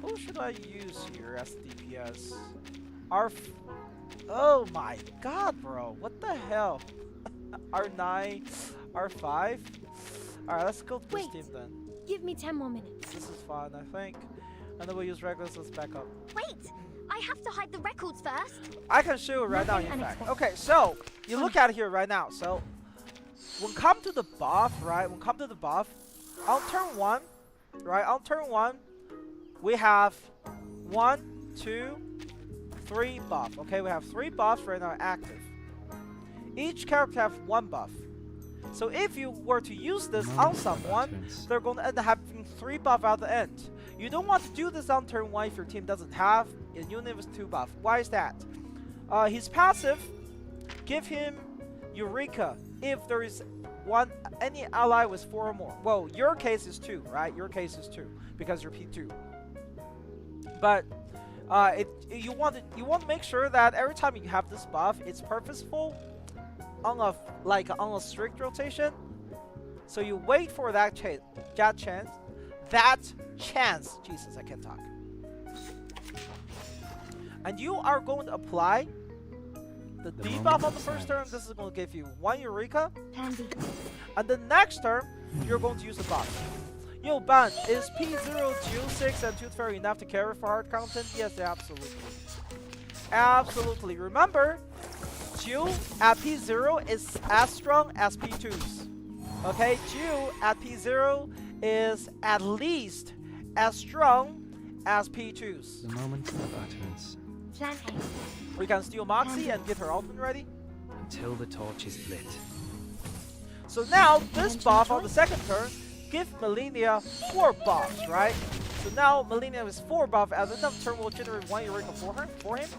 who should I use here as DPS? Oh my god, bro, what the hell? R9, R5. Alright, let's go to this team then. Give me 10 more minutes. This is fine, I think. And then we'll use Regulus as backup. Wait, I have to hide the records first. I can show you right now, in fact. Okay, so you look at it here right now. So when come to the buff, right? When come to the buff, on turn 1, right? On turn 1, we have 1, 2, 3 buff. Okay, we have 3 buffs right now active. Each character have 1 buff. So if you were to use this on someone, they're going to end up having 3 buff at the end. You don't want to do this on turn 1 if your team doesn't have a unit with 2 buff. Why is that? His passive, give him Eureka if there is any ally with 4 or more. Well, your case is 2, right? Your case is 2 because you're P2. But you want to make sure that every time you have this buff, it's purposeful. On a strict rotation, so you wait for that chance. Jesus, I can't talk. And you are going to apply the debuff on the first turn. This is going to give you 1 Eureka. And the next turn, you're going to use the buff. Yo, Ban, is P0, Geo6, and Tooth Fairy enough to carry for hard content? Yes, absolutely. Absolutely. Remember, Geo at P0 is as strong as P2s. Okay, Geo at P0 is at least as strong as P2s. The moment of utterance. Plan A. We can steal Moxie and get her ultimate ready. Until the torch is lit. So now, this buff on the second turn, give Melina 4 buffs, right? So now Melina is 4 buff. At the end of the turn, will generate 1 Eureka for him.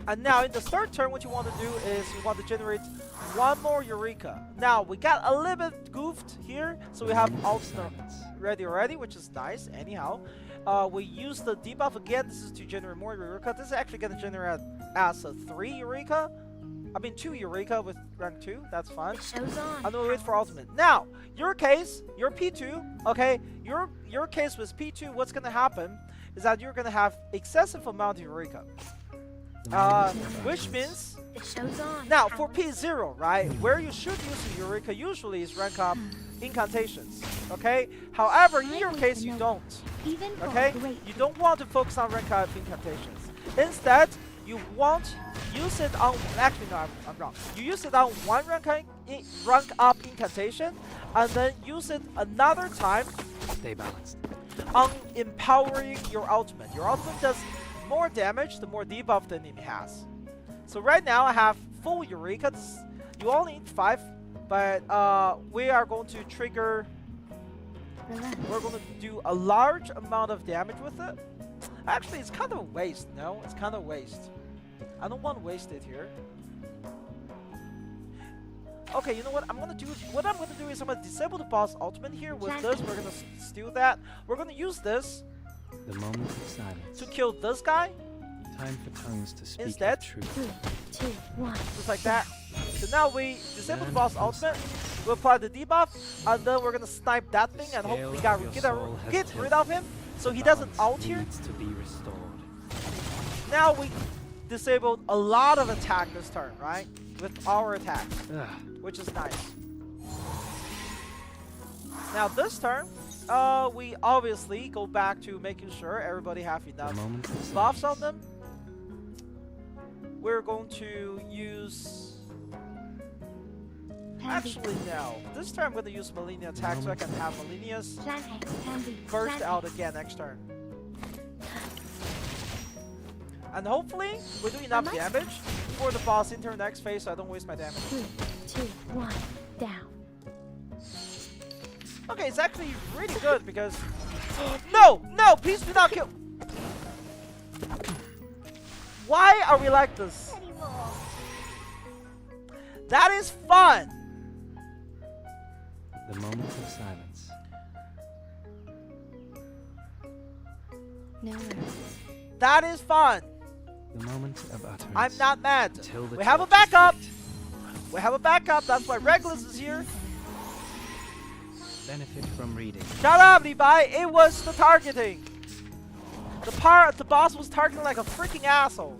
And now in the third turn, what you want to do is you want to generate 1 more Eureka. Now we got a little bit goofed here, so we have ultimate ready already, which is nice. Anyhow, we use the debuff again. This is to generate more Eureka. This is actually going to generate as a 3 Eureka. I mean 2 Eureka with rank 2. That's fun. Show's on. And then we wait for ultimate. Now your case, your P2. Okay, your case with P2. What's going to happen is that you're going to have excessive amount of Eureka. Which means The show's on. now for P0, right? Where you should use the Eureka usually is rank up incantations. Okay. However, in your case, you don't. Even for Okay. great. You don't want to focus on rank up incantations. Instead, you want use it on. Actually, no, I'm wrong. You use it on one rank up incantation, and then use it another time Stay balanced. on empowering your ultimate. Your ultimate does more damage the more debuff the enemy has. So right now I have full Eureka. You only need 5, but we are going to trigger. Relax. We're going to do a large amount of damage with it. Actually, it's kind of a waste. No, it's kind of a waste. I don't want to waste it here. Okay, you know what? I'm gonna do is I'm gonna disable the boss ultimate here. With this, we're gonna steal that. We're gonna use this The moment of silence. to kill this guy. Time for tongues to speak Instead- of truth. 3, 2, 1. Just like that. So now we disable the boss ultimate, we apply the debuff, and then we're gonna snipe that thing and hopefully get rid of him so he doesn't ult here. Needs to be restored. Now we disabled a lot of attack this turn, right? With our attack, Ugh. which is nice. Now this turn, we obviously go back to making sure everybody have The enough moment of buffs on silence. them. We're going to use. Actually, no. This turn I'm going to use Malenia attack so I can have Malenia's Plan A, Plan B. burst Plan out again next turn. And hopefully we do enough damage before the boss enter next phase so I don't waste my damage. 3, 2, 1. Down. Okay, it's actually really good because no, please do not kill. Why are we like this? Anymore. That is fun. The moment of silence. No worries. That is fun. The moment of utterance. I'm not mad. Until the We have a torch is backup. lit. We have a backup. That's why Regulus is here. Benefit from reading. Shut up, Levi. It was the targeting. The boss was targeting like a freaking asshole.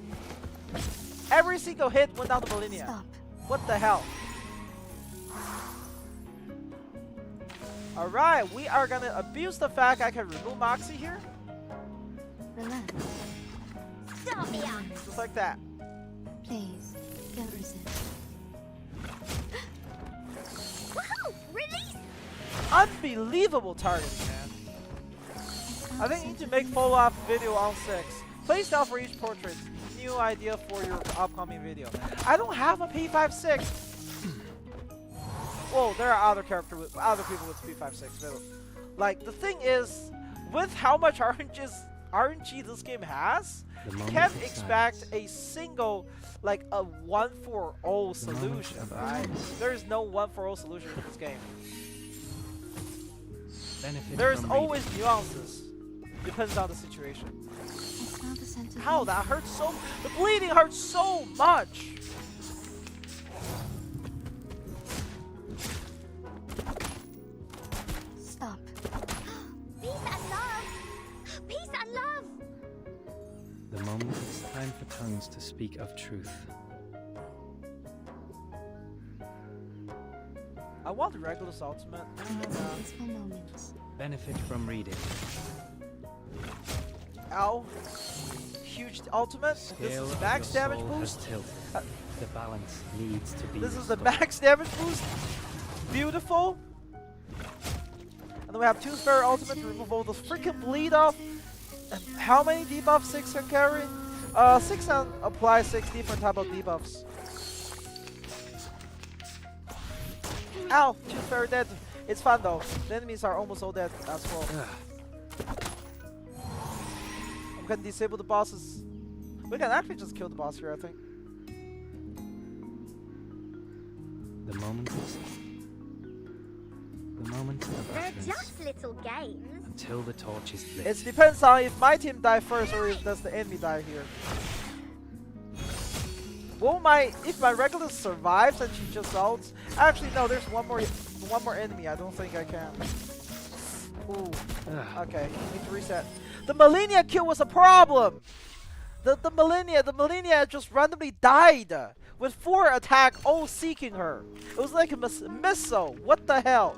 Every single hit went down to Malenia. Stop. What the hell? Alright, we are gonna abuse the fact I can remove Moxie here. Relax. Stop me up. Just like that. Please. Don't resist. Woohoo! Release! Unbelievable targeting, man. I think you need to make follow-up video on 6. Playstyle for each portrait. New idea for your upcoming video. I don't have a P56. Well, there are other people with P56. But like the thing is, with how much RNG this game has, The you moment can't of expect silence. a single like a one-for-all The moment solution, of right? utterance. There is no one-for-all solution in this game. Benefit There's from always reading. nuances. Depends on the situation. I smell the scent of How life. that hurts so. The bleeding hurts so much. Stop. Peace and love! Peace and love! The moment is time for tongues to speak of truth. I want the Regulus ultimate. Peaceful moments. Benefit from reading. Ow. Huge ultimate. This Scale is of max your damage soul has boost. tilted. Uh, The balance needs to be This is the restored. max damage boost. Beautiful. And then we have 2 spare ultimate to remove all the freaking bleed off. And how many debuffs 6 can carry? 6 can apply 6 different type of debuffs. Ow! 2 spare dead. It's fun though. The enemies are almost all dead as well. Ugh. We can disable the bosses. We can actually just kill the boss here, I think. The moment is the moment of They're utterance. just little games. Until the torch is lit. It depends on if my team die first or if does the enemy die here. If my Regulus survives and she just ults. Actually no, there's one more enemy. I don't think I can. Ooh. Ugh. Okay, need to reset. The Malenia kill was a problem. The Millennia just randomly died with 4 attack, all seeking her. It was like a missile. What the hell?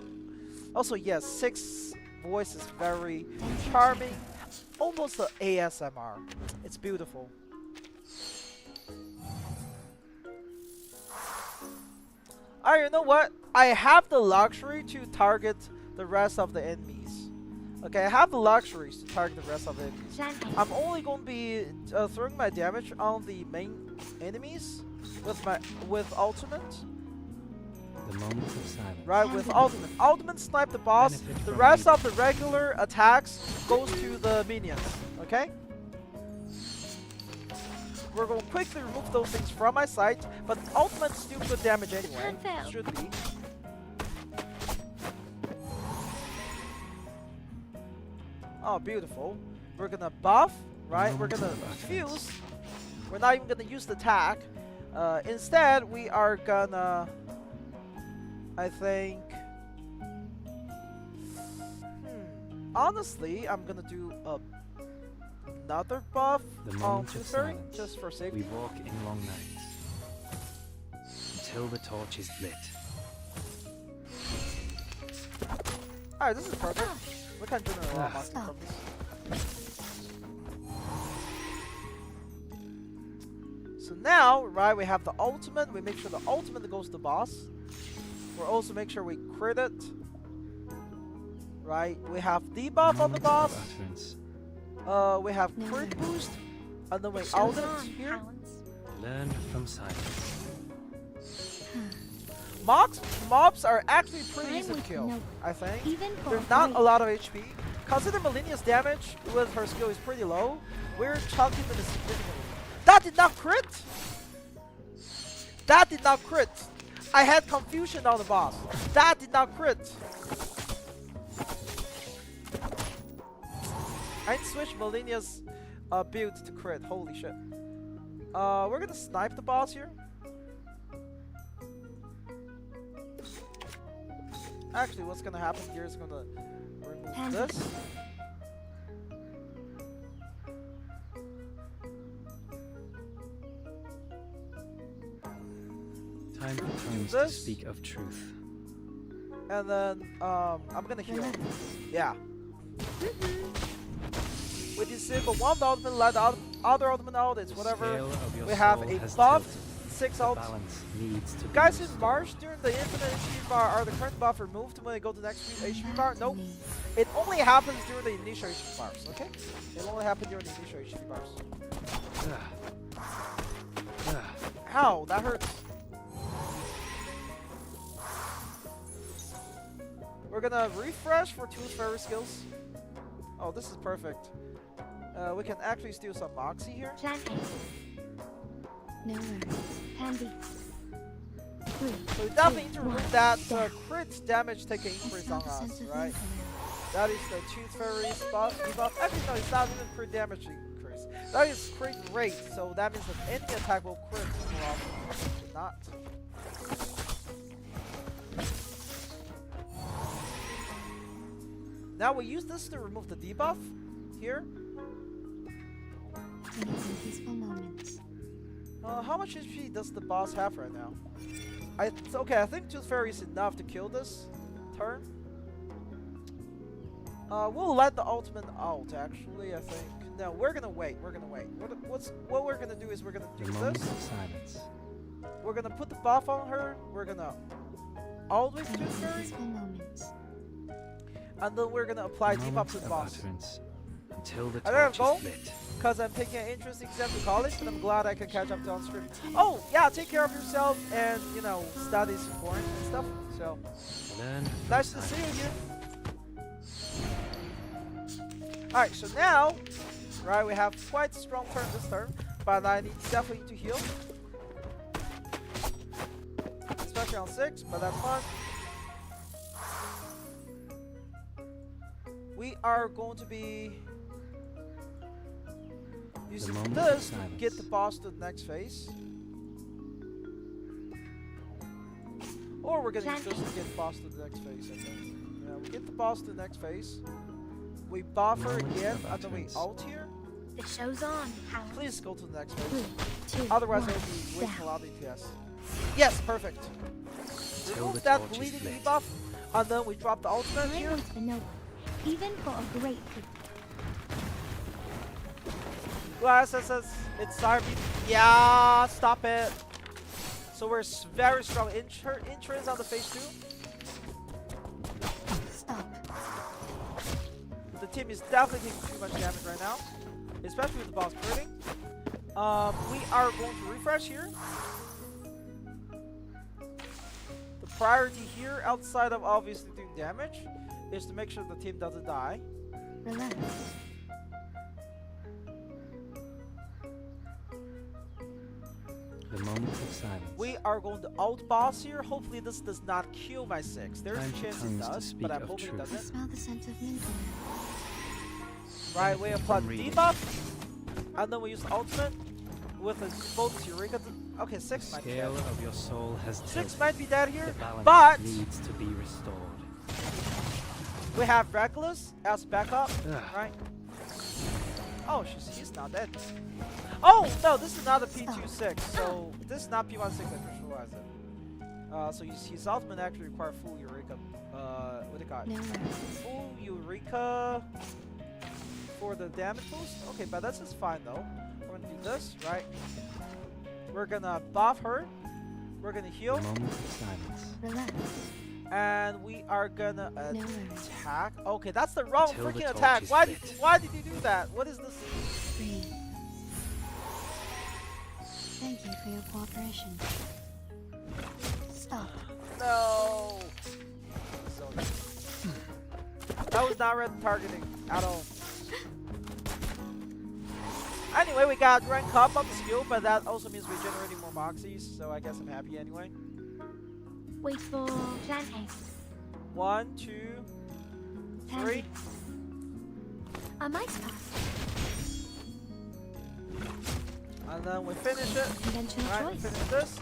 Also, yes, 6 voice is very charming, almost a ASMR. It's beautiful. Alright, you know what? I have the luxury to target the rest of the enemies. Okay, I have the luxuries to target the rest of the enemies. I'm only going to be throwing my damage on the main enemies with ultimate. The moment of silence. Right, with ultimate. Ultimate snipe the boss. The rest of the regular attacks goes to the minions. Okay? We're going to quickly remove those things from my sight, but ultimate's still good damage anyway. Should be. Oh, beautiful. We're gonna buff, right? We're gonna fuse. We're not even gonna use the attack. Instead, we are gonna, I think, honestly, I'm gonna do another buff on Toothfairy, just for safety. We walk in long nights until the torch is lit. Alright, this is perfect. We can generate a lot of marketing from this. So now, right, we have the ultimate. We make sure the ultimate goes to the boss. We'll also make sure we crit it. Right, we have debuff on the boss. We have crit boost. And then we ultimate here. Learn from silence. Mobs are actually pretty easy to kill, I think. There's not a lot of HP. Consider Millennia's damage with her skill is pretty low. We're chunking them significantly. That did not crit! That did not crit! I had confusion on the boss. That did not crit! I need to switch Millennia's build to crit. Holy shit. We're gonna snipe the boss here. Actually, what's gonna happen here is gonna remove this. Time for tongues to speak of truth. And then I'm gonna heal. Yeah. We disable one ultimate, let the other ultimate out. It's whatever. We have a buffed 6 ult. Guys in March during the infinite HP bar, are the current buff removed when they go to the next HP bar? Nope. It only happens during the initial HP bars, okay? It only happens during the initial HP bars. Ow, that hurts. We're gonna refresh for Toothfairy skills. Oh, this is perfect. We can actually steal some Moxie here. No worries. Handy. So we definitely need to remove that crit damage taking increase on us, right? That is the Toothfairy's buff. Actually, no, it's not even crit damage increase. That is crit rate, so that means that any attack will crit more often. Not. Now we use this to remove the debuff here. Peaceful moments. How much HP does the boss have right now? Okay, I think Toothfairy is enough to kill this turn. We'll let the ultimate out, actually, I think. No, we're gonna wait. We're gonna wait. What we're gonna do is we're gonna do this. We're gonna put the buff on her. We're gonna ult with Toothfairy. And then we're gonna apply debuff to the boss. Until the I don't torch go is lit. because I'm taking an interesting exam to college, and I'm glad I can catch up to on screen. Oh, yeah, take care of yourself, and, you know, study is important and stuff. So, nice to see you here. Alright, so now, right, we have quite a strong turn this turn, but I need definitely to heal. Especially on 6, but that's fine. We are going to be using this to get the boss to the next phase. Or we're gonna use this to get the boss to the next phase, I think. Yeah, we get the boss to the next phase. We buff her again, and then we ult here. The show's on. Please go to the next 3, phase. 2, Otherwise, 1. it will be wasting a Down. lot of DPS. Yes, perfect. Till Remove the that torch is bleeding lit. debuff, and then we drop the ultimate I here. want the noble, even for a great people. Glass says it's Cyber. Yeah, stop it. So we're very strong entrance on the phase 2. Stop. The team is definitely taking too much damage right now, especially with the boss critting. We are going to refresh here. The priority here, outside of obviously doing damage, is to make sure the team doesn't die. Relax. The moment of silence. We are going to out boss here. Hopefully this does not kill my 6. There's Time a for chance it tongues to does, speak but I'm of hoping it truth. I doesn't. smell the scent of mint. Right, we apply the reading. debuff, and then we use the ultimate with a bonus Eureka. Okay, 6 The might be dead. scale of your soul has 6 tilted. might be dead here, The balance but needs to be restored. we have Reckless as backup, Ugh. right? Oh, he's not dead. Oh, no, this is not a P26, so this is not P16 that visualize it. So his ultimate actually requires full Eureka. What do you got? No worries. Full Eureka for the damage boost? Okay, but that's just fine though. We're gonna do this, right? We're gonna buff her. We're gonna heal. The moment of silence. Relax. And we are gonna No worries. attack. Okay, that's the wrong Until the freaking torch attack. is Why did you do that? What is this? Breathe. Thank you for your cooperation. Stop. No. So, that was not red targeting at all. Anyway, we got rank up on the skill, but that also means we're generating more moxies, so I guess I'm happy anyway. Wait for plan A. 1, 2, 3. A mice pass. And then we finish it. Conventional Right, we choice. finish this.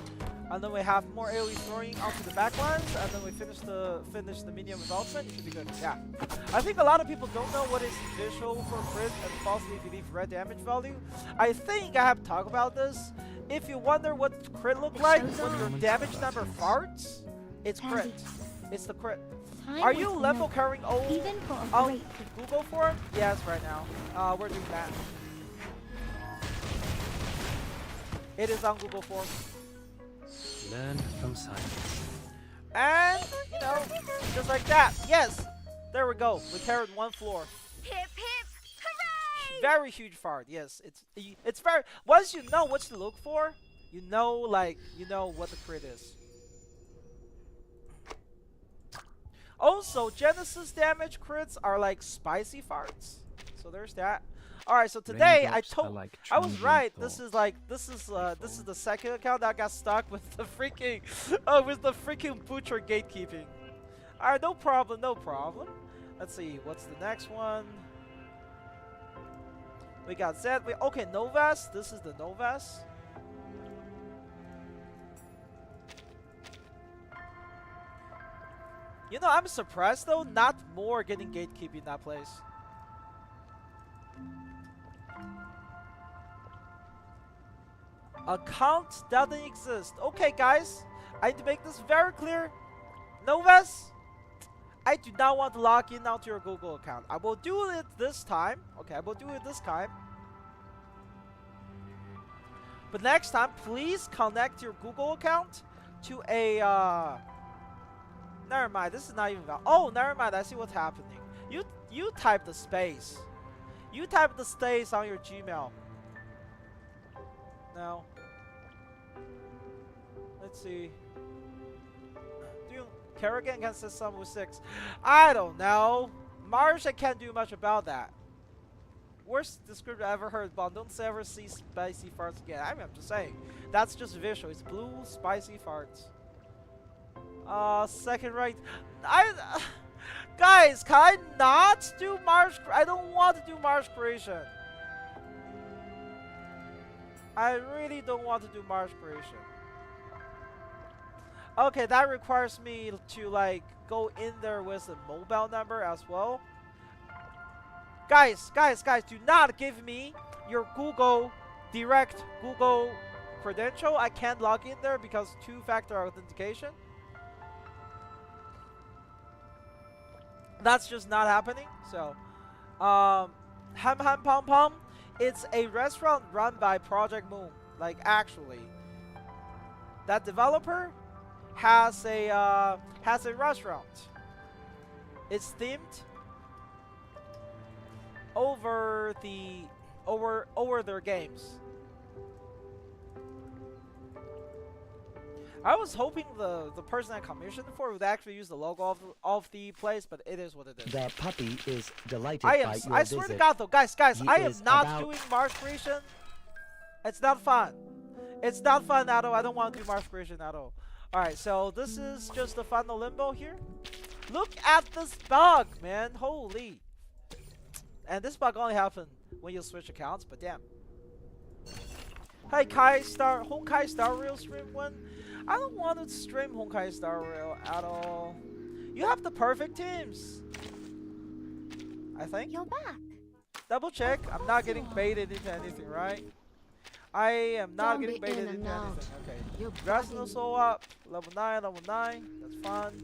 And then we have more AoE throwing onto the backlines, and then we finish the minion with ultimate. It should be good. Yeah. I think a lot of people don't know what is visual for crit and falsely believe red damage value. I think I have talked about this. If you wonder what crit look like when your damage number farts, it's crit. It's the crit. Time Are is you the level noble, carrying all even for a on great people. Google form? Yes, right now. We're doing that. It is on Google form. Learn from silence. And, you know, just like that. Yes! There we go. We carried 1 floor. Hip hip hooray! Very huge fart. Yes, it's very... Once you know what to look for, you know, like, you know what the crit is. Also, Genesis damage crits are like spicy farts. So there's that. Alright, so today Raindrops are like I was transient right. thoughts. This is the second account that got stuck with the freaking butcher gatekeeping. Alright, no problem, no problem. Let's see, what's the next one? We got Zed. Okay, Novas. This is the Novas. You know, I'm surprised though, not more getting gatekeeping in that place. Account doesn't exist. Okay, guys, I need to make this very clear. Novas, I do not want to log in onto your Google account. I will do it this time. Okay, I will do it this time. But next time, please connect your Google account to a never mind, this is not even valid. Oh, never mind, I see what's happening. You type the space. You type the space on your Gmail. No. Let's see. Kerrigan can set some with 6. I don't know. Marsha can't do much about that. Worst description I ever heard, but don't ever see spicy farts again. I mean, I'm just saying. That's just visual. It's blue, spicy farts. Second right. Guys, can I not do Marsh? I don't want to do Marsh creation. I really don't want to do Marsh creation. Okay, that requires me to like go in there with a mobile number as well. Guys, do not give me your Google direct Google credential. I can't log in there because two-factor authentication. That's just not happening. So, Ham Ham Pom Pom, it's a restaurant run by Project Moon. Like actually, that developer has a restaurant. It's themed over their games. I was hoping the person I commissioned for would actually use the logo of the place, but it is what it is. The puppy is delighted I by your I swear to visit. God though, guys, He I am is not about- doing Mars creation. It's not fun. It's not fun at all. I don't want to do Mars creation at all. Alright, so this is just the final limbo here. Look at this bug, man. Holy. And this bug only happened when you switch accounts, but damn. Hey, Honkai Star Rail stream one. I don't want to stream Honkai Star Rail at all. You have the perfect teams. I think. You're back. Double check. I'm not getting baited into anything, right? I am not Don't getting be baited in into and anything. out. Okay. You're Rational bugging. Soul up. Level 9. That's fun.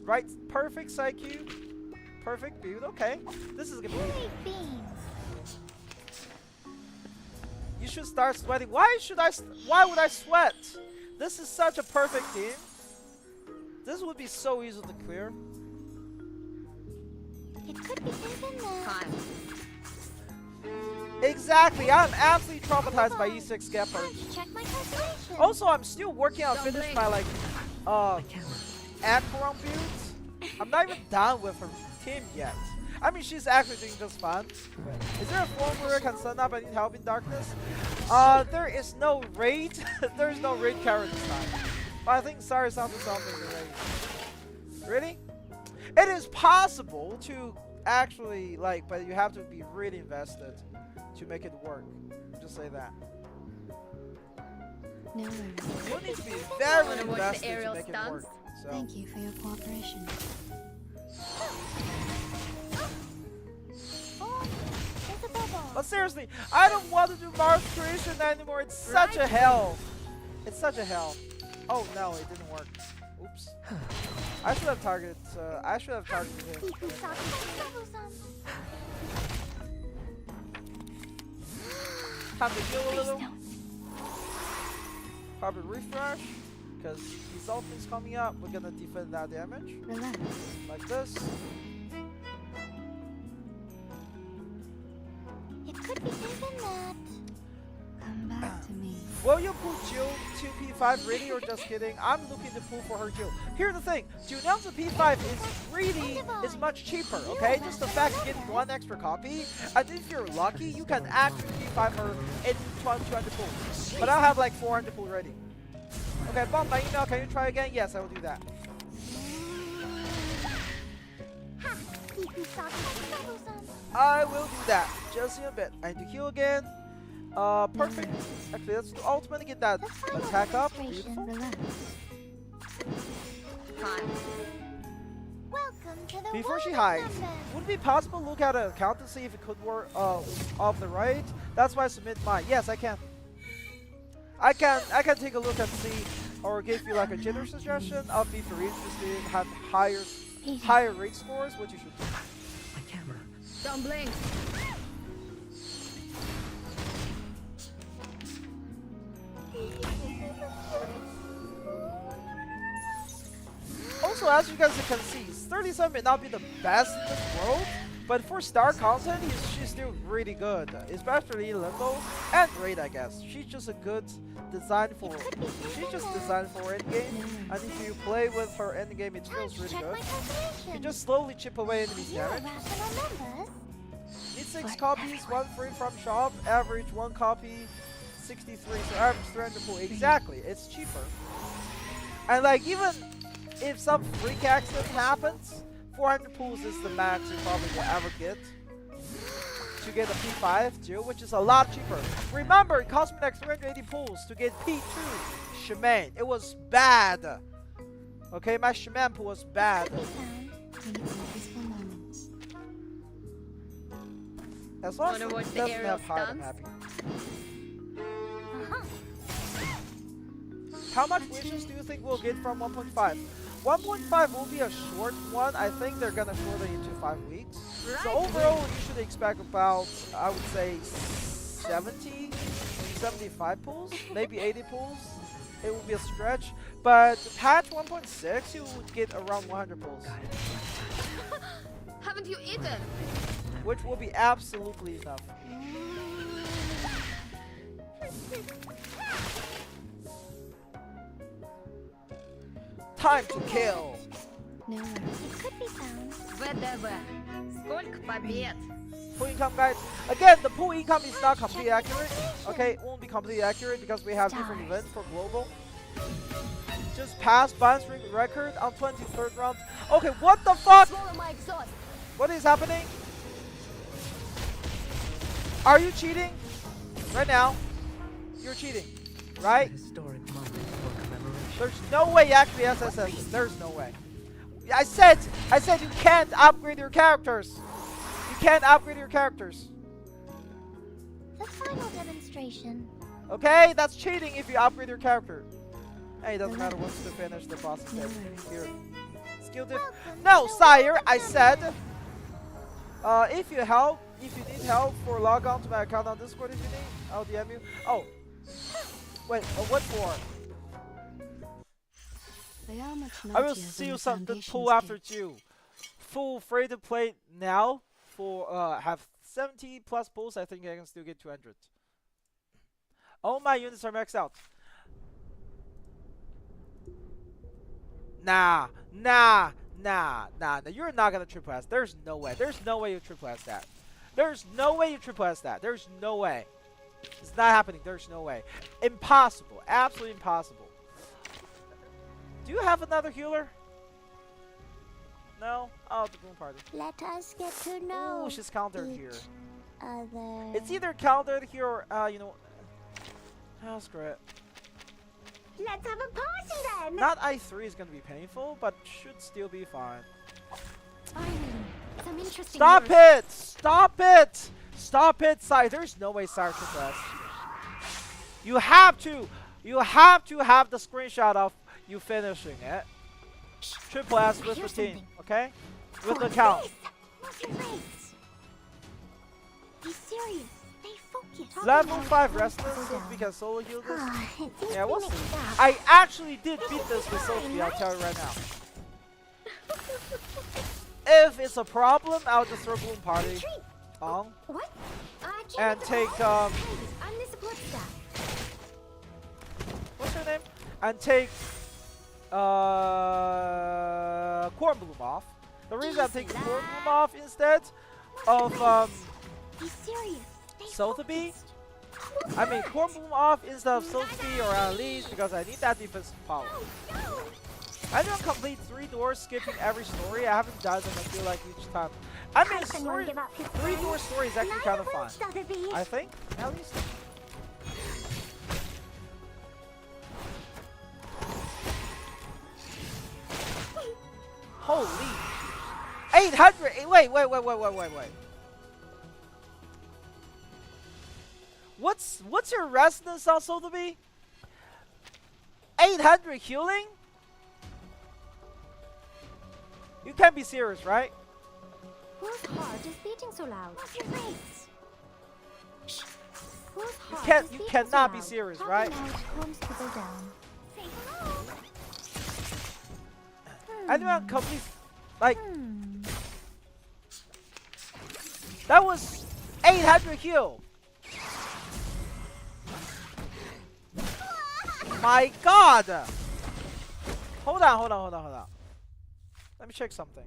Right. Perfect IQ. Perfect build. Okay. This is gonna be. Hey, beans. You should start sweating. Why would I sweat? This is such a perfect team. This would be so easy to clear. It could be even there. Exactly. I'm absolutely traumatized by E6 Gepard. Check my calculation. Also, I'm still working on finish my like Acheron builds. I'm not even done with her team yet. I mean, she's actually doing just fine. Is there a form where I can send up I need help in darkness? There is no raid. There's no raid character this time. But I think sorry something in the raid. Really? It is possible to actually like, but you have to be really invested to make it work. Just say that. No worries. You need to be very Wanna watch the invested to aerial make it stunts? work. So. Thank you for your cooperation. Oh, there's a bubble. But seriously, I don't want to do Mars creation anymore. It's such a hell. It's such a hell. Oh no, it didn't work. Oops. I should have targeted. I should have targeted him. Time to heal a little. Probably refresh, because his ult is coming up. We're gonna defend that damage Relax. like this. It could be even that. Come back to me. Will you pull Jill to P5 really or just kidding? I'm looking to pull for her Jill. Here's the thing, Jill to P5 is much cheaper, okay? Just the fact you get one extra copy, and if you're lucky, you can actually P5 her in 200 pulls. But I'll have like 400 pull ready. Okay, bomb my email, can you try again? Yes, I will do that. I will do that, just in a bit. I need to heal again. Perfect. Actually, let's ultimately get that attack up. Beautiful. Relax. Welcome to the Before she world of hides, numbers. would it be possible to look at an account to see if it could work off the right? That's why I submit mine. Yes, I can. I can take a look and see, or give you like a general suggestion of if you're interested in have higher rate scores, what you should do. My camera. Don't blink. Also, as you guys can see, 37 may not be the best in this world, but for star content, she's still really good, especially in Limbo and Raid, I guess. She's just a good design for. She's just designed for endgame, and if you play with her endgame, it feels really good. You just slowly chip away enemies' damage. Need 6 copies, 1 free from shop, average 1 copy, 63, so average 300 pull. Exactly, it's cheaper. And like even if some freak accident happens, 400 pulls is the max you probably will ever get to get a P5 too, which is a lot cheaper. Remember, it cost me like 380 pulls to get P2 Shaman. It was bad. Okay, my Shaman pool was bad. As long as Wanna it watch the doesn't aerial have height, I'm stunts? happy. Uh-huh. How much wishes do you think we'll get from 1.5? 1.5 will be a short one. I think they're gonna shorten it into 5 weeks. So overall, you should expect about, I would say, 70, 75 pulls, maybe 80 pulls. It will be a stretch. But patch 1.6, you would get around 100 pulls, Haven't you eaten? which will be absolutely enough. Time to kill. No worries. It could be found. ВДВ. Сколько побед? Pool income, guys. Again, the pool income is not completely accurate. Okay, it won't be completely accurate because we have different events for global. Just passed balance record on 23rd round. Okay, what the fuck? Swallow my exhaust. What is happening? Are you cheating? Right now, you're cheating, right? Historic moment for commemoration. There's no way you actually SSS. There's no way. I said you can't upgrade your characters. You can't upgrade your characters. The final demonstration. Okay, that's cheating if you upgrade your character. Hey, it doesn't matter once to finish the boss stage. Here. Skill diff. No, sire, I said. If you need help for log on to my account on Discord if you need, I'll DM you. Oh. Wait, what for? They are much I will mightier see than you the some the Foundation's pull after gates. you. Full free to play now for have 70 plus pulls. I think I can still get 200. All my units are maxed out. Nah. You're not gonna triple S. There's no way. There's no way you triple S that. There's no way you triple S that. There's no way. It's not happening. There's no way. Impossible. Absolutely impossible. Do you have another healer? No? Oh, the Boom Party. Let us get to know. Oh, she's countered each here. other. It's either countered here or, you know. Oh, screw it. Let's have a party then. Not I3 is gonna be painful, but should still be fine. Finally, some interesting. Stop news. it! Stop it! Stop it, Sai. There's no way Sai triple S. You have to have the screenshot of you finishing it. Triple S with Here's routine, something. okay? With the What's count. this? What's your face? Be serious. Stay focused. Level 5 restless, so we can solo heal this. It seems Yeah, we we'll see. mixed up. I actually did beat this with Sophie, I'll tell you right now. If it's a problem, I'll just throw Bloom Party Retreat. on What? and take Please, I'm the support staff. what's her name? And take Corn Bloom off. The reason I'm taking Corn Bloom off instead of Be serious. Stay Sotheby, focused. I mean Corn Bloom off instead of Sophie or Annalise because I need that defensive power. No. I don't complete 3 doors skipping every story. I haven't done them, I feel like, each time. I mean, Tyson story, won't give up his 3 door friend. story is actually kind of Neither fun. will Sotheby. I think, at least. Holy 800! Wait. What's your resonance on Sotheby? 800 healing? You can't be serious, right? Whose heart is beating so loud? What's your face? Shh. Whose heart can't- is you beating cannot so be loud? serious, Talking right? loud calms people down. Say hello. Anyone complete like Hmm. that was 800 heal. My God! Hold on. Let me check something.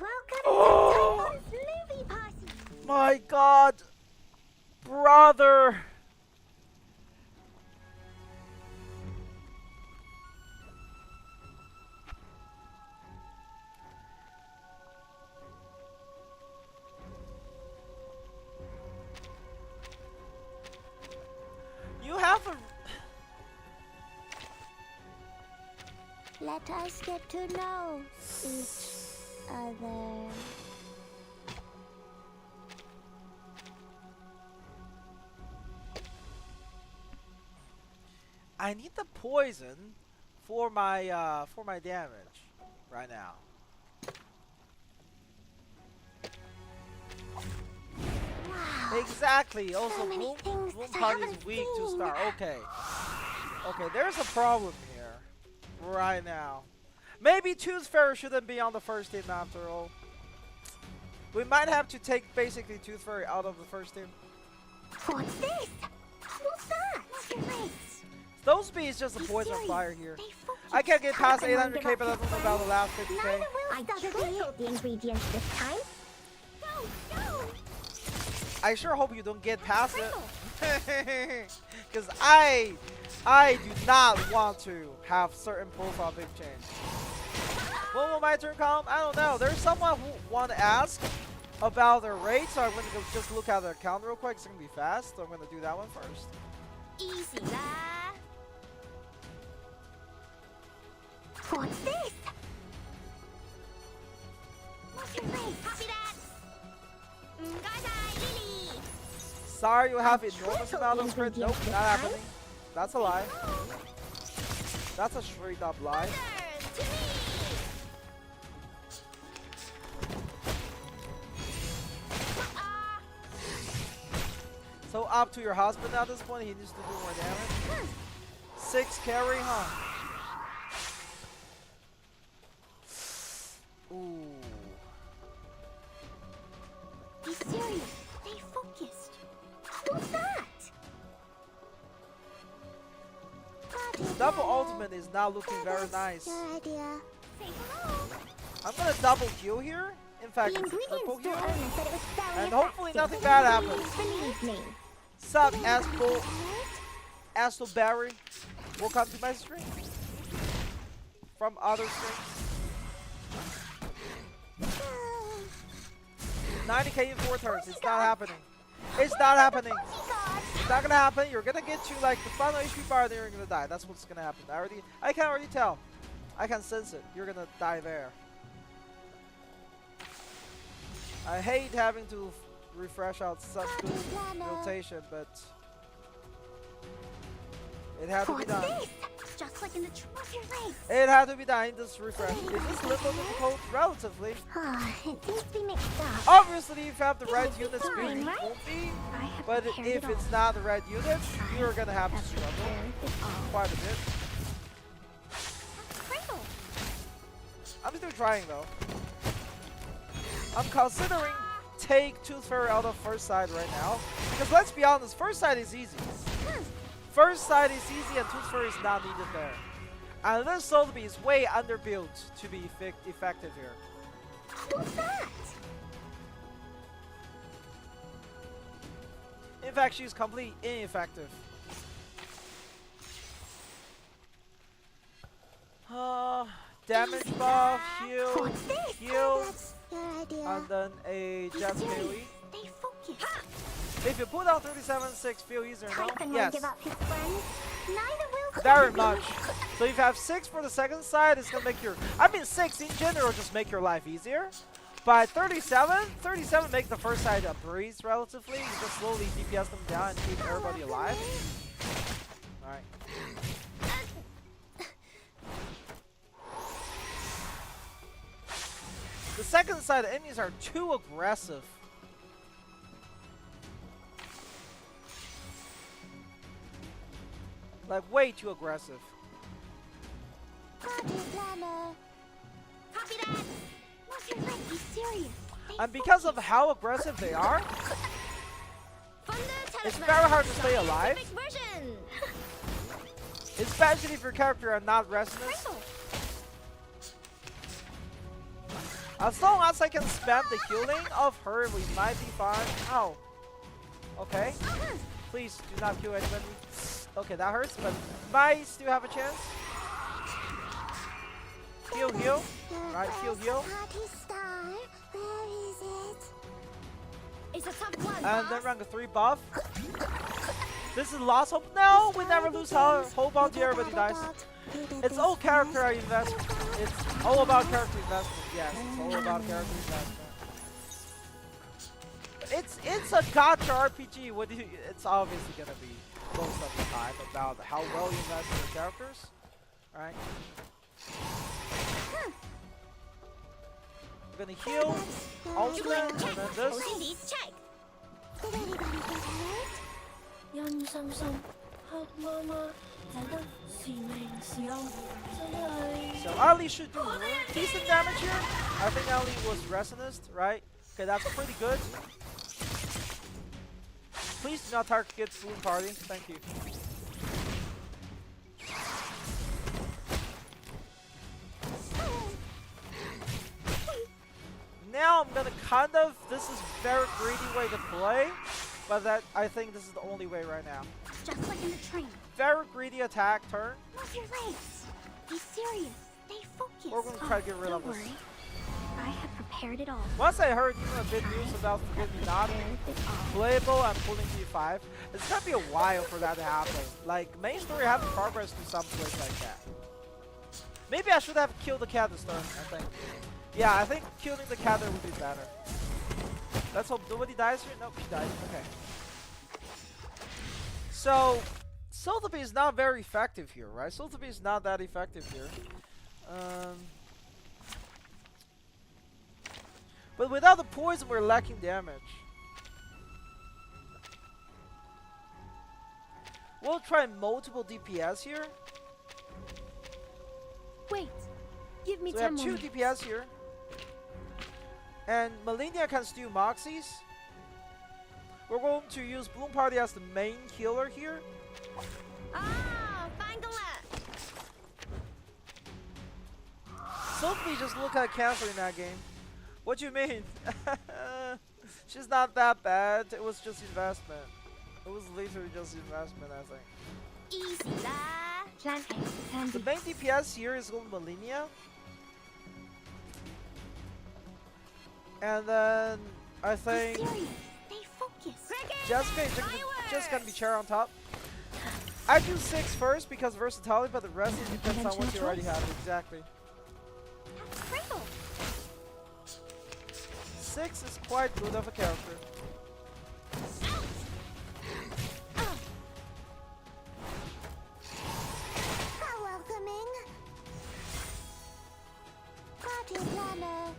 Welcome Oh. to Typhoon's movie party. My God, brother. You have a Let us get to know each other. I need the poison for my damage right now. Wow. Exactly. Also, So many Bloom things that I Party is haven't weak to seen. start. Okay. Okay, there's a problem here right now. Maybe Tooth Fairy shouldn't be on the first team after all. We might have to take basically Tooth Fairy out of the first team. What's this? Who's that? What's your race? Those B is just a Be poison serious. fire here. Stay focused. I can't get past How can one 800k, but I give don't know up about the his last friend? 50k. Neither will I trickled the ingredients this time. Go, go! I sure hope you don't get past it. Because I do not want to have certain profile big change. When will my turn come? I don't know. There's someone who want to ask about their rate, so I'm going to go just look at their account real quick. It's going to be fast, so I'm going to do that one first. Easy lah. What's this? What's your race? Copy that. Lily. Sorry, you have I enormous tripled amount the of crit. Nope, ingredients not this happening. time. That's a lie. That's a straight up lie. To me. So up to your husband at this point, he needs to do more damage. 6 carry, huh? Ooh. Be serious. Stay focused. Who's that? Double ultimate is not looking very nice. Your idea. Say hello. I'm gonna double heal here. In fact, The it's triple ingredients heal. don't earn, but it was very And hopefully effective. nothing bad happens. Believe me. Sup, Astro Barry? Welcome to my stream. From other streams. 90k in 4 turns. It's not happening. It's not happening. It's not gonna happen. You're gonna get to like the final HP bar, then you're gonna die. That's what's gonna happen. I can already tell. I can sense it. You're gonna die there. I hate having to refresh out such good rotation, but it had to be done. Just like in the trophy race. It had to be done. Just refresh. Is this Limbo difficult? Relatively. It seems to be mixed up. Obviously, if you have the right unit speed, fine, it right? won't be. I have But prepared if it it's all. not the right unit, you're gonna have to Have struggle prepared it all. quite a bit. I'm still trying though. I'm considering take Tooth Fairy out of first side right now. Because let's be honest, first side is easy. First side is easy and Tooth Fairy is not needed there. And this Sotheby is way underbuilt to be effective here. Who's that? In fact, she's completely ineffective. Damage buff, heal, What's this? heal, That's your idea. and then a Be Jet serious. melee. Stay focused. If you put out 37.6, feel easier now? Typhon won't Yes, give up his friends. Neither will very much. So if you have 6 for the second side, it's gonna make your, I mean 6 in general just make your life easier. But 37 make the first side a breeze relatively. You just slowly DPS them down and keep everybody alive. Alright. The second side enemies are too aggressive. Like way too aggressive. Party planner. Copy that. What's your right? Be serious. Stay And because of how aggressive they are, it's very hard to stay alive. Especially if your character are not restless. As long as I can spam the healing of her, we might be fine. Ow. Okay. Please do not kill anybody. Okay, that hurts, but might still have a chance. Heal, heal. Right, heal, heal. Party star. Where is it? It's a tough one. And then rank 3 buff. This is lost hope. No, we never lose hope until everybody dies. It's all character investment. It's all about character investment. Yes, it's all about character investment. It's a gacha RPG. What do you, it's obviously gonna be most of the time about how well you invest in the characters, right? We're gonna heal, ultimate, and then this. So Ali should do decent damage here. I think Ali was Resonist, right? Okay, that's pretty good. Please do not target Bloom Party. Thank you. Now I'm gonna kind of, this is very greedy way to play, but that I think this is the only way right now. Just like in the train. Very greedy attack turn. What's your race? Be serious. Stay focused. We're gonna try to get rid of this. Don't worry. I have prepared it all. Once I heard even a bit news about Forget Me Not playable and pulling T5, it's gonna be a while for that to happen. Like, main story haven't progressed to some place like that. Maybe I should have killed the cat this turn, I think. Yeah, I think killing the cat there would be better. Let's hope nobody dies here. Nope, she died. Okay. So, Sotheby is not very effective here, right? Sotheby is not that effective here. But without the poison, we're lacking damage. We'll try multiple DPS here. Wait. Give me So we 10 have more 2 minutes. DPS here. And Malinia can steal Moxies. We're going to use Bloom Party as the main healer here. Ah, finally. Sophie just look like cancer in that game. What do you mean? She's not that bad. It was just investment. It was literally just investment, I think. Easy lah. Plan A. Plan The B. main DPS here is called Malinia. And then I think Be serious. Stay focused. Jessica can be chair on top. I do 6 first because versatility, but the rest it depends on what you already have. Exactly. Cradle. 6 is quite good of a character. How welcoming. Party planner.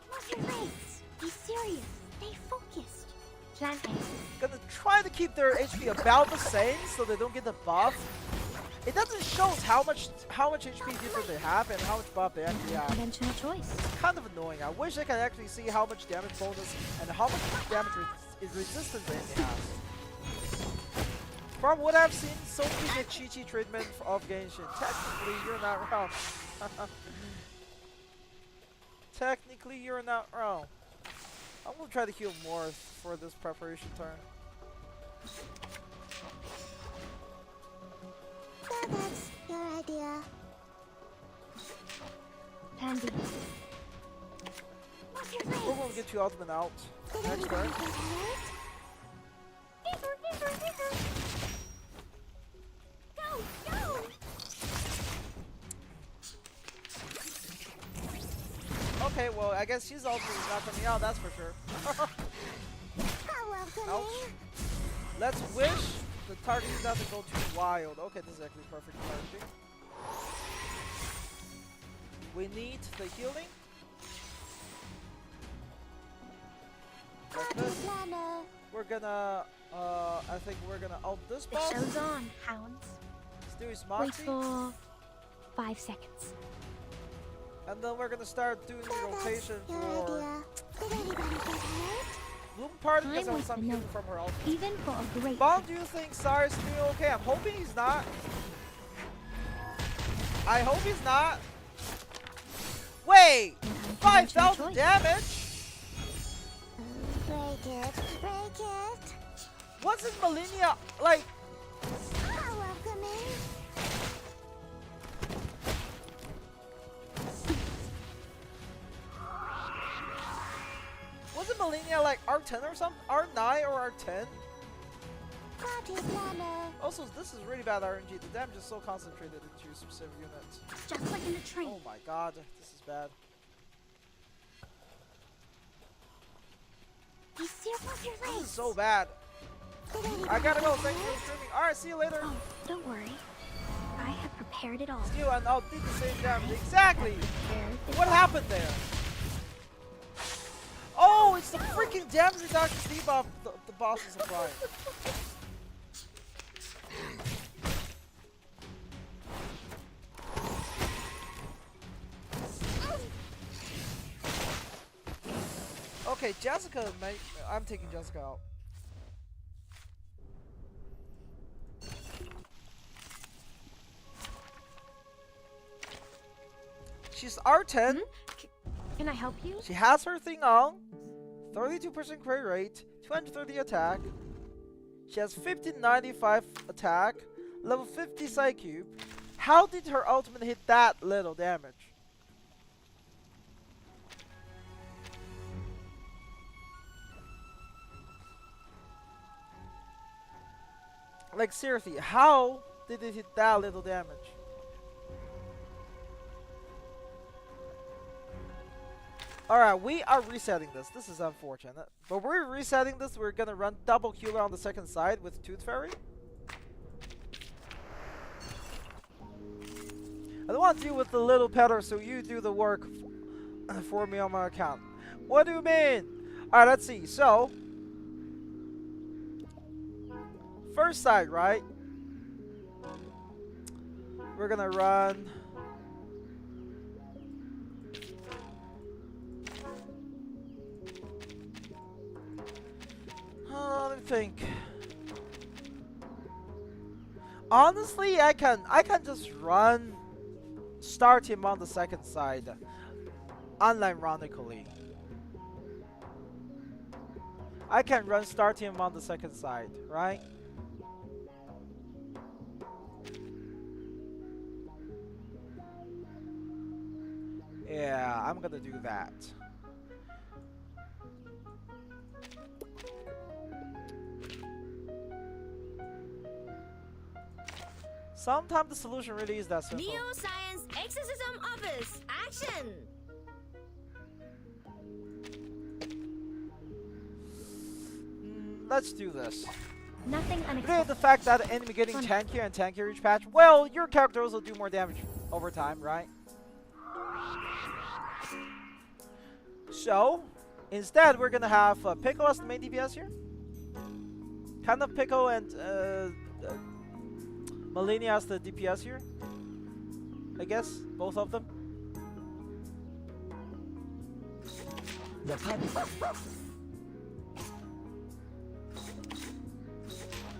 What's your race? Be serious. Stay focused. Plan A. Gonna try to keep their HP about the same so they don't get the buff. It doesn't show us how much HP difference they have and how much buff they actually have. Conventional choice. It's kind of annoying. I wish I could actually see how much damage bonus and how much damage resistance they have. From what I've seen, Sophie get Chi-Chi treatment of Genshin. Technically, you're not wrong. Technically, you're not wrong. I'm gonna try to heal more for this preparation turn. That's your idea. Plan B. What's your race? We're gonna get you ultimate out next turn. Go, go! Okay, well, I guess his ultimate is not coming out, that's for sure. How welcoming. Ouch. Let's wish the target doesn't go too wild. Okay, this is actually perfect targeting. We need the healing. Like this. We're gonna, I think we're gonna ult this The boss. show's on, hounds. Let's do his Wait Moxie. for 5 seconds. And then we're gonna start doing the rotation for Bloom Party because I want some healing from her ult. Even for a great. Bond, do you think Sar is doing okay? I'm hoping he's not. I hope he's not. Wait! 5,000 damage? Break it, break it. Wasn't Malinia like... How welcoming. Wasn't Malinia like R10 or something? R9 or R10? party planner. Also, this is really bad RNG. The damage is so concentrated into specific units. Just like in the train. Oh my god, this is bad. Be careful with your This is legs. so bad. Get ready, I gotta go. buddy. Thanks for streaming. Alright, see you later. Oh, don't worry. I have prepared it all. See you, and I'll do the same damage. Exactly. Prepared it What all. happened there? Oh, it's the freaking damage reduction debuff the boss is applying. Okay, Jessica, I'm taking Jessica out. She's R10. Can I help you? She has her thing on. 32% crit rate, 230 attack. She has 1595 attack, level 50 Psycube. How did her ultimate hit that little damage? Like seriously, how did it hit that little damage? Alright, we are resetting this. This is unfortunate. But we're resetting this. We're gonna run double Healer on the second side with Tooth Fairy. I don't want to deal with the little petter, so you do the work for me on my account. What do you mean? Alright, let's see. So, first side, right? We're gonna run... let me think. Honestly, I can just run, start him on the second side, unironically. I can run, start him on the second side, right? Yeah, I'm gonna do that. Sometimes the solution really is that simple. Neo-Science Exorcism Office, action! Let's do this. Nothing Really, unexpected. the fact that the enemy getting tankier and tankier each patch, well, your character also do more damage over time, right? So, instead, we're gonna have Pickle as the main DPS here. Kind of Pickle and Malenia as the DPS here. I guess, both of them. The party.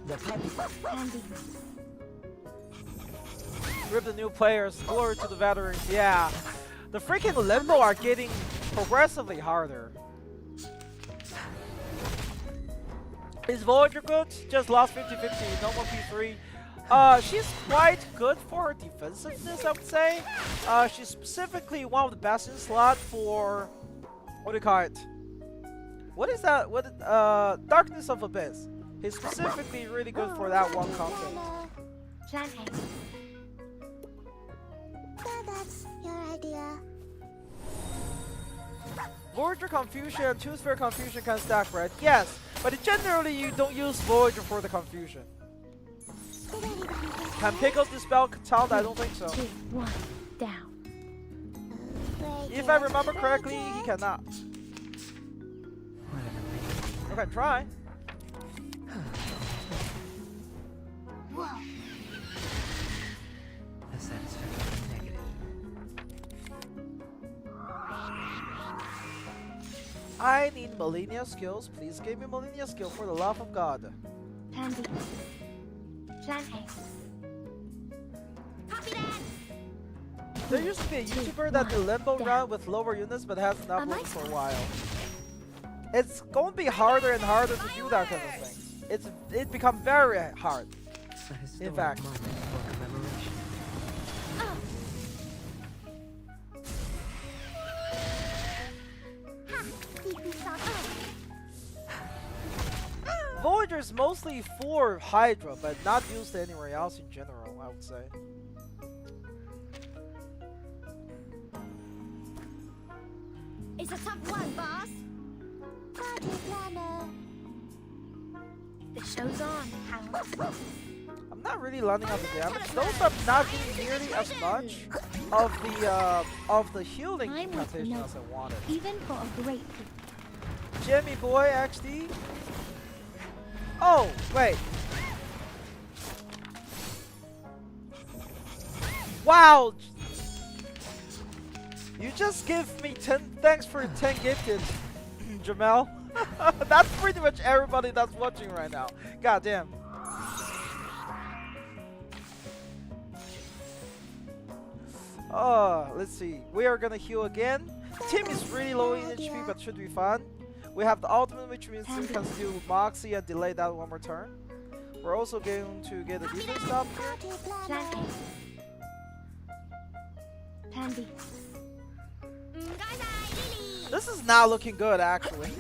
The party. Handy. Rip the new players, glory to the veterans, yeah. The freaking Limbo are getting progressively harder. Is Voyager good? Just lost 50-50, no more P3. She's quite good for her defensiveness, I would say. She's specifically one of the best in slot for... What do you call it? What is that? Darkness of Abyss. He's specifically really good for that one concept. Plan A. So that's your idea. Voyager Confusion and Tooth Fairy Confusion can stack, right? Yes, but generally you don't use Voyager for the confusion. Get ready, buddy. Can Pickle dispel Sound? I don't think so. 2, 1, down. If I remember correctly, he cannot. Okay, try. Whoa. A satisfactory negative. I need Malenia skills. Please give me Malenia skill for the love of God. Plan B. Plan A. Copy that! There used to be a YouTuber that did Limbo run with lower units but hasn't uploaded for a while. It's going to be harder and harder to do that kind of thing. It become very hard. A historic fact. moment for commemoration. Keep me soft. Voyager is mostly for Hydra, but not used anywhere else in general, I would say. It's a tough one, boss. Party planner. The show's on, Hound. I'm not really landing on the damage. Those are not getting nearly as much of the healing I'm with incantation no. as I wanted. Even for a great Jimmy boy XD. Oh, wait. Wow! You just give me 10 thanks for 10 gifted, Jamel. That's pretty much everybody that's watching right now. God damn. Let's see. We are gonna heal again. Team is really low in HP, but should be fun. We have the ultimate, which means we can do Moxie and delay that one more turn. We're also going to get a defense stop here. Planting. Pandy. This is not looking good, actually.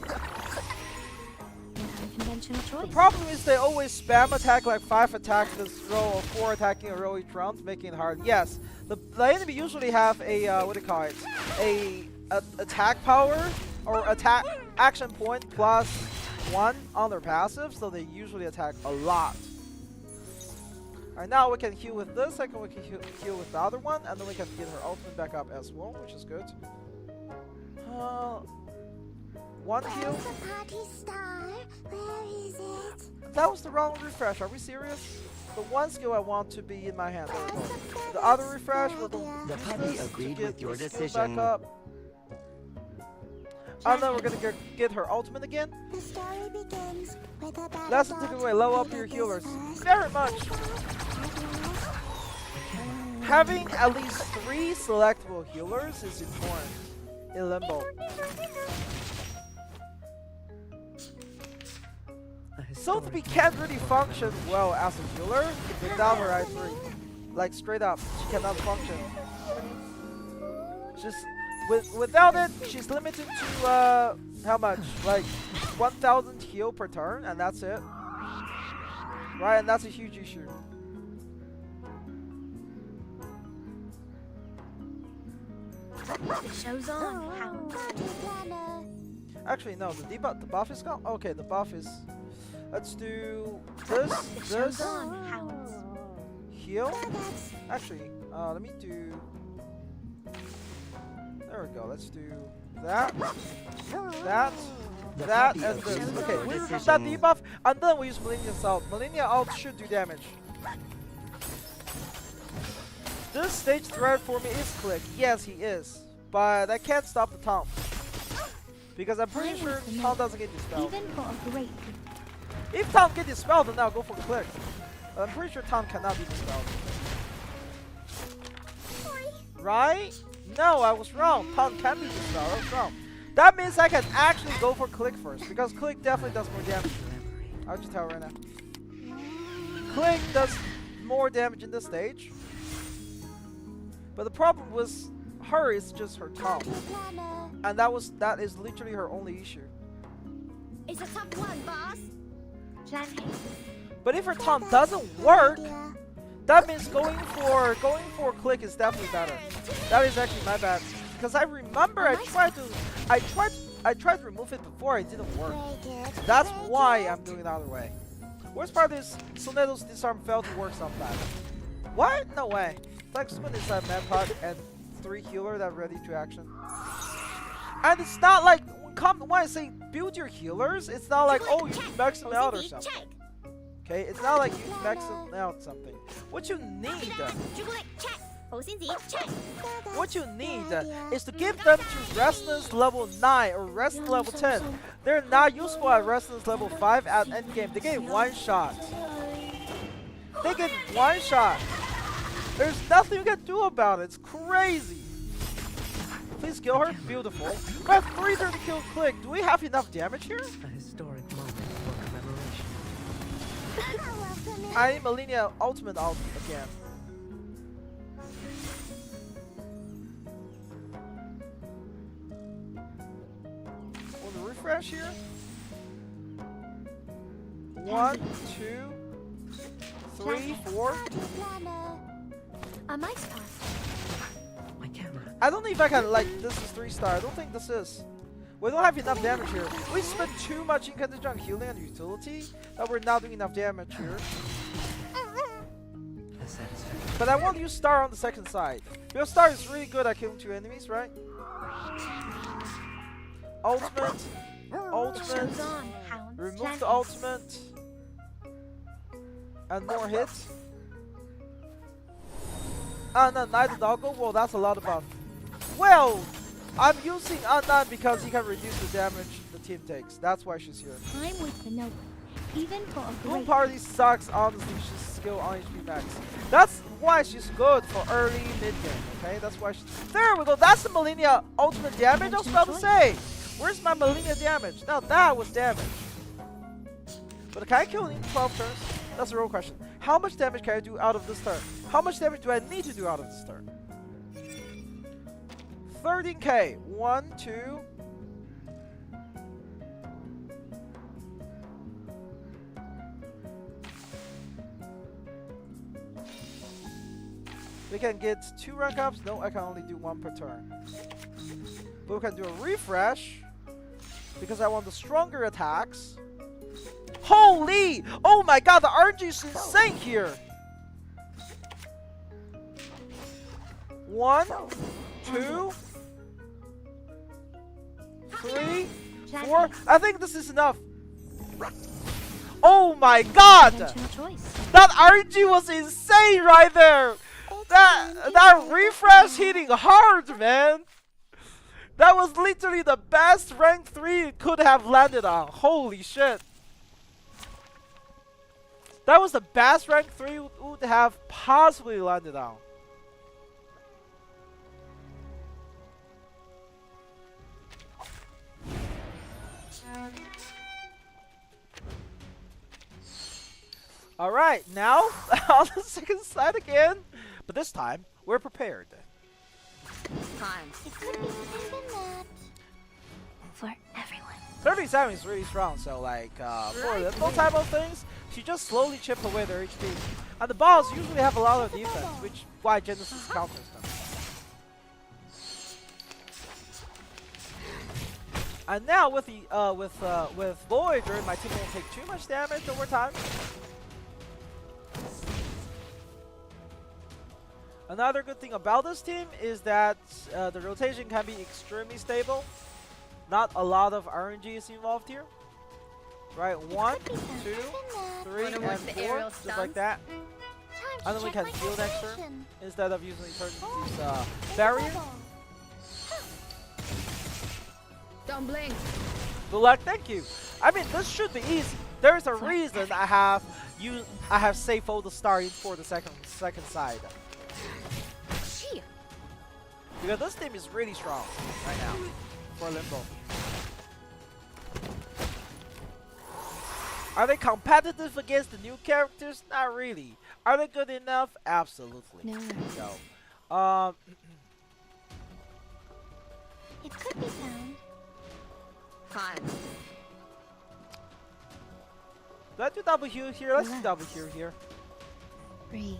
Unconventional choice. The problem is they always spam attack like 5 attack this row or 4 attacking a row each round, making it hard. Yes, the enemy usually have a what do you call it? A attack power or attack action point plus 1 on their passive, so they usually attack a lot. Alright, now we can heal with this, second we can heal with the other one, and then we can get her ultimate back up as well, which is good. One heal. The party star. Where is it? That was the wrong refresh. Are we serious? The one skill I want to be in my hand. There we go. The other refresh will The puppy agreed with your decision. back up. And then we're gonna get her ultimate again. The story begins with a battle. That's the typical way. Level up your healers very much. Having at least 3 selectable healers is important in Limbo. Sotheby can't really function well as a healer without her I3. Like straight up, she cannot function. Just without it, she's limited to how much? Like 1,000 heal per turn, and that's it. Right, and that's a huge issue. The show's on, Hound. Party planner. Actually, no, the buff is gone. Okay, the buff is. Let's do this, The show's this, on, Hounds. heal. Actually, let me do. There we go. Let's do that, that, that, and this. Okay, we remove that debuff, and then we use Millennium's ult. Millennium ult should do damage. This stage threat for me is Click. Yes, he is, but I can't stop the taunt because I'm pretty sure taunt doesn't get dispelled. Even for a great If taunt get dispelled, then I'll go for Click. But I'm pretty sure taunt cannot be dispelled. Right? No, I was wrong. Taunt can be dispelled. I was wrong. That means I can actually go for Click first, because Click definitely does more damage. I'll just tell right now. Click does more damage in this stage. But the problem with her is just her taunt. And that is literally her only issue. It's a tough one, boss. planting. But if her taunt doesn't work, that means going for Click is definitely better. That is actually my bad, because I remember I tried to remove it before, it didn't work. That's why I'm doing it the other way. Worst part is Soneto's disarm failed to work sometimes. What? No way. Flexman is a Manpod and 3 healer that are ready to action. And it's not like when I say build your healers, it's not like, oh, you max them out or something. Okay, it's not like you max them out something. What you need is to give them to Resonance level 9 or Resonance level 10. They're not useful at Resonance level 5 at endgame. They get 1 shot. They get 1 shot. There's nothing you can do about it. It's crazy. Please kill her. Beautiful. We have 330 kill Click. Do we have enough damage here? A historic moment for commemoration. I need Millennia ultimate out again. Want to refresh here? 1, 2, 3, 4. A mice pass. My camera. I don't know if I can, like, this is 3-star. I don't think this is. We don't have enough damage here. We spent too much incantation on healing and utility that we're not doing enough damage here. But I want to use Star on the second side. Because Star is really good at killing 2 enemies, right? Ultimate. Ultimate. Remove the ultimate. And more hits. And then Night Doggo. Well, that's a lot of buff. Well, I'm using Annan because he can reduce the damage the team takes. That's why she's here. I'm with the noble. Even for a Bloom great Party sucks, honestly. She's skill on HP max. That's why she's good for early mid game, okay? That's why she's. There we go. That's the Millennia ultimate damage. I was about to say. Where's my Millennia damage? Now that was damage. But can I kill in 12 turns? That's the real question. How much damage can I do out of this turn? How much damage do I need to do out of this turn? 13k. 1, 2. We can get 2 rank ups. No, I can only do 1 per turn. But we can do a refresh because I want the stronger attacks. Holy! Oh my god, the RNG is insane here. 1, 2, 3, 4. I think this is enough. Oh my god! That RNG was insane right there. That refresh hitting hard, man. That was literally the best rank 3 it could have landed on. Holy shit. That was the best rank 3 would have possibly landed on. Alright, now on the second side again. But this time, we're prepared. It could be even that. For everyone. 37 is really strong, so like for those type of things, she just slowly chip away their HP. And the boss usually have a lot of defense, which why Genesis counters them. And now with the with Voyager, my team won't take too much damage over time. Another good thing about this team is that the rotation can be extremely stable. Not a lot of RNG is involved here. Right, 1, 2, 3, and 4, just like that. And then we can heal next turn instead of using Eternity's barrier. Don't blink. Good luck, thank you. I mean, this should be easy. There's a reason I have saved all the star in for the second side. Because this team is really strong right now for Limbo. Are they competitive against the new characters? Not really. Are they good enough? Absolutely. No. It could be found. Fine. Do I do double heal here? Let's do double heal here. Breathe.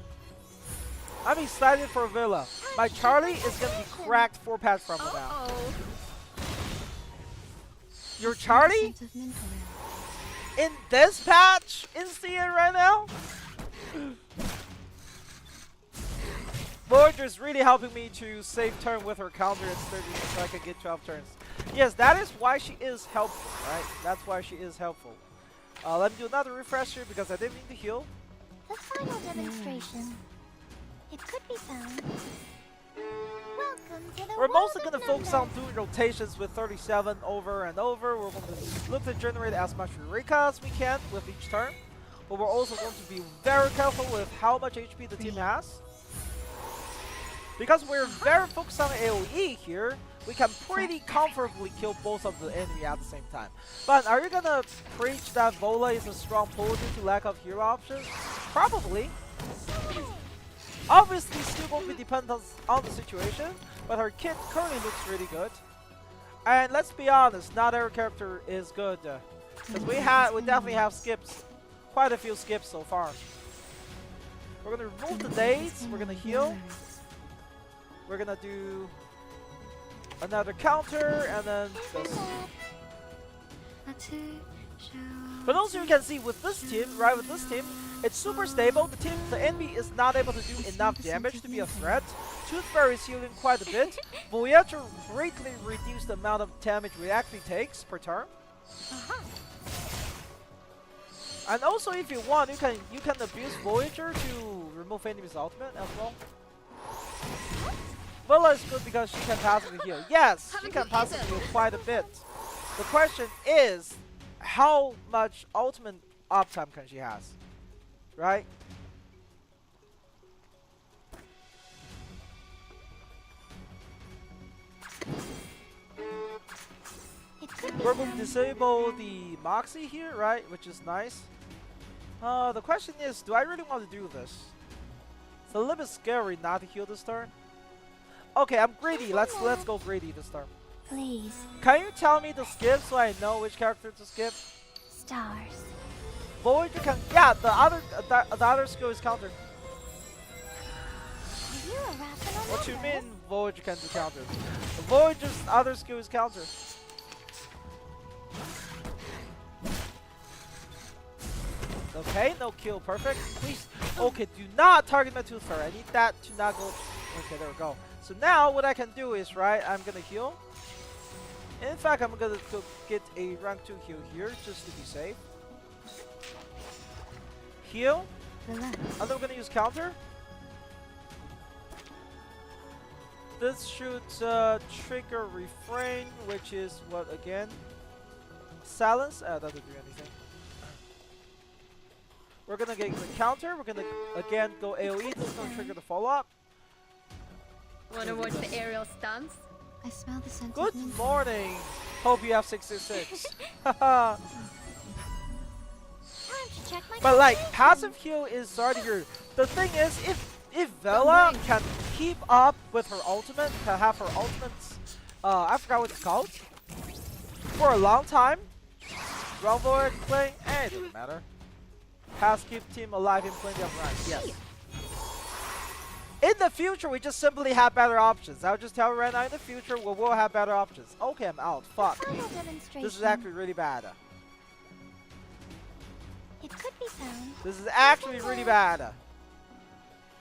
I'm excited for Villa. My Charlie is gonna be cracked 4 patch from now. Your Charlie? In this patch? In CN right now? Voyager's really helping me to save turn with her counter at 30 so I can get 12 turns. Yes, that is why she is helpful, right? That's why she is helpful. Let me do another refresher because I didn't need to heal. The final demonstration. It could be found. Welcome to the We're world mostly of going to focus on numbers. doing rotations with 37 over and over. We're going to look to generate as much Eureka as we can with each turn. But we're also going to be very careful with how much HP the team has. Because we're very focused on AoE here, we can pretty comfortably kill both of the enemy at the same time. But are you going to preach that Vola is a strong pull due to lack of hero options? Probably. Obviously, still won't be dependent on the situation, but her kit currently looks really good. And let's be honest, not every character is good. Because we definitely have skips quite a few skips so far. We're gonna remove the dates. We're gonna heal. We're gonna do another counter, and then this. For those of you who can see with this team, right, with this team, it's super stable. The enemy is not able to do enough damage to be a threat. Tooth Fairy is healing quite a bit. Voyager greatly reduced the amount of damage we actually takes per turn. And also, if you want, you can abuse Voyager to remove enemy's ultimate as well. Villa is good because she can passively heal. Yes, she can passively heal quite a bit. The question is, how much ultimate uptime can she has, right? We're going to disable the Moxie here, right? Which is nice. The question is, do I really want to do this? It's a little bit scary not to heal this turn. Okay, I'm greedy. Let's go greedy this turn. Please. Can you tell me the skip so I know which character to skip? Stars. Voyager can, yeah, the other skill is counter. Are you a rational What you member? mean Voyager can do counter? Voyager's other skill is counter. Okay, no kill, perfect. Please, okay, do not target my Tooth Fairy. I need that to not go. Okay, there we go. So now what I can do is, right, I'm gonna heal. In fact, I'm gonna go get a rank 2 heal here just to be safe. Heal. And then we're gonna use counter. This should trigger refrain, which is what again? Silence. That doesn't do anything. We're gonna get the counter. We're gonna again go AOE. This is gonna trigger the follow up. Wanna watch the aerial stunts? I smell the scent. Good morning. Hope you have 66. Time to check my But like calculations. passive heal is already here. The thing is, if Vela can keep up with her ultimate, can have her ultimates, I forgot what it's called, for a long time. Rumble play, it doesn't matter. Has keep team alive in plenty of rounds. Yes. In the future, we just simply have better options. I'll just tell you right now, in the future, we will have better options. Okay, I'm out. Fuck. Final demonstration. This is actually really bad. It could be found. This is actually really bad.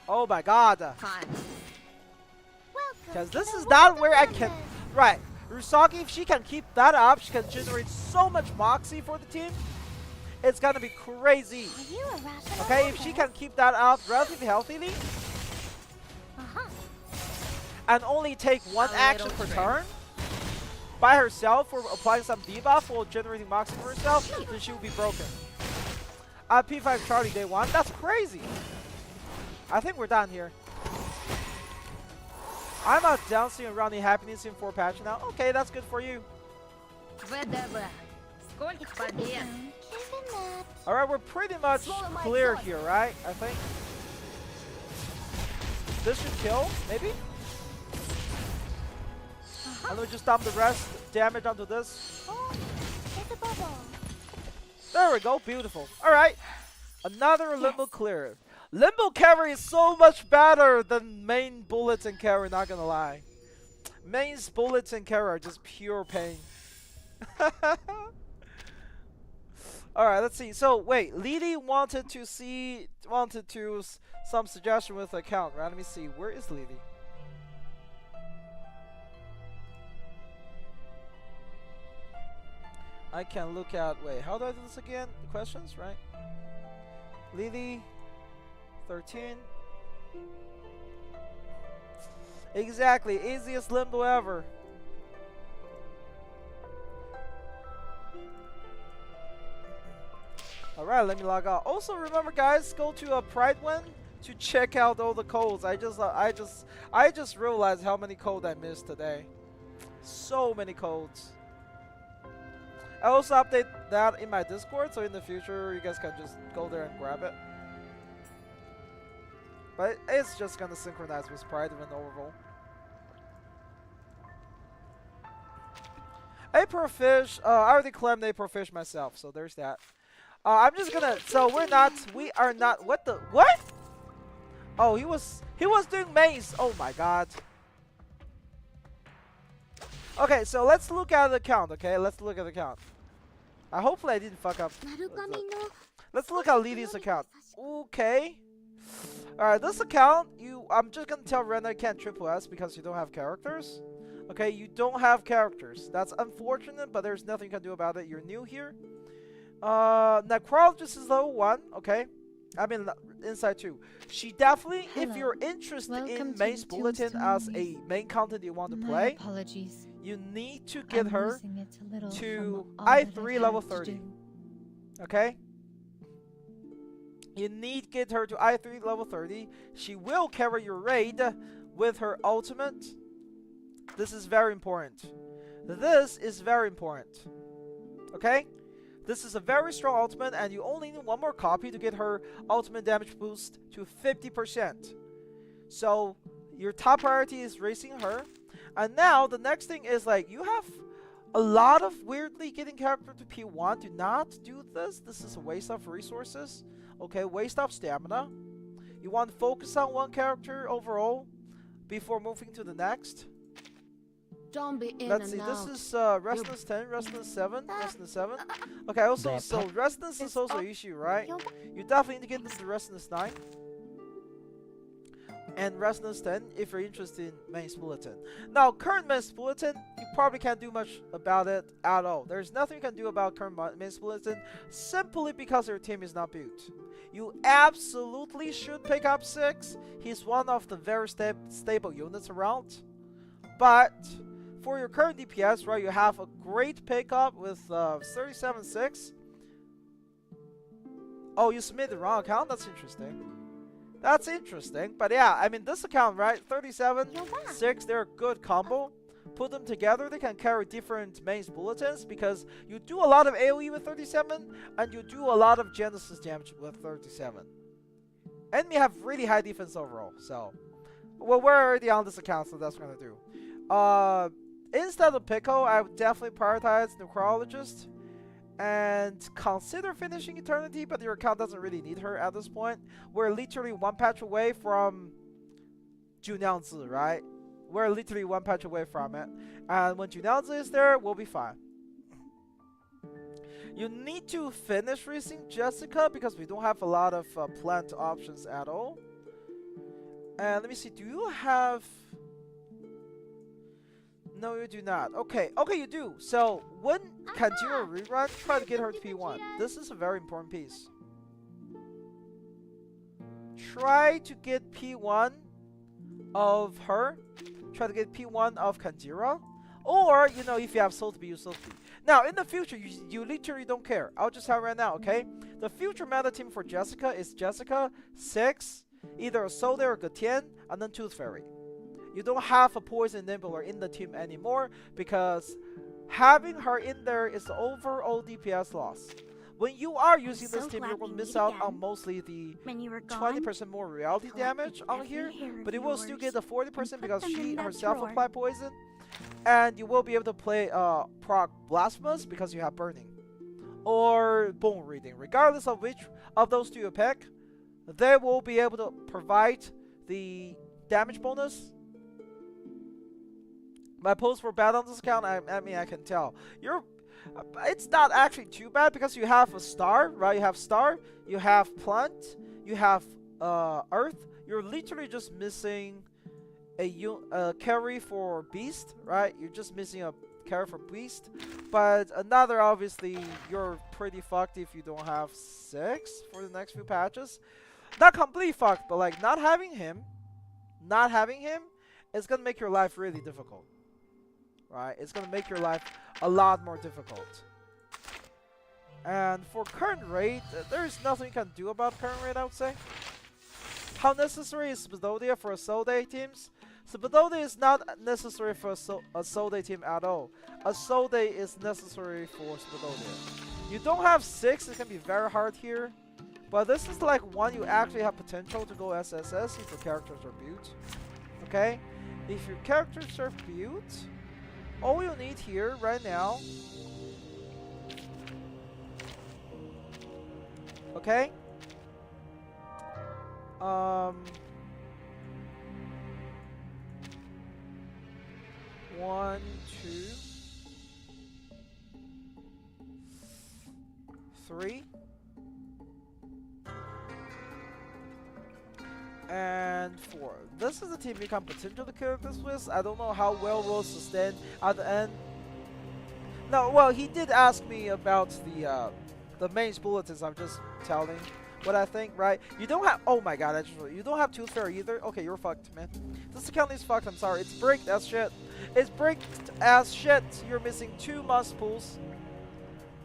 Oh my god. Fine. Because this is not where I can... Right. Rusaki, if she can keep that up, she can generate so much Moxie for the team. It's gonna be crazy. Are you a rational Okay, if she can keep that up relatively healthily, and only take one action per turn by herself for applying some debuff or generating Moxie for herself, then she will be broken. P5 Charlie day 1, that's crazy. I think we're done here. I'm out dancing and running happiness in 4 patch now. Okay, that's good for you. ВДВ. Сколько побед? Alright, we're pretty much clear here, right? I think. This should kill, maybe? And then we just dump the rest damage onto this. Oh, there's a bubble. There we go, beautiful. Alright, another Limbo clear. Limbo carry is so much better than main bullets and carry, not gonna lie. Main's bullets and carry are just pure pain. Alright, let's see. So wait, Lily wanted some suggestion with the account, right? Let me see. Where is Lily? I can look at, wait, how do I do this again? The questions, right? Lily 13. Exactly, easiest Limbo ever. Alright, let me log out. Also remember guys, go to a Pride Win to check out all the codes. I just realized how many codes I missed today. So many codes. I also update that in my Discord, so in the future you guys can just go there and grab it. But it's just gonna synchronize with Pride Win overall. April Fish, I already claimed April Fish myself, so there's that. I'm just gonna. So we are not. What the? What? Oh, he was doing maze. Oh my god. Okay, so let's look at the count. Okay, let's look at the count. Hopefully I didn't fuck up. Let's look at Lily's account. Okay. Alright, this account, I'm just gonna tell Rena you can't triple S because you don't have characters. Okay, you don't have characters. That's unfortunate, but there's nothing you can do about it. You're new here. Necrologist is level 1, okay? I mean, inside 2. She definitely, if you're interested in Main's Bulletin as a main content you want to play, apologies. you need to get her to all that I3 I've level had to 30. do. Okay? You need to get her to I3 level 30. She will carry your raid with her ultimate. This is very important. This is very important. Okay? This is a very strong ultimate, and you only need one more copy to get her ultimate damage boost to 50%. So, your top priority is racing her. And now, the next thing is, like, you have a lot of weirdly getting character to P1. Do not do this. This is a waste of resources. Okay, waste of stamina. You want to focus on one character overall before moving to the next. Don't be in Let's see, this is Restless 10, Restless 7, Restless 7. Okay, also, so Restless is also an issue, right? You definitely need to get into Restless 9. And Restless 10 if you're interested in Main's Bulletin. Now, current Main's Bulletin, you probably can't do much about it at all. There's nothing you can do about current Main's Bulletin simply because your team is not built. You absolutely should pick up 6. He's one of the very stable units around. But for your current DPS, right, you have a great pickup with 37.6. Oh, you submitted the wrong account? That's interesting. That's interesting. But yeah, I mean, this account, right, 37.6, they're a good combo. Put them together, they can carry different Main's Bulletins because you do a lot of AoE with 37 and you do a lot of Genesis damage with 37. Enemy have really high defense overall, so... Well, we're already on this account, so that's what I'm going to do. Instead of Pico, I would definitely prioritize Necrologist and consider finishing Eternity, but your account doesn't really need her at this point. We're literally one patch away from Junyangzi, right? We're literally one patch away from it. And when Junyangzi is there, we'll be fine. You need to finish racing Jessica because we don't have a lot of plant options at all. And let me see, do you have... No, you do not. Okay, okay, you do. So, when Kanjiro rerun, try to get her to P1. This is a very important piece. Try to get P1 of her. Try to get P1 of Kanjiro. Or, you know, if you have Soul to be, use Soul to be. Now, in the future, you literally don't care. I'll just tell you right now, okay? The future meta team for Jessica is Jessica, 6, either a Soul or Gatian, and then Tooth Fairy. You don't have a Poison Nibbler in the team anymore because having her in there is the overall DPS loss. When you are using this team, you're going to miss out on mostly the 20% more reality damage on here, but you will still get the 40% because she herself apply poison, and you will be able to play proc Blasphemous because you have Burning or Bone Reading. Regardless of which of those two you pick, they will be able to provide the damage bonus. My posts were bad on this account. I mean, I can tell. It's not actually too bad because you have a star, right? You have star, you have plant, you have earth. You're literally just missing a carry for beast, right? You're just missing a carry for beast. But another, obviously, you're pretty fucked if you don't have 6 for the next few patches. Not completely fucked, but like not having him is gonna make your life really difficult. Right? It's gonna make your life a lot more difficult. And for current raid, there's nothing you can do about current raid, I would say. How necessary is Spadodia for a Soul Day teams? Spadodia is not necessary for a Soul Day team at all. A Soul Day is necessary for Spadodia. You don't have 6, it can be very hard here. But this is like one you actually have potential to go SSS if your characters are built. Okay? If your characters are built, all you need here right now Okay. 1, 2, 3, and 4. This is the team you can potentially kill this with. I don't know how well we'll sustain at the end. No, well, he did ask me about the main bulletins. I'm just telling what I think, right? You don't have. Oh my god, you don't have Tooth Fairy either. Okay, you're fucked, man. This account is fucked. I'm sorry. It's bricked as shit. It's bricked as shit. You're missing 2 must pulls.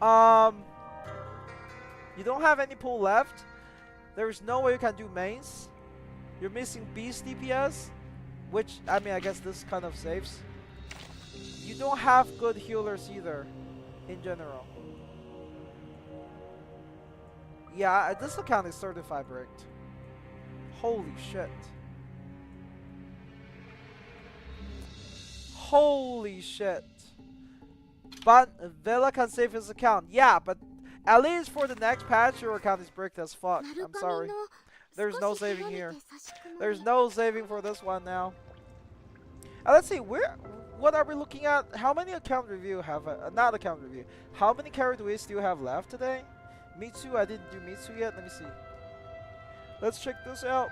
You don't have any pull left. There's no way you can do mains. You're missing beast DPS, which I mean, I guess this kind of saves. You don't have good healers either, in general. Yeah, this account is certified bricked. Holy shit. Holy shit. But Vela can save his account. Yeah, but at least for the next patch, your account is bricked as fuck. I'm sorry. There's no saving here. There's no saving for this one now. Let's see, what are we looking at? How many account review have not account review? How many character do we still have left today? Mitsu, I didn't do Mitsu yet. Let me see. Let's check this out.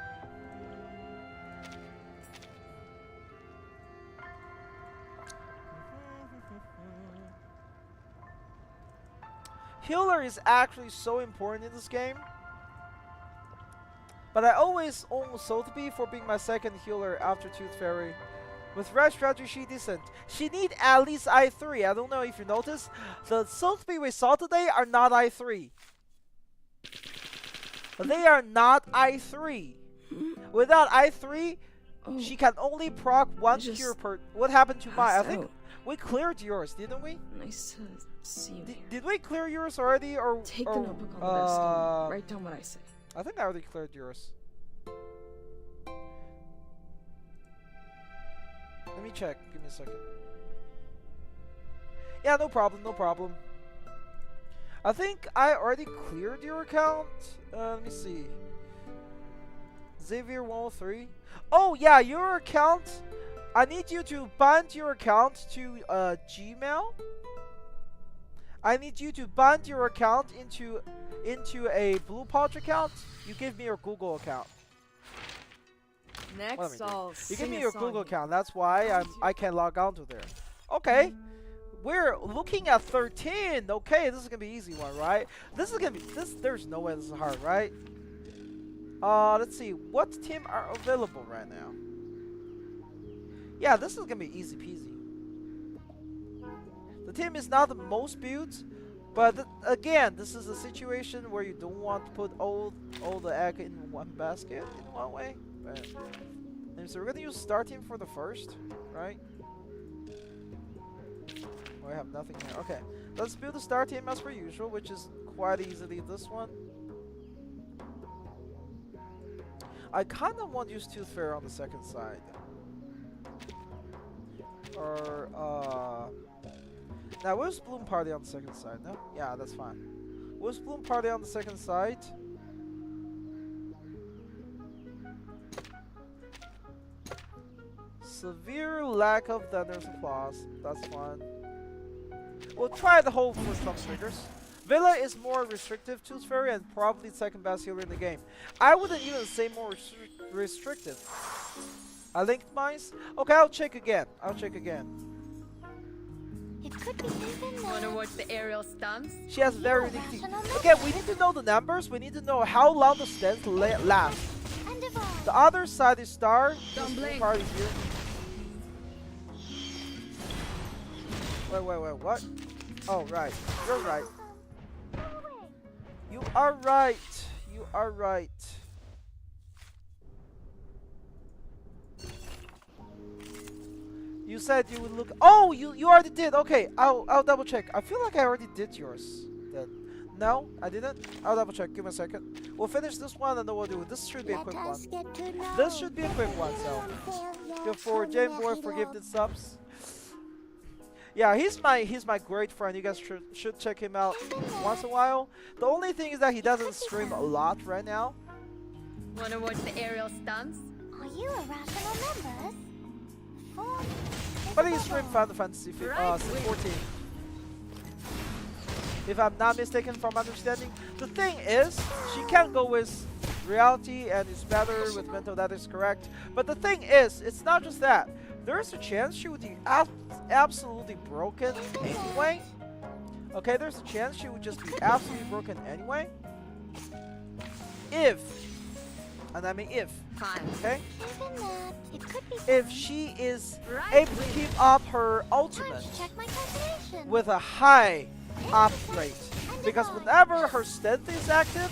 Healer is actually so important in this game. But I always own Sotheby for being my second healer after Tooth Fairy. With red strategy, she decent. She need at least I3. I don't know if you noticed. The Sotheby we saw today are not I3. They are not I3. Without I3, she can only proc 1 cure per. What happened to mine? I think we cleared yours, didn't we? Nice to see you. Did we clear yours already, or Take the notebook on the desk and write down what I say. I think I already cleared yours. Let me check. Give me a second. Yeah, no problem, no problem. I think I already cleared your account. Let me see. Xavier 103. Oh yeah, your account. I need you to bind your account to Gmail. I need you to bind your account into a Blue Pouch account. You give me your Google account. Next, you give me your Google account. That's why I can log on to there. Okay, we're looking at 13. Okay, this is gonna be an easy one, right? This is gonna be There's no way this is hard, right? Let's see. What team are available right now? Yeah, this is gonna be easy peasy. The team is not the most built, but again, this is a situation where you don't want to put all the egg in one basket in one way. But, and so we're gonna use start team for the first, right? Oh, I have nothing here. Okay, let's build the start team as per usual, which is quite easily this one. I kind of want to use Tooth Fairy on the second side. Or, now where's Bloom Party on the second side? No? Yeah, that's fine. Where's Bloom Party on the second side? Severe lack of thunders applause. That's fine. We'll try the whole for some triggers. Villa is more restrictive Tooth Fairy and probably second best healer in the game. I wouldn't even say more restrictive. I linked mines. Okay, I'll check again. It could be even Wanna watch the aerial stunts? She has very unique teeth. Again, we need to know the numbers. We need to know how long the stance last. The other side is star. Don't blink. Part is here. Wait, what? Oh, right. You're right. You are right. You are right. You said you would look. Oh, you already did. Okay, I'll double check. I feel like I already did yours. Then no, I didn't. I'll double check. Give me a second. We'll finish this one and then we'll do it. This should be a quick one. This should be a quick one. So before Game Boy Forgiveness subs. Yeah, he's my great friend. You guys should check him out once in a while. The only thing is that he doesn't stream a lot right now. Wanna watch the aerial stunts? Are you irrational members? Or But he streamed Final Fantasy 14. If I'm not mistaken from understanding. The thing is, she can go with reality and is better with mental, that is correct. But the thing is, it's not just that. There's a chance she would be absolutely broken anyway. Okay, there's a chance she would just be absolutely broken anyway. If, and I mean if, okay? even that, it could be If fun. she is able to keep up her Time ultimate to check my calculation. with a high up rate. Because whenever her stint is active,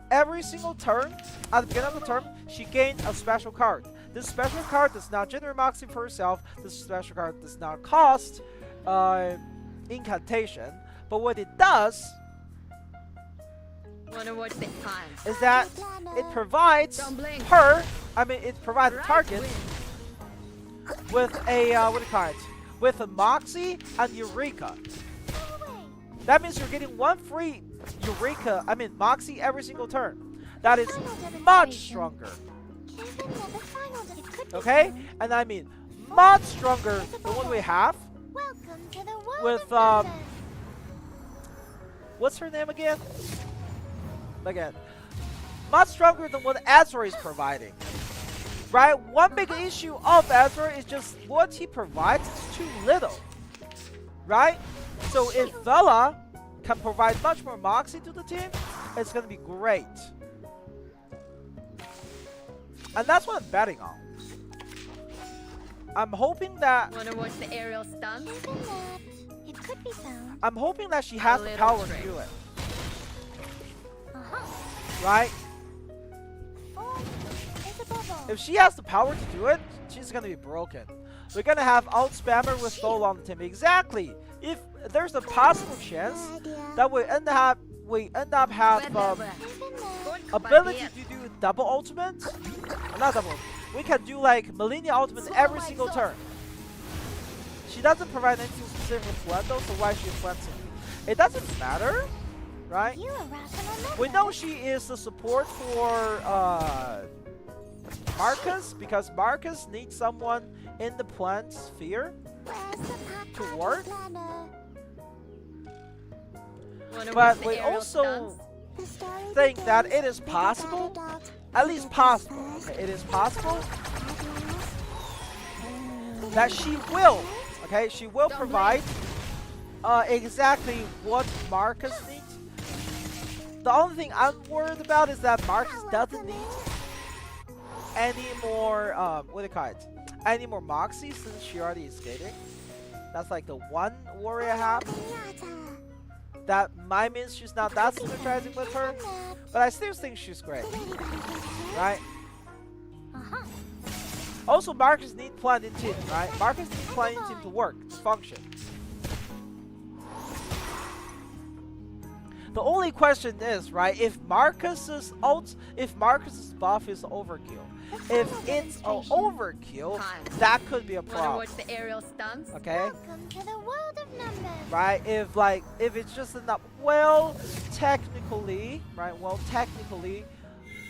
every single turn, at the beginning of the turn, she gained a special card. This special card does not generate moxie for herself. This special card does not cost incantation. But what it does Wanna watch the time? is that it provides Don't blink. her, it provides the target with a, what do you call it? With a moxie and Eureka. That means you're getting one free moxie every single turn. That is much stronger. Even that the final it could be Okay? fun. And I mean much stronger than what we have Welcome to the world with of wonders. what's her name again? Much stronger than what Azure is providing. Right? One big issue of Azure is just what he provides is too little. Right? So if Vela can provide much more moxie to the team, it's gonna be great. And that's what I'm betting on. I'm hoping that Wanna watch the aerial stunts? Even that, it could be found. I'm hoping that she has the little power to trick. do it. Uh-huh. Right? Or it's a bubble. If she has the power to do it, she's gonna be broken. We're gonna have out spammer with Soul on the team. Exactly. If there's a possible chance that we end up have Even that, ability to do double ultimate, not double. We can do like Millennia ultimate every single turn. She doesn't provide anything specific with Flendo, so why is she flexing? It doesn't matter, right? you irrational members. We know she is the support for Marcus because Marcus needs someone in the plant sphere Where's the pack to party work. planner? Wanna But watch the we aerial also stunts? The story think that begins it is with a possible, battle dog. at least possible, okay, it is possible that she will, okay, she will provide exactly what Marcus needs. The only thing I'm worried about is that Marcus doesn't need any more, what do you call it? Any more Moxie since she already is skating. That's like the one worry I have. That might mean she's not that synergizing with her, but I still think she's great, right? Uh-huh. Also, Marcus needs planning team, right? Marcus needs planning team to work, to function. The only question is, right, if Marcus's buff is overkill. If it's an overkill, that could be a Wanna problem. watch the aerial stunts? Okay? Welcome to the world of numbers. Right? If it's just enough, technically,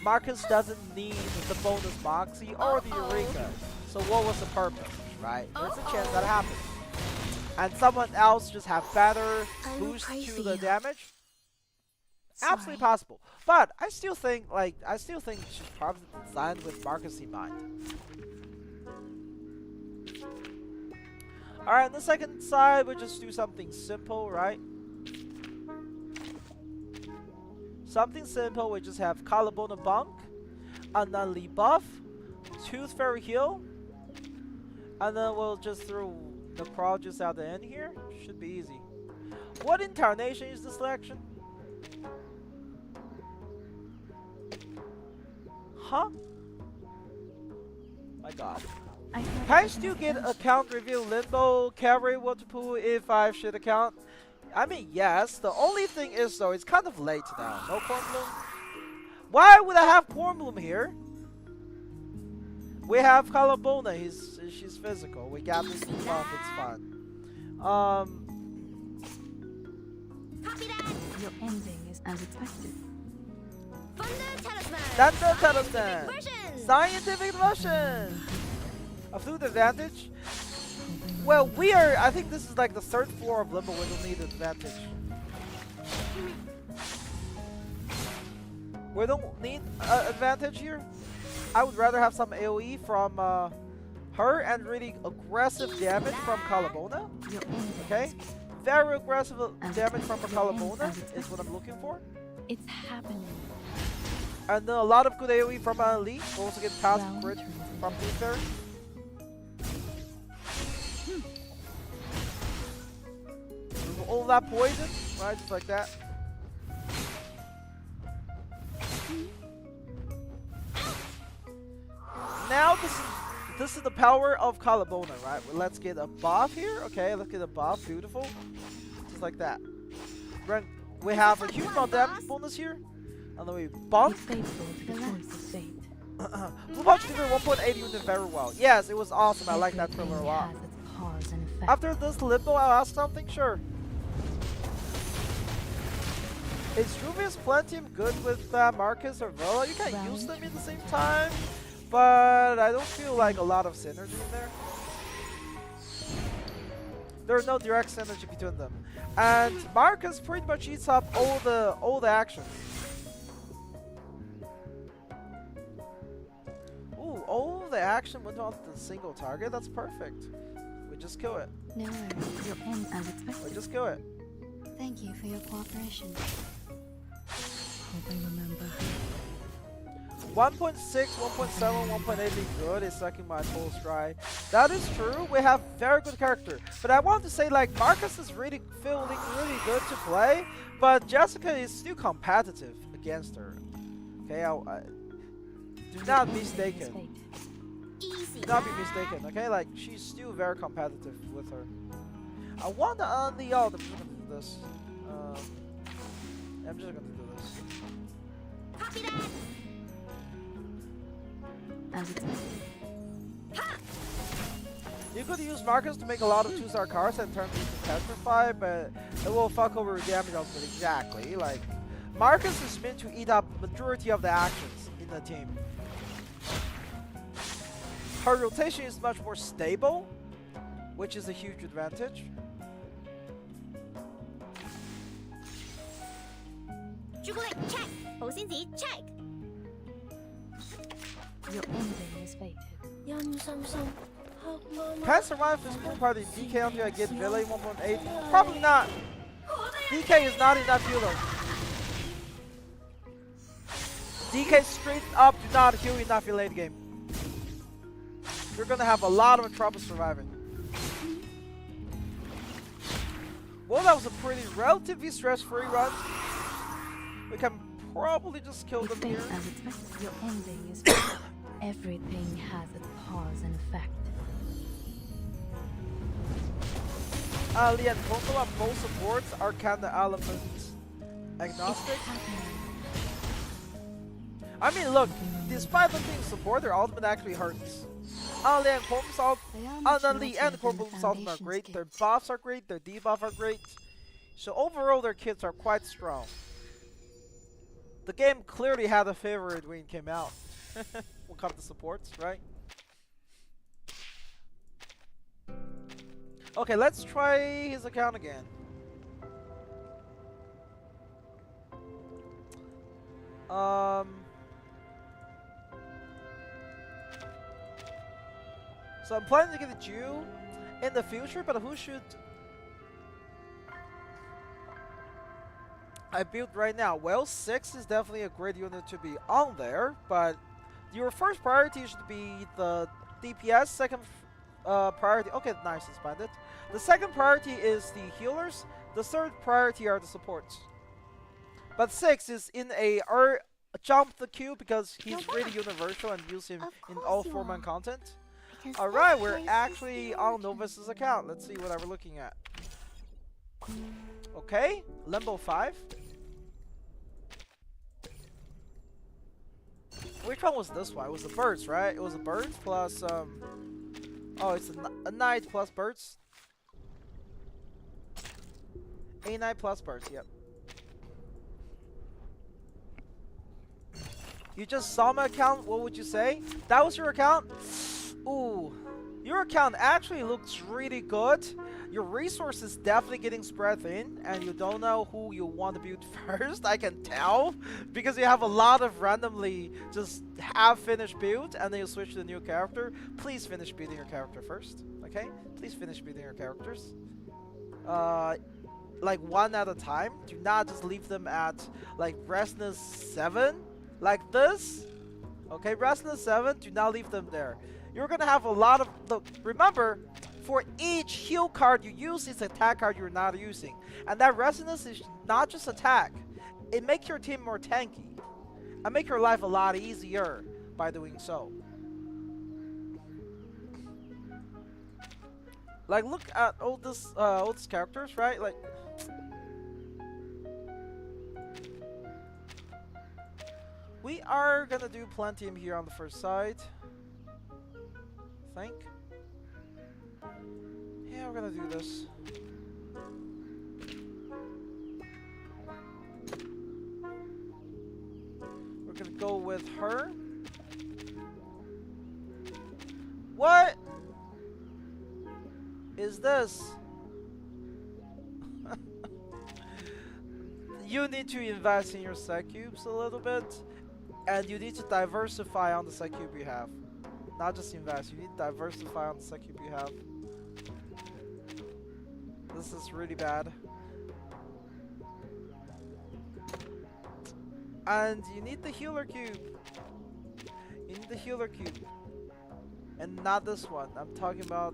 Marcus doesn't need the bonus Moxie or the Eureka. So what was the purpose, right? There's a chance that happens. And someone else just have better I will boost pray to for the you. damage. Sorry. Absolutely possible. But I still think she's probably designed with Marcus in mind. Alright, on the second side, we just do something simple, right? Something simple, we just have Collarbone Bunk, and then Lee Buff, Tooth Fairy Heal, and then we'll just throw the crowd just at the end here. Should be easy. What incarnation is the selection? Huh? My god. Can I still get account review Limbo, carry Waterpool if I should account? I mean, yes. The only thing is, though, it's kind of late now. No Corn Bloom? Why would I have Corn Bloom here? We have Calabona. She's physical. We got this buff. It's fun. Copy that. Your ending is as expected. Thunder Talisman. Thunder Talisman. Version. Scientific version. A flute advantage. Well, we are. I think this is like the third floor of Limbo. We don't need advantage. We don't need advantage here. I would rather have some AoE from her and really aggressive damage from Calabona. Okay, very aggressive damage from Calabona is what I'm looking for. It's happening. And then a lot of good AoE from Lee. We'll also get past crit from Peter. All that poison, right? Just like that. Now this is the power of Calabona, right? Well, let's get a buff here. Okay, let's get a buff. Beautiful. Just like that. We have a huge amount of damage bonus here. And then we bump. Be faithful to the choice of fate. Blue Punch delivered 1.8 unit very well. Yes, it was awesome. I like that trailer a lot. Has its cause and effect. After this Limbo, I'll ask something? Sure. Is Juvia's Plantium good with Marcus or Vela? You can use them at the same time, but I don't feel like a lot of synergy in there. There's no direct synergy between them. And Marcus pretty much eats up all the action. Ooh, all the action went on the single target. That's perfect. We just kill it. No worries. Your end as expected. We just kill it. Thank you for your cooperation. Hope I remember. 1.6, 1.7, 1.8 being good is sucking my full stride. That is true. We have very good character. But I want to say, like, Marcus is really feeling really good to play, but Jessica is still competitive against her. Okay, do not be mistaken. Easy. Do not be mistaken, okay? Like, she's still very competitive with her. I want to unleash. I'm just gonna do this. I'm just gonna do this. Copy that. As expected. You could use Marcus to make a lot of 2-star cards and turn them into Petrify, but it will fuck over damage output exactly. Like, Marcus is meant to eat up majority of the actions in the team. Her rotation is much more stable, which is a huge advantage. Jubilee, check. 保鮮紙 check. Your ending is fated. Can I survive this pool party DK until I get Vele 1.8? Probably not. DK is not enough healer. DK straight up do not heal enough in late game. You're gonna have a lot of trouble surviving. Well, that was a pretty relatively stress-free run. We can probably just kill them here. As expected. Your ending is fated. Everything has its cause and effect. Ali and Coco on both supports are kinda element agnostic. I mean, look, despite them being support, their ultimate actually hurts. Ali and Coco's Ali and Coco's ultimate are great. Their buffs are great. Their debuff are great. So overall, their kits are quite strong. The game clearly had a favorite when it came out. When it comes to supports, right? Okay, let's try his account again. So I'm planning to get a Jew in the future, but who should I build right now? Well, 6 is definitely a great unit to be on there, but your first priority should be the DPS, second priority, okay, nice, it's bandit. The second priority is the healers, the third priority are the supports. But 6 is in a jump the queue because he's really universal and use him in all format content. Alright, we're actually on Novus's account. Let's see what we're looking at. Okay, Limbo 5. Which one was this one? It was the birds, right? It was the birds plus oh, it's a knight plus birds. A9 plus burst, yep. You just saw my account, what would you say? That was your account? Ooh, your account actually looks really good. Your resources definitely getting spread thin, and you don't know who you want to build first, I can tell. Because you have a lot of randomly just half finished build, and then you switch to the new character. Please finish building your character first, okay? Please finish building your characters. Like one at a time. Do not just leave them at like Restless 7. Like this, okay, Restless 7, do not leave them there. You're gonna have a lot of, look, remember, for each heal card you use, it's attack card you're not using. And that Restless is not just attack, it makes your team more tanky. And make your life a lot easier by doing so. Like, look at all these characters, right? Like, we are gonna do plenty here on the first side. I think. Yeah, we're gonna do this. We're gonna go with her. What is this? You need to invest in your set cubes a little bit. And you need to diversify on the set cube you have. Not just invest, you need to diversify on the set cube you have. This is really bad. And you need the healer cube. You need the healer cube. And not this one. I'm talking about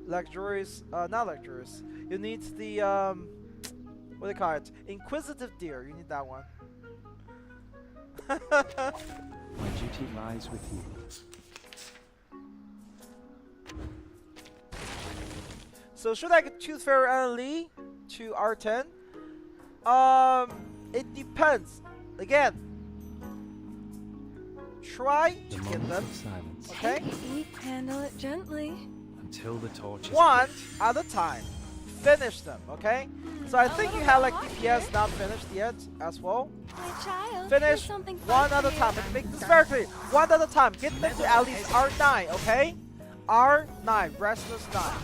luxurious, not luxurious. You need the, what do they call it? Inquisitive deer, you need that one. My duty lies with you. So should I choose Pharaoh and Lee to R10? It depends. Again, try to get them. Okay? Handle it gently. Until the torch is one at a time. Finish them, okay? So I think you have like DPS not finished yet as well. My child, Finish one at a time. Let's make this very clear. One at a time. Get them to at least R9, okay? R9, Restless 9.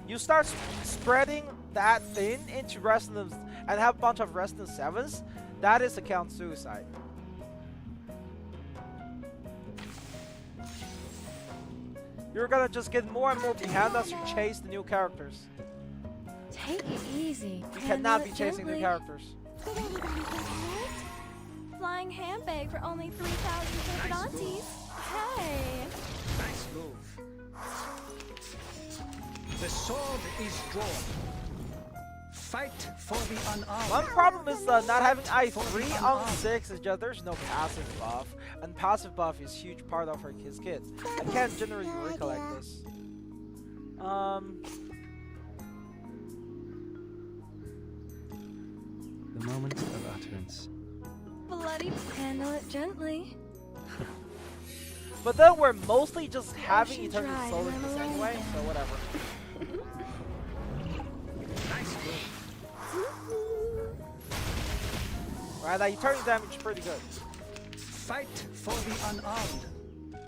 You start spreading that thin into Restless and have a bunch of Restless 7s. That is account suicide. You're gonna just get more and more behind as you chase the new characters. Take it easy. You cannot be chasing new characters. Flying handbag for only 3,000 Nice hey! Nice move. The sword is drawn. Fight for the unarmed. One problem is not having I3 on 6 is just there's no passive buff. And passive buff is a huge part of his kit. I can't generally recollect this. the moment of utterance. Bloody handle it gently. But then we're mostly just having Ocean Eternity dry, Solar I'm this alone anyway, again. so whatever. Nice move. Right, that Eternity damage is pretty good. Fight for the unarmed.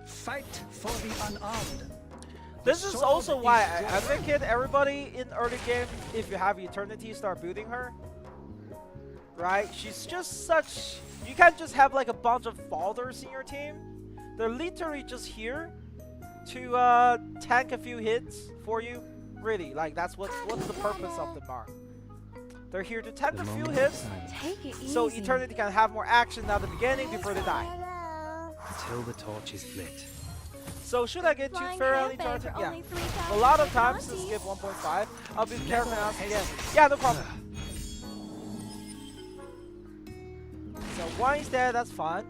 Fight for the unarmed. This is also why I advocate everybody in early game, if you have Eternity, start building her. Right? She's just such... You can't just have like a bunch of folders in your team. They're literally just here to tank a few hits for you. Really, like that's what's the purpose of them are. They're here to tank a few hits, Take it easy. so Eternity can have more action at the beginning before they die. Until the torch is lit. So should I get Flying too fairly handbag charged? for Yeah. only 3,000 A lot of times to Nice. skip 1.5, I'll be careful now again. Yeah, no problem. So one is there, that's fine.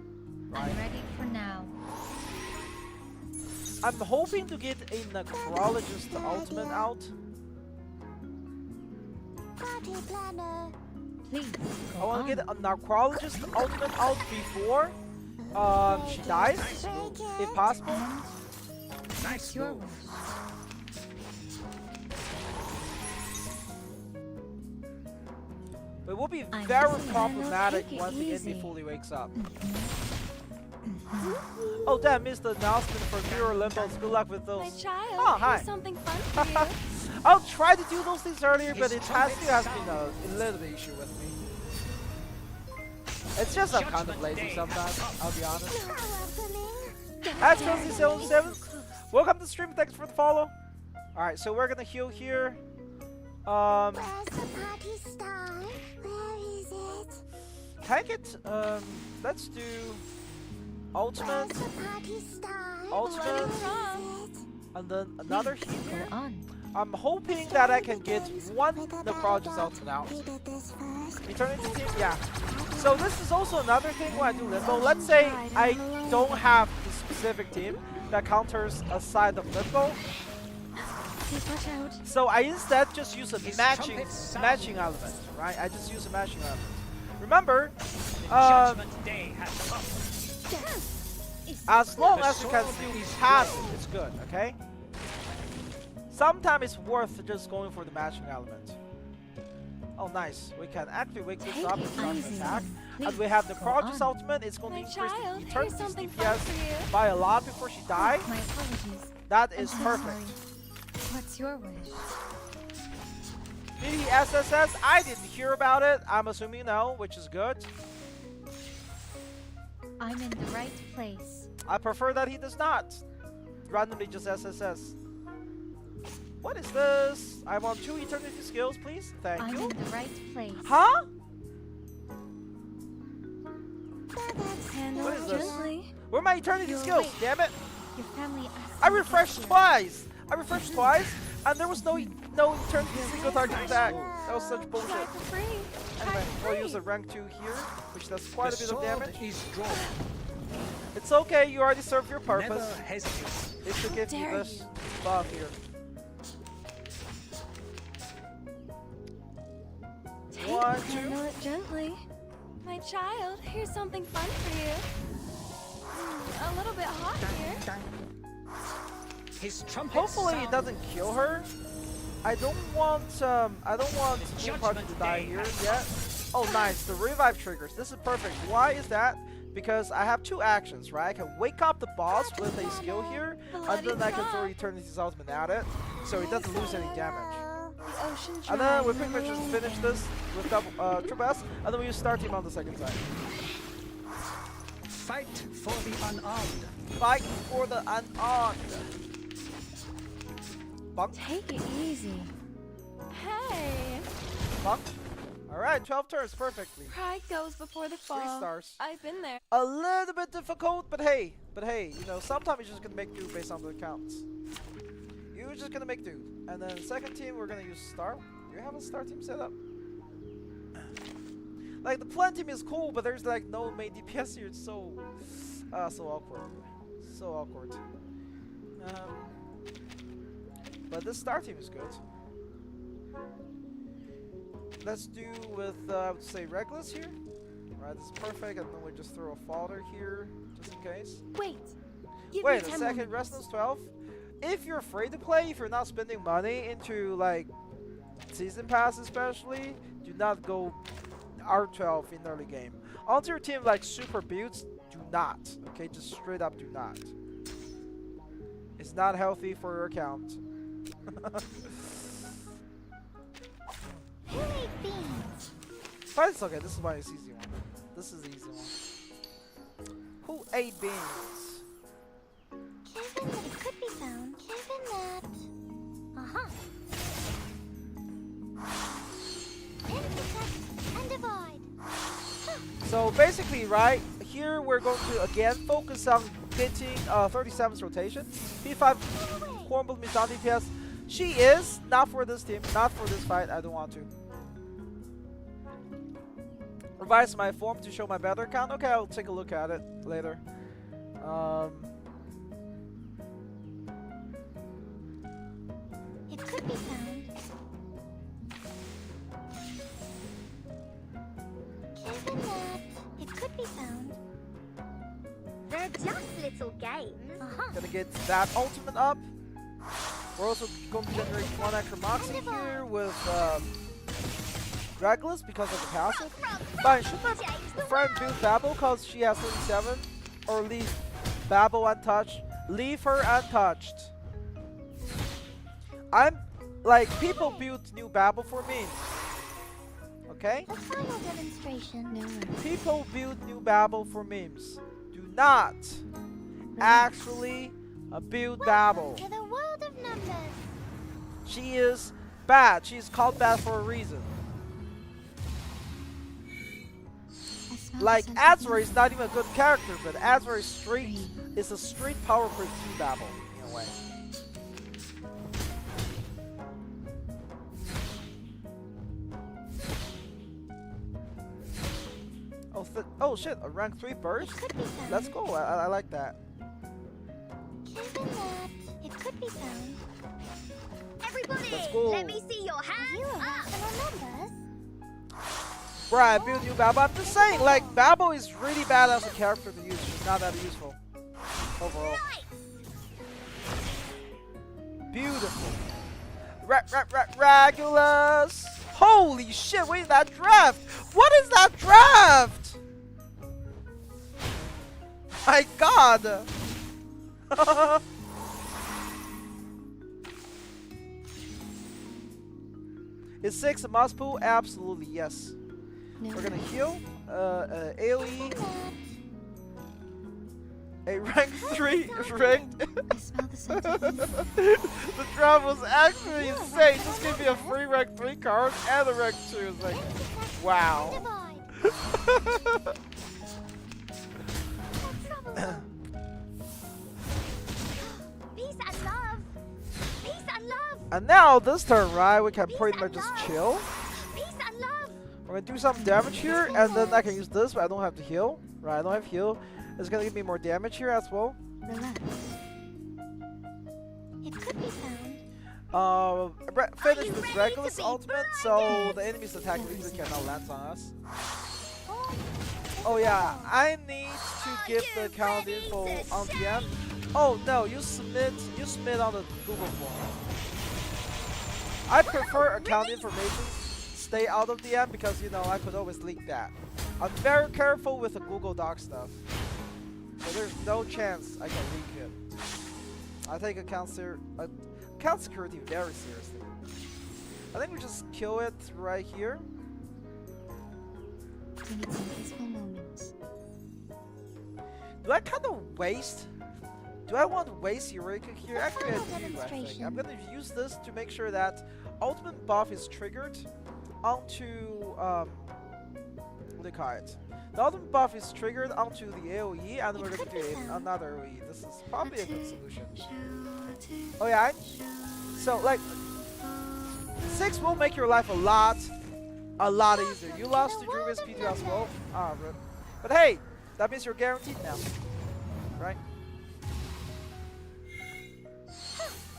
I'm ready for now. I'm hoping to get a Necrologist ultimate out. Party planner. Please, I go want on. to get a Necrologist ultimate out before she dies, if possible. Nice Your move. wish. It will be I'm very listening. problematic Take it once the easy. enemy fully wakes up. Oh, damn, missed the announcement for Mirror Limbos. Good luck with those. My child, Oh, hi. here's something fun for you. I'll try to do those things earlier, but His it trumpet has been a little bit issue with me. It's just I'm kind of lazy sometimes, I'll be honest. Astros07, welcome to the stream, thanks for the follow. Alright, so we're gonna heal here. Where's the party star? Where is it? Tank it, let's do ultimate, Where's the party star? ultimate, Where is it? and then another healer. Go on. I'm hoping that I can get one Necrologist ultimate out. We did this first. Eternity team, yeah. So this is also another thing when I do Limbo. Let's say I don't have the specific team that counters a side of Limbo. Please watch out. So I instead just use a His matching trumpet sounds. matching element, right? I just use a matching element. Remember, Judgment Day has come. as long The as you can sword still is pass drawn. it, it's good, okay? Sometimes it's worth just going for the matching element. Oh, nice. We can actually wake this up and start an attack. And we have the Necrologist ultimate. It's going to My increase child, the here's Eternity's something fun for DPS you. by a lot before she dies. My apologies. That I'm is so perfect. sorry. What's your wish? Did he SSS? I didn't hear about it. I'm assuming no, which is good. I'm in the right place. I prefer that he does not randomly just SSS. What is this? I want 2 Eternity skills, please. Thank I'm you. in the right place. Huh? Handle What it is this? gently. Where are my Eternity You're skills? awake. Damn it! Your family asked I me to refreshed here. twice. I refreshed twice, and there was no Eternity single target attack. That was such bullshit. Try for free. Anyway, we'll use a rank 2 here, which does quite a The bit of sword damage. is drawn. It's okay. You already served your purpose. Never hesitate. It should give you dare this buff here. One, two. Handle it gently. My child, here's something fun for you. A little bit hot here. His trumpet Hopefully it sounds. doesn't kill her. I don't want Moon Party to die here yet. Oh nice, the revive triggers. This is perfect. Why is that? Because I have 2 actions, right? I can wake up the boss with a skill here, and then I can throw Eternity's ultimate at it, so it doesn't lose any damage. The ocean's And then we dry. quickly just finish this with double triple S, and then we use Star Team on the second side. Fight for the unarmed. Fight for the unarmed. Bunk, Take it easy. Hey, bunk. Alright, 12 turns perfectly. pride goes before the 3 fall. stars. I've been there. A little bit difficult, but hey, you know, sometimes you're just gonna make do based on the counts. You're just gonna make do. And then second team, we're gonna use Star. Do you have a Star team set up? Like the plan team is cool, but there's like no main DPS here. It's so awkward. So awkward. But this Star team is good. Let's do with I would say Reckless here. Right, this is perfect, and then we just throw a fodder here, just in case. Wait. Give Wait me a 10 second, moments. Restless 12. If you're afraid to play, if you're not spending money into like season pass especially, do not go R12 in early game. Onto your team like super builds, do not. Okay, just straight up do not. It's not healthy for your account. Who ate beans? But it's okay, this is why it's easy one. This is the easy one. Who ate beans? Given that it could be found. Given that. Intercept and divide. So basically, right, here we're going to again focus on getting 37's rotation. P5 Hornbill means down DPS. She is, not for this team, not for this fight, I don't want to. Revise my form to show my better account. Okay, I'll take a look at it later. It could be found. Given that it could be found. They're just little games. Gonna get that ultimate up. We're also going to generate 1 extra Moxie here with Reckless because of the passive. But should my friend build Babel because she has 37? Or leave Babel untouched? Leave her untouched. I'm like, people build new Babel for me. Okay? The final demonstration. No. People build new Babel for memes. Do not actually build Babel. To the world of numbers. She is bad. She is called bad for a reason. Like, Azure is not even a good character, but Azure is street is a street power creep to Babel in a way. Oh shit, a rank 3 burst? Let's go, I like that. Given that it could be found. Everybody, Let's go. let me see your hands You up. numbers. Right, I build new Babel. I'm just saying, like, Babel is really bad as a character to use. She's not that useful overall. Beautiful. Regulus. Holy shit, what is that draft? What is that draft? My god. Is 6 a must pull? Absolutely, yes. No. We're gonna heal. AoE. A rank 3 ranked. I smell the sentiment. The draft was actually insane. Just give me a free rank 3 card and a rank 2. It's like, wow. Peace and love. Peace and love. And now this turn, right, we can pretty much just chill. Peace and love. We're gonna do some damage here, and then I can use this, but I don't have to heal. Right, I don't have heal. It's gonna give me more damage here as well. Relax. It could be found. Finish with Regulus ultimate, so the enemy's attack usually cannot land on us. Oh yeah, I need to give the account info on the end. Oh no, you submit on the Google form. I prefer account information stay out of the end because, you know, I could always leak that. I'm very careful with the Google Doc stuff, so there's no chance I can leak it. I take account security very seriously. I think we just kill it right here. We need some peaceful moments. Do I kind of waste? Do I want to waste Eureka here? Actually, I do, I think. I'm gonna use this to make sure that ultimate buff is triggered onto, what do you call it? The ultimate buff is triggered onto the AoE, and we're gonna do another AoE. This is probably a good solution. Oh yeah, so like, 6 will make your life a lot easier. You lost to Druid's P2 as well. Ah, rip. But hey, that means you're guaranteed now, right?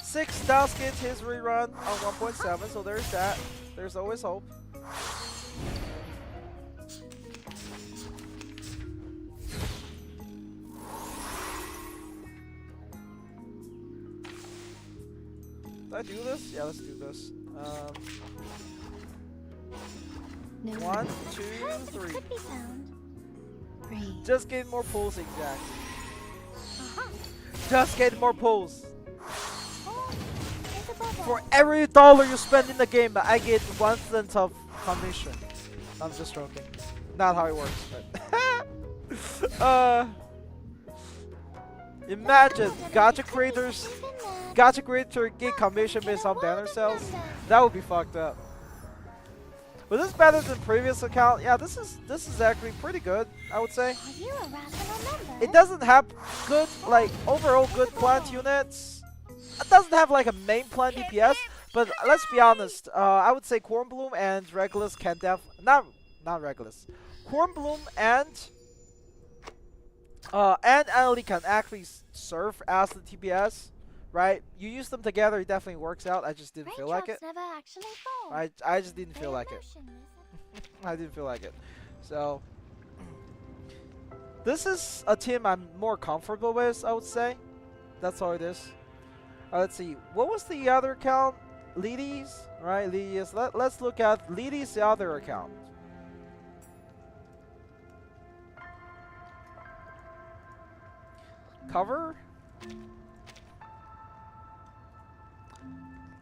6 does get his rerun on 1.7, so there's that. There's always hope. Did I do this? Yeah, let's do this. No. 1, 2, 3. Could be found. Breathe. Just get more pulls, exactly. Just get more pulls. For every dollar you spend in the game, I get 1 cent of commission. I'm just joking. Not how it works, but imagine gacha creator get commission based on banner sales. That would be fucked up. But this is better than previous account. Yeah, this is actually pretty good, I would say. It doesn't have good, like, overall good plant units. It doesn't have like a main plant DPS, but let's be honest. I would say Cornbloom and Regulus can not Regulus. Cornbloom and Annalie can actually serve as the TPS, right? You use them together, it definitely works out. I just didn't feel like it. Never actually fall. I just didn't feel like it. I didn't feel like it. So this is a team I'm more comfortable with, I would say. That's all it is. Let's see. What was the other account? Lidi's, right? Lidi's. Let's look at Lidi's other account. Cover.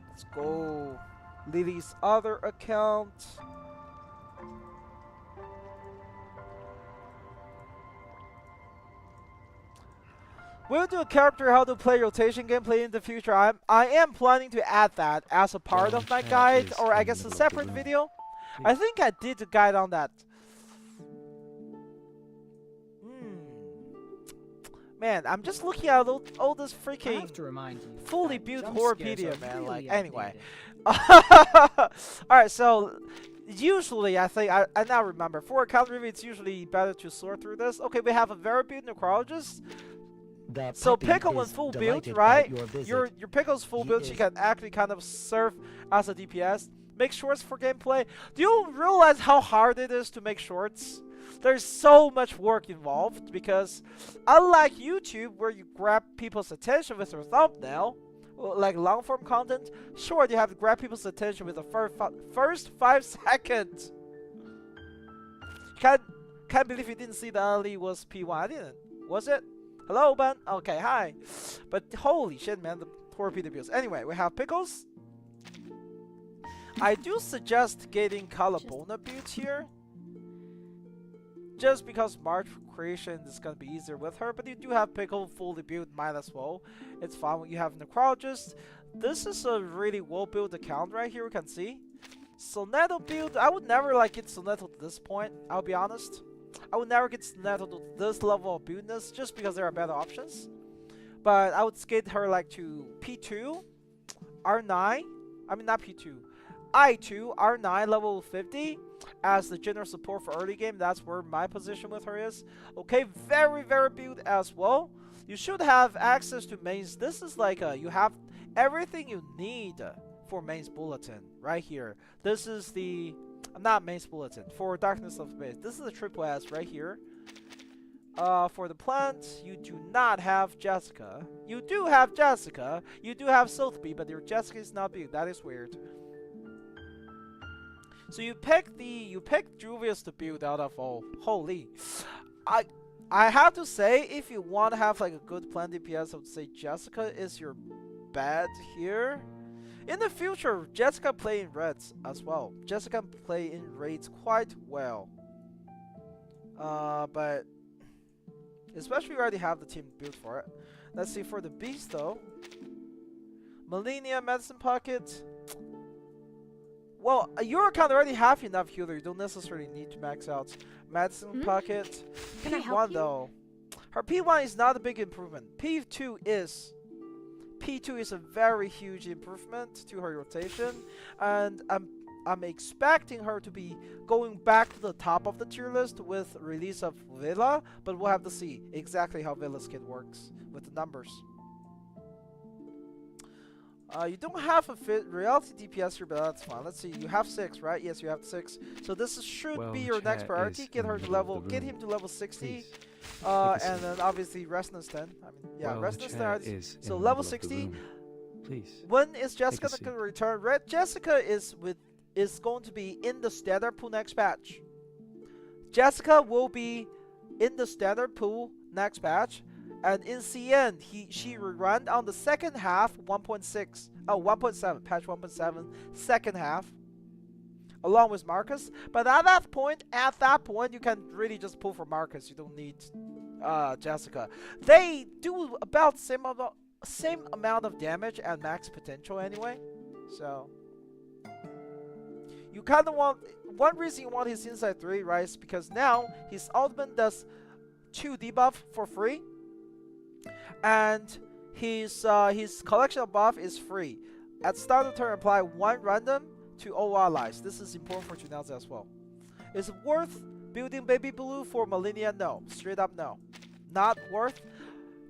Let's go. Lily's other account. We'll do a character how to play rotation gameplay in the future. I am planning to add that as a part of my guide, or I guess a separate video. I think I did a guide on that. Man, I'm just looking at all this freaking fully built Horrorpedia, man. Like, anyway. Alright, so usually I think I now remember for account review it's usually better to sort through this. Okay, we have a very built necrologist. So Pickle when full build, right? Your Pickle's full build, she can actually kind of serve as a DPS. Make shorts for gameplay. Do you realize how hard it is to make shorts? There's so much work involved because unlike YouTube where you grab people's attention with your thumbnail, like long form content, short you have to grab people's attention with the first 5 seconds. Can't believe you didn't see that Ali was P1. I didn't. Was it? Hello, Ben? Okay, hi. But holy shit, man, the poor PWs. Anyway, we have Pickles. I do suggest getting Calabona built here. Just because March creation is going to be easier with her. But you do have Pickle fully built, might as well. It's fine when you have Necrologist. This is a really well-built account right here, we can see. Soneto build, I would never like get Soneto to this point, I'll be honest. I would never get Soneto to this level of buildness just because there are better options. But I would skate her like to P2, R9, I mean not P2, I2, R9 level 50 as the general support for early game. That's where my position with her is. Okay, very built as well. You should have access to mains. This is like you have everything you need for mains bulletin right here. This is the not mains bulletin for Darkness of Space. This is the triple S right here. For the plant, you do not have Jessica. You do have Jessica. You do have Sotheby, but your Jessica is not built. That is weird. So you pick Juvius to build out of all. Holy, I have to say, if you want to have like a good plant DPS, I would say Jessica is your bet here. In the future, Jessica play in raids as well. Jessica play in raids quite well. But especially you already have the team built for it. Let's see for the beast though. Millennia, Medicine Pocket. Well, your account already have enough healer. You don't necessarily need to max out Medicine Pocket. Can I help P1 though. Her P1 is not a big improvement. P2 is. P2 is a very huge improvement to her rotation, and I'm expecting her to be going back to the top of the tier list with release of Villa, but we'll have to see exactly how Villa's kit works with the numbers. You don't have a reality DPS here, but that's fine. Let's see. You have 6, right? Yes, you have 6. So this should be your next priority. Get him to level 60. And then obviously Resonance 10. I mean, yeah, Resonance 10. So level 60. Please. When is Jessica going to return? Jessica is going to be in the standard pool next patch. Jessica will be in the standard pool next patch. And in CN, she rerun on the second half 1.7, patch 1.7, second half, along with Marcus. But at that point, you can really just pull for Marcus. You don't need Jessica. They do about same amount of damage and max potential anyway. So you kind of want, one reason you want his Inside 3, right, is because now his ultimate does 2 debuff for free. And his collection of buff is free. At start of turn, apply 1 random to all allies. This is important for Tunelza as well. Is it worth building Baby Blue for Millennia? No. Straight up no. Not worth.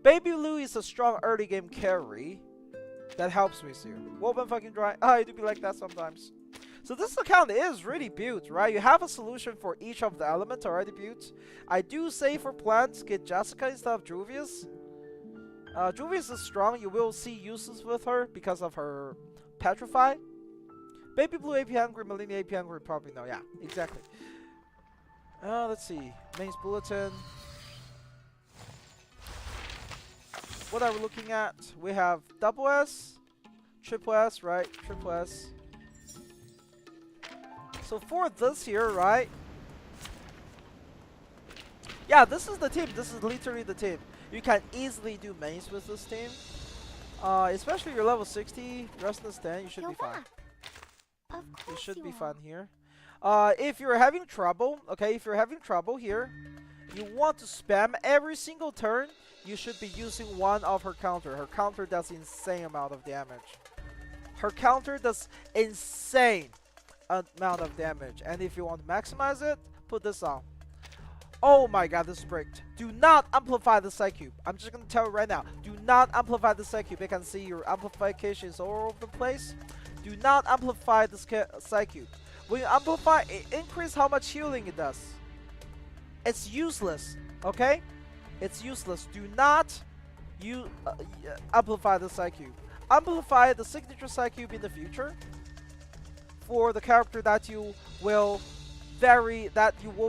Baby Blue is a strong early game carry that helps with you. Woven fucking dry. I do be like that sometimes. So this account is really built, right? You have a solution for each of the elements already built. I do say for plants, get Jessica instead of Juvius. Juvius is strong. You will see uses with her because of her Petrify. Baby Blue AP Hungry, Millennia AP Hungry, probably no. Yeah, exactly. Let's see. Mains Bulletin. What are we looking at? We have double S, triple S, right? Triple S. So for this here, right? Yeah, this is the team. This is literally the team. You can easily do mains with this team. Especially you're level 60, rest of the 10, you should be fine. You should be fine here. If you're having trouble, okay, if you're having trouble here, you want to spam every single turn, you should be using one of her counter. Her counter does insane amount of damage. Her counter does insane amount of damage. And if you want to maximize it, put this on. Oh my god, this is bricked. Do not amplify the Psy Cube. I'm just going to tell you right now. Do not amplify the Psy Cube. You can see your amplification is all over the place. Do not amplify the Psy Cube. When you amplify, it increases how much healing it does. It's useless, okay? It's useless. Do not amplify the Psy Cube. Amplify the signature Psy Cube in the future for the character that you will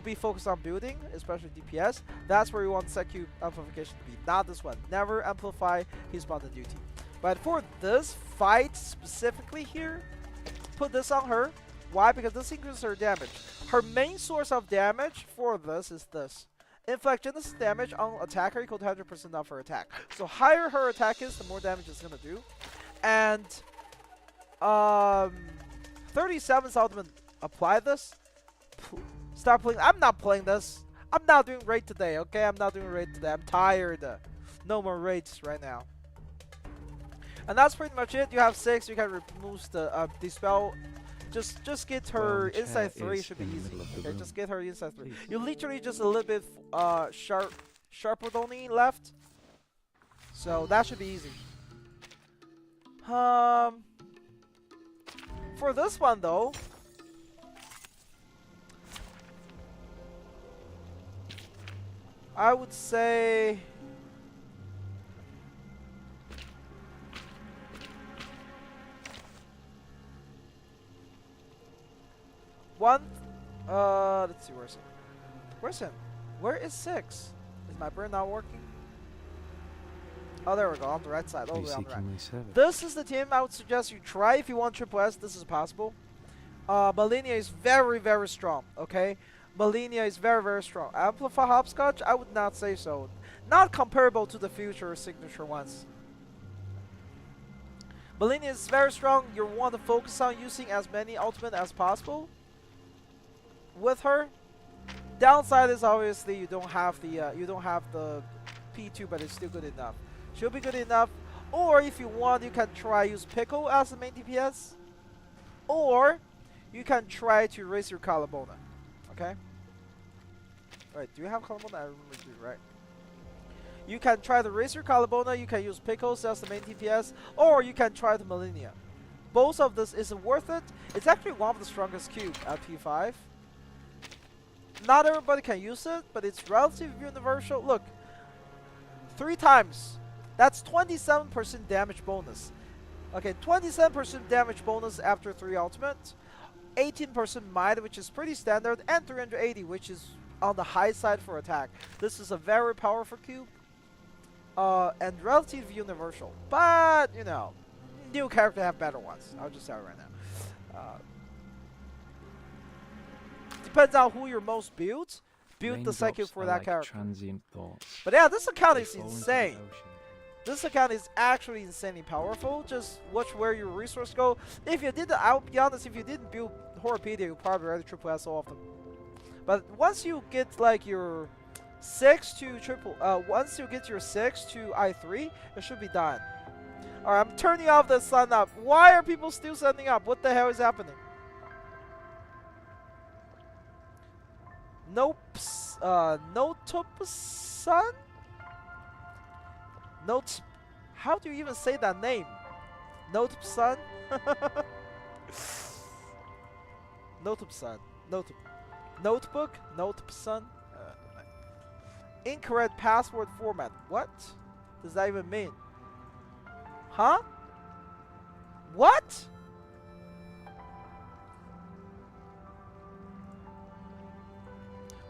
be focused on building, especially DPS. That's where you want Psy Cube amplification to be, not this one. Never amplify his bond duty. But for this fight specifically here, put this on her. Why? Because this increases her damage. Her main source of damage for this is this. Inflict Genesis damage on attacker equal to 100% of her attack. So higher her attack is, the more damage it's gonna do. And 37's ultimate apply this. Start playing. I'm not playing this. I'm not doing raid today, okay? I'm not doing raid today. I'm tired. No more raids right now. And that's pretty much it. You have 6. You can remove the dispel. Just get her inside 3. Should be easy. Okay, just get her inside 3. You literally just a little bit sharper only left. So that should be easy. For this one though, I would say one. Let's see, where's him? Where's him? Where is 6? Is my brain not working? Oh, there we go. On the right side. All the way on the right. This is the team I would suggest you try if you want triple S. This is possible. Millennia is very, very strong. Okay. Millennia is very, very strong. Amplify Hopscotch? I would not say so. Not comparable to the future signature ones. Millennia is very strong. You want to focus on using as many ultimate as possible with her. Downside is obviously you don't have the P2, but it's still good enough. She'll be good enough. Or if you want, you can try use Pickle as the main DPS. Or you can try to raise your collarbone. Okay. Wait, do you have collarbone? I remember you, right? You can try the Razor Collarbona, you can use Pickles as the main DPS, or you can try the Millennia. Both of this isn't worth it. It's actually one of the strongest cube at P5. Not everybody can use it, but it's relatively universal. Look, 3 times. That's 27% damage bonus. Okay, 27% damage bonus after 3 ultimate. 18% might, which is pretty standard, and 380, which is on the high side for attack. This is a very powerful cube, and relatively universal. But, you know, new character have better ones. I'll just tell you right now. Depends on who you're most build the cycle for that character. Transient thoughts. But yeah, this account is insane. This account is actually insanely powerful. Just watch where your resource go. If you did, I'll be honest, if you didn't build Horrorpedia, you probably already triple S all of them. But once you get like your 6 to triple, once you get your 6 to I3, it should be done. Alright, I'm turning off the sign up. Why are people still signing up? What the hell is happening? Notop-san? How do you even say that name? Notop-san? Notop-san. Notebook? Notop-san? Incorrect password format. What does that even mean? Huh? What?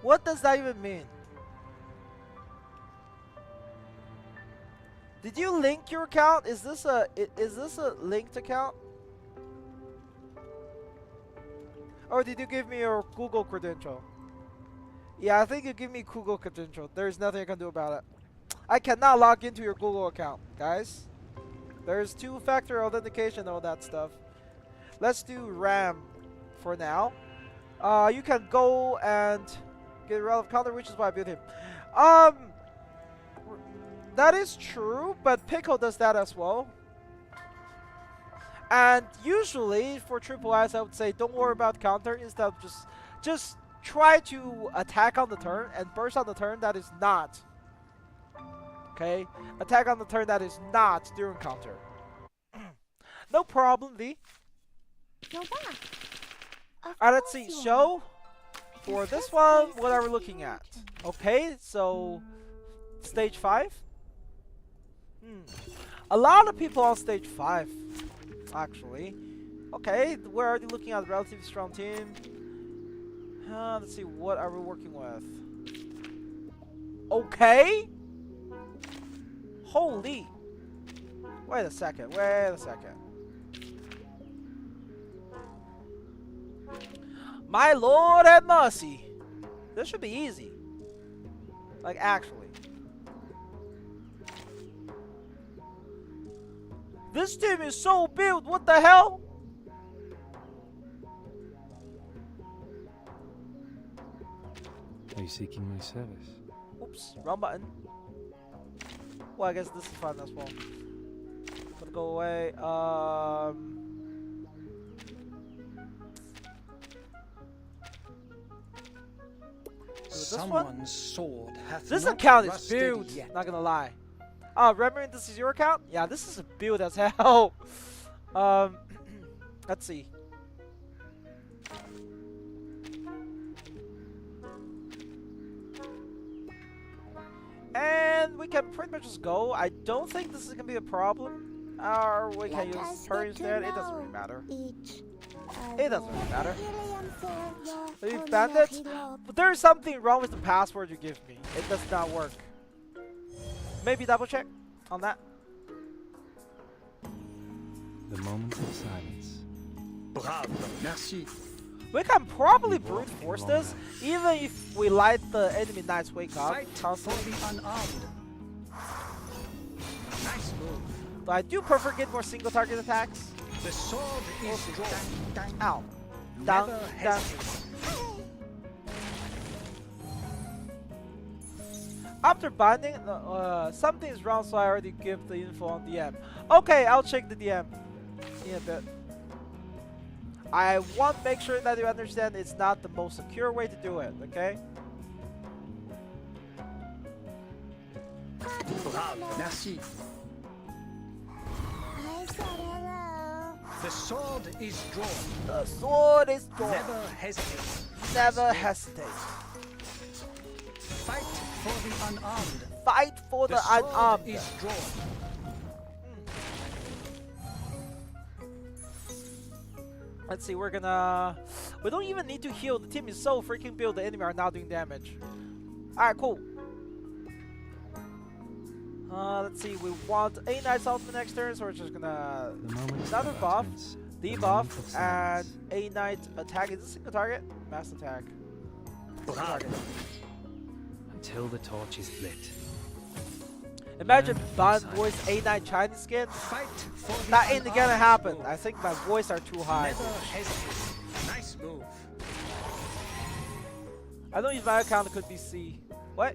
What does that even mean? Did you link your account? Is this a linked account? Or did you give me your Google credential? Yeah, I think you give me Google credential. There's nothing I can do about it. I cannot log into your Google account, guys. There's two-factor authentication and all that stuff. Let's do RAM for now. You can go and get a relevant counter, which is why I built him. That is true, but Pickle does that as well. And usually for triple I's, I would say don't worry about counter. Instead of just try to attack on the turn and burst on the turn that is not. Okay, attack on the turn that is not during counter. No problem, V. You're back. Alright, let's see. Show for this one. What are we looking at? Okay, so stage 5. A lot of people on stage 5, actually. Okay, we're already looking at a relatively strong team. Let's see, what are we working with? Okay. Holy. Wait a second. My Lord have mercy. This should be easy. Like, actually. This team is so built. What the hell? Are you seeking my service? Oops, wrong button. Well, I guess this is fun as well. Gonna go away. Someone's sword hath This not account is rusted built. yet. Not gonna lie. Remembering this is your account? Yeah, this is a build as hell. Let's see. And we can pretty much just go. I don't think this is gonna be a problem. Or we can use her instead. It doesn't really matter. It doesn't really matter. Leave bandits. But there is something wrong with the password you give me. It does not work. Maybe double check on that. The moment of silence. Bravo, merci. We can probably brute force this, even if we light the enemy knights wake up. Fight for the unarmed. Nice move. But I do prefer get more single target attacks. The sword is drawn. Ow. Down, Never down. hesitate. After binding, something is wrong, so I already give the info on DM. Okay, I'll check the DM in a bit. I want to make sure that you understand it's not the most secure way to do it, okay? Bravo, merci. I said hello. The sword is drawn. The sword is drawn. Never hesitate. Never hesitate. Fight for the unarmed. Fight for the sword unarmed. is drawn. Let's see, we're gonna... We don't even need to heal. The team is so freaking built, the enemy are not doing damage. Alright, cool. Let's see, we want a Knight's ultimate next turn, so we're just gonna... Another buff, debuff, and a Knight attack. Is this a single target? Mass attack. Single target. Until the torch is lit. Imagine Bond voice a Knight Chinese skin. Fight for the That ain't gonna unarmed happen. sword. I think my voice are too high. Never hesitate. Nice move. I don't use my account, it could be C. What?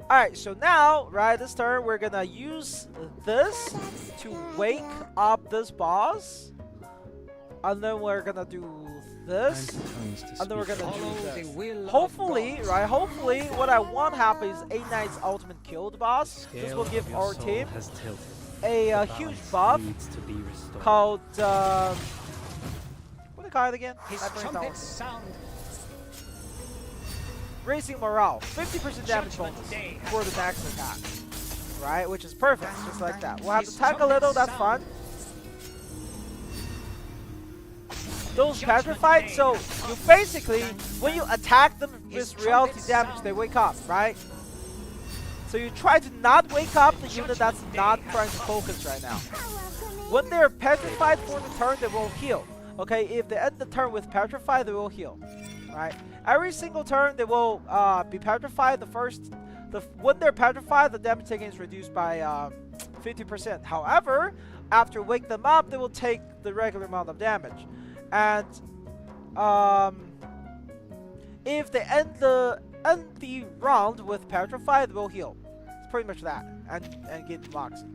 Alright, so now, right, this turn, we're gonna use this to wake up this boss. And then we're gonna do this. And then we're gonna Follow do the this. will of Hopefully, God. right, hopefully, what I want to happen is a Knight's ultimate kill the boss. This will give our team has tilted. a huge buff Needs to be restored. called, what do they call it again? His I bring it down. trumpets sound. Raising morale, 50% damage bonus for the next attack, right? Which is perfect, just like that. We'll have to tank a little, that's fun. Those petrified, so you basically, when you attack them with reality damage, they wake up, right? So you try to not wake up the unit that's not trying to focus right now. When they're petrified for the turn, they will heal. Okay, if they end the turn with petrified, they will heal. Right? Every single turn, they will be petrified. When they're petrified, the damage taken is reduced by 50%. However, after wake them up, they will take the regular amount of damage. And if they end the round with petrified, they will heal. It's pretty much that, and get Moxie.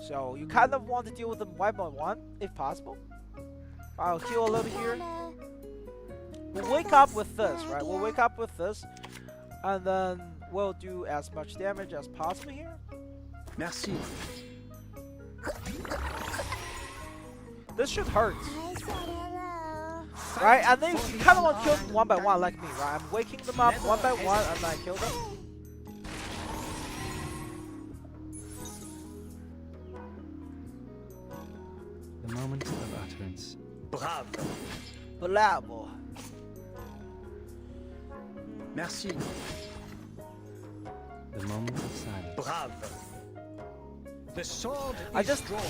So you kind of want to deal with them one by one, if possible. I'll heal a little here. We'll wake up with this, right? We'll wake up with this, and then we'll do as much damage as possible here. Merci. This should hurt. Right? And then you kind of want to kill them one by one like me, right? I'm waking them up one by one and I kill them. The moment of utterance. Bravo. Bravo. Merci. The moment of silence. Bravo. The sword I is just drawn.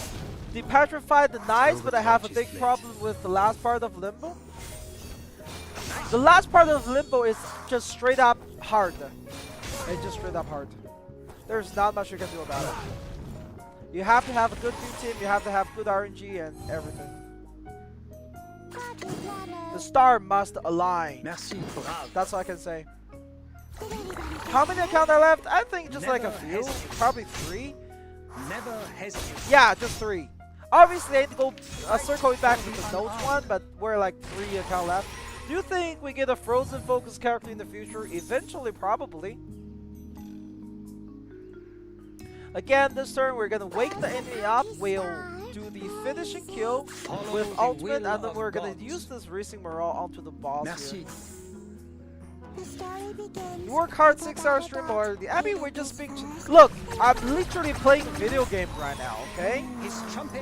depetrified the knights, but I have a big problem with the last part of Limbo. The last part of Limbo is just straight up hard. It's just straight up hard. There's not much you can do about it. You have to have a good team, you have to have good RNG and everything. The star must align. Merci. Bravo. That's all I can say. How many accounts are left? I think just like a few. Probably 3. Never hesitate. Yeah, just 3. Obviously, I need to go circling back to the notes one, but we're like 3 accounts left. Do you think we get a frozen focus character in the future? Eventually, probably. Again, this turn we're gonna wake the enemy up. We'll do the finishing kill with ultimate, and then we're gonna use this racing morale onto the boss. Merci. Here. You work hard 6-hour stream already. I mean, we're just being. Look, I'm literally playing video game right now. Okay?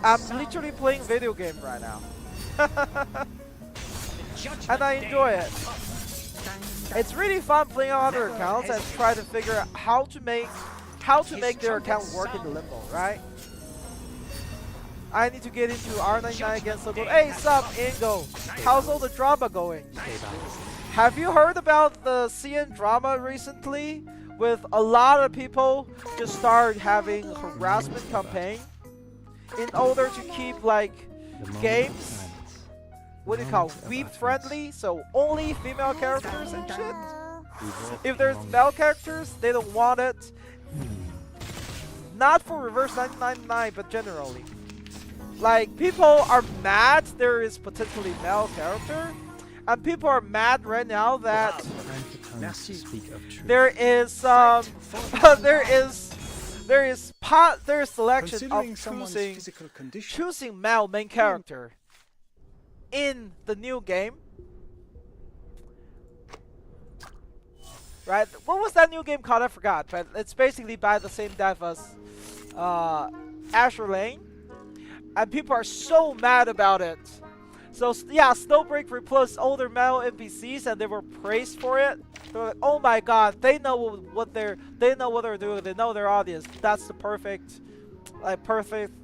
I'm literally playing video game right now. And I enjoy it. It's really fun playing on other accounts and try to figure out how to make their account work in the Limbo, right? I need to get into R99 against the gold. Hey, sup, Ingo? How's all the drama going? Have you heard about the CN drama recently? With a lot of people just start having harassment campaign in order to keep like games, what do you call, weeb friendly, so only female characters and shit. If there's male characters, they don't want it. Not for reverse 999, but generally. Like, people are mad there is potentially male character, and people are mad right now that there is selection of choosing male main character in the new game. Right? What was that new game called? I forgot, but it's basically by the same dev as Azure Lane, and people are so mad about it. So yeah, Snowbreak replaced older male NPCs, and they were praised for it. They're like, "Oh my God, they know what they're doing. They know their audience. That's the perfect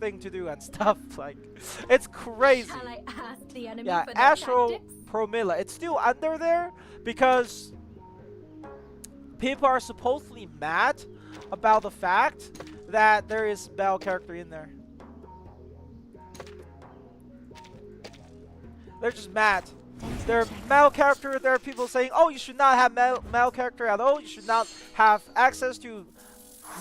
thing to do and stuff." Like, it's crazy. Shall I ask the enemy Yeah, for their Astral tactics? Promilla. It's still under there because people are supposedly mad about the fact that there is male character in there. They're just mad. There are male character. There are people saying, "Oh, you should not have male character at all. You should not have access to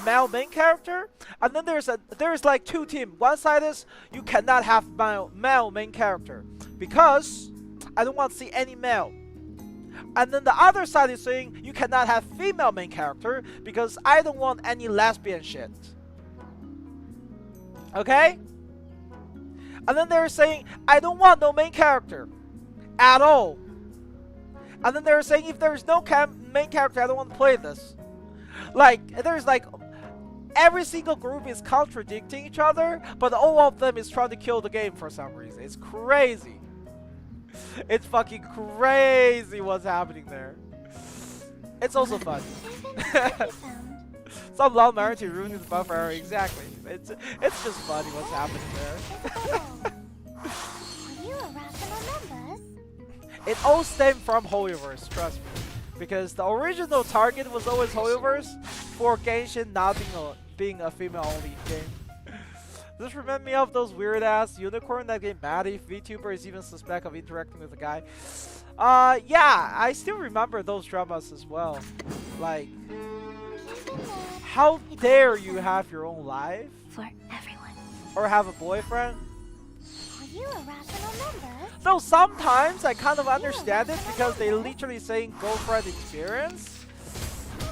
male main character." And then there's like 2 teams. One side is you cannot have male main character because I don't want to see any male. And then the other side is saying you cannot have female main character because I don't want any lesbian shit. Okay? And then they're saying I don't want no main character at all. And then they're saying if there's no main character, I don't want to play this. Like, there's like every single group is contradicting each other, but all of them is trying to kill the game for some reason. It's crazy. It's fucking crazy what's happening there. It's also fun. Some loud minority ruining the buffer area. Exactly. It's just funny what's happening there. Are you a rational numbers? It all stemmed from Hoyoverse, trust me. Because the original target was always Hoyoverse for Genshin not being a female-only game. This reminds me of those weird-ass unicorn that get mad if VTuber is even suspect of interacting with a guy. Yeah, I still remember those dramas as well. Like, how dare you have your own life? For everyone. Or have a boyfriend? Are you a rational numbers? Though sometimes I kind of understand it because they literally saying girlfriend experience.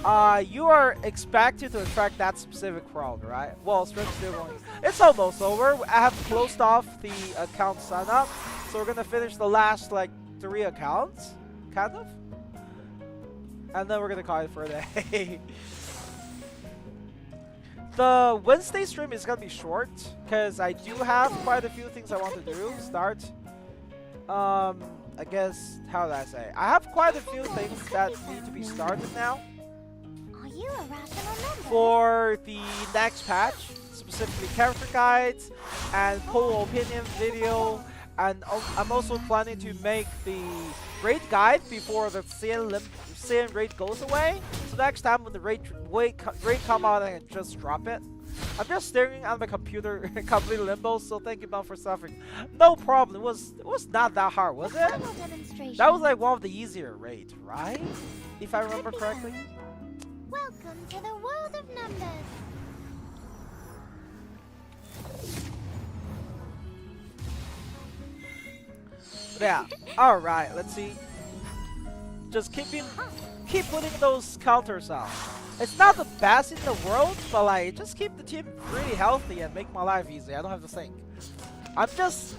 You are expected to attract that specific crowd, right? Well, Stretch still going. It's almost over. I have closed off the account sign up, so we're gonna finish the last like 3 accounts, kind of, and then we're gonna call it for a day. The Wednesday stream is gonna be short because I do have quite a few things I want to do. Start. I guess how did I say? I have quite a few things that need to be started now. You a rational number? For the next patch, specifically character guides and poll opinion video, and I'm also planning to make the raid guide before the CN raid goes away. So next time when the raid come out, I can just drop it. I'm just staring at my computer complete limbo, so thank you Mom for suffering. No problem. It was not that hard, was it? That was like one of the easier raids, right? If I remember correctly. Welcome to the world of numbers. Yeah. All right. Let's see. Just keep putting those counters out. It's not the best in the world, but like just keep the team really healthy and make my life easy. I don't have to think. I'm just,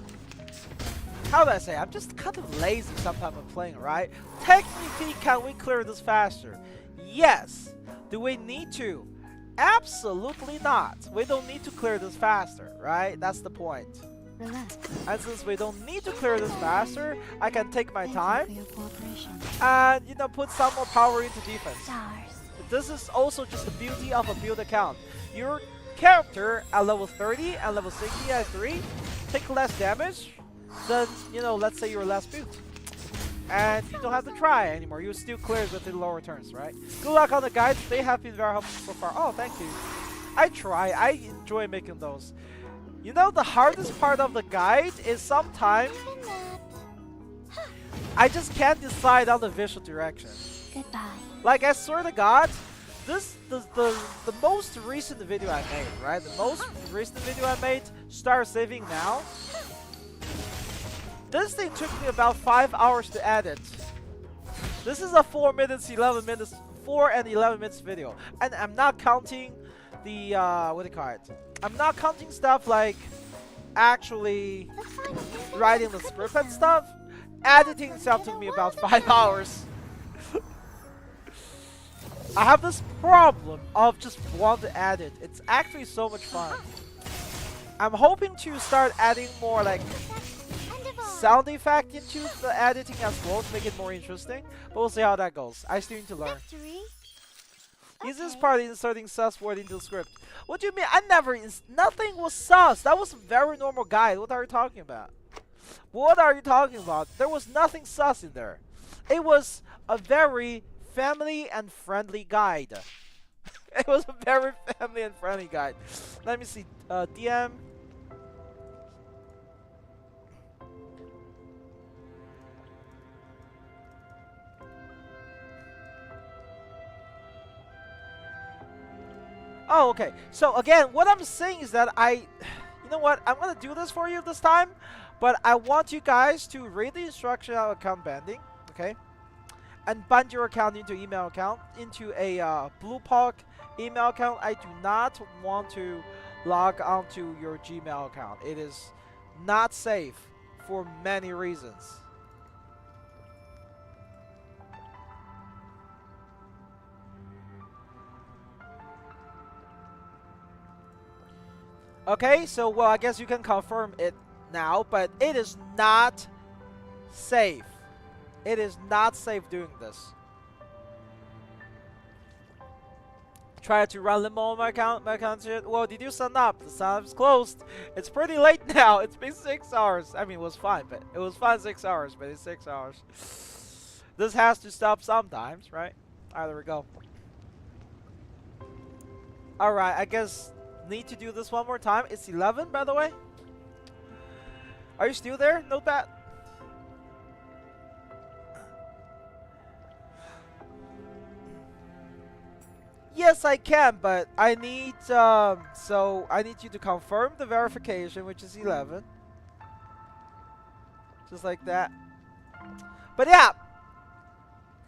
how do I say? I'm just kind of lazy sometimes when playing, right? Technically, can we clear this faster? Yes. Do we need to? Absolutely not. We don't need to clear this faster, right? That's the point. Relax. And since we don't need to clear this faster, I can take my time Thank you for your cooperation. and, you know, put some more power into defense. Stars. This is also just the beauty of a build account. Your character at level 30 and level 60 at 3 take less damage than, you know, let's say your last build. And you don't have to try anymore. You still clear it within lower turns, right? Good luck on the guides. They have been very helpful so far. Oh, thank you. I enjoy making those. You know, the hardest part of the guide is sometimes I just can't decide on the visual direction. Goodbye. Like, I swear to God, the most recent video I made, right? The most recent video I made, Start Saving Now. This thing took me about 5 hours to edit. This is a 4 and 11 minutes video. And I'm not counting the, what do you call it? I'm not counting stuff like actually writing the script and stuff. Editing itself took me about 5 hours. I have this problem of just want to edit. It's actually so much fun. I'm hoping to start adding more like sound effect into the editing as well to make it more interesting. But we'll see how that goes. I still need to learn. Easiest part is inserting sus word into the script. What do you mean? Nothing was sus. That was a very normal guide. What are you talking about? What are you talking about? There was nothing sus in there. It was a very family and friendly guide. It was a very family and friendly guide. Let me see. DM. Oh, okay. So again, what I'm saying is that you know what? I'm gonna do this for you this time, but I want you guys to read the instruction of account banding, okay? And bind your account into email account, into a Blue Park email account. I do not want to log onto your Gmail account. It is not safe for many reasons. Okay, so well, I guess you can confirm it now, but it is not safe. It is not safe doing this. Try to run Limbo on my account. Well, did you sign up? The sign up's closed. It's pretty late now. It's been 6 hours. I mean, it was fine, but it was fine 6 hours, but it's 6 hours. This has to stop sometimes, right? Alright, there we go. Alright, I guess need to do this one more time. It's 11, by the way. Are you still there? Note that. Yes, I can, but I need so I need you to confirm the verification, which is 11. Just like that. But yeah,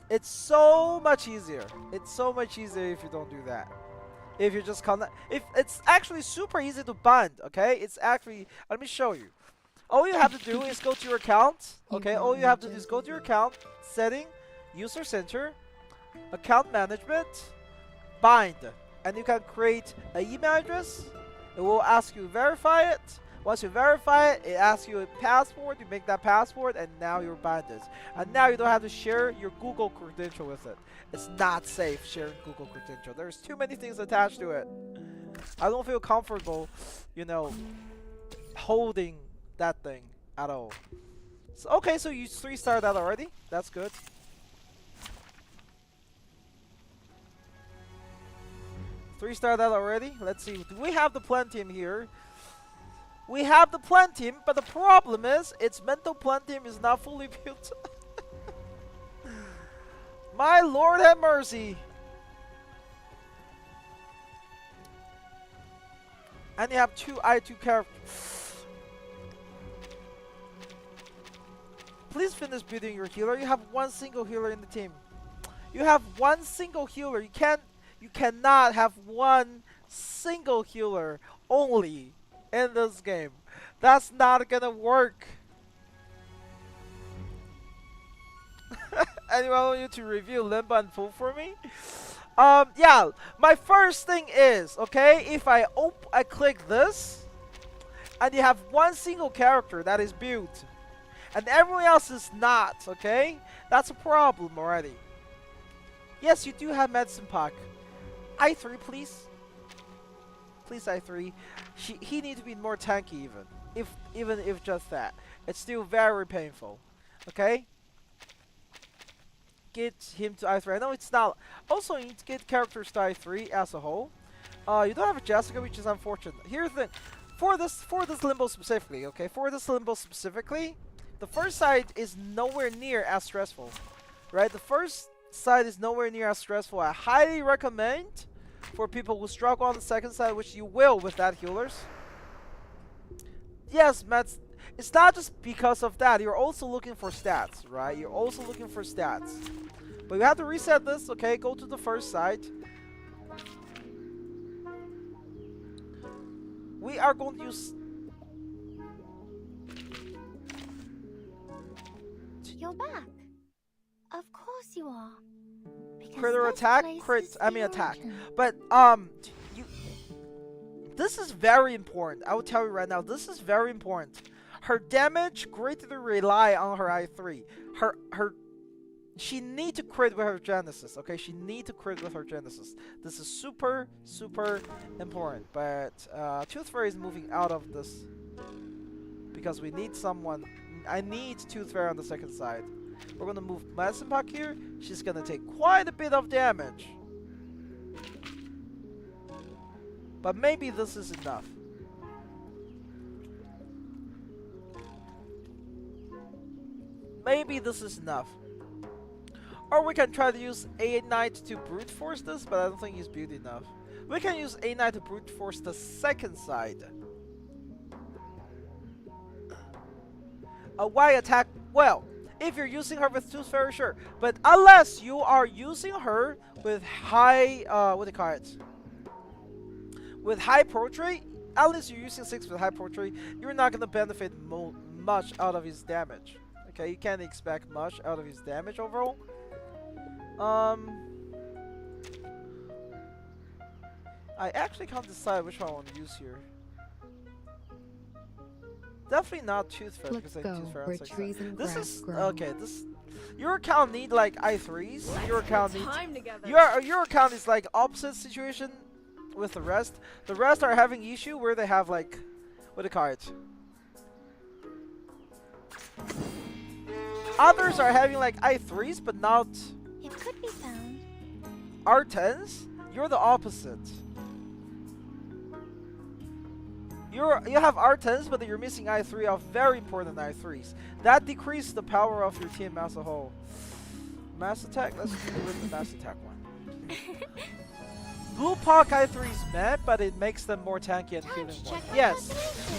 it's so much easier. It's so much easier if you don't do that. If you just connect, if it's actually super easy to bind, okay? It's actually, let me show you. All you have to do is go to your account, okay? All you have to do is go to your account, setting, user center, account management, bind, and you can create an email address. It will ask you to verify it. Once you verify it, it asks you a password. You make that password, and now you're binded. And now you don't have to share your Google credential with it. It's not safe sharing Google credential. There's too many things attached to it. I don't feel comfortable, you know, holding that thing at all. So, okay, so you 3-star that already. That's good. Three-star that already. Let's see. Do we have the plan team here? We have the plan team, but the problem is its mental plan team is not fully built. My Lord have mercy. And you have 2 I2 characters. Please finish building your healer. You have 1 single healer in the team. You have 1 single healer. You cannot have 1 single healer only in this game. That's not gonna work. Anyone want you to review Limbo and Full for me? Yeah, my first thing is, okay, if I click this, and you have 1 single character that is built, and everyone else is not, okay? That's a problem already. Yes, you do have medicine pack. I3, please. Please, I3. He needs to be more tanky even if just that. It's still very painful. Okay? Get him to I3. I know it's not. Also, you need to get characters to I3 as a whole. You don't have a Jessica, which is unfortunate. Here's the thing. For this Limbo specifically, okay? For this Limbo specifically, the first side is nowhere near as stressful. Right? The first side is nowhere near as stressful. I highly recommend for people who struggle on the second side, which you will with that healers. Yes, Matt, it's not just because of that. You're also looking for stats, right? You're also looking for stats. But you have to reset this, okay? Go to the first side. We are going to use... You're back. Of course you are. Critter attack, attack. But this is very important. I will tell you right now, this is very important. Her damage greatly rely on her I3. She need to crit with her Genesis. Okay, she need to crit with her Genesis. This is super important. But Tooth Fairy is moving out of this because we need someone. I need Tooth Fairy on the second side. We're gonna move Medicine Pack here. She's gonna take quite a bit of damage. But maybe this is enough. Maybe this is enough. Or we can try to use A-Knight to brute force this, but I don't think he's built enough. We can use A-Knight to brute force the second side. A Y attack, well, if you're using her with Tooth Fairy, sure. But unless you are using her with high, what do you call it? With high portrait, unless you're using 6 with high portrait, you're not going to benefit much out of his damage. Okay, you can't expect much out of his damage overall. I actually can't decide which one I want to use here. definitely not Tooth Fairy Let's because I go Tooth Fairy. where Like trees and this grass is grow. okay. This your account need like i3s. Your account needs Time together. your account is like opposite situation with the rest. The rest are having issue where they have like what do you call it? Others are having like i3s but not It could be found. R10s. You're the opposite. You have R10s, but you're missing I3 of very important I3s. That decreases the power of your team as a whole. Mass attack. Let's do with the mass attack one. Blue Puck I3 is meh, but it makes them more tanky and healing one. Yes,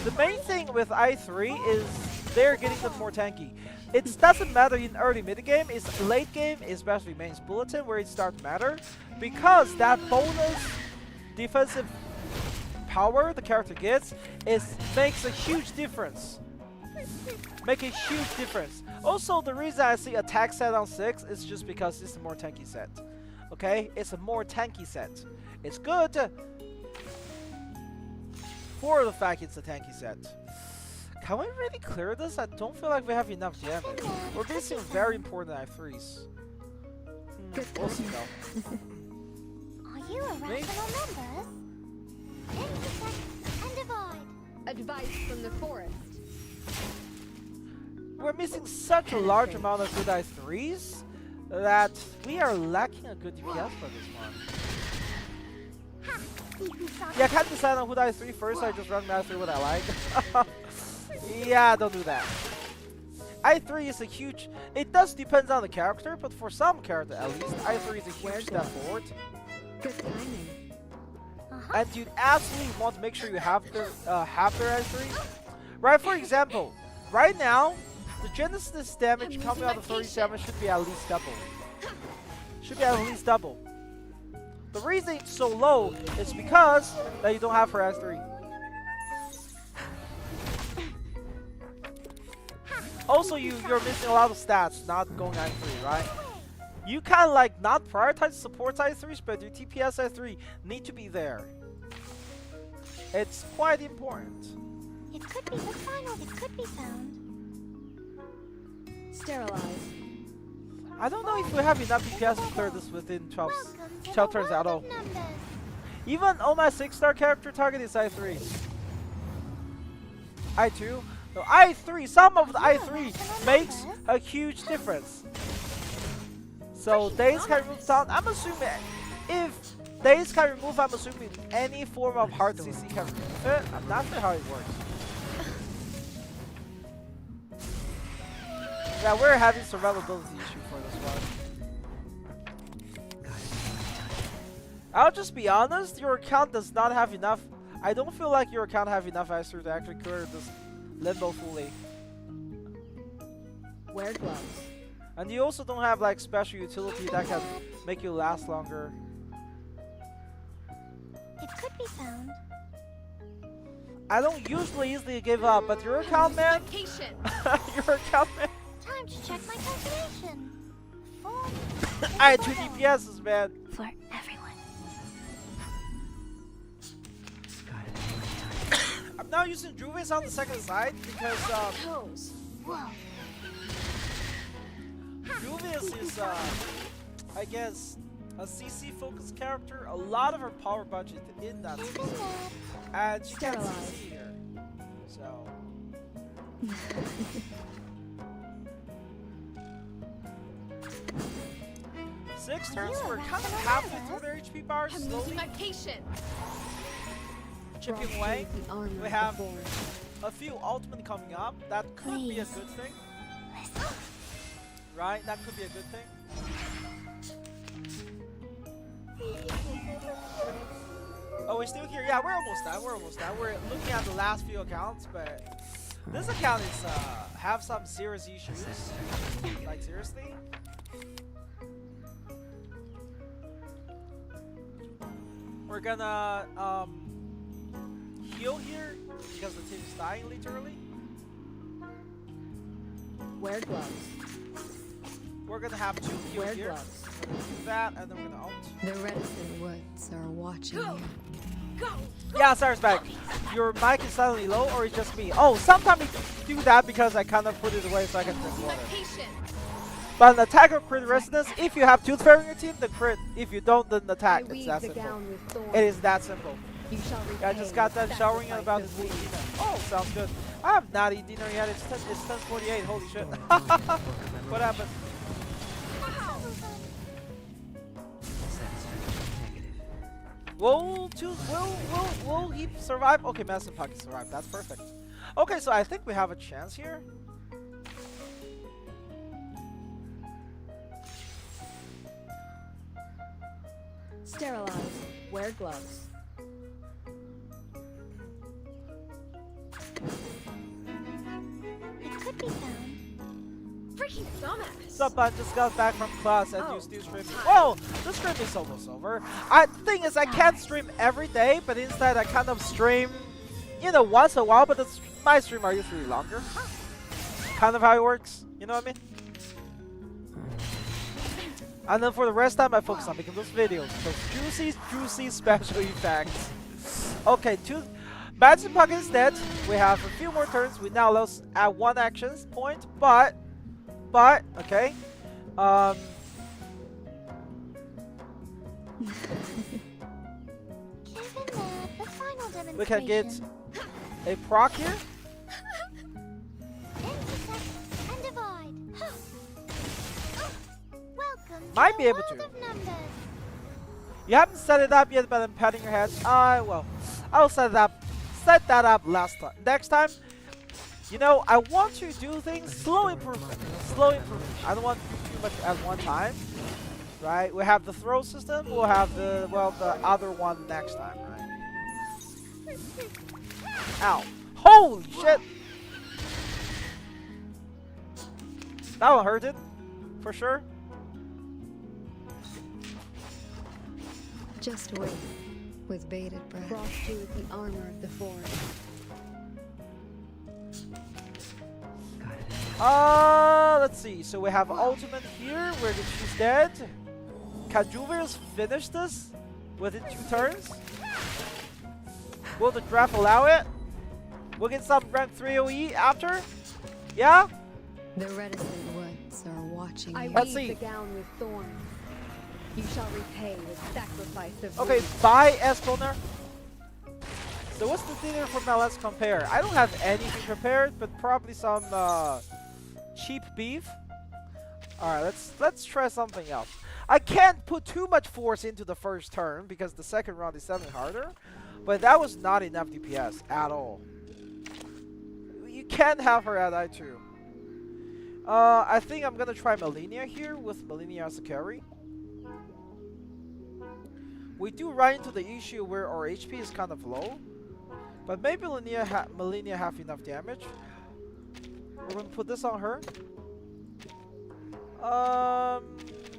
the main thing with I3 is they're getting them more tanky. It doesn't matter in early mid game, it's late game, especially main bulletin where it starts to matter, because that bonus defensive power the character gets makes a huge difference. Make a huge difference. Also, the reason I see attack set on 6 is just because it's a more tanky set. Okay, it's a more tanky set. It's good for the fact it's a tanky set. Can we really clear this? I don't feel like we have enough damage. We're missing very important I3s. We'll see though. Are you irrational members? Intersect and divide. Advice from the forest. We're missing such a large amount of good I3s that we are lacking a good DPS for this one. Yeah, I can't decide on who I3 first, so I just run I3 what I like. Yeah, don't do that. I3 is a huge... It does depend on the character, but for some character at least, I3 is a huge step forward. Good timing. And you absolutely want to make sure you have their I3. Right, for example, right now, the Genesis damage coming out of 37 should be at least double. Should be at least double. The reason it's so low is because that you don't have her I3. Also, you're missing a lot of stats not going I3, right? You kind of like not prioritize support I3s, but your TPS I3 need to be there. It's quite important. It could be the final. It could be found. Sterilize. I don't know if we have enough DPS to clear this within 12 turns at all. Even on my 6-star character target is I3. I2. No, I3, some of the I3 makes a huge difference. So Days can remove down. I'm assuming if Days can remove, I'm assuming any form of hard CC can remove it. I'm not sure how it works. Yeah, we're having survivability issue for this one. I'll just be honest, your account does not have enough. I don't feel like your account have enough ISR to actually clear this Limbo fully. Wear gloves. And you also don't have like special utility that can make you last longer. It could be found. I don't usually easily give up, but your account, man. Your account, man. Time to check my calculation. I had 2 DPSs, man. For everyone. I'm now using Juvis on the second side because Whoa. Juvis is I guess a CC focused character. A lot of her power budget in that CC. And she can't CC here. So 6 turns, we're kind of halfway through their HP bar, slowly chipping away. We have a few ultimate coming up. That could be a good thing. Right? That could be a good thing. Oh, we're still here. Yeah, we're almost done. We're almost done. We're looking at the last few accounts, but this account is have some serious issues. Like seriously. We're gonna heal here because the team is dying literally. Wear gloves. We're gonna have 2 kills Wear here. gloves. We're gonna do that, and then we're gonna ult. The reticent woods are watching you. Yeah, Cyrus back. Your mic is suddenly low, or it's just me? Oh, sometimes we do that because I kind of put it away so I can drink water. But an attacker crit resistance, if you have Tooth Fairy in your team, then crit. If you don't, then attack. It's that simple. It is that simple. Yeah, I just got done showering and about to eat dinner. Oh, sounds good. I have not eaten dinner yet. It's 10:48. Holy shit. What happened? Will he survive? Okay, Medicine Pocket survived. That's perfect. Okay, so I think we have a chance here. Sterilize. Wear gloves. It could be found. Freaking dumbass. What's up, bud? Just got back from class and you still streaming. Whoa! This stream is almost over. The thing is, I can't stream every day, but instead I kind of stream, you know, once in a while, but my stream are usually longer. Kind of how it works, you know what I mean? And then for the rest of the time, I focus on making those videos. Those juicy special effects. Okay, Madison Pocket is dead. We have a few more turns. We now lost at 1 action point, but okay. Given the final demonstration. We can get a proc here. Intersect and divide. Welcome Might to be the able world to. of numbers. You haven't set it up yet, but I'm patting your head. Well, I'll set that up next time. You know, I want to do things slow improvement. I don't want to do too much at one time, right? We have the throw system. We'll have the other one next time, right? Ow! Holy shit! That one hurt it, for sure. Just wait, with bated breath. Frost you with the armor of the forest. Let's see. So we have ultimate here, where she's dead. Can Juvius finish this within 2 turns? Will the draft allow it? We'll get some rank 3 OE after? Yeah? The reticent woods are watching I you. Let's weave see. the gown with thorns. You shall repay with sacrifice of Okay, wounds. bye, Espioner. So what's the dinner for now? Let's compare. I don't have anything prepared, but probably some cheap beef. Alright, let's try something else. I can't put too much force into the first turn because the second round is 7 harder. But that was not enough DPS at all. You can't have her at I2. I think I'm gonna try Melania here with Melania as a carry. We do run into the issue where our HP is kind of low, but maybe Melania have enough damage. We're gonna put this on her.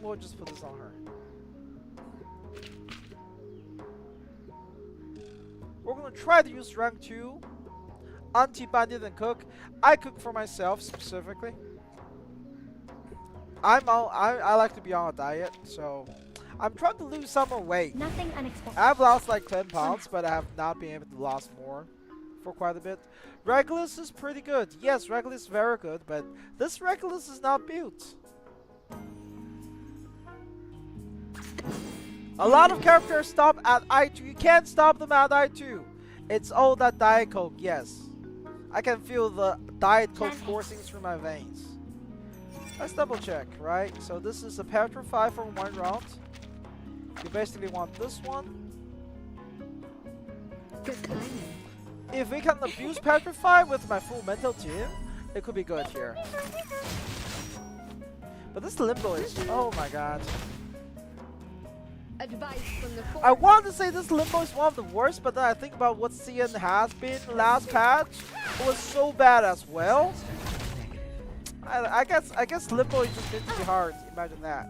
We'll just put this on her. We're gonna try to use rank 2, anti-bandit and cook. I cook for myself specifically. I like to be on a diet, so I'm trying to lose some more weight. Nothing unexpected. I've lost like 10 pounds, but I have not been able to lose more for quite a bit. Regulus is pretty good. Yes, Regulus is very good, but this Regulus is not built. A lot of characters stop at I2. You can't stop them at I2. It's all that Diet Coke, yes. I can feel the Diet Coke coursing through my veins. Let's double check, right? So this is a Petrify for 1 round. You basically want this one. Good timing. If we can abuse Petrify with my full mental team, it could be good here. But this Limbo is... oh my god. Advice from the forest. I want to say this Limbo is one of the worst, but then I think about what CN has been last patch. It was so bad as well. I guess Limbo is just meant to be hard. Imagine that.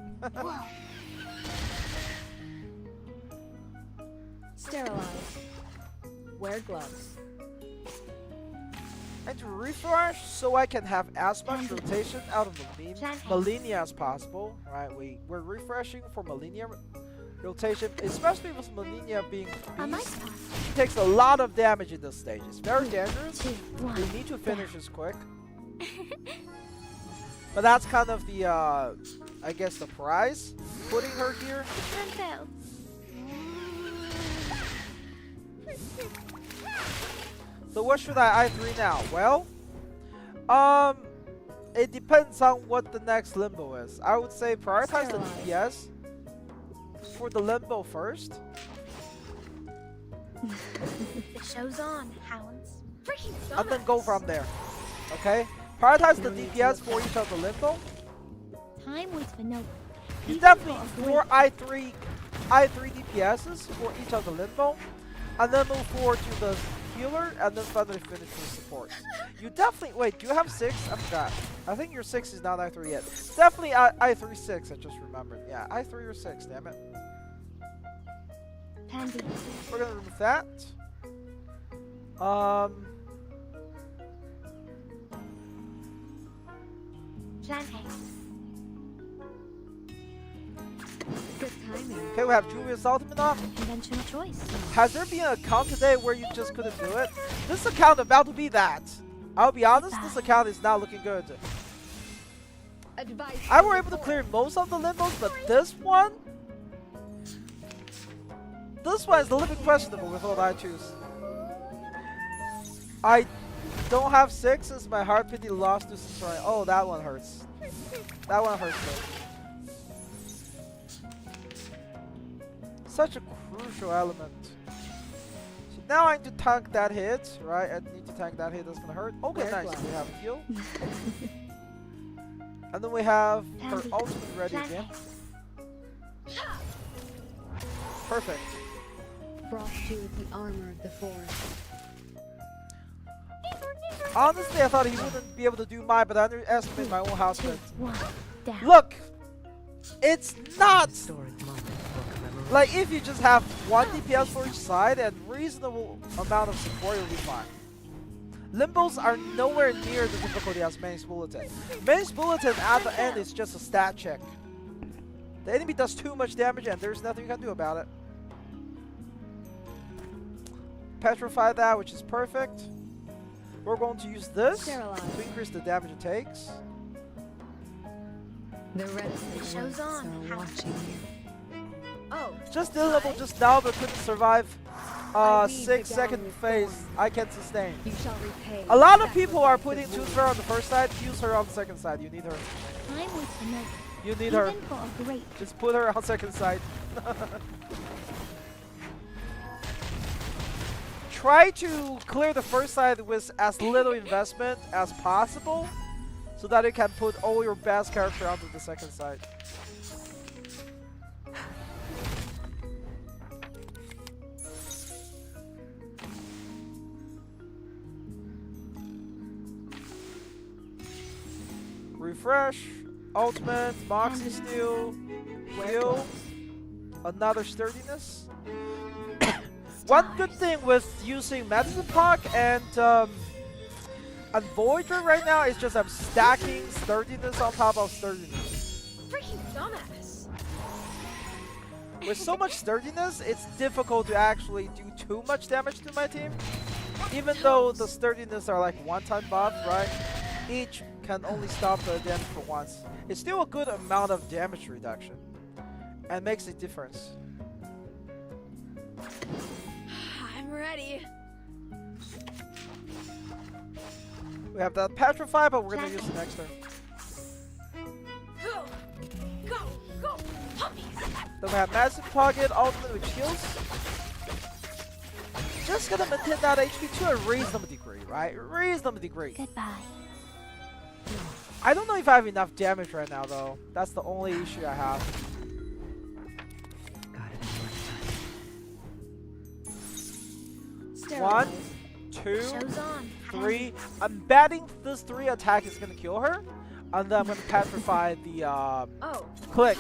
Sterilize. Wear gloves. And to refresh so I can have as much rotation out of the Millennia as possible. Right, we're refreshing for Millennia rotation, especially with Millennia being beast. It takes a lot of damage in this stage. It's very dangerous. We need to finish this quick. But that's kind of the I guess the prize putting her here. So what should I I3 now? Well, it depends on what the next Limbo is. I would say prioritize the DPS for the Limbo first. The show's on, hounds. Freaking And then go from there. Okay? Prioritize the DPS for each of the Limbo. Time waits for no one. You definitely 4 I3 DPSs for each of the Limbo. And then move forward to the healer, and then finally finish with support. You definitely wait. Do you have 6? I forgot. I think your 6 is not I3 yet. Definitely I3 6. I just remembered. Yeah, I3 or 6. Damn it. Pandy. We're gonna remove that. Plan A. Good timing. Okay, we have Julius Ultimate off. Conventional choice. Has there been an account today where you just couldn't do it? This account about to be that. I'll be honest, this account is not looking good. Advice. I were able to clear most of the Limbos, but this one is a little bit questionable with what I choose. I don't have 6 as my heart pity lost to destroy. Oh, that one hurts. That one hurts me. Such a crucial element. So now I need to tank that hit, right? I need to tank that hit. That's gonna hurt. Okay, nice. We have a heal. And then we have her ultimate ready again. Perfect. Frost you with the armor of the forest. Honestly, I thought he wouldn't be able to do mine, but I underestimated my own house split. Down. Look! It's not! Like, if you just have 1 DPS for each side and reasonable amount of support, you'll be fine. Limbos are nowhere near the difficulty as Mace Bulletin. Mace Bulletin at the end is just a stat check. The enemy does too much damage and there's nothing you can do about it. Petrify that, which is perfect. We're going to use this to increase the damage it takes. The reticent show's on. are watching you. Oh. Just this level just now, but couldn't survive 6-second phase. I can sustain. You shall repay. A lot of people are putting choose her on the first side, use her on the second side. You need her. Time waits for no one. You need her. Even for a great. Just put her on second side. Try to clear the first side with as little investment as possible, so that you can put all your best character onto the second side. Refresh, ultimate, Moxie Steel, heal, another sturdiness. One good thing with using Medicine Puck and Voyager right now is just I'm stacking sturdiness on top of sturdiness. Freaking dumbass. With so much sturdiness, it's difficult to actually do too much damage to my team. Even though the sturdiness are like one-time buff, right? Each can only stop the damage for once. It's still a good amount of damage reduction and makes a difference. I'm ready. We have that Petrify, but we're gonna use it next turn. Go, go, go, puppies. Then we have Massive Pocket, Ultimate, which heals. Just gonna maintain that HP to a reasonable degree, right? Reasonable degree. Goodbye. I don't know if I have enough damage right now, though. That's the only issue I have. One, two, Show's on. 3. I'm betting this 3 attack is gonna kill her, and then I'm gonna petrify the click.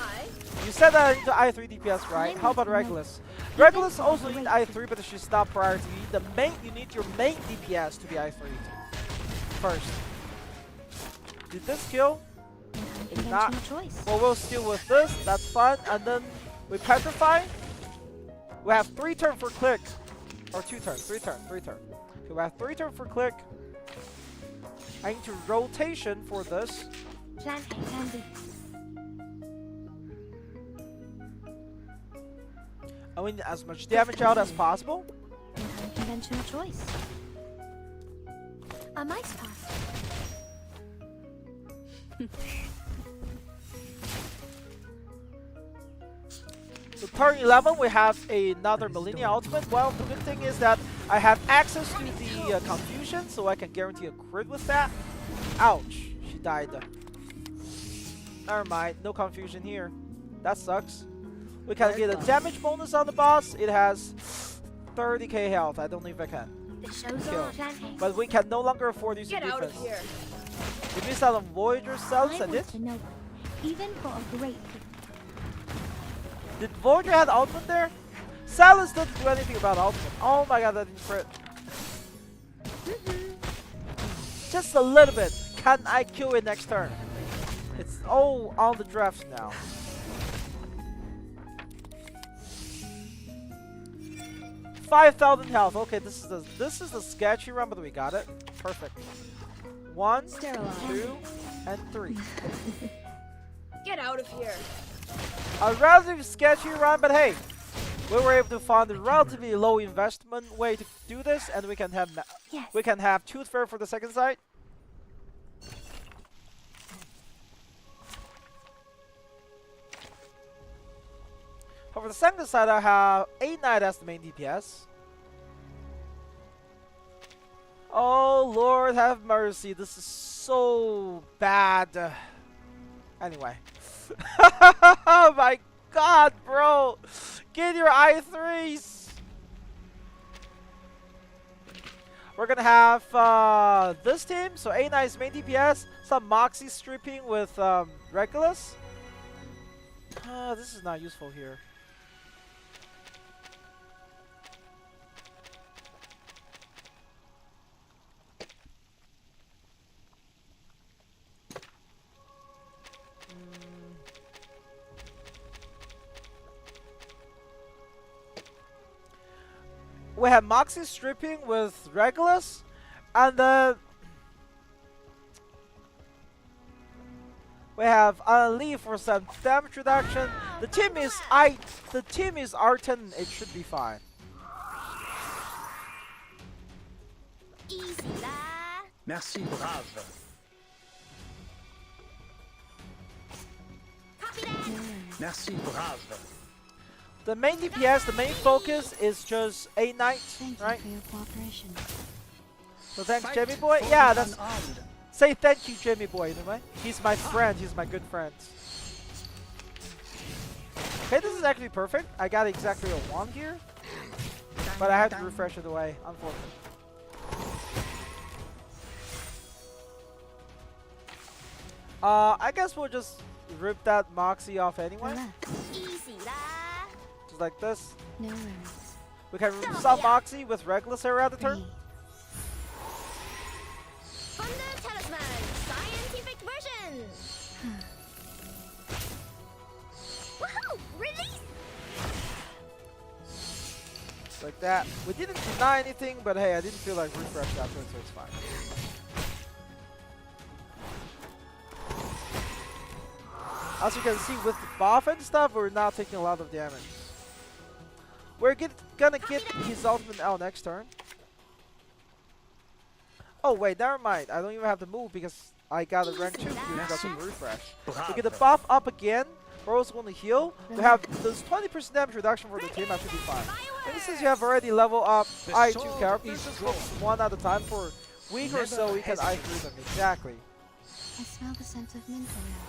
You said that into I3 DPS, right? How about Regulus? Regulus also need I3, but she's not priority. You need your main DPS to be I3. first. Did this kill? Did not. Conventional choice. Well, we'll steal with this. That's fine. And then we petrify. We have 3 turn for click. Or 2 turns. 3 turn. 3 turn. Okay, we have 3 turn for click. I need to rotation for this. Plan A, plan B. I mean, as much damage out as possible. Conventional choice. A mice pass. So turn 11, we have another Millennia Ultimate. Well, the good thing is that I have access to the Confusion, so I can guarantee a crit with that. Ouch, she died. Never mind, no Confusion here. That sucks. We can get a damage bonus on the boss. It has 30k health. I don't know if I can The show's kill. on. Plan A. But we can no longer afford using Get out of defense. here. We missed out on Voyager cells, I I did. want to know, even for a great thing. Did Voyager have ultimate there? Silence doesn't do anything about ultimate. Oh my god, that didn't crit. Just a little bit. Can I kill it next turn? It's all on the draft now. $5,000 health. Okay, this is the sketchy run, but we got it. Perfect. 1, Sterilize. 2, and 3. Get out of here. A relatively sketchy run, but hey, we were able to find a relatively low investment way to do this, and we can have Tooth Fairy for the second side. For the second side, I have 8 Knight as the main DPS. Oh Lord, have mercy! This is so bad. Anyway. Oh my god, bro! Get your I3s! We're gonna have this team, so A9's main DPS, some Moxie stripping with Regulus. This is not useful here. We have Moxie stripping with Regulus, and then we have Lee for some damage reduction. The team is R10. It should be fine. Easy là. Merci, brave. Copy that. Merci, brave. The main DPS, the main focus is just A Knight, Thank right? you for your cooperation. So thanks, Fight Jamie Boy. for Yeah, the that's. unarmed. Say thank you, Jamie Boy. Anyway, he's my friend. He's my good friend. Okay, this is actually perfect. I got exactly a 1 here, but I have to refresh it away, unfortunately. I guess we'll just rip that Moxie off anyway, Relax. Easy là. just like this. No worries. We can remove some Moxie with Regulus area at the turn. Breathe. Thunder Talisman. Scientific version. Woohoo! Release. Like that. We didn't deny anything, but hey, I didn't feel like refresh that turn, so it's fine. As you can see, with the buff and stuff, we're not taking a lot of damage. We're gonna get his ultimate out next turn. Oh wait, never mind. I don't even have to move because I got a rank 2 because of the refresh. We get the buff up again. We're also going to heal. We have this 20% damage reduction for the team. That should be fine. And since you have already leveled up I2 characters, just focus one at a time for a week or so. We can I3 them exactly. I smell the scent of mint around.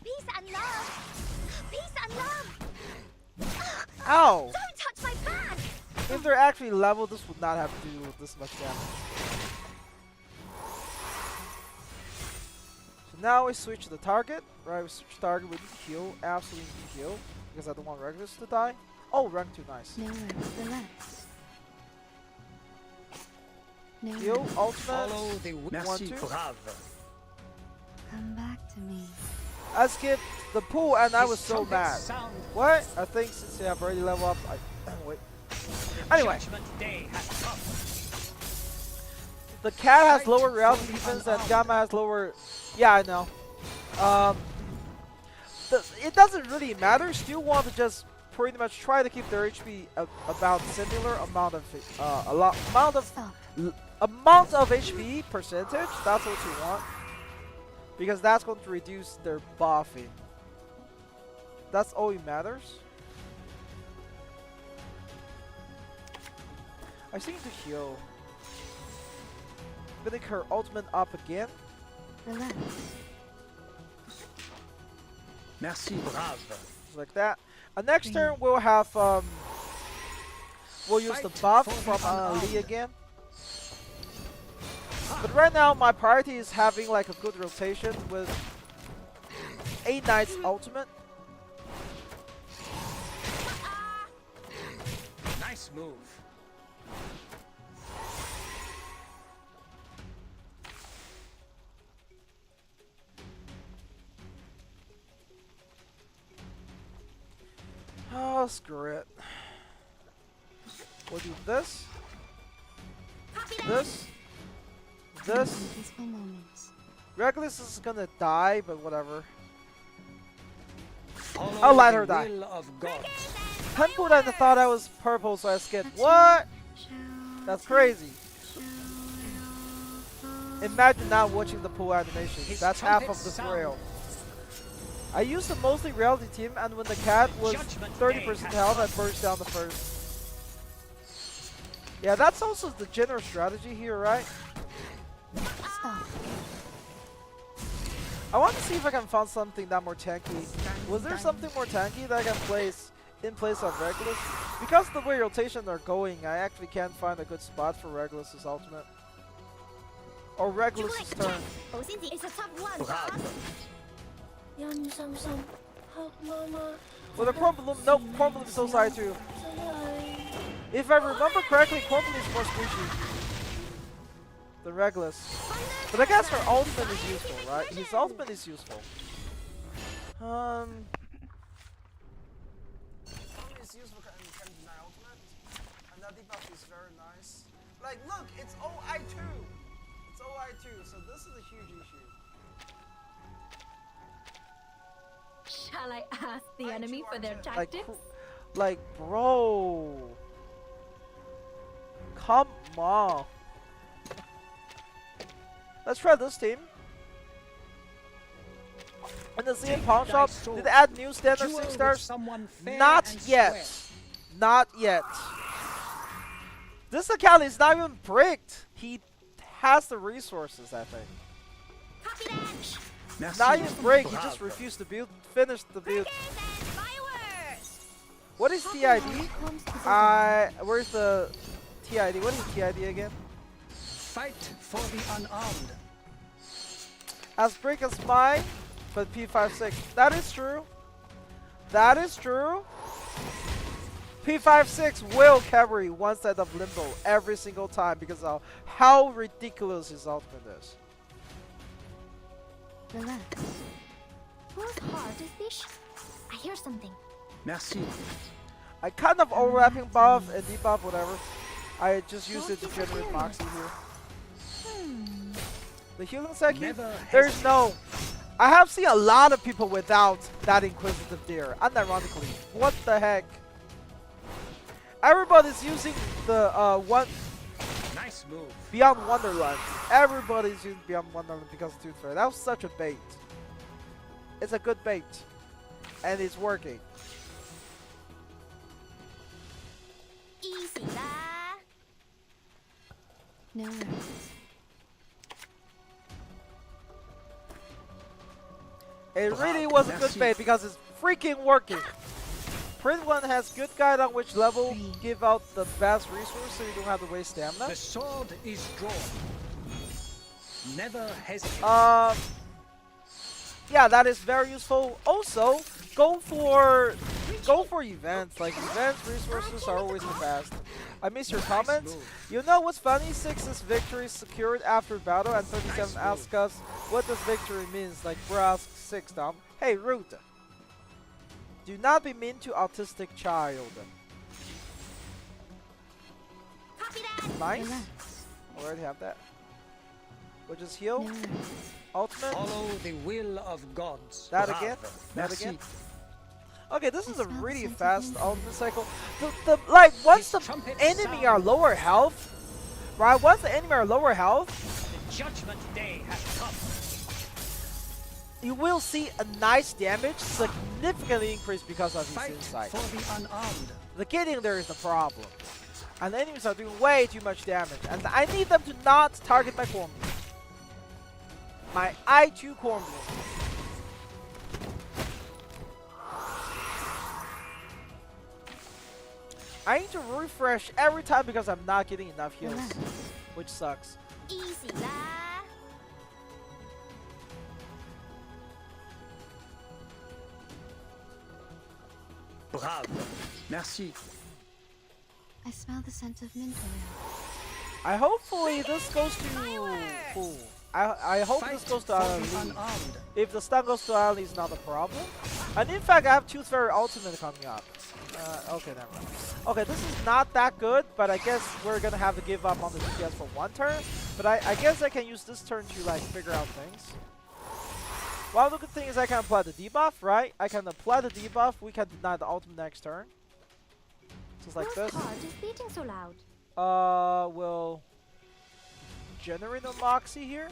Peace and love. Peace and love. Ow! Don't touch my bag. If they're actually leveled, this would not have to do this much damage. So now we switch the target, right? We switch target, we need to heal, absolutely need to heal, because I don't want Regulus to die. Oh, rank 2, nice. No worries. Relax. Heal, ultimate. Follow the Merci, brave. Come back to me. I skipped the pool and I was His so trumpet mad. sound. What? I think since you have already leveled up, wait. Anyway, Judgment Day has come. the cat has lower reality defense and Gamma has lower. Yeah, I know. It doesn't really matter. Still want to just pretty much try to keep their HP about similar amount of amount of HP percentage. That's what you want, because that's going to reduce their buffing. That's all it matters. I seem to heal. Getting her ultimate up again. Relax. Merci, brave. Just like that. Next turn we'll have we'll use the buff from Lee again. But right now my priority is having like a good rotation with a Knight's ultimate. Nice move. Oh, screw it. We'll do this. This. Peaceful moments. Regulus is gonna die, but whatever. Follow I'll let the her die. will of God. Tenput I thought I was purple, so I skipped. What? That's crazy. Imagine not watching the pool animation. That's half of this rail. I used a mostly reality team, and when the cat was 30% health, I burst down the first. Yeah, that's also the general strategy here, right? Stop. I want to see if I can find something that more tanky. Was there something more tanky that I can place in place of Regulus? Because the way rotations are going, I actually can't find a good spot for Regulus' ultimate. Or Regulus' turn. It's a tough one, Brave. Well, the Crumbling, nope, Crumbling is so side too. If I remember correctly, Crumbling is more squishy than Regulus. But I guess her ultimate is useful, right? His ultimate is useful. It's useful can deny ultimate, and that debuff is very nice. Like, look, it's OI2. It's OI2, so this is a huge issue. Shall I ask the enemy for their tactics? Like, bro. Come on. Let's try this team. And the CM Pawn Shop did add new standard 6 stars. Not yet. Not yet. This account is not even bricked. He has the resources, I think. Not even break, he just refused to build, finish the build. What is TID? Where's the TID? What is TID again? Fight for the unarmed. As break as mine, but P56. That is true. That is true. P56 will carry one set of Limbo every single time because of how ridiculous his ultimate is. Relax. Whose heart is this? I hear something. Merci. I kind of overlapping buff and debuff, whatever. I just used it to generate Moxie here. The healing Seki, there's no... I have seen a lot of people without that Inquisitive Deer, unironically. What the heck? Everybody's using the one... Nice move. Beyond Wonderland. Everybody's using Beyond Wonderland because of Tooth Fairy. That was such a bait. It's a good bait. And it's working. Easy da. No worries. It really was a good bait because it's freaking working. Print one has good guide on which level give out the best resource so you don't have to waste stamina. The sword is drawn. Never hesitate. Yeah, that is very useful. Also, go for Go for events. Like events, resources are always the best. I miss your comments. You know what's funny? 6 is victory secured after battle, and 37 asks us what does victory means. Like bro asks 6 Dom. Hey Root. Do not be mean to autistic child. Nice. Already have that. We'll just heal. Ultimate. Follow the will of gods. That again. That Merci. again. Okay, this is a really fast ultimate cycle. The like once the enemy are lower health, right? Once the enemy are lower health, The judgment day has come. you will see a nice damage significantly increase because of his Fight insight. for the unarmed. The getting there is the problem. And the enemies are doing way too much damage. And I need them to not target my corn. My I2 corn. I need to refresh every time because I'm not getting enough heals. Which sucks. Easy lah. Bravo. Merci. I smell the scent of mint oil. I hopefully this goes to cool. I hope this goes to Ali. Unarmed. If the stun goes to Ali, it's not a problem. And in fact, I have Tooth Fairy Ultimate coming up. Okay, never mind. Okay, this is not that good, but I guess we're gonna have to give up on the DPS for one turn. But I guess I can use this turn to like figure out things. One of the good things is I can apply the debuff, right? I can apply the debuff. We can deny the ultimate next turn. Just like this. Whose heart is beating so loud? We'll generate a Moxie here.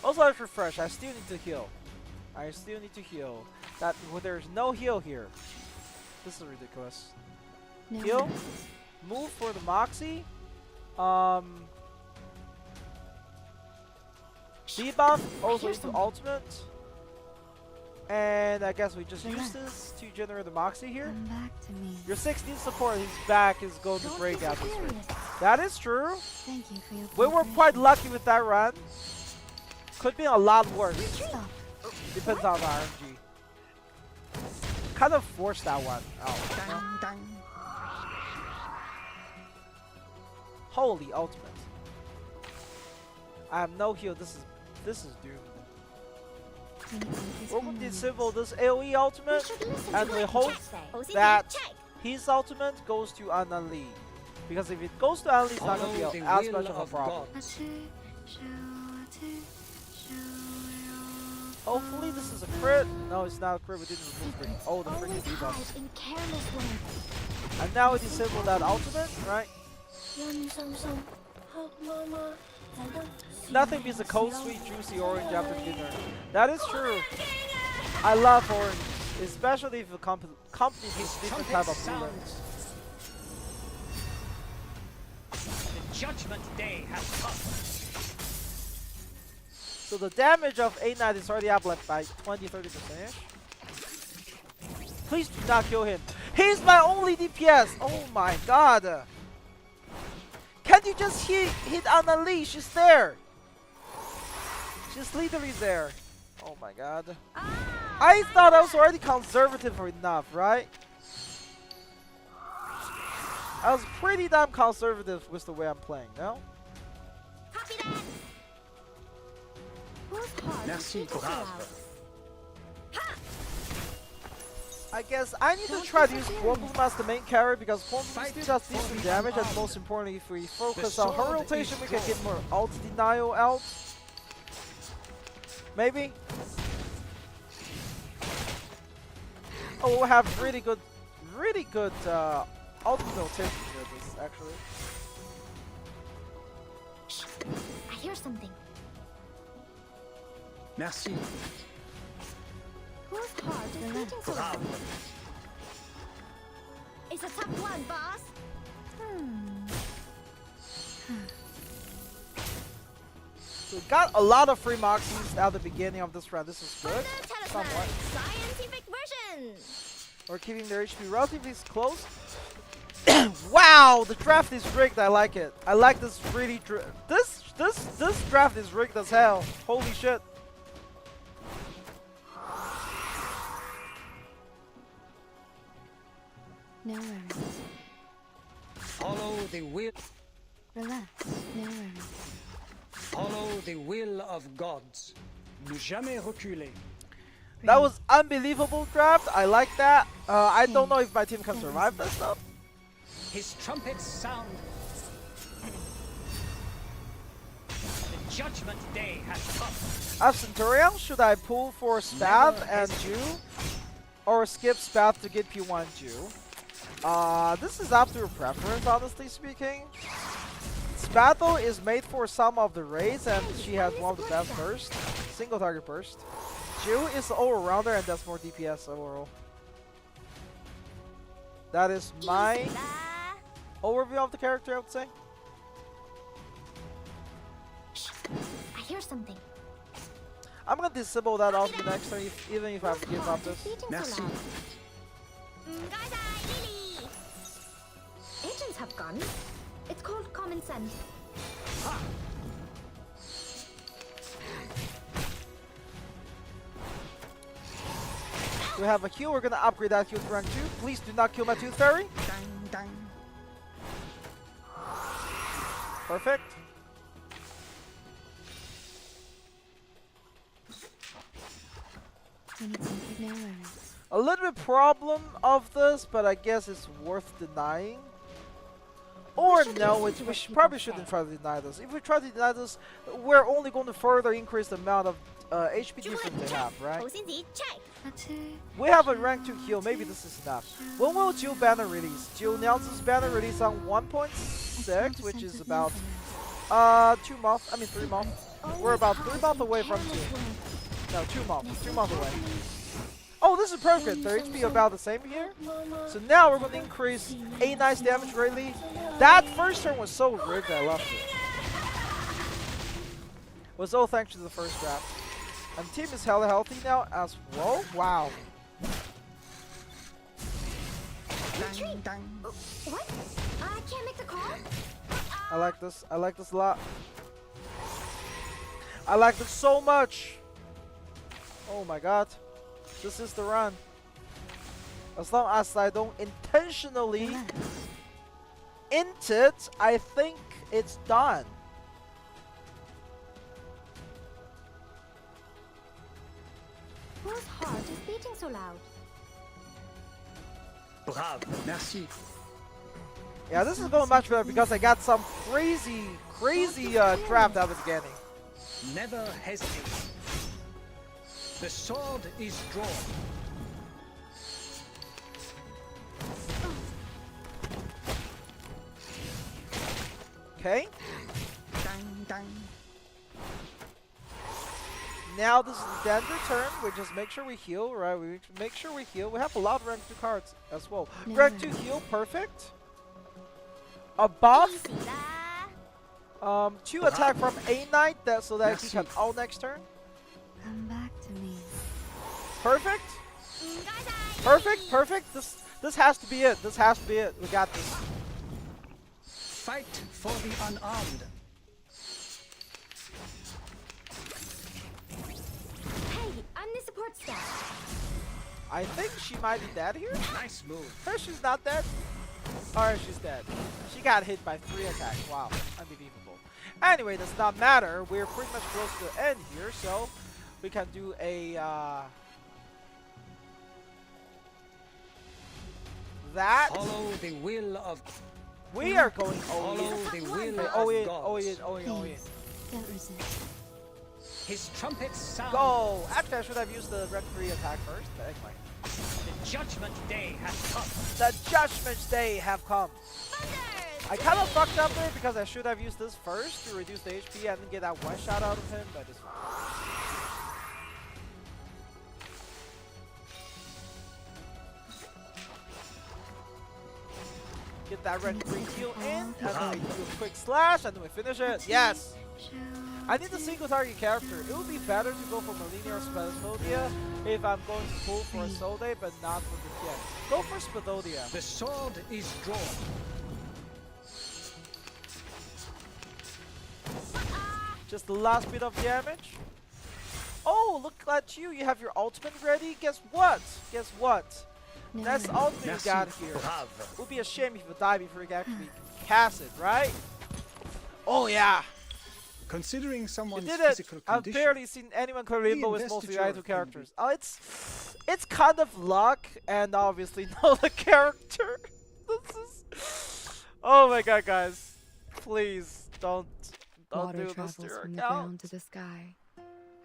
Also, let's refresh. I still need to heal. I still need to heal. That well, there's no heal here. This is ridiculous. No. Heal. Move for the Moxie. Debuff also into ultimate. And I guess we just use this to generate the Moxie here. Come back to me. Your 16 support, his back is going to break out this way. That is true. Thank you for your We were quite lucky with that run. Could be a lot worse. Depends on the RNG. Kind of forced that one out. Holy ultimate. I have no heal. This is doomed. We're going to disable this AoE ultimate, and we hope that his ultimate goes to Anali. Because if it goes to Anali, it's not going to be as much of a problem. Hopefully this is a crit. No, it's not a crit. We didn't remove crit. Oh, the freaking debuff. And now we disable that ultimate, right? Nothing beats a cold, sweet, juicy orange after dinner. That is true. I love orange, especially if the company gives different type of feelings. The judgment day has come. So the damage of A9 is already up like by 20-30%. Please do not kill him. He's my only DPS. Oh my god. Can't you just hit Annalie? She's there. She's literally there. Oh my god. I thought I was already conservative enough, right? I was pretty damn conservative with the way I'm playing, no? Copy that. Whose heart Merci, is beating so loud? I guess I need to try to use Bloom as the main carry because Bloom still does decent damage, and most importantly, if we focus on her rotation, we can get more ult denial out. Maybe. Oh, we'll have really good ultimate rotation with this actually. Shh. I hear something. Merci. Whose heart is beating so loud? It's a tough one, boss. So we got a lot of free Moxies at the beginning of this round. This is good. Somewhat. Scientific version. We're keeping their HP relatively close. Wow, the draft is rigged. I like it. I like this really. This draft is rigged as hell. Holy shit. No worries. Follow the will. Relax. No worries. Follow the will of gods. Ne jamais reculer. That was unbelievable draft. I like that. I don't know if my team can survive this stuff. His trumpets sound. The judgment day has come. As Centurion, should I pull for Spath and Jew? Or skip Spath to get P1 Jew? This is up to your preference, honestly speaking. Spatho is made for some of the raids and she has one of the best bursts. Single target burst. Jew is the all-rounder and does more DPS overall. That is my overview of the character, I would say. I hear something. I'm gonna disable that off the next turn, even if I have to give up this. Merci. Agents have guns. It's called common sense. We have a heal, we're gonna upgrade that heal to rank 2. Please do not kill my Tooth Fairy. Perfect. No worries. A little bit problem of this, but I guess it's worth denying. Or no, we probably shouldn't try to deny this. If we try to deny this, we're only going to further increase the amount of HP difference they have, right? We have a rank 2 heal, maybe this is enough. When will Jill banner release? Jill announces banner release on 1.6, which is about 3 months. We're about 3 months away from Jill. No, 2 months. 2 months away. Oh, this is perfect. Their HP about the same here. So now we're going to increase 89's damage greatly. That first turn was so rigged, I loved it. Was all thanks to the first draft. And the team is hella healthy now as well. Wow. What? I can't make the call? I like this. I like this a lot. I like this so much. Oh my god. This is the run. As long as I don't intentionally int it, I think it's done. Whose heart is beating so loud? Bravo. Merci. Yeah, this is going much better because I got some crazy draft at the beginning. Never hesitate. The sword is drawn. Okay. Dang, dang. Now this is the Dander turn. We just make sure we heal, right? We make sure we heal. We have a lot of rank 2 cards as well. No. Rank 2 heal, perfect. A buff. 2 attack from A Knight, so that he can ult next turn. Come back to me. Perfect. Perfect. Perfect. This has to be it. This has to be it. We got this. Fight for the unarmed. Hey, I'm the support staff. I think she might be dead here. Nice move. She's not dead. Alright, she's dead. She got hit by 3 attacks. Wow, unbelievable. Anyway, does not matter. We're pretty much close to the end here, so we can do a that. Follow the will of. We are going Follow the will all of gods. in. Don't resist. His trumpets sound. Go! Actually, I should have used the red 3 attack first, but anyway. The judgment day has come. The judgment day have come. I kind of fucked up there because I should have used this first to reduce the HP and get that one shot out of him, but it's fine. Get that red 3 heal in, and then we do a quick slash, and then we finish it. Yes! I need a single target character. It would be better to go for Melina or Spasmodia if I'm going to pull for a Soul Day, but not for the kid. Go for Spadodia. The sword is drawn. Just the last bit of damage. Oh, look at you. You have your ultimate ready. Guess what? Guess what? That's the ultimate you got here. It would be a shame if you die before you can actually cast it, right? Oh, yeah. Considering someone's you did it. physical I've condition, barely seen anyone play Limbo with mostly investiture idle can characters. Oh, it's kind of luck and obviously know the character. This is... Oh my god, guys. Please don't Water do this travels to your from the account. ground to the sky.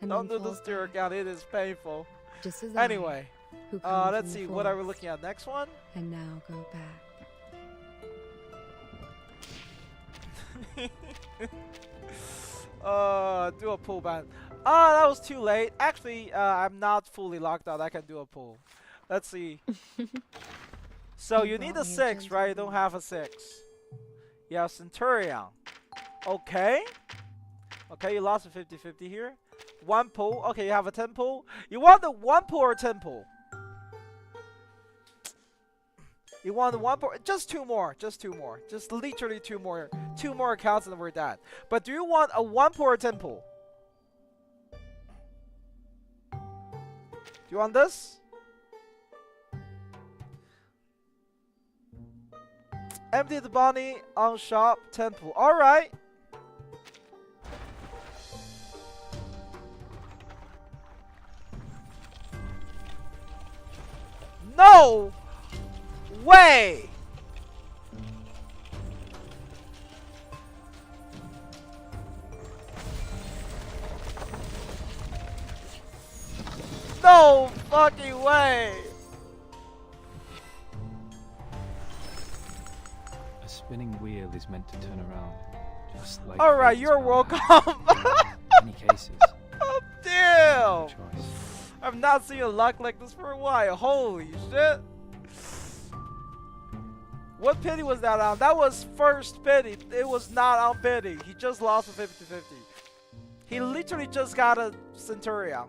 And Don't then do this falls to your back, account. It is painful. just as Anyway, I, who come let's from see. the What are we forest, looking at next one? and now go back. Do a pull ban. Oh, that was too late. Actually, I'm not fully locked out. I can do a pull. Let's see. So you need a 6, right? You don't have a 6. You have Centurion. Okay. Okay, you lost a 50-50 here. 1 pull. Okay, you have a 10 pull. You want the 1 pull or 10 pull? You want the 1 pull? Just 2 more. Just 2 more. Just literally 2 more. 2 more accounts and we're done. But do you want a 1 pull or 10 pull? Do you want this? Empty the bunny on shop 10 pull. Alright. No way! No fucking way! A spinning wheel is meant to turn around, just like. Alright, wheels you're around welcome! In many cases. Oh, damn! Choice. I've not seen a luck like this for a while. Holy shit! What pity was that on? That was first pity. It was not on pity. He just lost a 50-50. He literally just got a Centurion.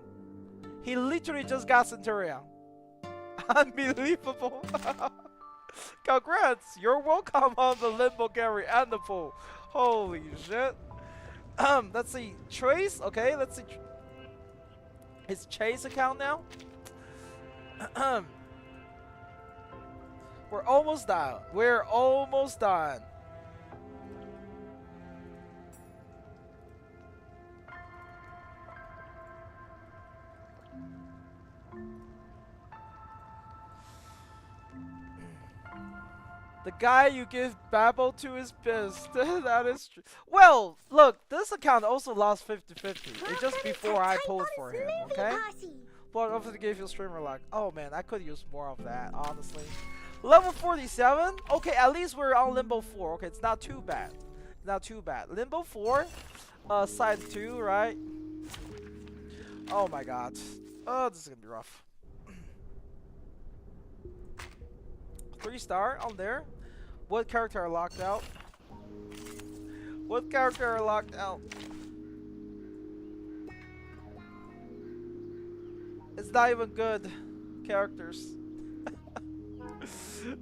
He literally just got Centurion. Unbelievable. Congrats. You're welcome on the Limbo carry and the pull. Holy shit. Let's see. Trace. Okay, let's see. His Chase account now. We're almost done. We're almost done. The guy you give Babel to is pissed. That is true. Well, look, this account also lost 50-50. It's just before I pulled for him, okay? But obviously gave you streamer luck. Oh man, I could use more of that, honestly. Level 47? Okay, at least we're on Limbo 4. Okay, it's not too bad. Not too bad. Limbo 4, side 2, right? Oh my god. Oh, this is gonna be rough. 3-star on there. What character are locked out? What character are locked out? It's not even good characters.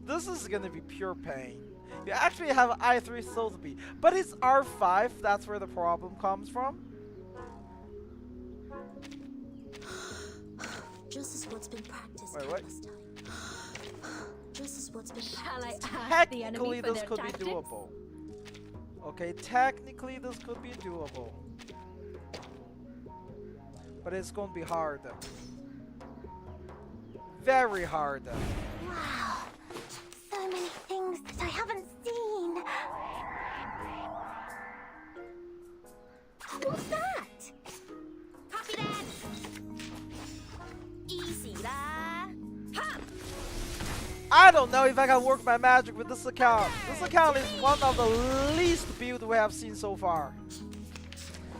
This is gonna be pure pain. You actually have I3 Sotheby, but it's R5. That's where the problem comes from. Just as what's been practiced Wait, what? countless times. Just as what's been Shall I practiced. ask the enemy Technically, for this their could tactics? be doable. Okay, technically, this could be doable. But it's gonna be hard. Very hard. Wow. So many things that I haven't seen. What's that? Copy that. Easy lah. Ha! I don't know if I can work my magic with this account. This account is one of the least build we have seen so far.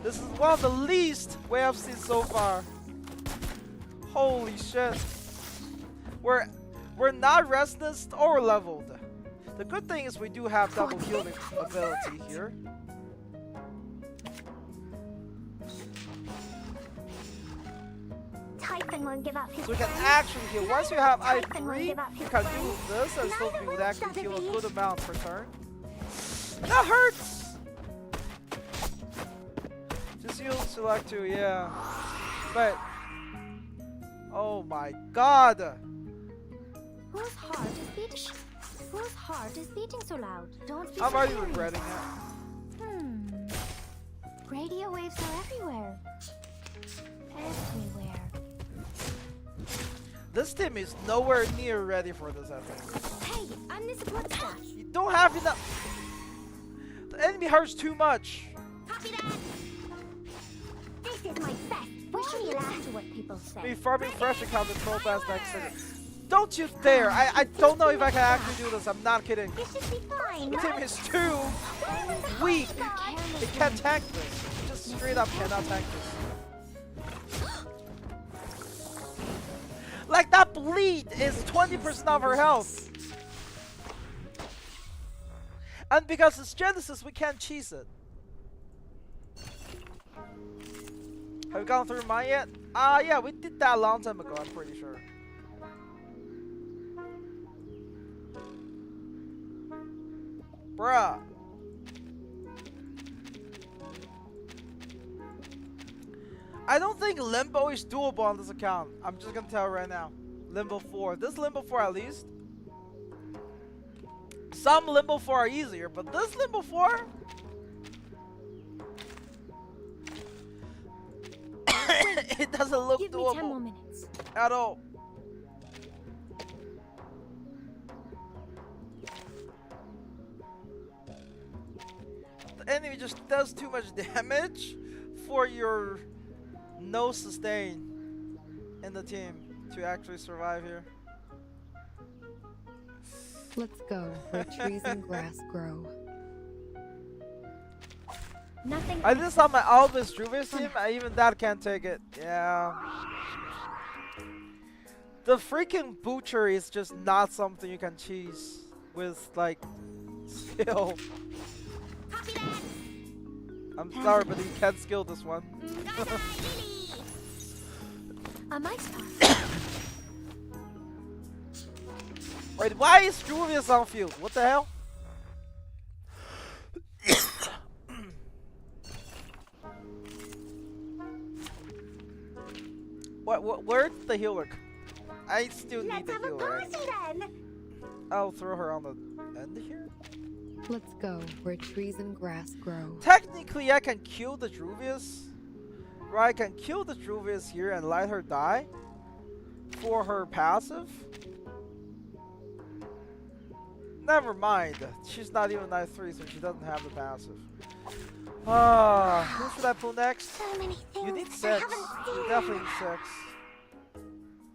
This is one of the least we have seen so far. Holy shit. We're not restless or leveled. The good thing is we do have double healing ability here. Typhon won't give up his So we can friend. actually heal. Once you have Typhon won't I3, give up you his can friend. do this and still Neither would will actually heal a Sotheby. good amount per turn. That hurts! Just heal select 2, yeah. But oh my god! Whose heart is beating? Whose heart is beating so loud? Don't be I'm so already curious. regretting it. Radio waves are everywhere. Everywhere. This team is nowhere near ready for this, I think. Hey, I'm the support staff. You don't have enough. The enemy hurts too much. Copy that. This is my best. We should listen to what people say. Me farming fresh account and troll fast next second. Don't you dare! I don't know if I can actually do this. I'm not kidding. This should be fine. The team is too weak. They can't tank this. Just straight up cannot tank this. Like that bleed is 20% of her health. And because it's Genesis, we can't cheese it. Have you gone through mine yet? Yeah, we did that a long time ago, I'm pretty sure. Bruh. I don't think Limbo is doable on this account. I'm just gonna tell you right now. Limbo 4. This Limbo 4 at least. Some Limbo 4 are easier, but this Limbo 4? It doesn't look Give me 10 more doable minutes. at all. The enemy just does too much damage for your no sustain in the team to actually survive here. Let's go where trees and grass grow. Nothing. I just saw my Albus Juvis team, even that can't take it. Yeah. The freaking Butcher is just not something you can cheese with, like, skill. I'm sorry, but you can't skill this one. A mice pass. Wait, why is Julius on field? What the hell? Where's the healer? I still need Let's the have a healer. party then. I'll throw her on the end here. Let's go where trees and grass grow. Technically, I can kill the Druvius. Right, I can kill the Druvius here and let her die for her passive. Never mind. She's not even knight 3, so she doesn't have the passive. Who should I pull next? So many things You need 6. I haven't seen. You definitely need 6.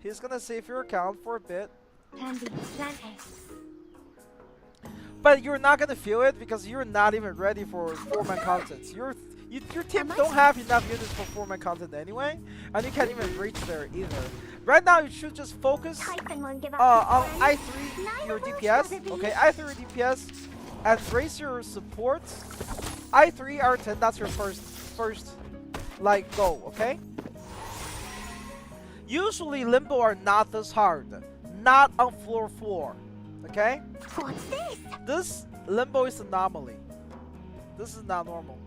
He's gonna save your account for a bit. Candy, plan A. But you're not gonna feel it because you're not even ready for 4-man content. Your team don't have enough units for 4-man content anyway, and you can't even reach there either. Right now, you should just focus Typhon won't give up on his friend. I3 your Neither will DPS. Sotheby. Okay, I3 DPS, and raise your support. I3 R10. That's your first like goal. Okay. Usually Limbo are not this hard. Not on floor 4. Okay? What's this? This Limbo is anomaly. This is not normal.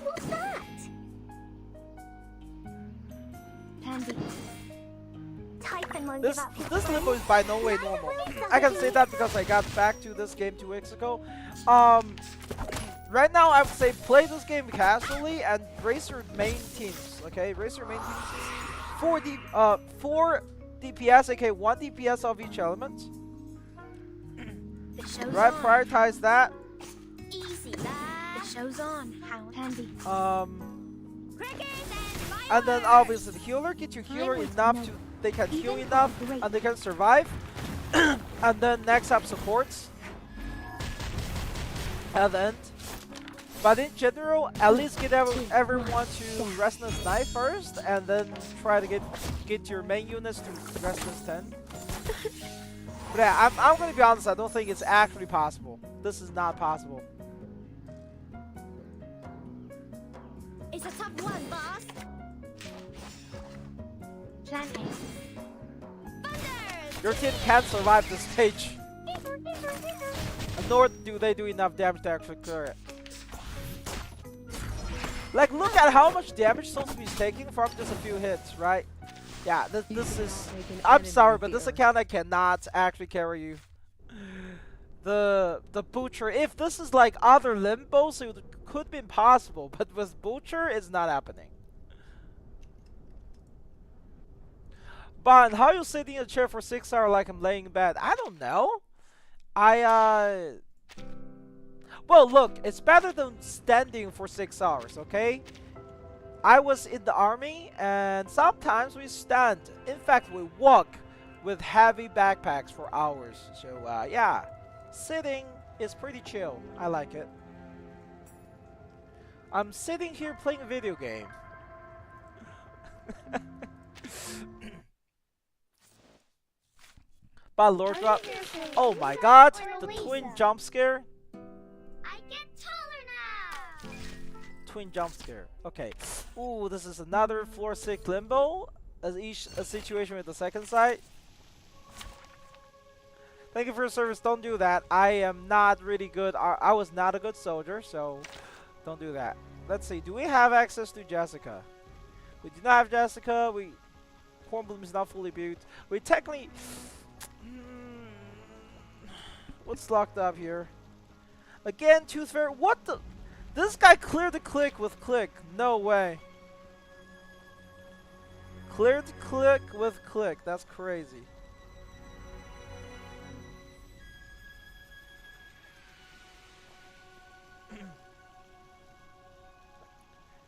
What's that? Candy. Typhon won't This give up his this friend. Limbo is by no way normal. I can say that because I got back to this game 2 weeks ago. Right now I would say play this game casually and raise your main teams. Okay, raise your main teams. 4 DPS, aka 1 DPS of each element. The show's Right, on. prioritize that. Easy, lad. The show's on. How handy. And then obviously the healer, get your healer enough to they can heal enough and they can survive. And then next up supports. At the end. But in general, at least get everyone to Restless Knight first, and then try to get your main units to Restless 10. But yeah, I'm gonna be honest, I don't think it's actually possible. This is not possible. It's a tough one, boss. Plan A. Thunders! Your team can't survive this stage. Nor do they do enough damage to actually clear it. Like, look at how much damage Sosuke is taking from just a few hits, right? Yeah, this is... I'm sorry, but this account I cannot actually carry you. The Butcher, if this is like other Limbos, it could be possible, but with Butcher, it's not happening. But how you sitting in a chair for 6 hours like I'm laying in bed? I don't know. Well, look, it's better than standing for 6 hours, okay? I was in the army, and sometimes we stand. In fact, we walk with heavy backpacks for hours. So, yeah, sitting is pretty chill. I like it. I'm sitting here playing a video game. But Lord Drop. Oh my god, the twin jump scare. I get taller now. Twin jump scare. Okay. Ooh, this is another floor 6 limbo. As each a situation with the second side. Thank you for your service. Don't do that. I am not really good. I was not a good soldier, so don't do that. Let's see. Do we have access to Jessica? We do not have Jessica. Hornbloom is not fully built. We technically. What's locked up here? Again, Tooth Fairy. What the? This guy cleared the click with click. No way. Cleared the click with click. That's crazy.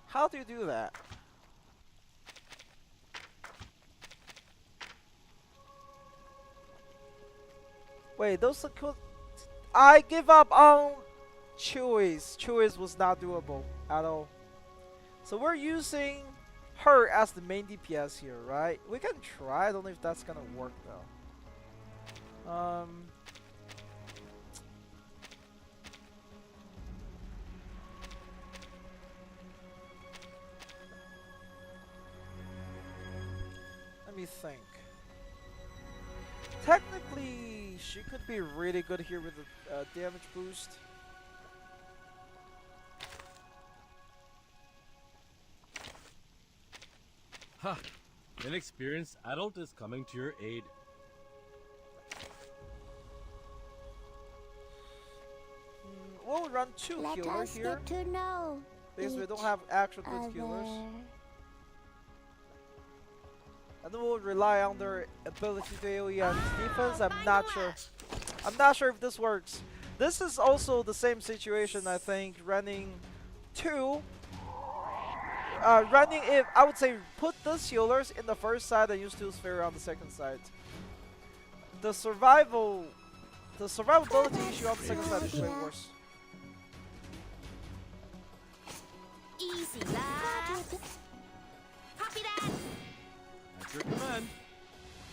How do you do that? Wait, those are cool. I give up on Chewy's. Chewy's was not doable at all. So we're using her as the main DPS here, right? We can try. I don't know if that's gonna work though. Let me think. Technically, she could be really good here with the damage boost. Ha! An experienced adult is coming to your aid. We'll run 2 healers here. To know Because we don't have actual good healers. And then we'll rely on their ability to AoE and defense. I'm not sure. I'm not sure if this works. This is also the same situation, I think. Running 2. If I would say put these healers in the first side and use Tooth Fairy on the second side. The survivability issue on the second side is way worse. easy lah. Copy that. At your command.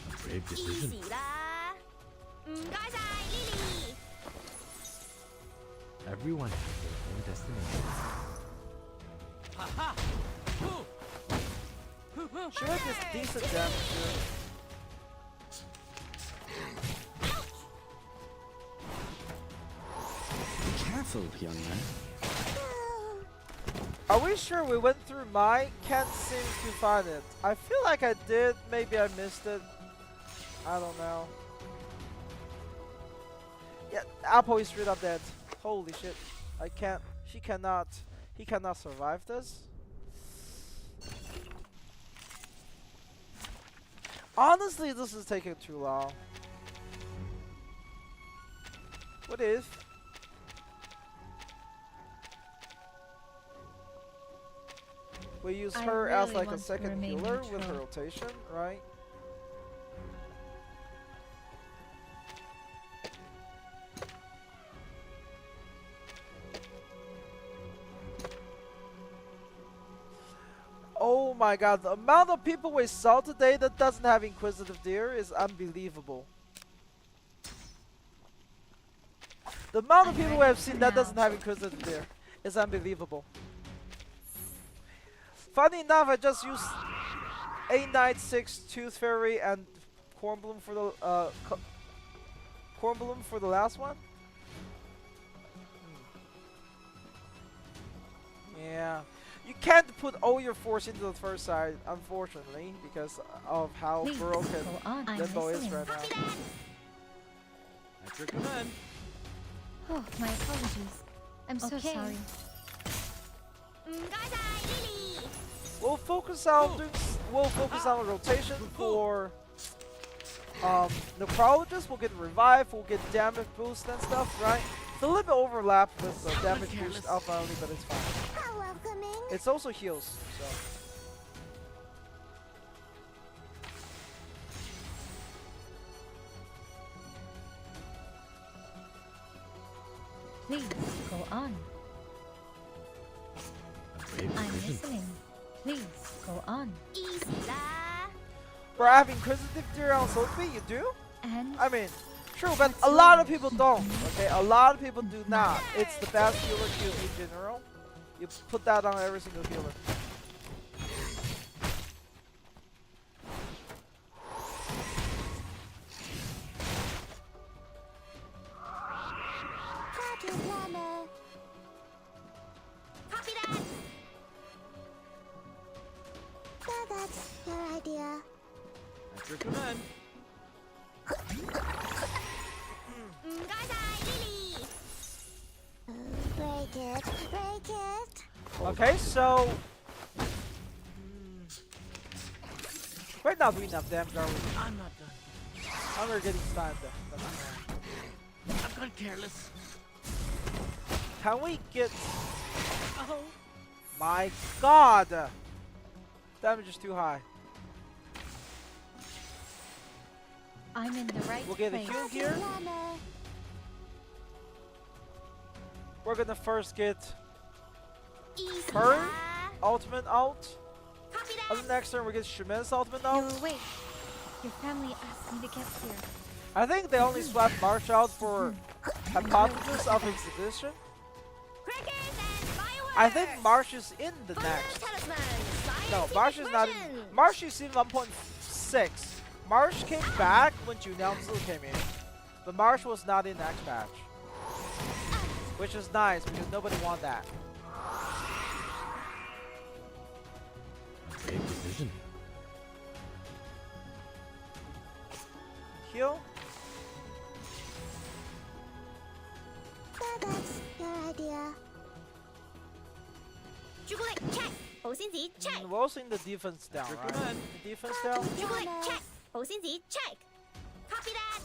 A brave decision. Easy lah. Guys, Lily. Everyone has their own destination. Ha-ha! Shuriken is decent damage here. Be careful, young man. Are we sure we went through mine? Can't seem to find it. I feel like I did. Maybe I missed it. I don't know. Yeah, Apple is straight up dead. Holy shit. I can't. He cannot survive this. Honestly, this is taking too long. What if? We use her as like a second healer with her rotation, right? Oh my god, the amount of people we saw today that doesn't have Inquisitive Deer is unbelievable. The amount of people we have seen that doesn't have Inquisitive there is unbelievable. Funny enough, I just used A96 Tooth Fairy and Cornbloom for the Cornbloom for the last one. Yeah, you can't put all your force into the first side, unfortunately, because of how broken Limbo is right now. At your command. Oh, my apologies. I'm so sorry. We'll focus on rotation for Necrologist. We'll get revive, we'll get damage boost and stuff, right? It's a little bit overlap with the damage boost alpha only, but it's fine. It's also heals, so. Please go on. I'm listening. Please go on. For having Inquisitive Deer on Sophie, you do? And I mean, true, but a lot of people don't, okay? A lot of people do not. It's the best healer Q in general. You put that on every single healer. Copy that. So that's your idea. At your command. Break it, break it. Okay, so we're not doing enough damage, are we? I'm not done. Oh, we're getting stunned. That's fine. I've gone careless. Can we get? Oh. My God! Damage is too high. I'm in the right We'll get a place. heal here. We're gonna first get her ultimate out. On the next turn, we get Shaman's ultimate out. No, wait. Your family asked me to get here. I think they only swapped Marsh out for Hypothesis of Exhibition. I think Marsh is in the next. No, Marsh is not in. Marsh is in 1.6. Marsh came back when Junelzu came in, but Marsh was not in next patch. Which is nice because nobody want that. Great decision. Heal. So that's your idea. check. 保鮮紙 check. We're also in the defense down, right? The defense down. check. 保鮮紙 check. Copy that.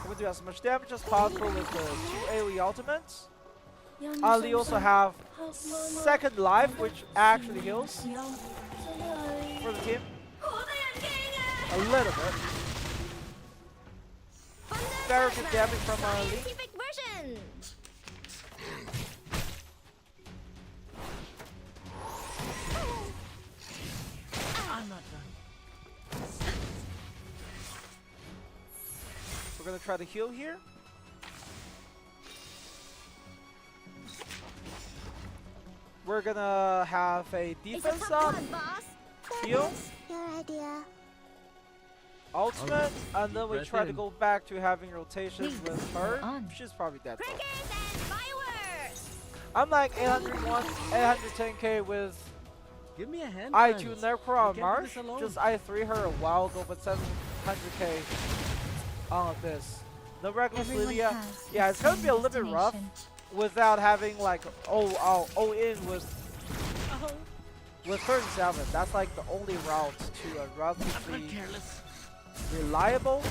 We're gonna do as much damage as possible with the 2 AoE ultimates. They also have second life, which actually heals for the team. A little bit. Very good damage from Ali. Scientific version. I'm not done. We're gonna try to heal here. We're gonna have a defense up, heal, Your idea. ultimate, and then we Breath try to in. go back to having rotation with her. She's probably dead. though. I'm like 801, 810k with Give me a hand. I2 friends. Necro I on can't do Marsh. this alone. Just I3 her a while ago, but 700k on this. The regular Everyone Lydia, has yeah, it's gonna be a little bit rough destination. without having like all in with 37. That's like the only route to a I've relatively gone careless. reliable.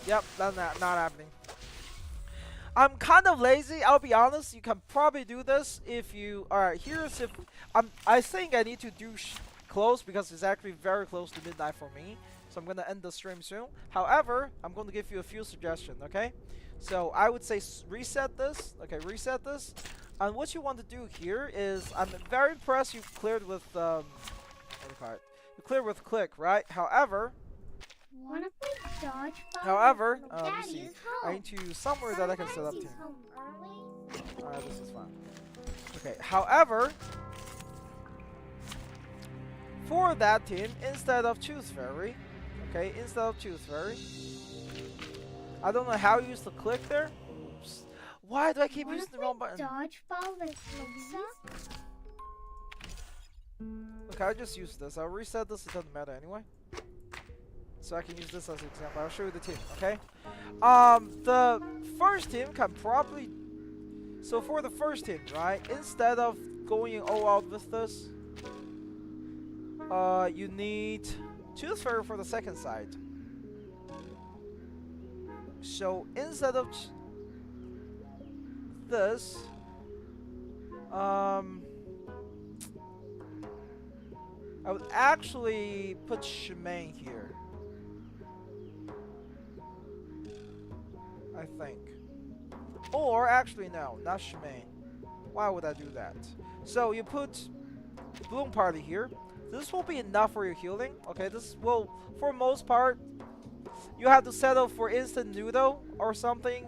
Yep, that's not happening. I'm kind of lazy, I'll be honest. You can probably do this if you... Alright, here's if... I think I need to do close because it's actually very close to midnight for me. So I'm going to end the stream soon. However, I'm going to give you a few suggestions, okay? So I would say reset this. Okay, reset this. And what you want to do here is... I'm very impressed you cleared with... what do you call it? You clear with click, right? However, Wanna play dodgeball? let me see. Daddy's I home. need to somewhere that I can set up Sometimes team. he's home early. Alright, this is fine. Okay, however, for that team, instead of Choose Fairy, I don't know how you use the click there. Oops. Why do I keep Wanna using the play wrong button? dodgeball with Lisa? Okay, I'll just use this. I'll reset this, it doesn't matter anyway. So I can use this as an example. I'll show you the team, okay? The first team can probably... So for the first team, right? Instead of going all out with this, you need Choose Fairy for the second side. So instead of this, I would actually put Shemaine here. I think. Or actually no, not Shemaine. Why would I do that? So you put Bloom Party here. This will be enough for your healing. Okay, this will, for most part, you have to settle for instant noodle or something.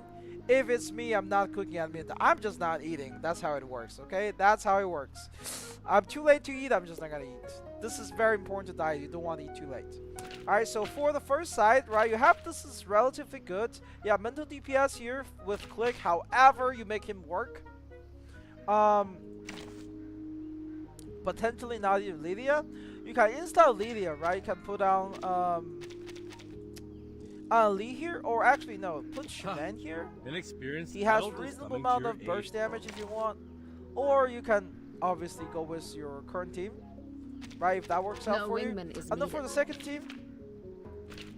If it's me, I'm not cooking at midnight. I'm just not eating. That's how it works, okay? That's how it works. I'm too late to eat, I'm just not gonna eat. This is very important to diet. You don't want to eat too late. Alright, so for the first side, right, you have this is relatively good. Yeah, mental DPS here with click. However, you make him work. Potentially not even Lydia. You can install Lydia, right? You can put down Lee here, or actually no, put Shaman here. Inexperienced He has adult is reasonable coming to amount your of burst aid. damage if you want, or you can obviously go with your current team, right? If that works out for you. And then for the second team,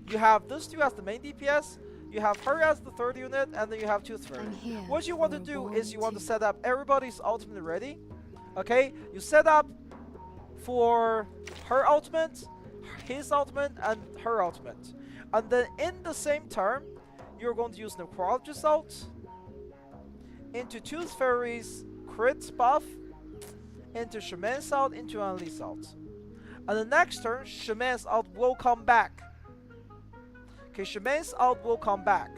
you have this two as the main DPS. You have her as the third unit, and then you have Tooth Fairy. What you want to do is you want to set up everybody's ultimate ready. Okay, you set up for her ultimate, his ultimate, and her ultimate. And then in the same turn, you're going to use Necrologist ult into Tooth Fairy's crit buff, into Shaman's ult, into Unleash ult. And the next turn, Shaman's ult will come back. Okay, Shaman's ult will come back.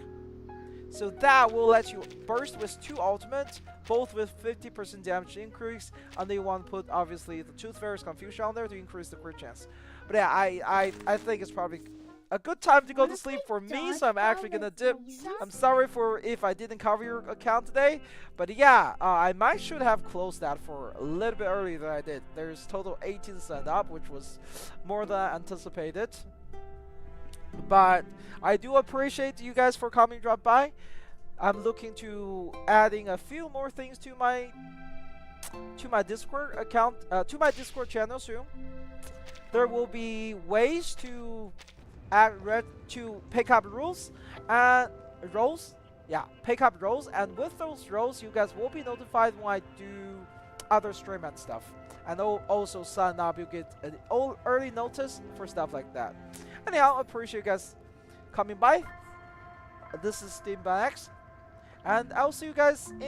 So that will let you burst with two ultimates, both with 50% damage increase, and then you want to put obviously the Tooth Fairy's Confusion on there to increase the crit chance. But yeah, I think it's probably a good time to go to sleep for me, so I'm actually gonna dip. I'm sorry for if I didn't cover your account today, but yeah, I might should have closed that for a little bit earlier than I did. There's total 18 signed up, which was more than anticipated. But I do appreciate you guys for coming drop by. I'm looking to adding a few more things to my Discord account, to my Discord channel soon. There will be ways to pick up roles and roles. Yeah, pick up roles, and with those roles, you guys will be notified when I do other stream and stuff. And also sign up, you get an early notice for stuff like that. Anyhow, I appreciate you guys coming by. This is Steam X, and I'll see you guys in